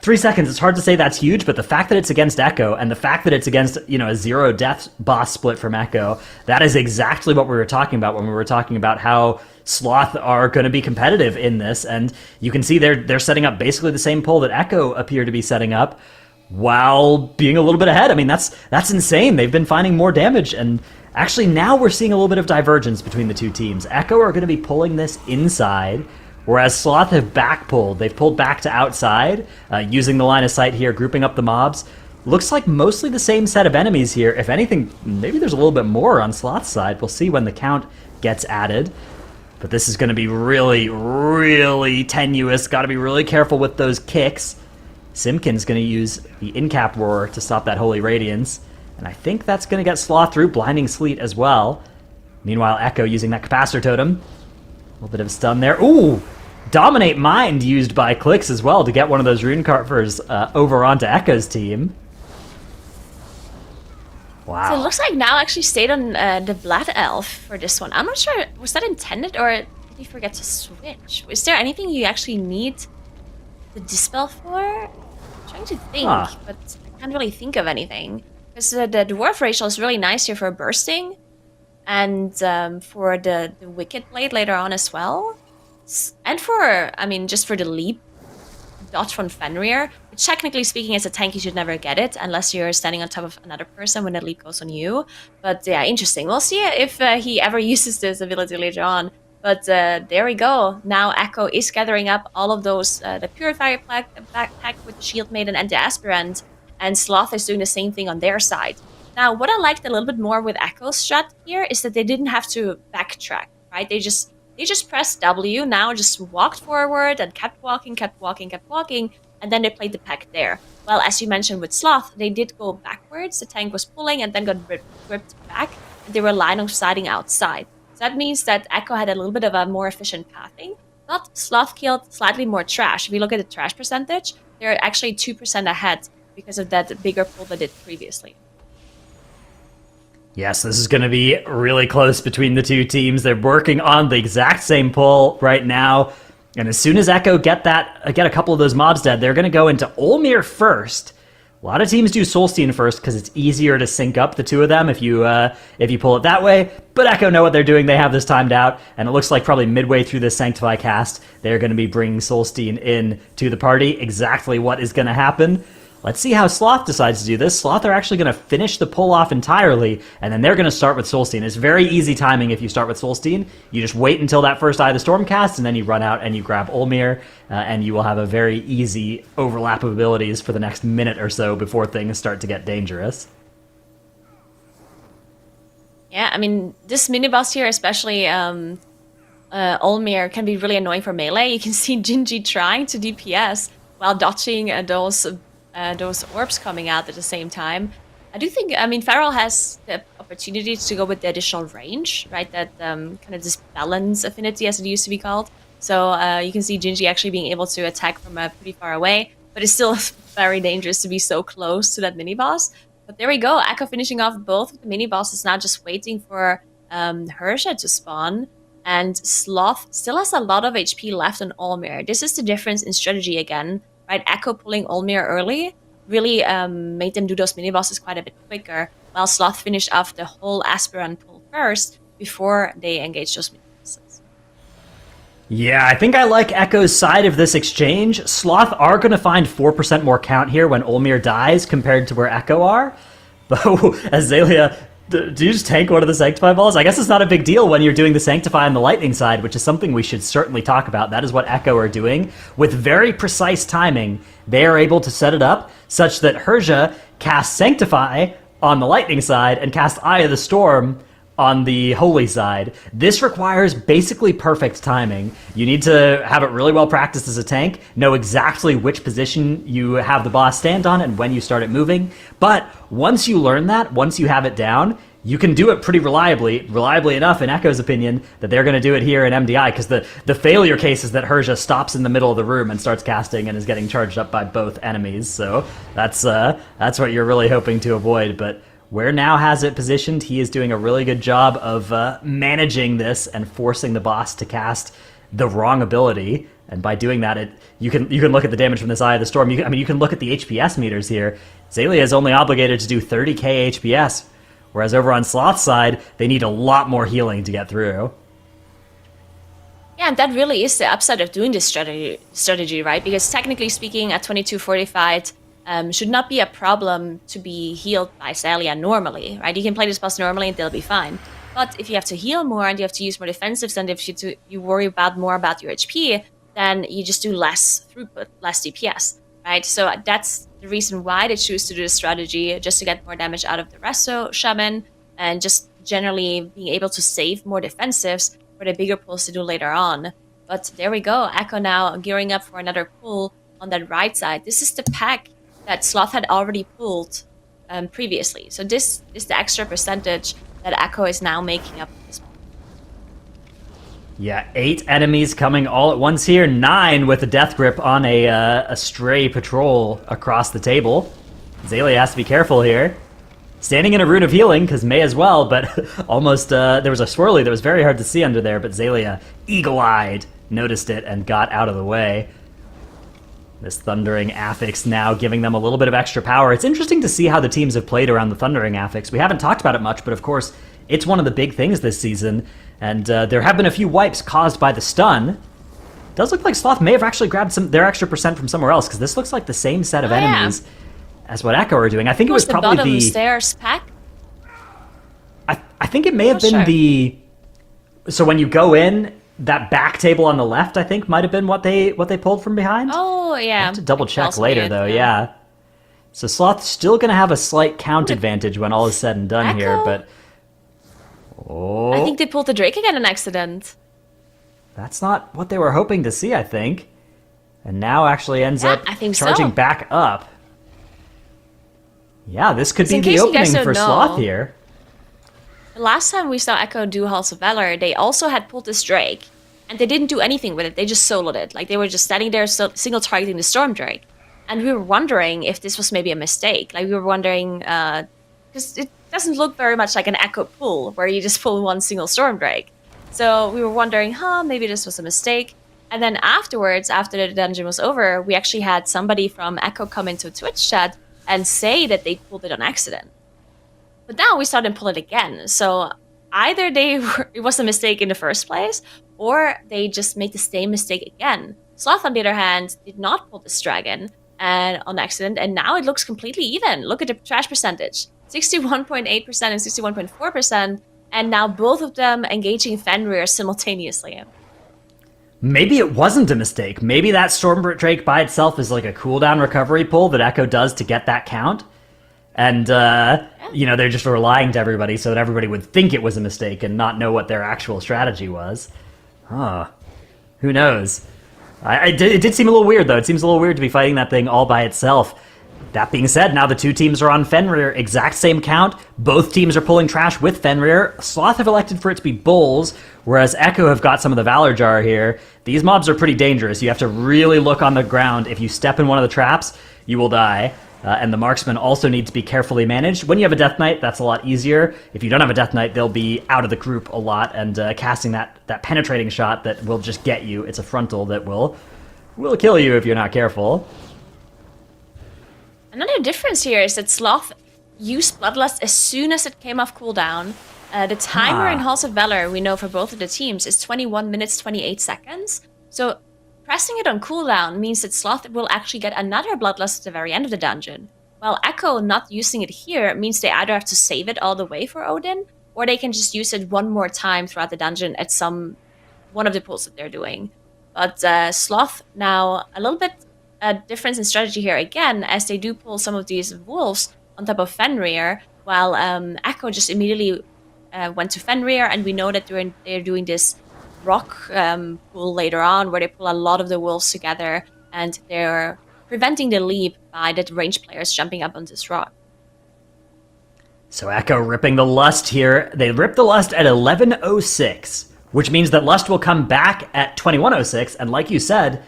3 seconds, it's hard to say that's huge, but the fact that it's against Echo and the fact that it's against, a zero death boss split from Echo, that is exactly what we were talking about when we were talking about how Sloth are going to be competitive in this. And you can see they're setting up basically the same pull that Echo appear to be setting up while being a little bit ahead. I mean, that's insane. They've been finding more damage, and actually now we're seeing a little bit of divergence between the two teams. Echo are going to be pulling this inside, whereas Sloth have back-pulled. They've pulled back to outside, using the line of sight here, grouping up the mobs. Looks like mostly the same set of enemies here. If anything, maybe there's a little bit more on Sloth's side. We'll see when the count gets added. But this is going to be really, really tenuous. Got to be really careful with those kicks. Simkin's going to use the in-cap roar to stop that Holy Radiance. And I think that's going to get Sloth through Blinding Sleet as well. Meanwhile, Echo using that Capacitor Totem. A little bit of a stun there. Ooh! Dominate Mind used by Clix as well to get one of those Rune Carvers over onto Echo's team. Wow. So it looks like now actually stayed on the Blood Elf for this one. I'm not sure, was that intended or did he forget to switch? Is there anything you actually need the Dispel for? I'm trying to think, but I can't really think of anything. Because the Dwarf Racial is really nice here for bursting, and for the Wicked Blade later on as well. And for, just for the leap dodge from Fenrir, which technically speaking as a tank you should never get it unless you're standing on top of another person when the leap goes on you. But yeah, interesting. We'll see if he ever uses this ability later on. But there we go. Now Echo is gathering up all of those, the Purifier backpack with the Shield Maiden and the Aspirant, and Sloth is doing the same thing on their side. Now, what I liked a little bit more with Echo's strat here is that they didn't have to backtrack, right? They just pressed W, now just walked forward and kept walking, and then they played the pack there. Well, as you mentioned with Sloth, they did go backwards, the tank was pulling and then got ripped back, and they were line of sighting outside. So that means that Echo had a little bit of a more efficient pathing, but Sloth killed slightly more trash. If you look at the trash percentage, they're actually 2% ahead because of that bigger pull they did previously. Yes, this is going to be really close between the two teams. They're working on the exact same pull right now. And as soon as Echo get a couple of those mobs dead, they're going to go into Olmir first. A lot of teams do Solstein first because it's easier to sync up the two of them if you pull it that way. But Echo know what they're doing. They have this timed out. And it looks like probably midway through this Sanctify cast, they're going to be bringing Solstein in to the party. Exactly what is going to happen. Let's see how Sloth decides to do this. Sloth are actually going to finish the pull off entirely, and then they're going to start with Solstein. It's very easy timing if you start with Solstein. You just wait until that first Eye of the Storm cast, and then you run out and you grab Olmir, and you will have a very easy overlap of abilities for the next minute or so before things start to get dangerous. Yeah, this mini-boss here, especially Olmir, can be really annoying for melee. You can see Gingy trying to DPS while dodging those orbs coming out at the same time. I do think, Feral has the opportunity to go with the additional range, right? That kind of this balance affinity, as it used to be called. So you can see Gingy actually being able to attack from pretty far away, but it's still very dangerous to be so close to that mini-boss. But there we go, Echo finishing off both of the mini-bosses, now just waiting for Hersha to spawn. And Sloth still has a lot of HP left on Olmir. This is the difference in strategy again. Right, Echo pulling Olmir early really made them do those mini-bosses quite a bit quicker, while Sloth finished off the whole Aspirant pull first before they engaged those mini-bosses. Yeah, I think I like Echo's side of this exchange. Sloth are going to find 4% more count here when Olmir dies compared to where Echo are. But Azalea, do you just tank one of the Sanctify balls? I guess it's not a big deal when you're doing the Sanctify on the Lightning side, which is something we should certainly talk about. That is what Echo are doing. With very precise timing, they are able to set it up such that Hersha casts Sanctify on the Lightning side and casts Eye of the Storm on the Holy side. This requires basically perfect timing. You need to have it really well practiced as a tank, know exactly which position you have the boss stand on and when you start it moving. But once you learn that, once you have it down, you can do it pretty reliably enough, in Echo's opinion, that they're going to do it here in MDI, because the failure case is that Hersha stops in the middle of the room and starts casting and is getting charged up by both enemies. So that's what you're really hoping to avoid. But where Now has it positioned, he is doing a really good job of managing this and forcing the boss to cast the wrong ability. And by doing that, you can look at the damage from this Eye of the Storm. You can look at the HPS meters here. Xaylia is only obligated to do 30k HPS, whereas over on Sloth's side, they need a lot more healing to get through. Yeah, and that really is the upside of doing this strategy, right? Because technically speaking, at 22 fortified, should not be a problem to be healed by Xaylia normally, right? You can play this boss normally and they'll be fine. But if you have to heal more and you have to use more defensives, and if you worry more about your HP, then you just do less throughput, less DPS, right? So that's the reason why they choose to do this strategy, just to get more damage out of the Resto Shaman, and just generally being able to save more defensives for the bigger pulls to do later on. But there we go, Echo now gearing up for another pull on that right side. This is the pack that Sloth had already pulled previously. So this is the extra percentage that Echo is now making up at this point. Yeah, 8 enemies coming all at once here. 9 with a Death Grip on a stray patrol across the table. Xaylia has to be careful here. Standing in a Rune of Healing, because may as well, but almost, there was a swirly that was very hard to see under there, but Xaylia, eagle-eyed, noticed it and got out of the way. This Thundering Affix now giving them a little bit of extra power. It's interesting to see how the teams have played around the Thundering Affix. We haven't talked about it much, but of course, it's one of the big things this season, and there have been a few wipes caused by the stun. Does look like Sloth may have actually grabbed their extra percent from somewhere else, because this looks like the same set of enemies as what Echo are doing. I think it was probably the bottom stairs pack. I think it may have been the... So when you go in, that back table on the left, I think, might have been what they pulled from behind. Oh, yeah. I'll have to double check later, though, yeah. So Sloth's still going to have a slight count advantage when all is said and done here, but... Oh, I think they pulled the Drake again on accident. That's not what they were hoping to see, I think. And now actually ends up charging back up. Yeah, this could be the opening for Sloth here. The last time we saw Echo do Halls of Valor, they also had pulled this Drake, and they didn't do anything with it. They just soloed it. Like, they were just standing there single targeting the Storm Drake. And we were wondering if this was maybe a mistake. Like, we were wondering, because it doesn't look very much like an Echo pull, where you just pull one single Storm Drake. So we were wondering, maybe this was a mistake. And then afterwards, after the dungeon was over, we actually had somebody from Echo come into Twitch chat and say that they pulled it on accident. But now we saw them pull it again. So either it was a mistake in the first place, or they just made the same mistake again. Sloth, on the other hand, did not pull this dragon on accident, and now it looks completely even. Look at the trash percentage. 61.8% and 61.4%, and now both of them engaging Fenrir simultaneously. Maybe it wasn't a mistake. Maybe that Storm Drake by itself is like a cooldown recovery pull that Echo does to get that count. And, they're just relying to everybody so that everybody would think it was a mistake and not know what their actual strategy was. Who knows? It did seem a little weird, though. It seems a little weird to be fighting that thing all by itself. That being said, now the two teams are on Fenrir, exact same count. Both teams are pulling trash with Fenrir. Sloth have elected for it to be Bulls, whereas Echo have got some of the Valor Jar here. These mobs are pretty dangerous. You have to really look on the ground. If you step in one of the traps, you will die. And the marksmen also need to be carefully managed. When you have a Death Knight, that's a lot easier. If you don't have a Death Knight, they'll be out of the group a lot and casting that penetrating shot that will just get you. It's a frontal that will kill you if you're not careful. Another difference here is that Sloth used Bloodlust as soon as it came off cooldown. The timer in Halls of Valor, we know for both of the teams, is 21 minutes, 28 seconds. So pressing it on cooldown means that Sloth will actually get another Bloodlust at the very end of the dungeon. While Echo not using it here means they either have to save it all the way for Odin, or they can just use it one more time throughout the dungeon at one of the pulls that they're doing. But Sloth now a little bit a difference in strategy here again, as they do pull some of these wolves on top of Fenrir, while Echo just immediately went to Fenrir, and we know that they're doing this rock pull later on, where they pull a lot of the wolves together, and they're preventing the leap by the ranged players jumping up on this rock. So Echo ripping the Lust here. They rip the Lust at 11:06, which means that Lust will come back at 21:06, and like you said,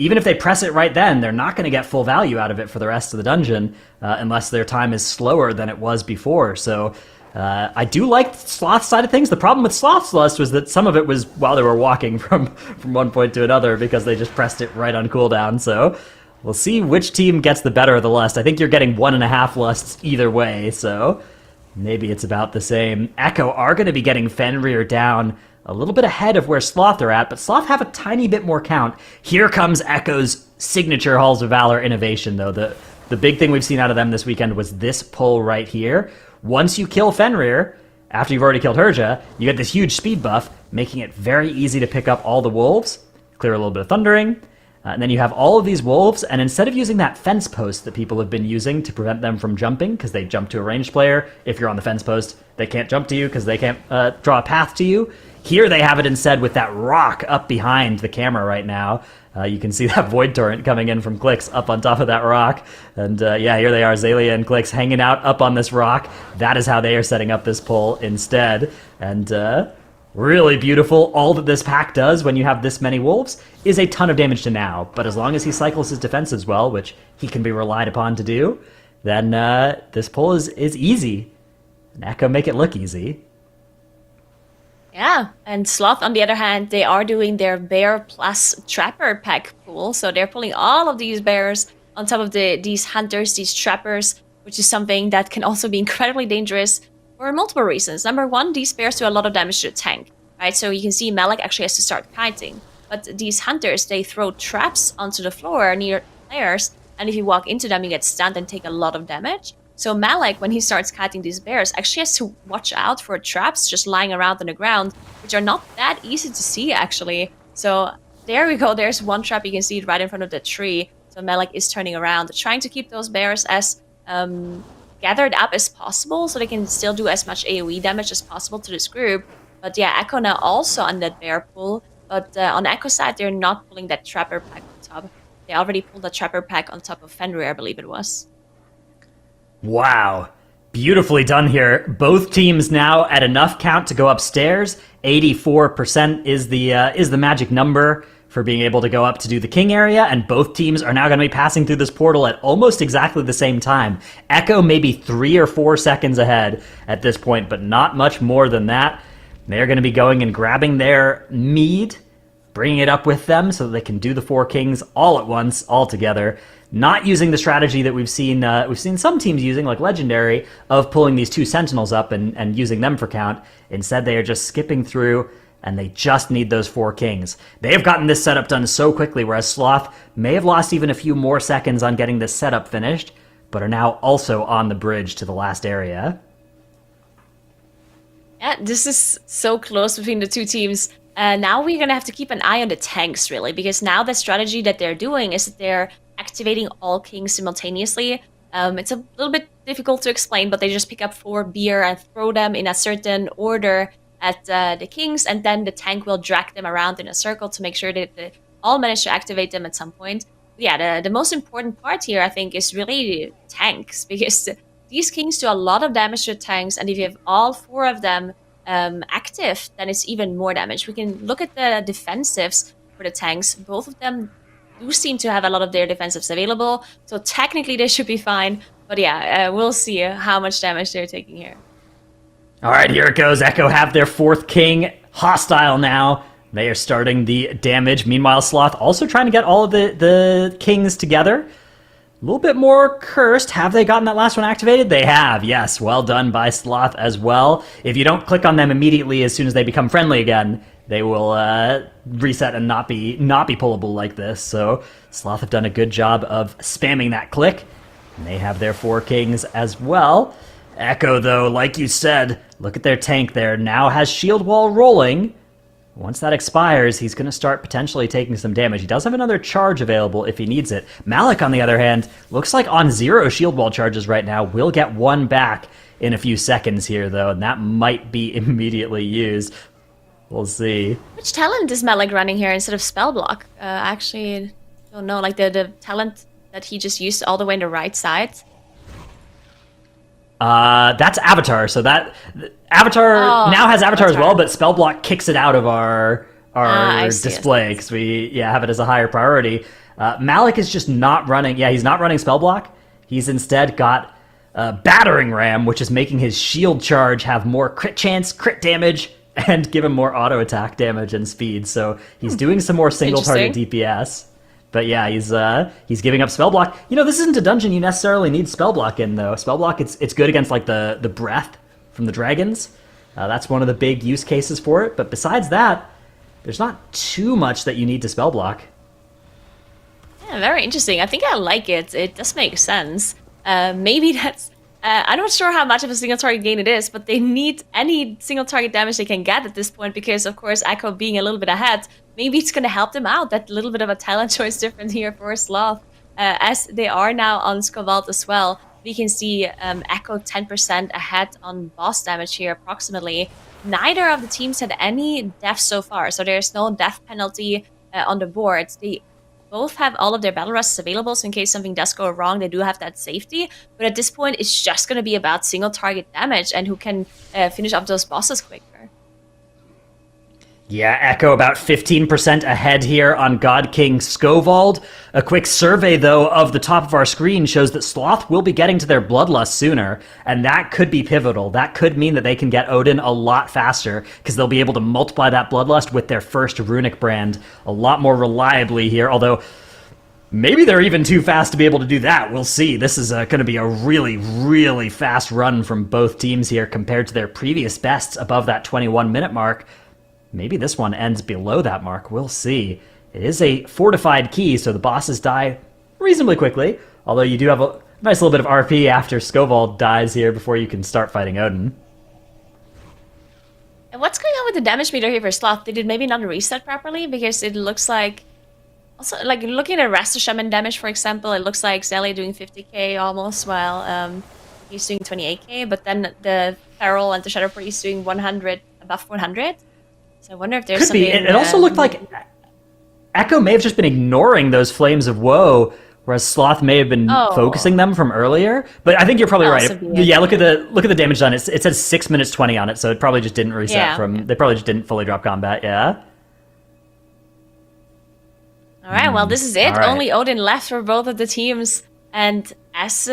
even if they press it right then, they're not going to get full value out of it for the rest of the dungeon unless their time is slower than it was before. So I do like Sloth's side of things. The problem with Sloth's Lust was that some of it was while they were walking from one point to another because they just pressed it right on cooldown. So we'll see which team gets the better of the lust. I think you're getting 1.5 lusts either way, so maybe it's about the same. Echo are going to be getting Fenrir down a little bit ahead of where Sloth are at, but Sloth have a tiny bit more count. Here comes Echo's signature Halls of Valor innovation, though. The big thing we've seen out of them this weekend was this pull right here. Once you kill Fenrir, after you've already killed Herja, you get this huge speed buff, making it very easy to pick up all the wolves, clear a little bit of thundering, and then you have all of these wolves, and instead of using that fence post that people have been using to prevent them from jumping, because they jump to a ranged player, if you're on the fence post, they can't jump to you because they can't draw a path to you. Here they have it instead with that rock up behind the camera right now. You can see that Void Torrent coming in from Clix up on top of that rock. And here they are, Zalia and Clix hanging out up on this rock. That is how they are setting up this pull instead. And really beautiful. All that this pack does when you have this many wolves is a ton of damage to now. But as long as he cycles his defenses well, which he can be relied upon to do, then this pull is easy. And Echo make it look easy. Yeah, and Sloth, on the other hand, they are doing their bear plus trapper pack pool. So they're pulling all of these bears on top of these hunters, these trappers, which is something that can also be incredibly dangerous for multiple reasons. Number one, these bears do a lot of damage to the tank, right? So you can see Malik actually has to start kiting. But these hunters, they throw traps onto the floor near players, and if you walk into them, you get stunned and take a lot of damage. So Malik, when he starts kiting these bears, actually has to watch out for traps just lying around on the ground, which are not that easy to see, actually. So there we go. There's one trap. You can see it right in front of the tree. So Malik is turning around, trying to keep those bears as gathered up as possible so they can still do as much AoE damage as possible to this group. But yeah, Echo now also on that bear pull. But on Echo's side, they're not pulling that trapper pack on top. They already pulled the trapper pack on top of Fenrir, I believe it was. Wow. Beautifully done here. Both teams now at enough count to go upstairs. 84% is the magic number for being able to go up to do the king area, and both teams are now going to be passing through this portal at almost exactly the same time. Echo maybe 3 or 4 seconds ahead at this point, but not much more than that. They're going to be going and grabbing their mead, bringing it up with them so that they can do the 4 kings all at once, all together. Not using the strategy that we've seen some teams using, like Legendary, of pulling these 2 sentinels up and using them for count. Instead, they are just skipping through, and they just need those 4 kings. They have gotten this setup done so quickly, whereas Sloth may have lost even a few more seconds on getting this setup finished, but are now also on the bridge to the last area. Yeah, this is so close between the 2 teams. Now we're going to have to keep an eye on the tanks, really, because now the strategy that they're doing is that they're activating all kings simultaneously. It's a little bit difficult to explain, but they just pick up 4 beer and throw them in a certain order at the kings, and then the tank will drag them around in a circle to make sure that they all manage to activate them at some point. But yeah, the most important part here, I think, is really tanks, because these kings do a lot of damage to tanks, and if you have all 4 of them active, then it's even more damage. We can look at the defensives for the tanks. Both of them do seem to have a lot of their defensives available, so technically they should be fine. But yeah, we'll see how much damage they're taking here. All right, here it goes. Echo have their 4th king hostile now. They are starting the damage. Meanwhile, Sloth also trying to get all of the kings together. A little bit more cursed. Have they gotten that last one activated? They have, yes. Well done by Sloth as well. If you don't click on them immediately as soon as they become friendly again, they will reset and not be pullable like this. So Sloth have done a good job of spamming that click. And they have their 4 kings as well. Echo, though, like you said, look at their tank there. Now has shield wall rolling. Once that expires, he's going to start potentially taking some damage. He does have another charge available if he needs it. Malik, on the other hand, looks like on 0 shield wall charges right now. Will get 1 back in a few seconds here, though, and that might be immediately used. We'll see. Which talent is Malik running here instead of spell block? Actually, don't know. Like the talent that he just used all the way on the right side. That's Avatar. So that Avatar now has Avatar as well, but spell block kicks it out of our display because we have it as a higher priority. Malik is just not running. Yeah, he's not running spell block. He's instead got Battering Ram, which is making his shield charge have more crit chance, crit damage, and give him more auto attack damage and speed. So he's doing some more single target DPS. But yeah, he's giving up spell block. This isn't a dungeon you necessarily need spell block in, though. Spell block, it's good against like the breath from the dragons. That's one of the big use cases for it. But besides that, there's not too much that you need to spell block. Yeah, very interesting. I think I like it. It does make sense. Maybe that's... I'm not sure how much of a single target gain it is, but they need any single target damage they can get at this point because, of course, Echo being a little bit ahead, maybe it's going to help them out. That little bit of a talent choice difference here for Sloth. As they are now on Skovald as well, we can see Echo 10% ahead on boss damage here, approximately. Neither of the teams had any deaths so far, so there's no death penalty on the board. They both have all of their battle rusts available, so in case something does go wrong, they do have that safety. But at this point, it's just going to be about single target damage and who can finish up those bosses quicker. Yeah, Echo about 15% ahead here on God King Skovald. A quick survey, though, of the top of our screen shows that Sloth will be getting to their Bloodlust sooner, and that could be pivotal. That could mean that they can get Odin a lot faster, because they'll be able to multiply that Bloodlust with their first runic brand a lot more reliably here, although maybe they're even too fast to be able to do that. We'll see. This is going to be a really, really fast run from both teams here compared to their previous bests above that 21-minute mark. Maybe this one ends below that mark. We'll see. It is a fortified key, so the bosses die reasonably quickly, although you do have a nice little bit of RP after Skovald dies here before you can start fighting Odin. And what's going on with the damage meter here for Sloth? They did maybe not reset properly because it looks like... Also, like, looking at Rasta Shaman damage, for example, it looks like Zelle doing 50k almost, while he's doing 28k, but then the Feral and the Shadow Priest doing 100, above 100. So I wonder if there's something... Could be. It also looked like Echo may have just been ignoring those Flames of Woe, whereas Sloth may have been focusing them from earlier. But I think you're probably right. Yeah, look at the damage done. It says 6 minutes 20 on it, so it probably just didn't reset from... They probably just didn't fully drop combat, yeah? Alright, well, this is it. All right. Only Odin left for both of the teams. And as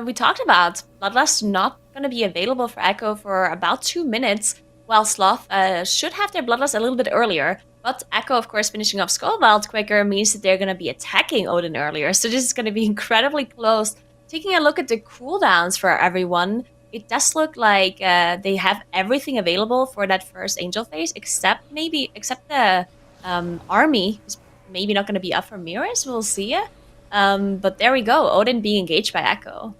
we talked about, Bloodlust not going to be available for Echo for about 2 minutes, while Sloth should have their Bloodlust a little bit earlier. But Echo, of course, finishing off Skovald quicker means that they're going to be attacking Odin earlier. So this is going to be incredibly close. Taking a look at the cooldowns for everyone, it does look like they have everything available for that first Angel phase, except the army is maybe not going to be up for mirrors. We'll see. But there we go. Odin being engaged by Echo.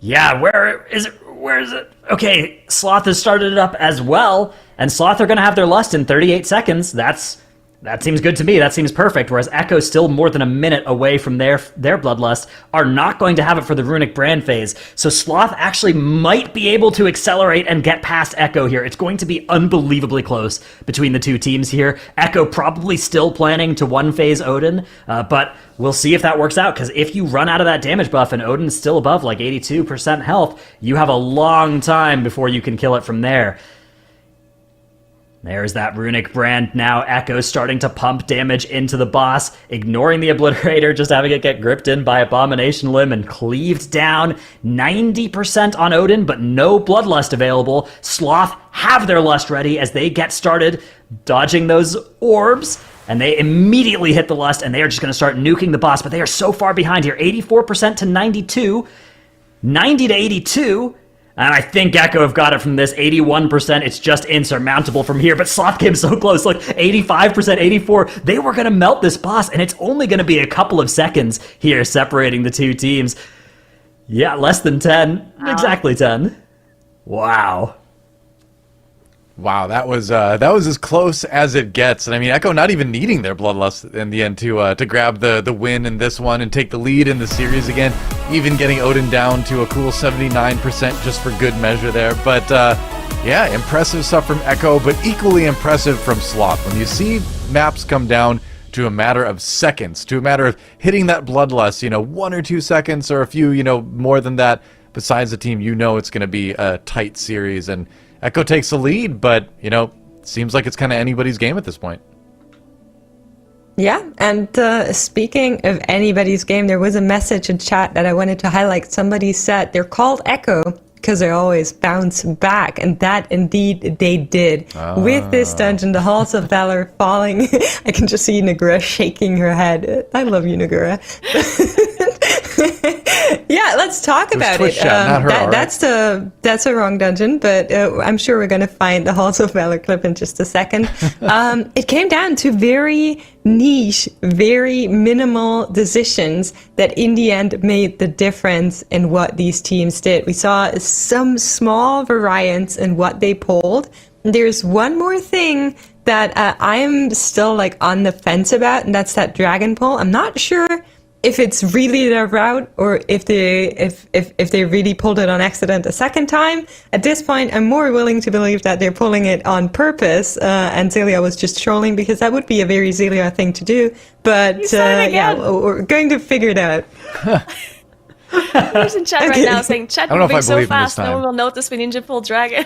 Yeah, where is it? Okay, Sloth has started it up as well, and Sloth are going to have their lust in 38 seconds. That seems good to me. That seems perfect. Whereas Echo, still more than a minute away from their Bloodlust, are not going to have it for the Runic Brand phase. So Sloth actually might be able to accelerate and get past Echo here. It's going to be unbelievably close between the two teams here. Echo probably still planning to one-phase Odin, but we'll see if that works out, because if you run out of that damage buff and Odin's still above like 82% health, you have a long time before you can kill it from there. There's that Runic Brand now. Echo starting to pump damage into the boss, ignoring the Obliterator, just having it get gripped in by Abomination Limb and cleaved down. 90% on Odin, but no Bloodlust available. Sloth have their Lust ready as they get started dodging those orbs, and they immediately hit the Lust, and they are just going to start nuking the boss, but they are so far behind here. 84% to 92, 90 to 82, and I think Echo have got it from this. 81%, it's just insurmountable from here. But Sloth came so close. Look, 85%, 84. They were going to melt this boss, and it's only going to be a couple of seconds here separating the two teams. Yeah, less than 10. Wow. Exactly 10. Wow. Wow, that was as close as it gets. And I mean, Echo not even needing their Bloodlust in the end to grab the win in this one and take the lead in the series again. Even getting Odin down to a cool 79% just for good measure there. But yeah, impressive stuff from Echo, but equally impressive from Sloth. When you see maps come down to a matter of seconds, to a matter of hitting that Bloodlust, 1 or 2 seconds or a few, more than that, besides the team, it's going to be a tight series. And Echo takes the lead, but, seems like it's kind of anybody's game at this point. Yeah, and speaking of anybody's game, there was a message in chat that I wanted to highlight. Somebody said they're called Echo because they always bounce back, and that indeed they did. With this dungeon, the Halls of Valor falling, I can just see Nagura shaking her head. I love you, Nagura. Yeah, let's talk about it. Not her, right? That's a wrong dungeon, but I'm sure we're going to find the Halls of Valor clip in just a second. It came down to very niche, very minimal decisions that in the end made the difference in what these teams did. We saw some small variance in what they pulled. There's one more thing that I'm still like on the fence about, and that's that dragon pull. I'm not sure if it's really their route or if they really pulled it on accident a second time. At this point, I'm more willing to believe that they're pulling it on purpose, and Zelia was just trolling, because that would be a very Zelia thing to do. But yeah, we're going to figure it out. Who's in chat right now saying, chat don't know if moving I so believe him this fast, no time. one will notice we ninja pull dragon.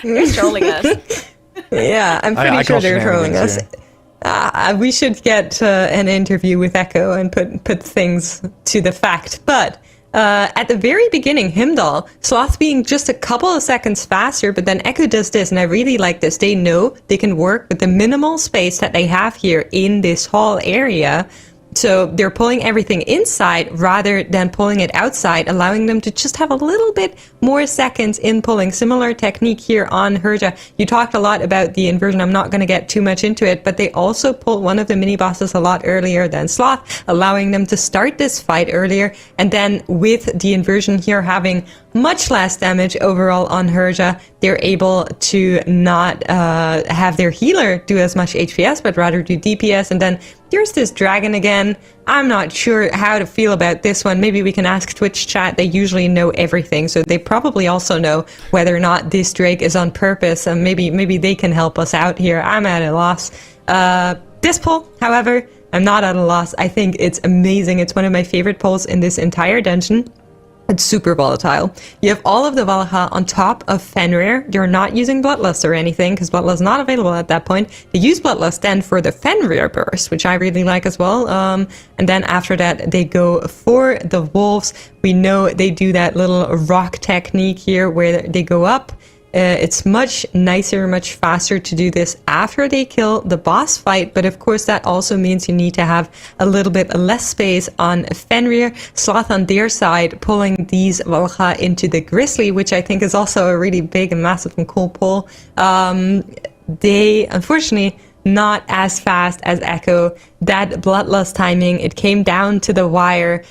They're trolling us. Yeah, I'm pretty I sure call they're trolling us. shenanigans We should get an interview with Echo and put things to the fact. But at the very beginning, Himdall, Sloth being just a couple of seconds faster, but then Echo does this, and I really like this. They know they can work with the minimal space that they have here in this hall area. So they're pulling everything inside rather than pulling it outside, allowing them to just have a little bit more seconds in pulling. Similar technique here on Herja. You talked a lot about the inversion. I'm not going to get too much into it, but they also pulled one of the mini bosses a lot earlier than Sloth, allowing them to start this fight earlier. And then with the inversion here having much less damage overall on Herja, they're able to not have their healer do as much HPS, but rather do DPS. And then here's this dragon again. I'm not sure how to feel about this one. Maybe we can ask Twitch chat. They usually know everything, so they probably also know whether or not this Drake is on purpose, and maybe they can help us out here. I'm at a loss. This pull, however, I'm not at a loss. I think it's amazing. It's one of my favorite pulls in this entire dungeon. It's super volatile. You have all of the Valha on top of Fenrir. They're not using Bloodlust or anything, because Bloodlust is not available at that point. They use Bloodlust then for the Fenrir burst, which I really like as well. And then after that, they go for the Wolves. We know they do that little rock technique here where they go up. It's much nicer, much faster to do this after they kill the boss fight, but of course that also means you need to have a little bit less space on Fenrir. Sloth on their side pulling these Valha into the Grizzly, which I think is also a really big and massive and cool pull. They, unfortunately, not as fast as Echo. That Bloodlust timing, it came down to the wire.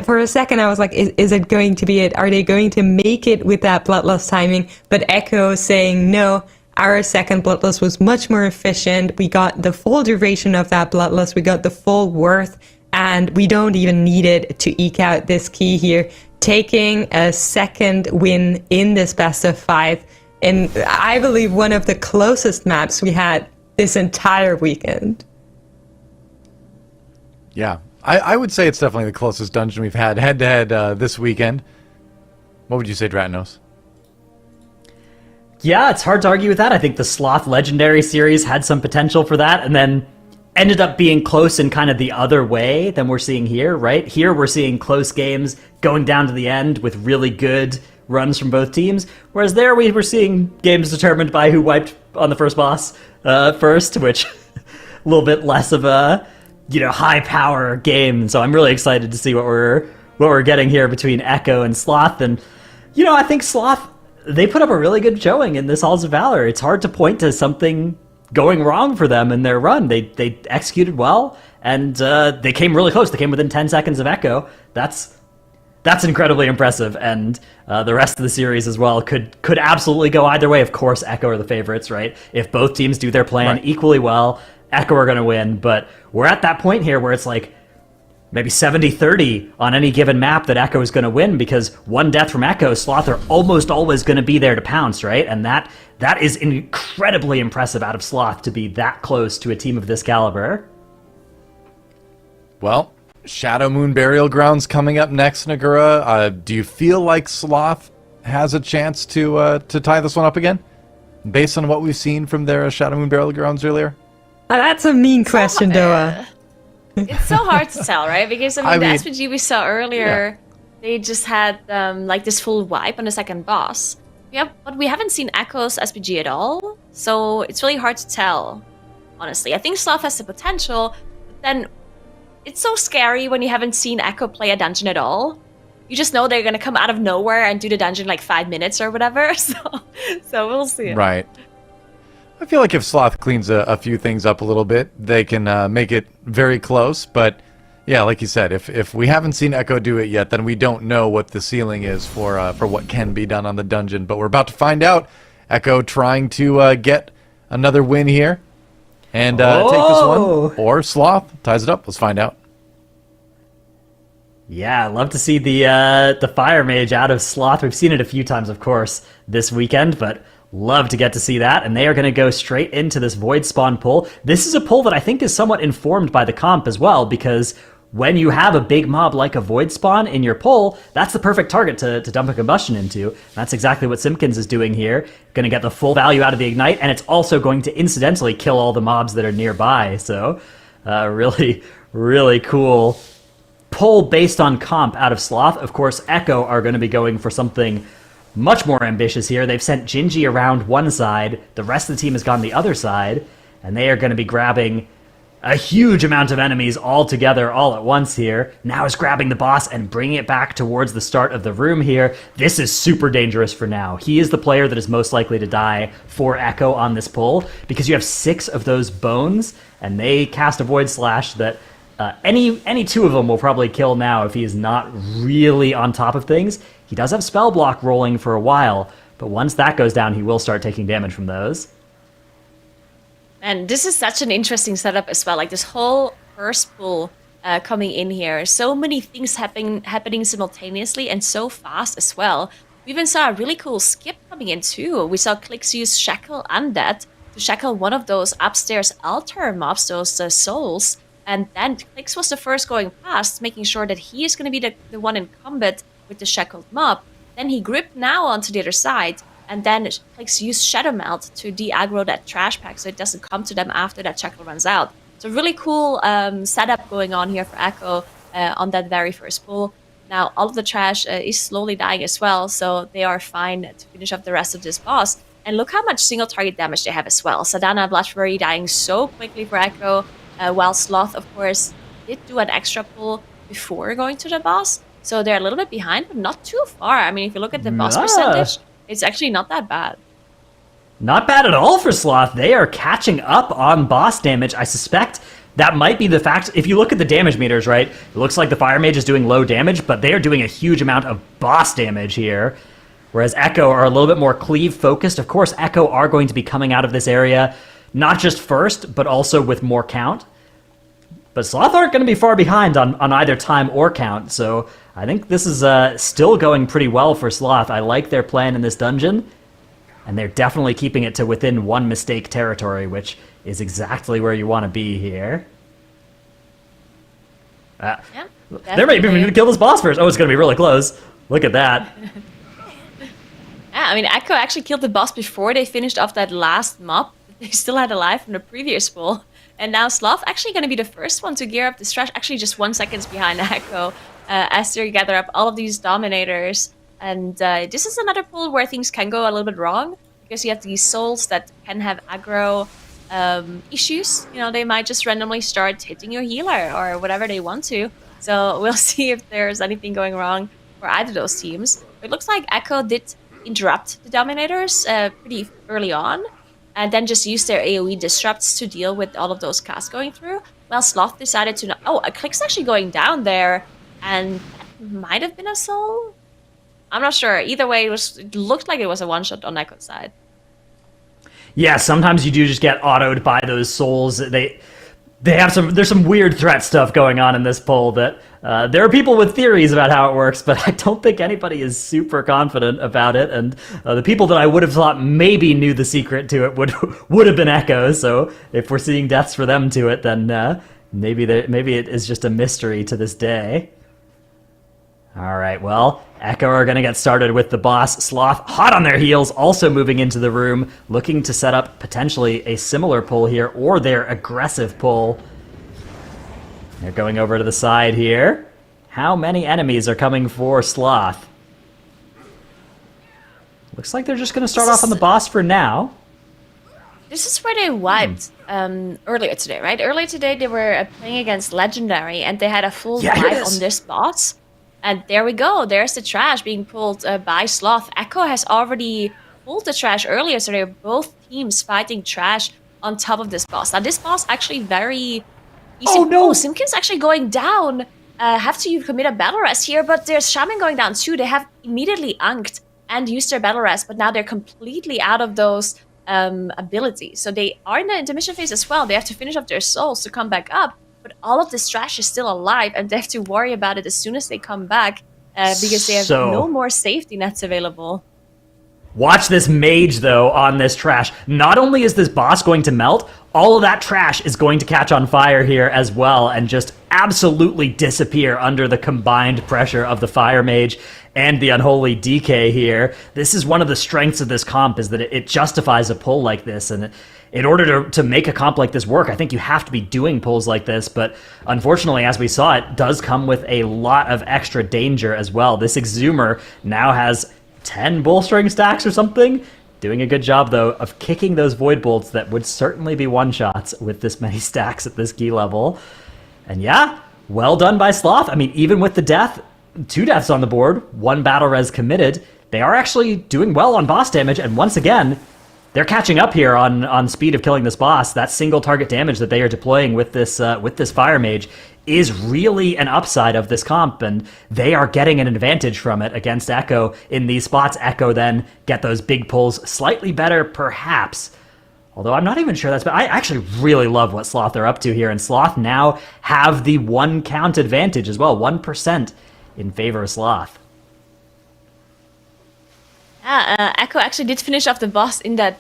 For a second, I was like, is it going to be it? Are they going to make it with that Bloodlust timing? But Echo saying, no, our second Bloodlust was much more efficient. We got the full duration of that Bloodlust. We got the full worth, and we don't even need it to eke out this key here. Taking a second win in this best of 5. And I believe one of the closest maps we had this entire weekend. Yeah, I would say it's definitely the closest dungeon we've had head-to-head this weekend. What would you say, Dratnos? Yeah, it's hard to argue with that. I think the Sloth Legendary series had some potential for that, and then ended up being close in kind of the other way than we're seeing here, right? Here we're seeing close games going down to the end with really good runs from both teams, whereas there we were seeing games determined by who wiped on the first boss first, which a little bit less of a high power game. So I'm really excited to see what we're getting here between Echo and Sloth. And I think Sloth, they put up a really good showing in this Halls of Valor. It's hard to point to something going wrong for them in their run. They executed well, and they came really close. They came within 10 seconds of Echo. That's incredibly impressive, and the rest of the series as well could absolutely go either way. Of course, Echo are the favorites, right? If both teams do their plan equally well, Echo are going to win. But we're at that point here where it's like maybe 70-30 on any given map that Echo is going to win, because one death from Echo, Sloth are almost always going to be there to pounce, right? And that is incredibly impressive out of Sloth to be that close to a team of this caliber. Well, Shadow Moon Burial Grounds coming up next, Nagura. Do you feel like Sloth has a chance to tie this one up again, based on what we've seen from their Shadow Moon Burial Grounds earlier? That's a mean question, Doa. It's so hard to tell, right? Because I the mean, SPG we saw earlier, they just had like this full wipe on the second boss. But we haven't seen Echo's SPG at all, so it's really hard to tell. Honestly, I think Sloth has the potential, but then it's so scary when you haven't seen Echo play a dungeon at all. You just know they're gonna come out of nowhere and do the dungeon like 5 minutes or whatever. So we'll see. Right. I feel like if Sloth cleans a few things up a little bit, they can make it very close. But yeah, like you said, if we haven't seen Echo do it yet, then we don't know what the ceiling is for what can be done on the dungeon. But we're about to find out. Echo trying to get another win here and take this one, or Sloth ties it up. Let's find out. Yeah, I'd love to see the Fire Mage out of Sloth. We've seen it a few times, of course, this weekend, but love to get to see that. And they are going to go straight into this Void Spawn pull. This is a pull that I think is somewhat informed by the comp as well, because when you have a big mob like a Void Spawn in your pull, that's the perfect target to dump a Combustion into. And that's exactly what Simpkins is doing here. Going to get the full value out of the Ignite, and it's also going to incidentally kill all the mobs that are nearby. So really, really cool pull based on comp out of Sloth. Of course, Echo are going to be going for something much more ambitious here. They've sent Gingy around one side, the rest of the team has gone the other side, and they are going to be grabbing a huge amount of enemies all together, all at once here. Now is grabbing the boss and bringing it back towards the start of the room here. This is super dangerous for now. He is the player that is most likely to die for Echo on this pull, because you have 6 of those bones, and they cast a Void Slash that any 2 of them will probably kill now if he is not really on top of things. He does have Spell Block rolling for a while, but once that goes down, he will start taking damage from those. And this is such an interesting setup as well. Like this whole first pull coming in here. So many things happening simultaneously and so fast as well. We even saw a really cool skip coming in too. We saw Clicks use Shackle Undead to shackle one of those upstairs altar mobs, those souls. And then Clicks was the first going past, making sure that he is going to be the one in combat with the shackled mob. Then he gripped now onto the other side, and then Clicks used Shadow Melt to de-aggro that trash pack so it doesn't come to them after that shackle runs out. So really cool setup going on here for Echo on that very first pull. Now all of the trash is slowly dying as well, so they are fine to finish up the rest of this boss. And look how much single target damage they have as well. Sadana Bloodfury dying so quickly for Echo, while Sloth, of course, did do an extra pull before going to the boss. So they're a little bit behind, but not too far. I mean, if you look at the boss percentage, it's actually not that bad. Not bad at all for Sloth. They are catching up on boss damage. I suspect that might be the fact. If you look at the damage meters, right, it looks like the Fire Mage is doing low damage, but they are doing a huge amount of boss damage here. Whereas Echo are a little bit more cleave focused. Of course, Echo are going to be coming out of this area, not just first, but also with more count. But Sloth aren't going to be far behind on either time or count, so I think this is still going pretty well for Sloth. I like their plan in this dungeon, and they're definitely keeping it to within 1 mistake territory, which is exactly where you want to be here. They might even need to kill this boss first. Oh, it's going to be really close. Look at that. Yeah, I mean, Echo actually killed the boss before they finished off that last mob that they still had alive from the previous pull. And now Sloth actually going to be the first one to gear up this trash, actually just 1 second behind Echo, as they gather up all of these Dominators. And this is another pull where things can go a little bit wrong, because you have these souls that can have aggro issues. You know, they might just randomly start hitting your healer or whatever they want to. So we'll see if there's anything going wrong for either of those teams. It looks like Echo did interrupt the Dominators pretty early on, and then just use their AoE disrupts to deal with all of those casts going through. Well, Sloth decided to... Oh, a Click's actually going down there, and that might have been a soul? I'm not sure. Either way, it looked like it was a one-shot on Echo's side. Yeah, sometimes you do just get autoed by those souls. There's some weird threat stuff going on in this poll that there are people with theories about how it works, but I don't think anybody is super confident about it. And the people that I would have thought maybe knew the secret to it would have been Echo. So if we're seeing deaths for them to it, then maybe it is just a mystery to this day. All right, well, Echo are going to get started with the boss. Sloth, hot on their heels, also moving into the room, looking to set up potentially a similar pull here, or their aggressive pull. They're going over to the side here. How many enemies are coming for Sloth? Looks like they're just going to start off on the boss for now. This is where they wiped earlier today, right? Earlier today they were playing against Legendary, and they had a full wipe on this boss. And there we go. There's the trash being pulled by Sloth. Echo has already pulled the trash earlier, so they're both teams fighting trash on top of this boss. Now, this boss actually very easy. Oh, no! Simkin's actually going down. Have to commit a battle rest here, but there's Shaman going down too. They have immediately unked and used their battle rest, but now they're completely out of those abilities. So they are in the intermission phase as well. They have to finish up their souls to come back up. But all of this trash is still alive, and they have to worry about it as soon as they come back because they have no more safety nets available. Watch this mage, though, on this trash. Not only is this boss going to melt, all of that trash is going to catch on fire here as well and just absolutely disappear under the combined pressure of the fire mage and the unholy DK here. This is one of the strengths of this comp, is that it justifies a pull like this, and in order to make a comp like this work, I think you have to be doing pulls like this, but unfortunately, as we saw, it does come with a lot of extra danger as well. This Exhumer now has 10 bullstring stacks or something. Doing a good job, though, of kicking those void bolts that would certainly be one-shots with this many stacks at this key level. And yeah, well done by Sloth. I mean, even with the death, 2 deaths on the board, 1 battle res committed, they are actually doing well on boss damage, and once again, they're catching up here on speed of killing this boss. That single target damage that they are deploying with this fire mage is really an upside of this comp, and they are getting an advantage from it against Echo in these spots. Echo then get those big pulls slightly better, perhaps. Although I'm not even sure that's... But I actually really love what Sloth are up to here, and Sloth now have the 1 count advantage as well, 1% in favor of Sloth. Yeah, Echo actually did finish off the boss in that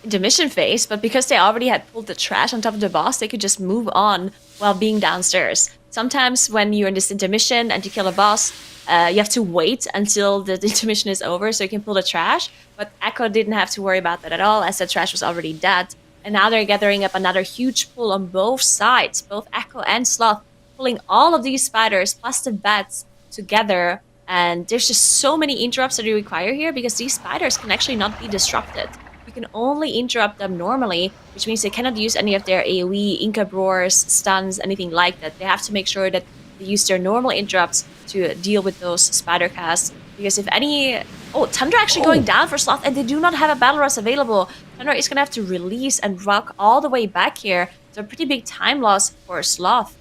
intermission phase, but because they already had pulled the trash on top of the boss, they could just move on while being downstairs. Sometimes when you're in this intermission and you kill a boss, you have to wait until the intermission is over so you can pull the trash, but Echo didn't have to worry about that at all, as the trash was already dead. And now they're gathering up another huge pull on both sides, both Echo and Sloth, pulling all of these spiders plus the bats together. And there's just so many interrupts that you require here because these spiders can actually not be disrupted. You can only interrupt them normally, which means they cannot use any of their AoE, Inca Roars, stuns, anything like that. They have to make sure that they use their normal interrupts to deal with those spider casts. Because if any... Oh, Tundra actually going down for Sloth, and they do not have a Battle Rush available. Tundra is going to have to release and rock all the way back here. So a pretty big time loss for Sloth.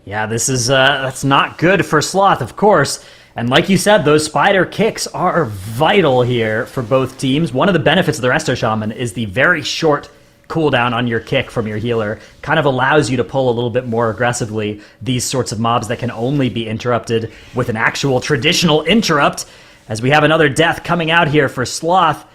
Yeah, this is that's not good for Sloth, of course. And like you said, those spider kicks are vital here for both teams. One of the benefits of the Resto Shaman is the very short cooldown on your kick from your healer. Kind of allows you to pull a little bit more aggressively these sorts of mobs that can only be interrupted with an actual traditional interrupt. As we have another death coming out here for Sloth.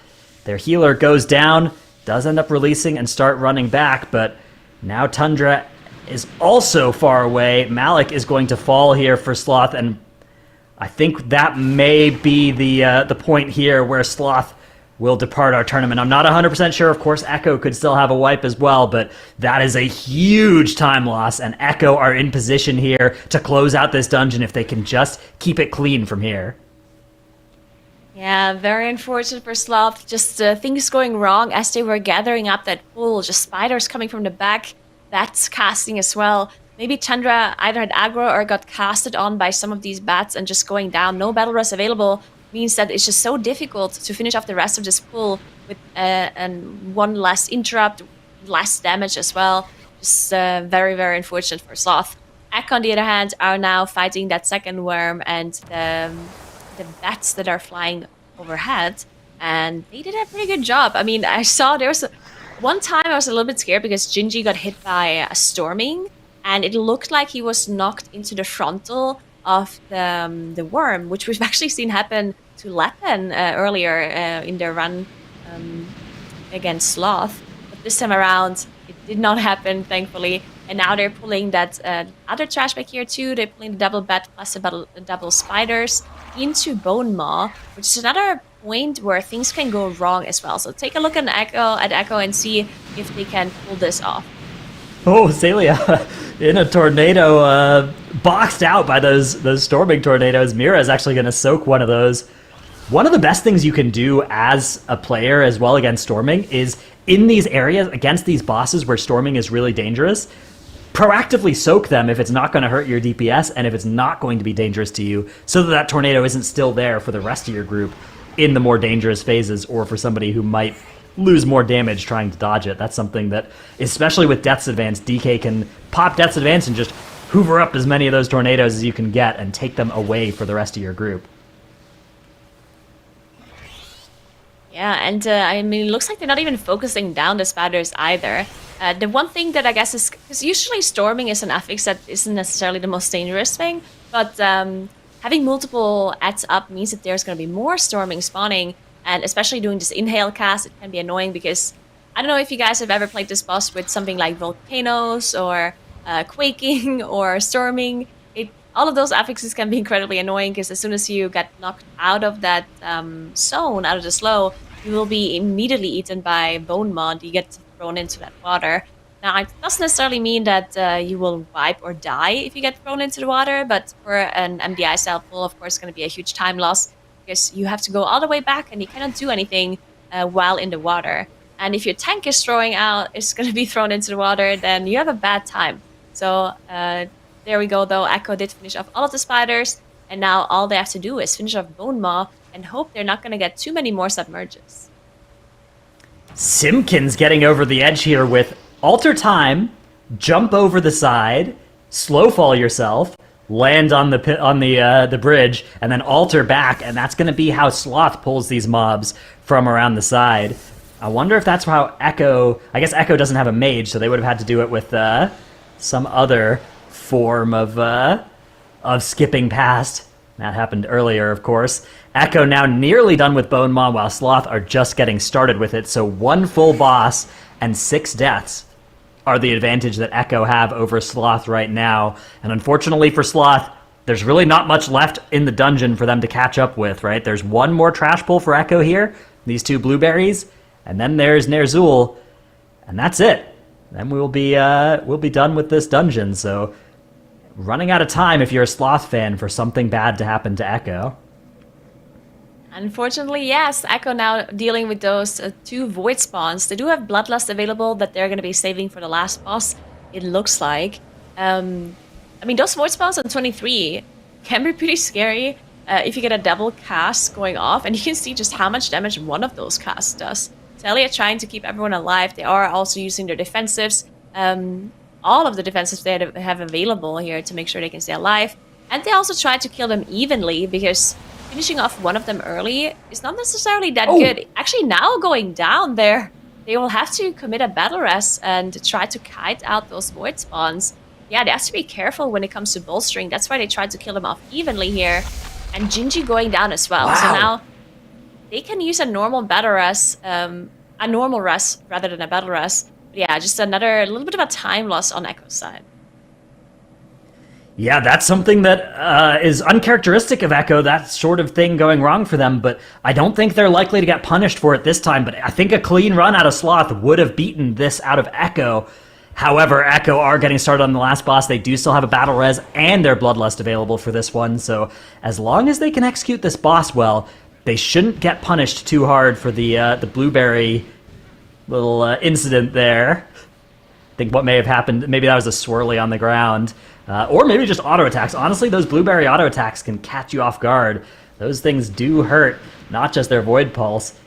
Their healer goes down, does end up releasing and start running back, but now Tundra is also far away. Malik is going to fall here for Sloth, and I think that may be the point here where Sloth will depart our tournament. I'm not 100% sure. Of course, Echo could still have a wipe as well, but that is a huge time loss, and Echo are in position here to close out this dungeon if they can just keep it clean from here. Yeah, very unfortunate for Sloth. Just things going wrong as they were gathering up that pool. Just spiders coming from the back. Bats casting as well. Maybe Chandra either had aggro or got casted on by some of these bats and just going down. No battle rush available means that it's just so difficult to finish off the rest of this pool with and one less interrupt, less damage as well. Just very, very unfortunate for Sloth. Ek, on the other hand, are now fighting that second worm and the bats that are flying overhead. And they did a pretty good job. I mean, I saw there was... One time I was a little bit scared because Gingy got hit by a storming, and it looked like he was knocked into the frontal of the worm, which we've actually seen happen to Leppen earlier in their run against Sloth. But this time around, it did not happen, thankfully. And now they're pulling that other trash back here too. They're pulling the double bat plus the double spiders into Bone Maw, which is another point where things can go wrong as well. So take a look at Echo and see if they can pull this off. Oh, Celia in a tornado, boxed out by those storming tornadoes. Mira is actually going to soak one of those. One of the best things you can do as a player as well against storming is in these areas against these bosses where storming is really dangerous, proactively soak them if it's not going to hurt your DPS and if it's not going to be dangerous to you, so that that tornado isn't still there for the rest of your group in the more dangerous phases, or for somebody who might lose more damage trying to dodge it. That's something that, especially with Death's Advance, DK can pop Death's Advance and just hoover up as many of those tornadoes as you can get and take them away for the rest of your group. Yeah, and I mean, it looks like they're not even focusing down the spiders either. The one thing that I guess is, because usually storming is an affix that isn't necessarily the most dangerous thing, but having multiple adds up means that there's going to be more storming spawning, and especially doing this inhale cast, it can be annoying because I don't know if you guys have ever played this boss with something like volcanoes or quaking or storming. All of those affixes can be incredibly annoying because as soon as you get knocked out of that zone, out of the slow, you will be immediately eaten by Bone Maw. You get thrown into that water. Now, it doesn't necessarily mean that you will wipe or die if you get thrown into the water, but for an MDI style pull, of course, it's going to be a huge time loss because you have to go all the way back and you cannot do anything while in the water. And if your tank is is going to be thrown into the water, then you have a bad time. So there we go, though. Echo did finish off all of the spiders, and now all they have to do is finish off Bone Maw and hope they're not going to get too many more submerges. Simpkins getting over the edge here with Alter Time, jump over the side, slow fall yourself, land on the bridge, and then alter back, and that's going to be how Sloth pulls these mobs from around the side. I wonder if that's how Echo... I guess Echo doesn't have a mage, so they would have had to do it with some other form of skipping past. That happened earlier, of course. Echo now nearly done with Bone Maw, while Sloth are just getting started with it, so one full boss and 6 deaths are the advantage that Echo have over Sloth right now. And unfortunately for Sloth, there's really not much left in the dungeon for them to catch up with, right? There's one more trash pull for Echo here, these 2 blueberries, and then there's Ner'zhul, and that's it. Then we'll be done with this dungeon, so running out of time if you're a Sloth fan for something bad to happen to Echo. Unfortunately, yes. Echo now dealing with those 2 void spawns. They do have Bloodlust available that they're going to be saving for the last boss, it looks like. I mean, those void spawns on 23 can be pretty scary if you get a double cast going off, and you can see just how much damage one of those casts does. Talia trying to keep everyone alive. They are also using their defensives. All of the defensives they have available here to make sure they can stay alive. And they also try to kill them evenly because finishing off one of them early is not necessarily that good. Actually, now going down there, they will have to commit a battle rest and try to kite out those void spawns. Yeah, they have to be careful when it comes to bolstering. That's why they tried to kill them off evenly here. And Gingy going down as well. Wow. So now they can use a normal battle rest, a normal rest rather than a battle rest. But yeah, just another little bit of a time loss on Echo's side. Yeah, that's something that is uncharacteristic of Echo, that sort of thing going wrong for them, but I don't think they're likely to get punished for it this time, but I think a clean run out of Sloth would have beaten this out of Echo. However, Echo are getting started on the last boss. They do still have a battle res and their Bloodlust available for this one, so as long as they can execute this boss well, they shouldn't get punished too hard for the blueberry little incident there. I think what may have happened, maybe that was a swirly on the ground. Or maybe just auto attacks. Honestly, those blueberry auto attacks can catch you off guard. Those things do hurt, not just their Void Pulse.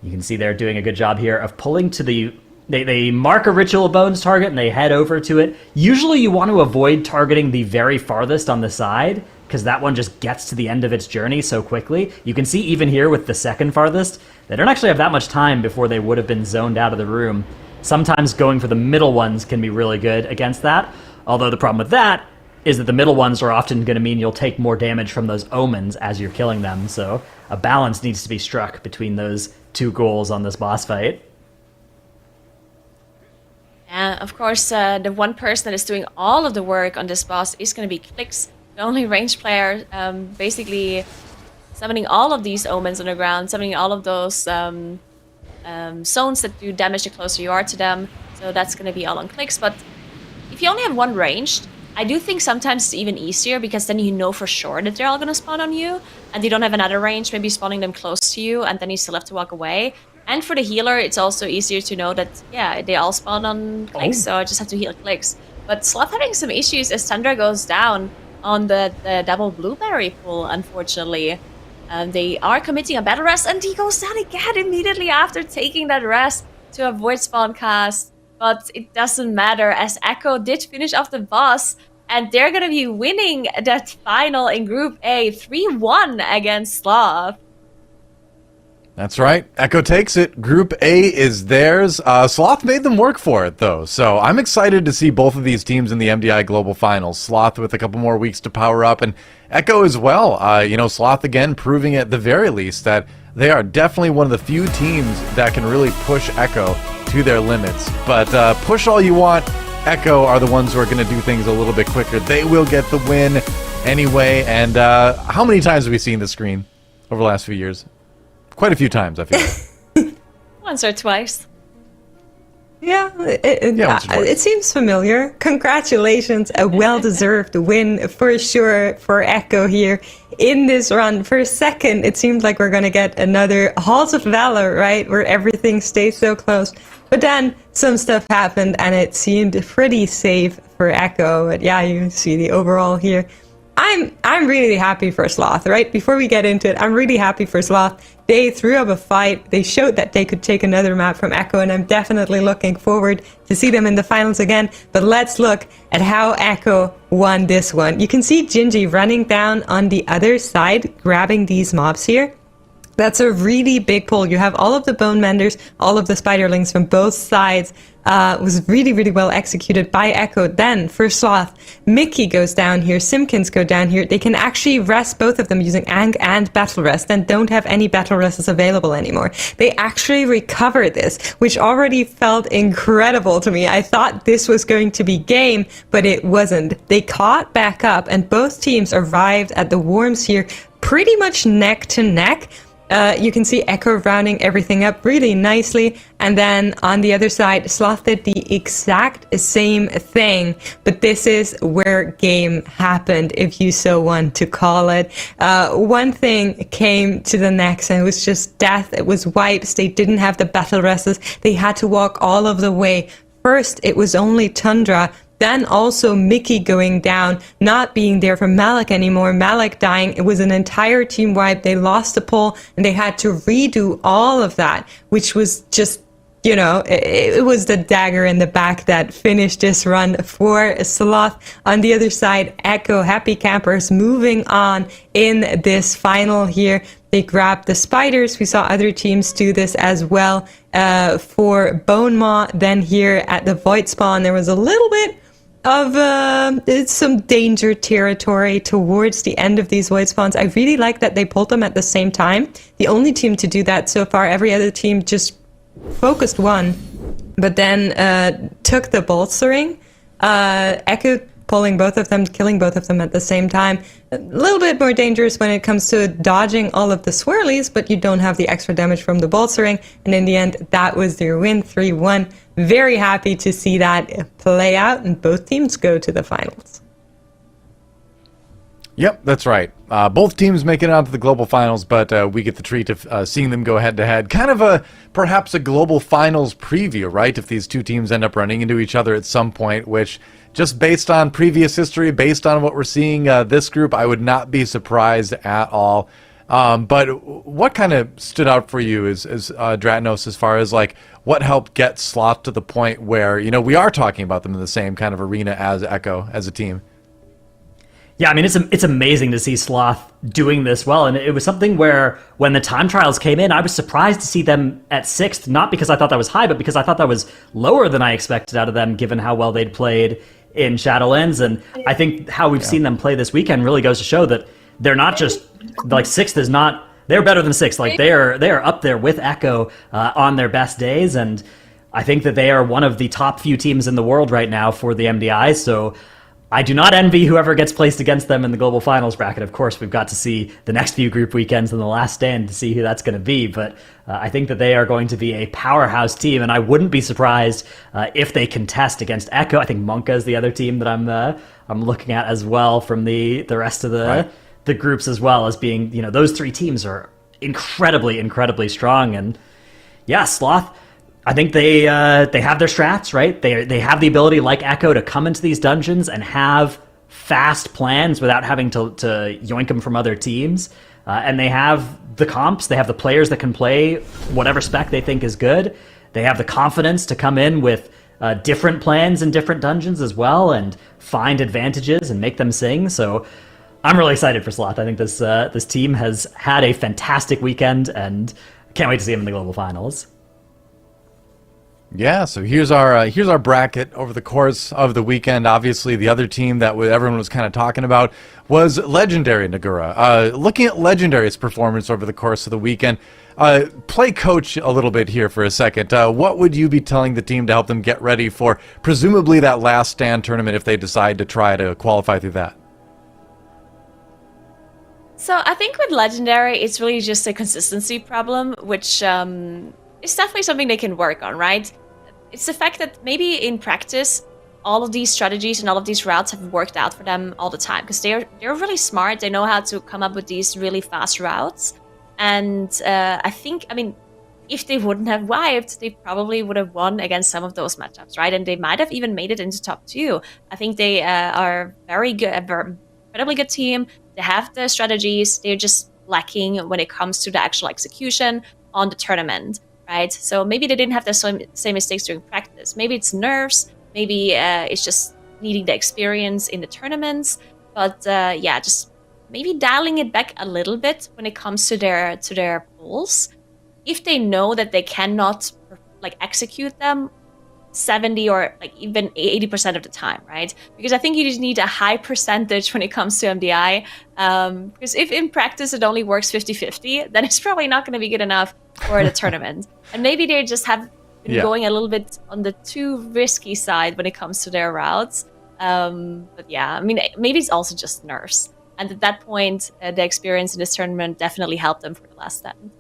You can see they're doing a good job here of pulling to the... They mark a Ritual Bones target and they head over to it. Usually you want to avoid targeting the very farthest on the side, because that one just gets to the end of its journey so quickly. You can see even here with the second farthest, they don't actually have that much time before they would have been zoned out of the room. Sometimes going for the middle ones can be really good against that. Although the problem with that is that the middle ones are often going to mean you'll take more damage from those omens as you're killing them, so a balance needs to be struck between those 2 goals on this boss fight. And of course, the one person that is doing all of the work on this boss is going to be Clicks, the only ranged player, basically summoning all of these omens on the ground, summoning all of those zones that do damage the closer you are to them. So that's going to be all on Clicks. But if you only have one ranged, I do think sometimes it's even easier because then you know for sure that they're all going to spawn on you and you don't have another range, maybe spawning them close to you and then you still have to walk away. And for the healer, it's also easier to know that, yeah, they all spawn on Clicks, so I just have to heal Clicks. But Sloth having some issues as Tundra goes down on the double blueberry pool, unfortunately. They are committing a battle rest, and he goes down again immediately after taking that rest to avoid spawn cast. But it doesn't matter, as Echo did finish off the boss, and they're going to be winning that final in Group A 3-1 against Sloth. That's right. Echo takes it. Group A is theirs. Sloth made them work for it, though. So I'm excited to see both of these teams in the MDI Global Finals. Sloth with a couple more weeks to power up, and Echo as well. Sloth again proving at the very least that they are definitely one of the few teams that can really push Echo to their limits. But push all you want. Echo are the ones who are going to do things a little bit quicker. They will get the win anyway. And how many times have we seen this screen over the last few years? Quite a few times, I feel like. Once or twice. Yeah, once or twice. it seems familiar. Congratulations, a well-deserved win for sure for Echo here in this run. For a second, it seemed like we're going to get another Halls of Valor, right, where everything stays so close. But then some stuff happened, and it seemed pretty safe for Echo. But yeah, you see the overall here. I'm really happy for Sloth, right? Before we get into it, I'm really happy for Sloth. They threw up a fight. They showed that they could take another map from Echo, and I'm definitely looking forward to see them in the finals again. But let's look at how Echo won this one. You can see Gingy running down on the other side, grabbing these mobs here. That's a really big pull. You have all of the bone menders, all of the spiderlings from both sides. Was really, really well executed by Echo. Then, for Sloth, Mickey goes down here, Simpkins go down here. They can actually rest both of them using Ang and Battle Rest, and don't have any Battle Rests available anymore. They actually recover this, which already felt incredible to me. I thought this was going to be game, but it wasn't. They caught back up, and both teams arrived at the Worms here pretty much neck to neck. You can see Echo rounding everything up really nicely, and then on the other side, Sloth did the exact same thing, but this is where game happened, if you so want to call it. One thing came to the next, and it was just death. It was wipes. They didn't have the battle rests. They had to walk all of the way. First, it was only Tundra. Then also Mickey going down, not being there for Malik anymore, Malik dying. It was an entire team wipe. They lost the poll, and they had to redo all of that, which was just, it was the dagger in the back that finished this run for Sloth. On the other side, Echo, Happy Campers moving on in this final here. They grabbed the spiders. We saw other teams do this as well for Bone Maw. Then here at the Void Spawn, there was a little bit of some danger territory towards the end of these Void Spawns. I really like that they pulled them at the same time. The only team to do that so far. Every other team just focused one, but then took the bolstering. Echo pulling both of them, killing both of them at the same time. A little bit more dangerous when it comes to dodging all of the swirlies, but you don't have the extra damage from the bolstering. And in the end, that was their win, 3-1. Very happy to see that play out, and both teams go to the finals. Yep, that's right. Both teams making it out to the global finals, but we get the treat of seeing them go head-to-head. Kind of perhaps a global finals preview, right? If these two teams end up running into each other at some point, which, just based on previous history, based on what we're seeing this group, I would not be surprised at all. But what kind of stood out for you as Dratnos, as far as like what helped get Sloth to the point where, we are talking about them in the same kind of arena as Echo, as a team? Yeah, I mean, it's amazing to see Sloth doing this well, and it was something where when the time trials came in, I was surprised to see them at 6th, not because I thought that was high, but because I thought that was lower than I expected out of them, given how well they'd played in Shadowlands. And I think how we've seen them play this weekend really goes to show that they're not just, like, 6th is not, they're better than 6th. Like, they are up there with Echo on their best days, and I think that they are one of the top few teams in the world right now for the MDI, so I do not envy whoever gets placed against them in the Global Finals bracket. Of course, we've got to see the next few group weekends and the last stand to see who that's going to be, but I think that they are going to be a powerhouse team, and I wouldn't be surprised if they contest against Echo. I think Monka is the other team that I'm looking at as well from the rest of the groups as well, as being, those three teams are incredibly strong. And yeah, Sloth, I think they have their strats, right? They have the ability, like Echo, to come into these dungeons and have fast plans without having to yoink them from other teams. And they have the comps, they have the players that can play whatever spec they think is good. They have the confidence to come in with different plans in different dungeons as well and find advantages and make them sing. So I'm really excited for Sloth. I think this team has had a fantastic weekend and can't wait to see them in the Global Finals. Yeah, so here's our bracket over the course of the weekend. Obviously, the other team that everyone was kind of talking about was Legendary Nagura. Looking at Legendary's performance over the course of the weekend, play coach a little bit here for a second. What would you be telling the team to help them get ready for presumably that last stand tournament if they decide to try to qualify through that? So I think with Legendary, it's really just a consistency problem, which is definitely something they can work on, right? It's the fact that maybe in practice, all of these strategies and all of these routes have worked out for them all the time because they're really smart. They know how to come up with these really fast routes. And I mean, if they wouldn't have wiped, they probably would have won against some of those matchups, right? And they might have even made it into top 2. I think they are very good, incredibly good team. They have the strategies. They're just lacking when it comes to the actual execution on the tournament. Right? So maybe they didn't have the same mistakes during practice. Maybe it's nerves. Maybe it's just needing the experience in the tournaments. But yeah, just maybe dialing it back a little bit when it comes to their pulls. If they know that they cannot execute them 70 or even 80% of the time, right? Because I think you just need a high percentage when it comes to MDI. Because if in practice it only works 50-50, then it's probably not going to be good enough for the tournament. And maybe they just have been going a little bit on the too risky side when it comes to their routes. But yeah, I mean, maybe it's also just nerves. And at that point, the experience in this tournament definitely helped them for the last stand.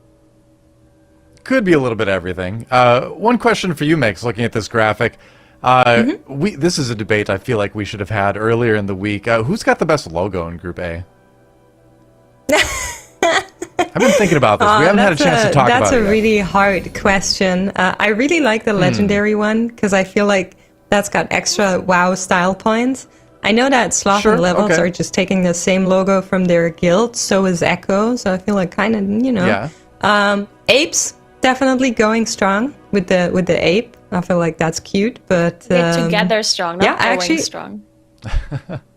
Could be a little bit of everything. One question for you, Mix, looking at this graphic. This is a debate I feel like we should have had earlier in the week. Who's got the best logo in Group A? I've been thinking about this. We haven't had a chance to talk about it. That's a really hard question. I really like the Legendary one because I feel like that's got extra WoW style points. I know that Sloth and Levels are just taking the same logo from their guild. So is Echo. So I feel like kind of, Apes. Definitely going strong with the ape. I feel like that's cute, but they're together strong, not going strong.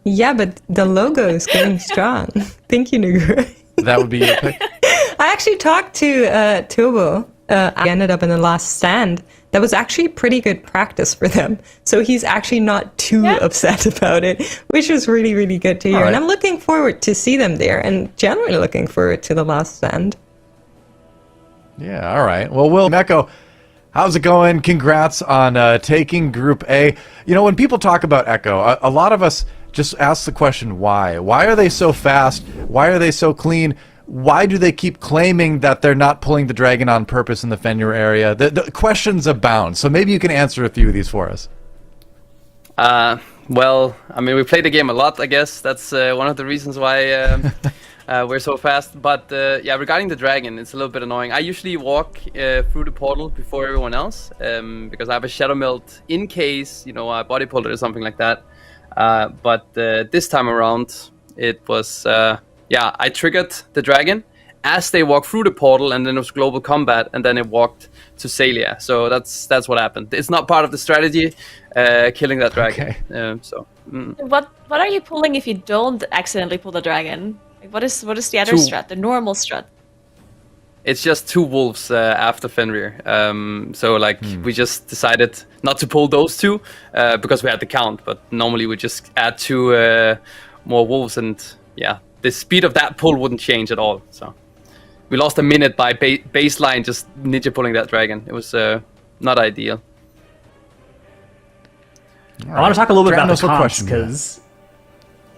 Yeah, but the logo is going strong. Thank you, Nugur. That would be your pick. I actually talked to Turbo. I ended up in the last stand. That was actually pretty good practice for them. So he's actually not too upset about it, which was really, really good to hear. Right. And I'm looking forward to see them there, and generally looking forward to the last stand. Yeah, all right. Well, Will Mecco, how's it going? Congrats on taking Group A. When people talk about Echo, a lot of us just ask the question, why? Why are they so fast? Why are they so clean? Why do they keep claiming that they're not pulling the dragon on purpose in the Fenrir area? The questions abound. So maybe you can answer a few of these for us. Well, I mean, we play the game a lot, I guess. That's one of the reasons why... we're so fast, but yeah, regarding the dragon, it's a little bit annoying. I usually walk through the portal before everyone else because I have a shadow melt in case, I body pulled it or something like that. But this time around, it was, I triggered the dragon as they walked through the portal, and then it was global combat, and then it walked to Salia. So that's what happened. It's not part of the strategy, killing that dragon. Okay. What are you pulling if you don't accidentally pull the dragon? What is the other strat? The normal strat? It's just 2 wolves after Fenrir. We just decided not to pull those 2 because we had the count. But normally we just add 2 more wolves, and the speed of that pull wouldn't change at all. So we lost a minute by baseline just ninja pulling that dragon. It was not ideal. I want to talk a little bit about Dragonflight, the what comps question do you have? because,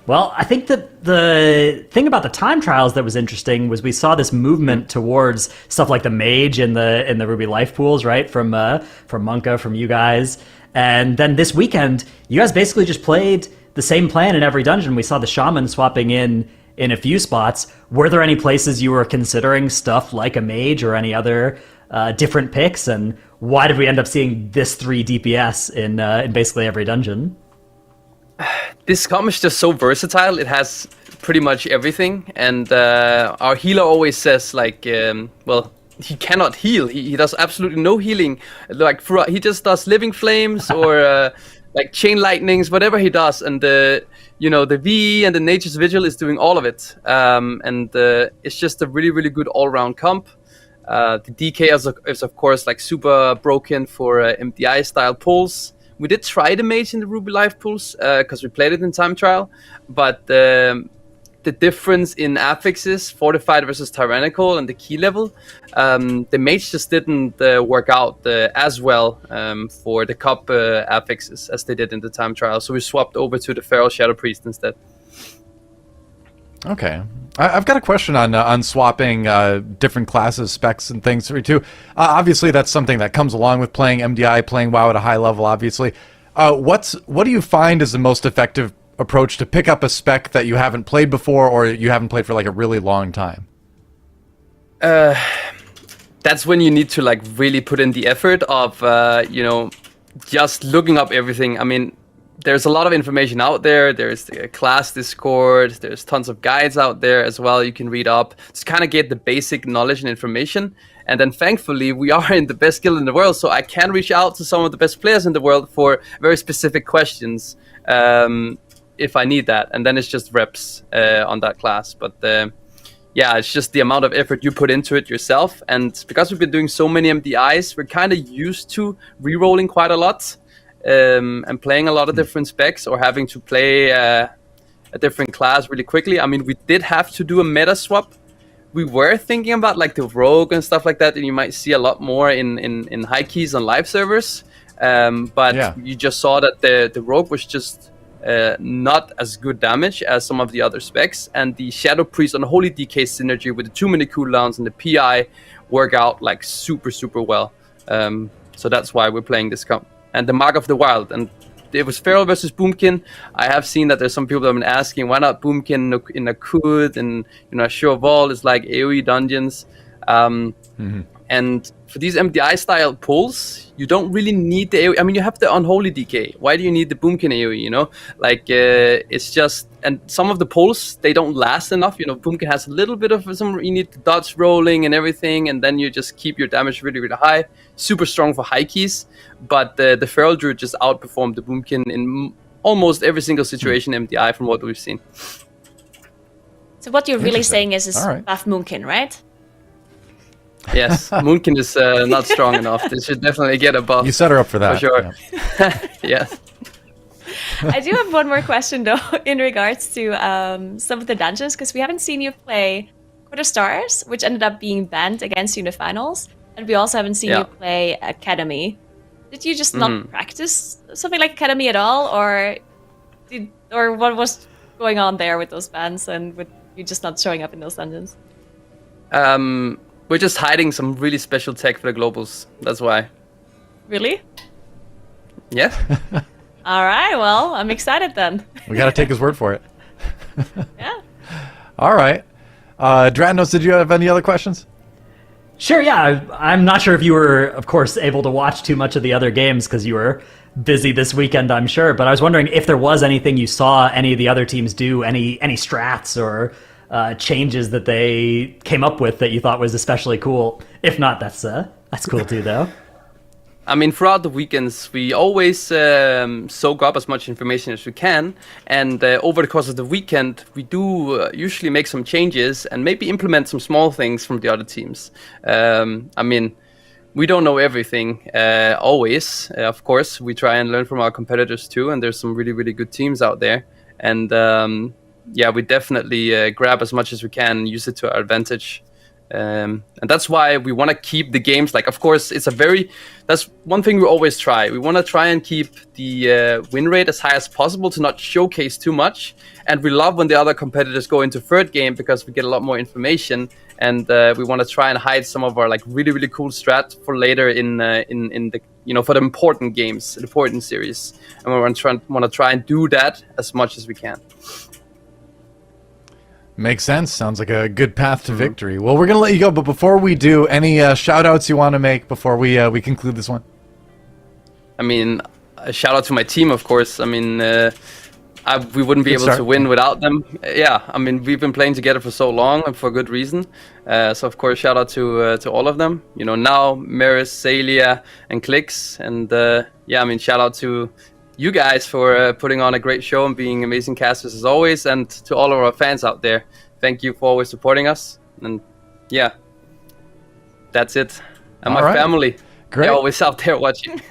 well, I think that the thing about the time trials that was interesting was we saw this movement towards stuff like the mage in the Ruby life pools, right? From Monka, from you guys, and then this weekend, you guys basically just played the same plan in every dungeon. We saw the shaman swapping in a few spots. Were there any places you were considering stuff like a mage or any other different picks, and why did we end up seeing this 3 DPS in basically every dungeon? This comp is just so versatile. It has pretty much everything, and our healer always says like, well, he cannot heal. He does absolutely no healing. Like he just does living flames or like chain lightnings, whatever he does, and the VE and the Nature's Vigil is doing all of it, and it's just a really, really good all-round comp. The DK is of course like super broken for MDI style pulls. We did try the mage in the Ruby life pools because we played it in time trial, but the difference in affixes, fortified versus tyrannical, and the key level, the mage just didn't work out as well for the cup affixes as they did in the time trial. So we swapped over to the feral shadow priest instead. Okay. I've got a question on swapping different classes, specs, and things for you too. Obviously, that's something that comes along with playing MDI, playing WoW at a high level, obviously. What do you find is the most effective approach to pick up a spec that you haven't played before or you haven't played for like a really long time? That's when you need to like really put in the effort of, just looking up everything. I mean, there's a lot of information out there. There's the class Discord. There's tons of guides out there as well you can read up. Just kind of get the basic knowledge and information. And then thankfully, we are in the best guild in the world, so I can reach out to some of the best players in the world for very specific questions if I need that. And then it's just reps on that class. But yeah, it's just the amount of effort you put into it yourself. And because we've been doing so many MDIs, we're kind of used to re-rolling quite a lot. And playing a lot of different specs or having to play a different class really quickly. I mean, we did have to do a meta swap. We were thinking about like the rogue and stuff like that, and you might see a lot more in high keys on live servers. But Yeah. you just saw that the rogue was just not as good damage as some of the other specs, and the Shadow Priest on the Holy DK synergy with the 2 minute cooldowns and the PI work out like super, super well. So that's why we're playing this comp. And the Mark of the Wild, and it was Feral versus Boomkin. I have seen that there's some people that have been asking, why not Boomkin in a Kud, and Sure Vault is like AoE dungeons. And for these MDI style pulls, you don't really need the AoE. I mean, you have the Unholy DK. Why do you need the Boomkin AoE, it's just, and some of the pulls, they don't last enough. Boomkin has a little bit of some, you need the dodge rolling and everything, and then you just keep your damage really, really high. Super strong for high keys, but the Feral Druid just outperformed the Boomkin in almost every single situation MDI from what we've seen. So what you're really saying is All right. buff Moonkin, right? Yes, Moonkin is not strong enough. They should definitely get a buff. You set her up for that. For sure. Yeah. Yes. I do have one more question though, in regards to some of the dungeons, because we haven't seen you play Quarter Stars, which ended up being banned against Unifinals, and we also haven't seen you play Academy. Did you just not practice something like Academy at all, or what was going on there with those bans and with you just not showing up in those dungeons? We're just hiding some really special tech for the globals. That's why. Really? Yeah. All right, well, I'm excited then. We got to take his word for it. Yeah. All right. Dranos, did you have any other questions? Sure, yeah. I'm not sure if you were, of course, able to watch too much of the other games because you were busy this weekend, I'm sure. But I was wondering if there was anything you saw any of the other teams do, any strats or changes that they came up with that you thought was especially cool. If not, that's cool too, though. I mean, throughout the weekends, we always soak up as much information as we can. And over the course of the weekend, we do usually make some changes and maybe implement some small things from the other teams. I mean, we don't know everything always. Of course, we try and learn from our competitors too. And there's some really, really good teams out there. And yeah, we definitely grab as much as we can and use it to our advantage. And that's why we want to keep the games, like, of course, that's one thing we always try. We want to try and keep the win rate as high as possible to not showcase too much. And we love when the other competitors go into third game because we get a lot more information. And we want to try and hide some of our like really, really cool strat for later in the, for the important games, the important series. And we want to try and do that as much as we can. Makes sense. Sounds like a good path to victory. Well, we're going to let you go, but before we do, any shout-outs you want to make before we conclude this one? I mean, a shout-out to my team, of course. I mean, we wouldn't be able to win without them. Yeah, I mean, we've been playing together for so long and for good reason. So, of course, shout-out to all of them. Now, Maris, Celia, and Clicks. And, I mean, shout-out to you guys for putting on a great show and being amazing casters as always, and to all of our fans out there, thank you for always supporting us. And yeah, that's it. And my family, they're always out there watching.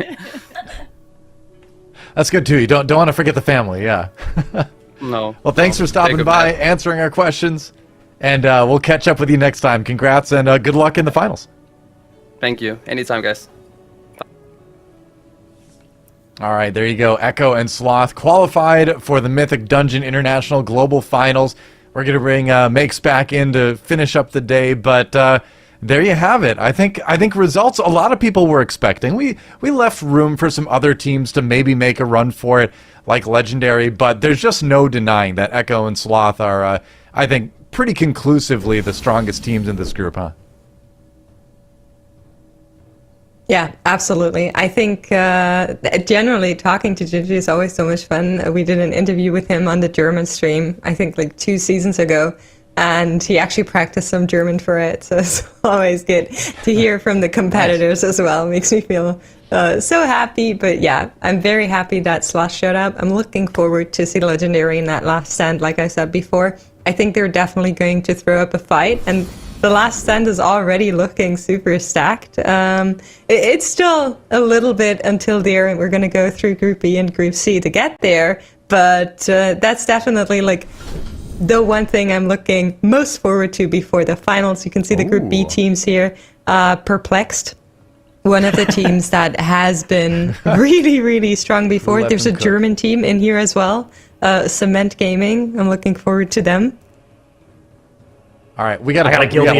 That's good too. You don't want to forget the family. Yeah. No. Well, thanks for stopping by, answering our questions, and we'll catch up with you next time. Congrats and good luck in the finals. Thank you. Anytime, guys. All right, there you go. Echo and Sloth qualified for the Mythic Dungeon International Global Finals. We're going to bring Makes back in to finish up the day, but there you have it. I think results a lot of people were expecting. We left room for some other teams to maybe make a run for it, like Legendary, but there's just no denying that Echo and Sloth are, I think, pretty conclusively the strongest teams in this group, huh? Yeah, absolutely. I think generally talking to Gigi is always so much fun. We did an interview with him on the German stream, I think like 2 seasons ago, and he actually practiced some German for it. So it's always good to hear from the competitors as well. Makes me feel so happy. But yeah, I'm very happy that Sloth showed up. I'm looking forward to see Legendary in that last stand, like I said before. I think they're definitely going to throw up a fight, and the last stand is already looking super stacked. It's still a little bit until there, and we're going to go through Group B and Group C to get there. But that's definitely like the one thing I'm looking most forward to before the finals. You can see the Group B teams here. Perplexed, one of the teams that has been really, really strong before. There's a German team in here as well. Cement Gaming. I'm looking forward to them. All right, we got a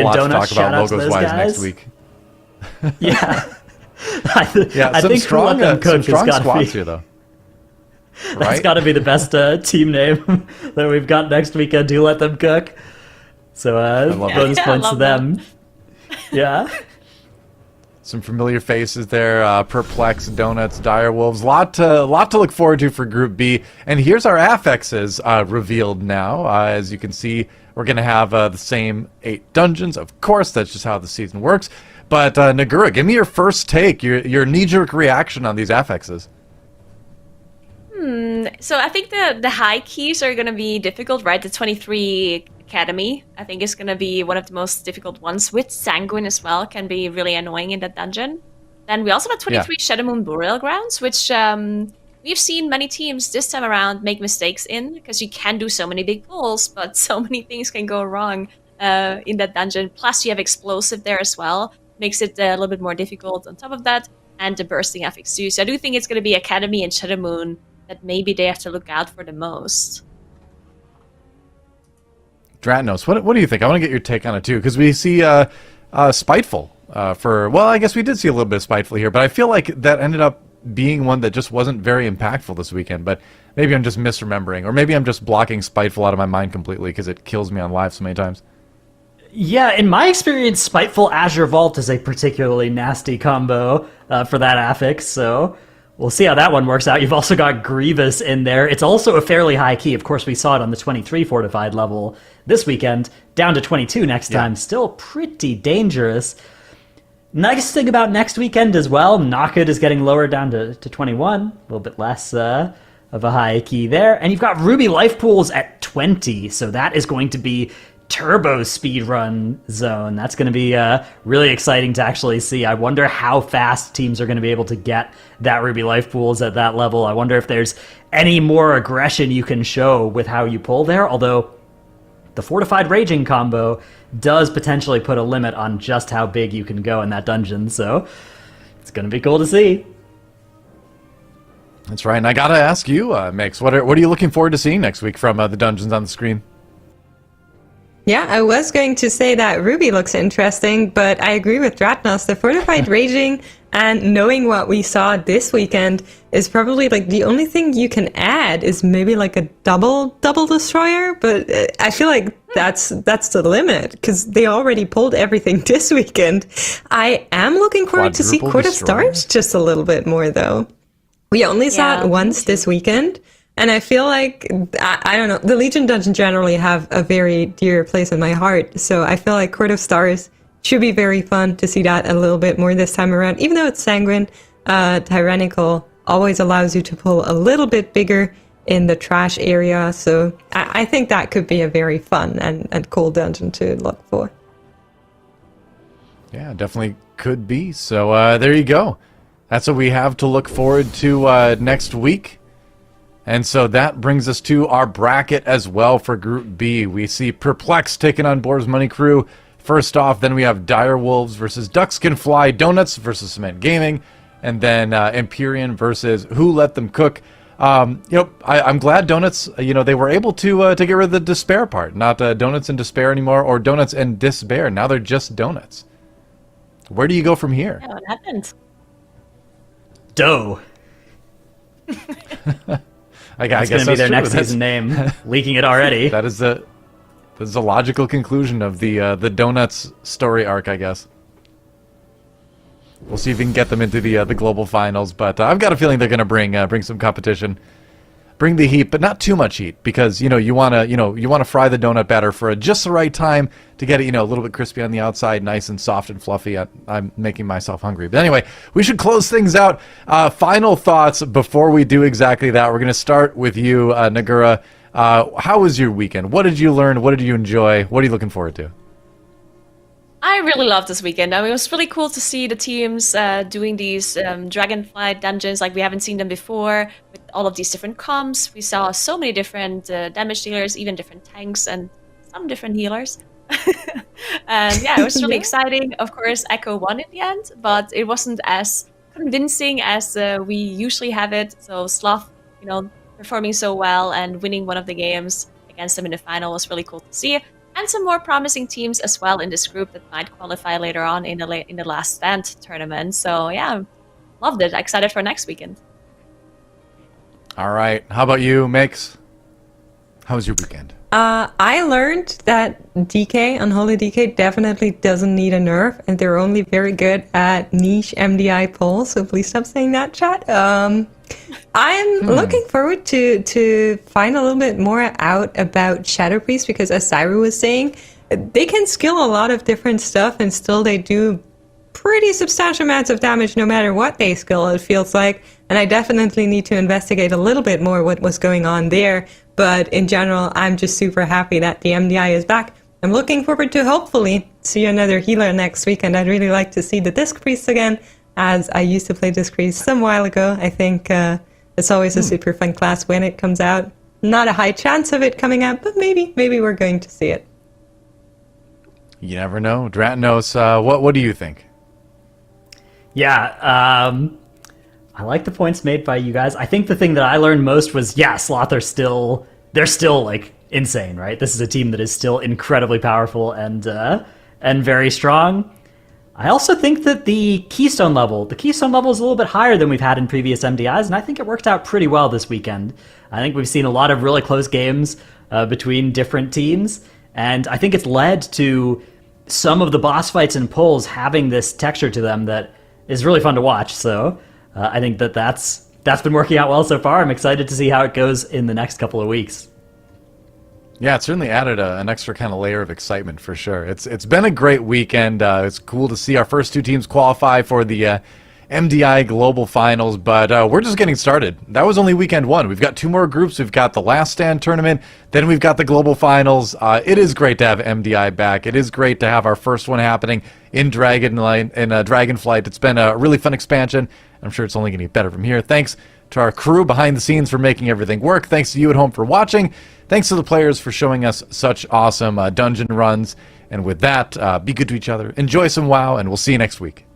lot to talk about logos-wise next week. Yeah. I some think strong, Cook strong has squads here, though. That's got to be the best team name that we've got next weekend. Do let them cook. So bonus points to them. Yeah. Some familiar faces there. Perplex, Donuts, Direwolves. Lot to look forward to for Group B. And here's our affixes revealed now. As you can see, we're going to have the same 8 dungeons. Of course, that's just how the season works. But Nagura, give me your first take, your knee-jerk reaction on these affixes. So I think the high keys are going to be difficult, right? The 23 Academy, I think, is going to be one of the most difficult ones. With Sanguine as well, can be really annoying in that dungeon. Then we also have 23 Shadow Moon Burial Grounds, which we've seen many teams this time around make mistakes in, because you can do so many big pulls, but so many things can go wrong in that dungeon. Plus, you have Explosive there as well. Makes it a little bit more difficult on top of that. And the Bursting affix too. So I do think it's going to be Academy and Shadow Moon that maybe they have to look out for the most. Dratnos, what do you think? I want to get your take on it too, because we see Spiteful well, I guess we did see a little bit of Spiteful here, but I feel like that ended up being one that just wasn't very impactful this weekend. But maybe I'm just misremembering, or maybe I'm just blocking Spiteful out of my mind completely because it kills me on live so many times. Yeah, in my experience, Spiteful Azure Vault is a particularly nasty combo for that affix, so we'll see how that one works out. You've also got Grievous in there. It's also a fairly high key. Of course, we saw it on the 23 fortified level this weekend, down to 22 next time. Still pretty dangerous. Nice thing about next weekend as well, Knocked is getting lower down to 21, a little bit less of a high key there. And you've got Ruby Life Pools at 20, so that is going to be turbo speedrun zone. That's going to be really exciting to actually see. I wonder how fast teams are going to be able to get that Ruby Life Pools at that level. I wonder if there's any more aggression you can show with how you pull there, although the Fortified Raging combo does potentially put a limit on just how big you can go in that dungeon, so it's going to be cool to see. That's right, and I gotta ask you, Mix, what are you looking forward to seeing next week from the dungeons on the screen? Yeah, I was going to say that Ruby looks interesting, but I agree with Dratnos. The Fortified Raging and knowing what we saw this weekend is probably like the only thing you can add is maybe like a double destroyer, but I feel like that's the limit because they already pulled everything this weekend. I am looking forward to see Quadruple Court of destroyer? Stars just a little bit more though. We only saw it once this weekend. And I feel like, I don't know, the Legion dungeon generally have a very dear place in my heart. So I feel like Court of Stars should be very fun to see that a little bit more this time around. Even though it's sanguine, tyrannical always allows you to pull a little bit bigger in the trash area. So I think that could be a very fun and cool dungeon to look for. Yeah, definitely could be. So there you go. That's what we have to look forward to next week. And so that brings us to our bracket as well for Group B. We see Perplex taking on Boar's Money Crew. First off, then we have Dire Wolves versus Ducks Can Fly Donuts versus Cement Gaming. And then Empyrean versus Who Let Them Cook. I'm glad Donuts, they were able to get rid of the despair part. Not Donuts in Despair anymore or Donuts and Despair. Now they're just Donuts. Where do you go from here? Yeah, what happened? Dough. I That's guess going to be their true. next season name. Leaking it already. That is the logical conclusion of the Donuts story arc, I guess. We'll see if we can get them into the global finals, but I've got a feeling they're going to bring some competition, bring the heat, but not too much heat because you want to fry the donut batter for just the right time to get it a little bit crispy on the outside, nice and soft and fluffy. I'm making myself hungry, but anyway, we should close things out. Final thoughts before we do exactly that. We're going to start with you, Nagura. How was your weekend? What did you learn? What did you enjoy? What are you looking forward to? I really loved this weekend. I mean, it was really cool to see the teams doing these Dragonflight dungeons like we haven't seen them before, with all of these different comps. We saw so many different damage dealers, even different tanks, and some different healers. And yeah, it was really exciting. Of course, Echo won in the end, but it wasn't as convincing as we usually have it. So Sloth, performing so well and winning one of the games against them in the final was really cool to see. And some more promising teams as well in this group that might qualify later on in the Last Stand tournament. So yeah, loved it. Excited for next weekend. All right. How about you, Mix? How was your weekend? I learned that DK, Unholy DK, definitely doesn't need a nerf, and they're only very good at niche MDI pulls, so please stop saying that, chat. I'm looking forward to find a little bit more out about Shadow Priest, because as Cyru was saying, they can skill a lot of different stuff, and still they do pretty substantial amounts of damage no matter what they skill, it feels like. And I definitely need to investigate a little bit more what was going on there. But in general, I'm just super happy that the MDI is back. I'm looking forward to hopefully see another healer next week, and I'd really like to see the Disc Priest again, as I used to play Disc Priest some while ago. I think it's always a super fun class when it comes out. Not a high chance of it coming out, but maybe we're going to see it. You never know. Dratnos, what do you think? Yeah, I like the points made by you guys. I think the thing that I learned most was, Sloth are still like insane, right? This is a team that is still incredibly powerful and very strong. I also think that the Keystone level is a little bit higher than we've had in previous MDIs, and I think it worked out pretty well this weekend. I think we've seen a lot of really close games between different teams, and I think it's led to some of the boss fights and pulls having this texture to them that is really fun to watch. So I think that's been working out well so far. I'm excited to see how it goes in the next couple of weeks. Yeah, it certainly added an extra kind of layer of excitement for sure. It's been a great weekend. It's cool to see our first two teams qualify for the MDI Global Finals, but we're just getting started. That was only weekend 1. We've got 2 more groups. We've got the Last Stand tournament, then we've got the Global Finals. It is great to have MDI back. It is great to have our first one happening in Dragonflight. It's been a really fun expansion. I'm sure it's only going to get better from here. Thanks to our crew behind the scenes for making everything work. Thanks to you at home for watching. Thanks to the players for showing us such awesome dungeon runs. And with that, be good to each other. Enjoy some WoW, and we'll see you next week.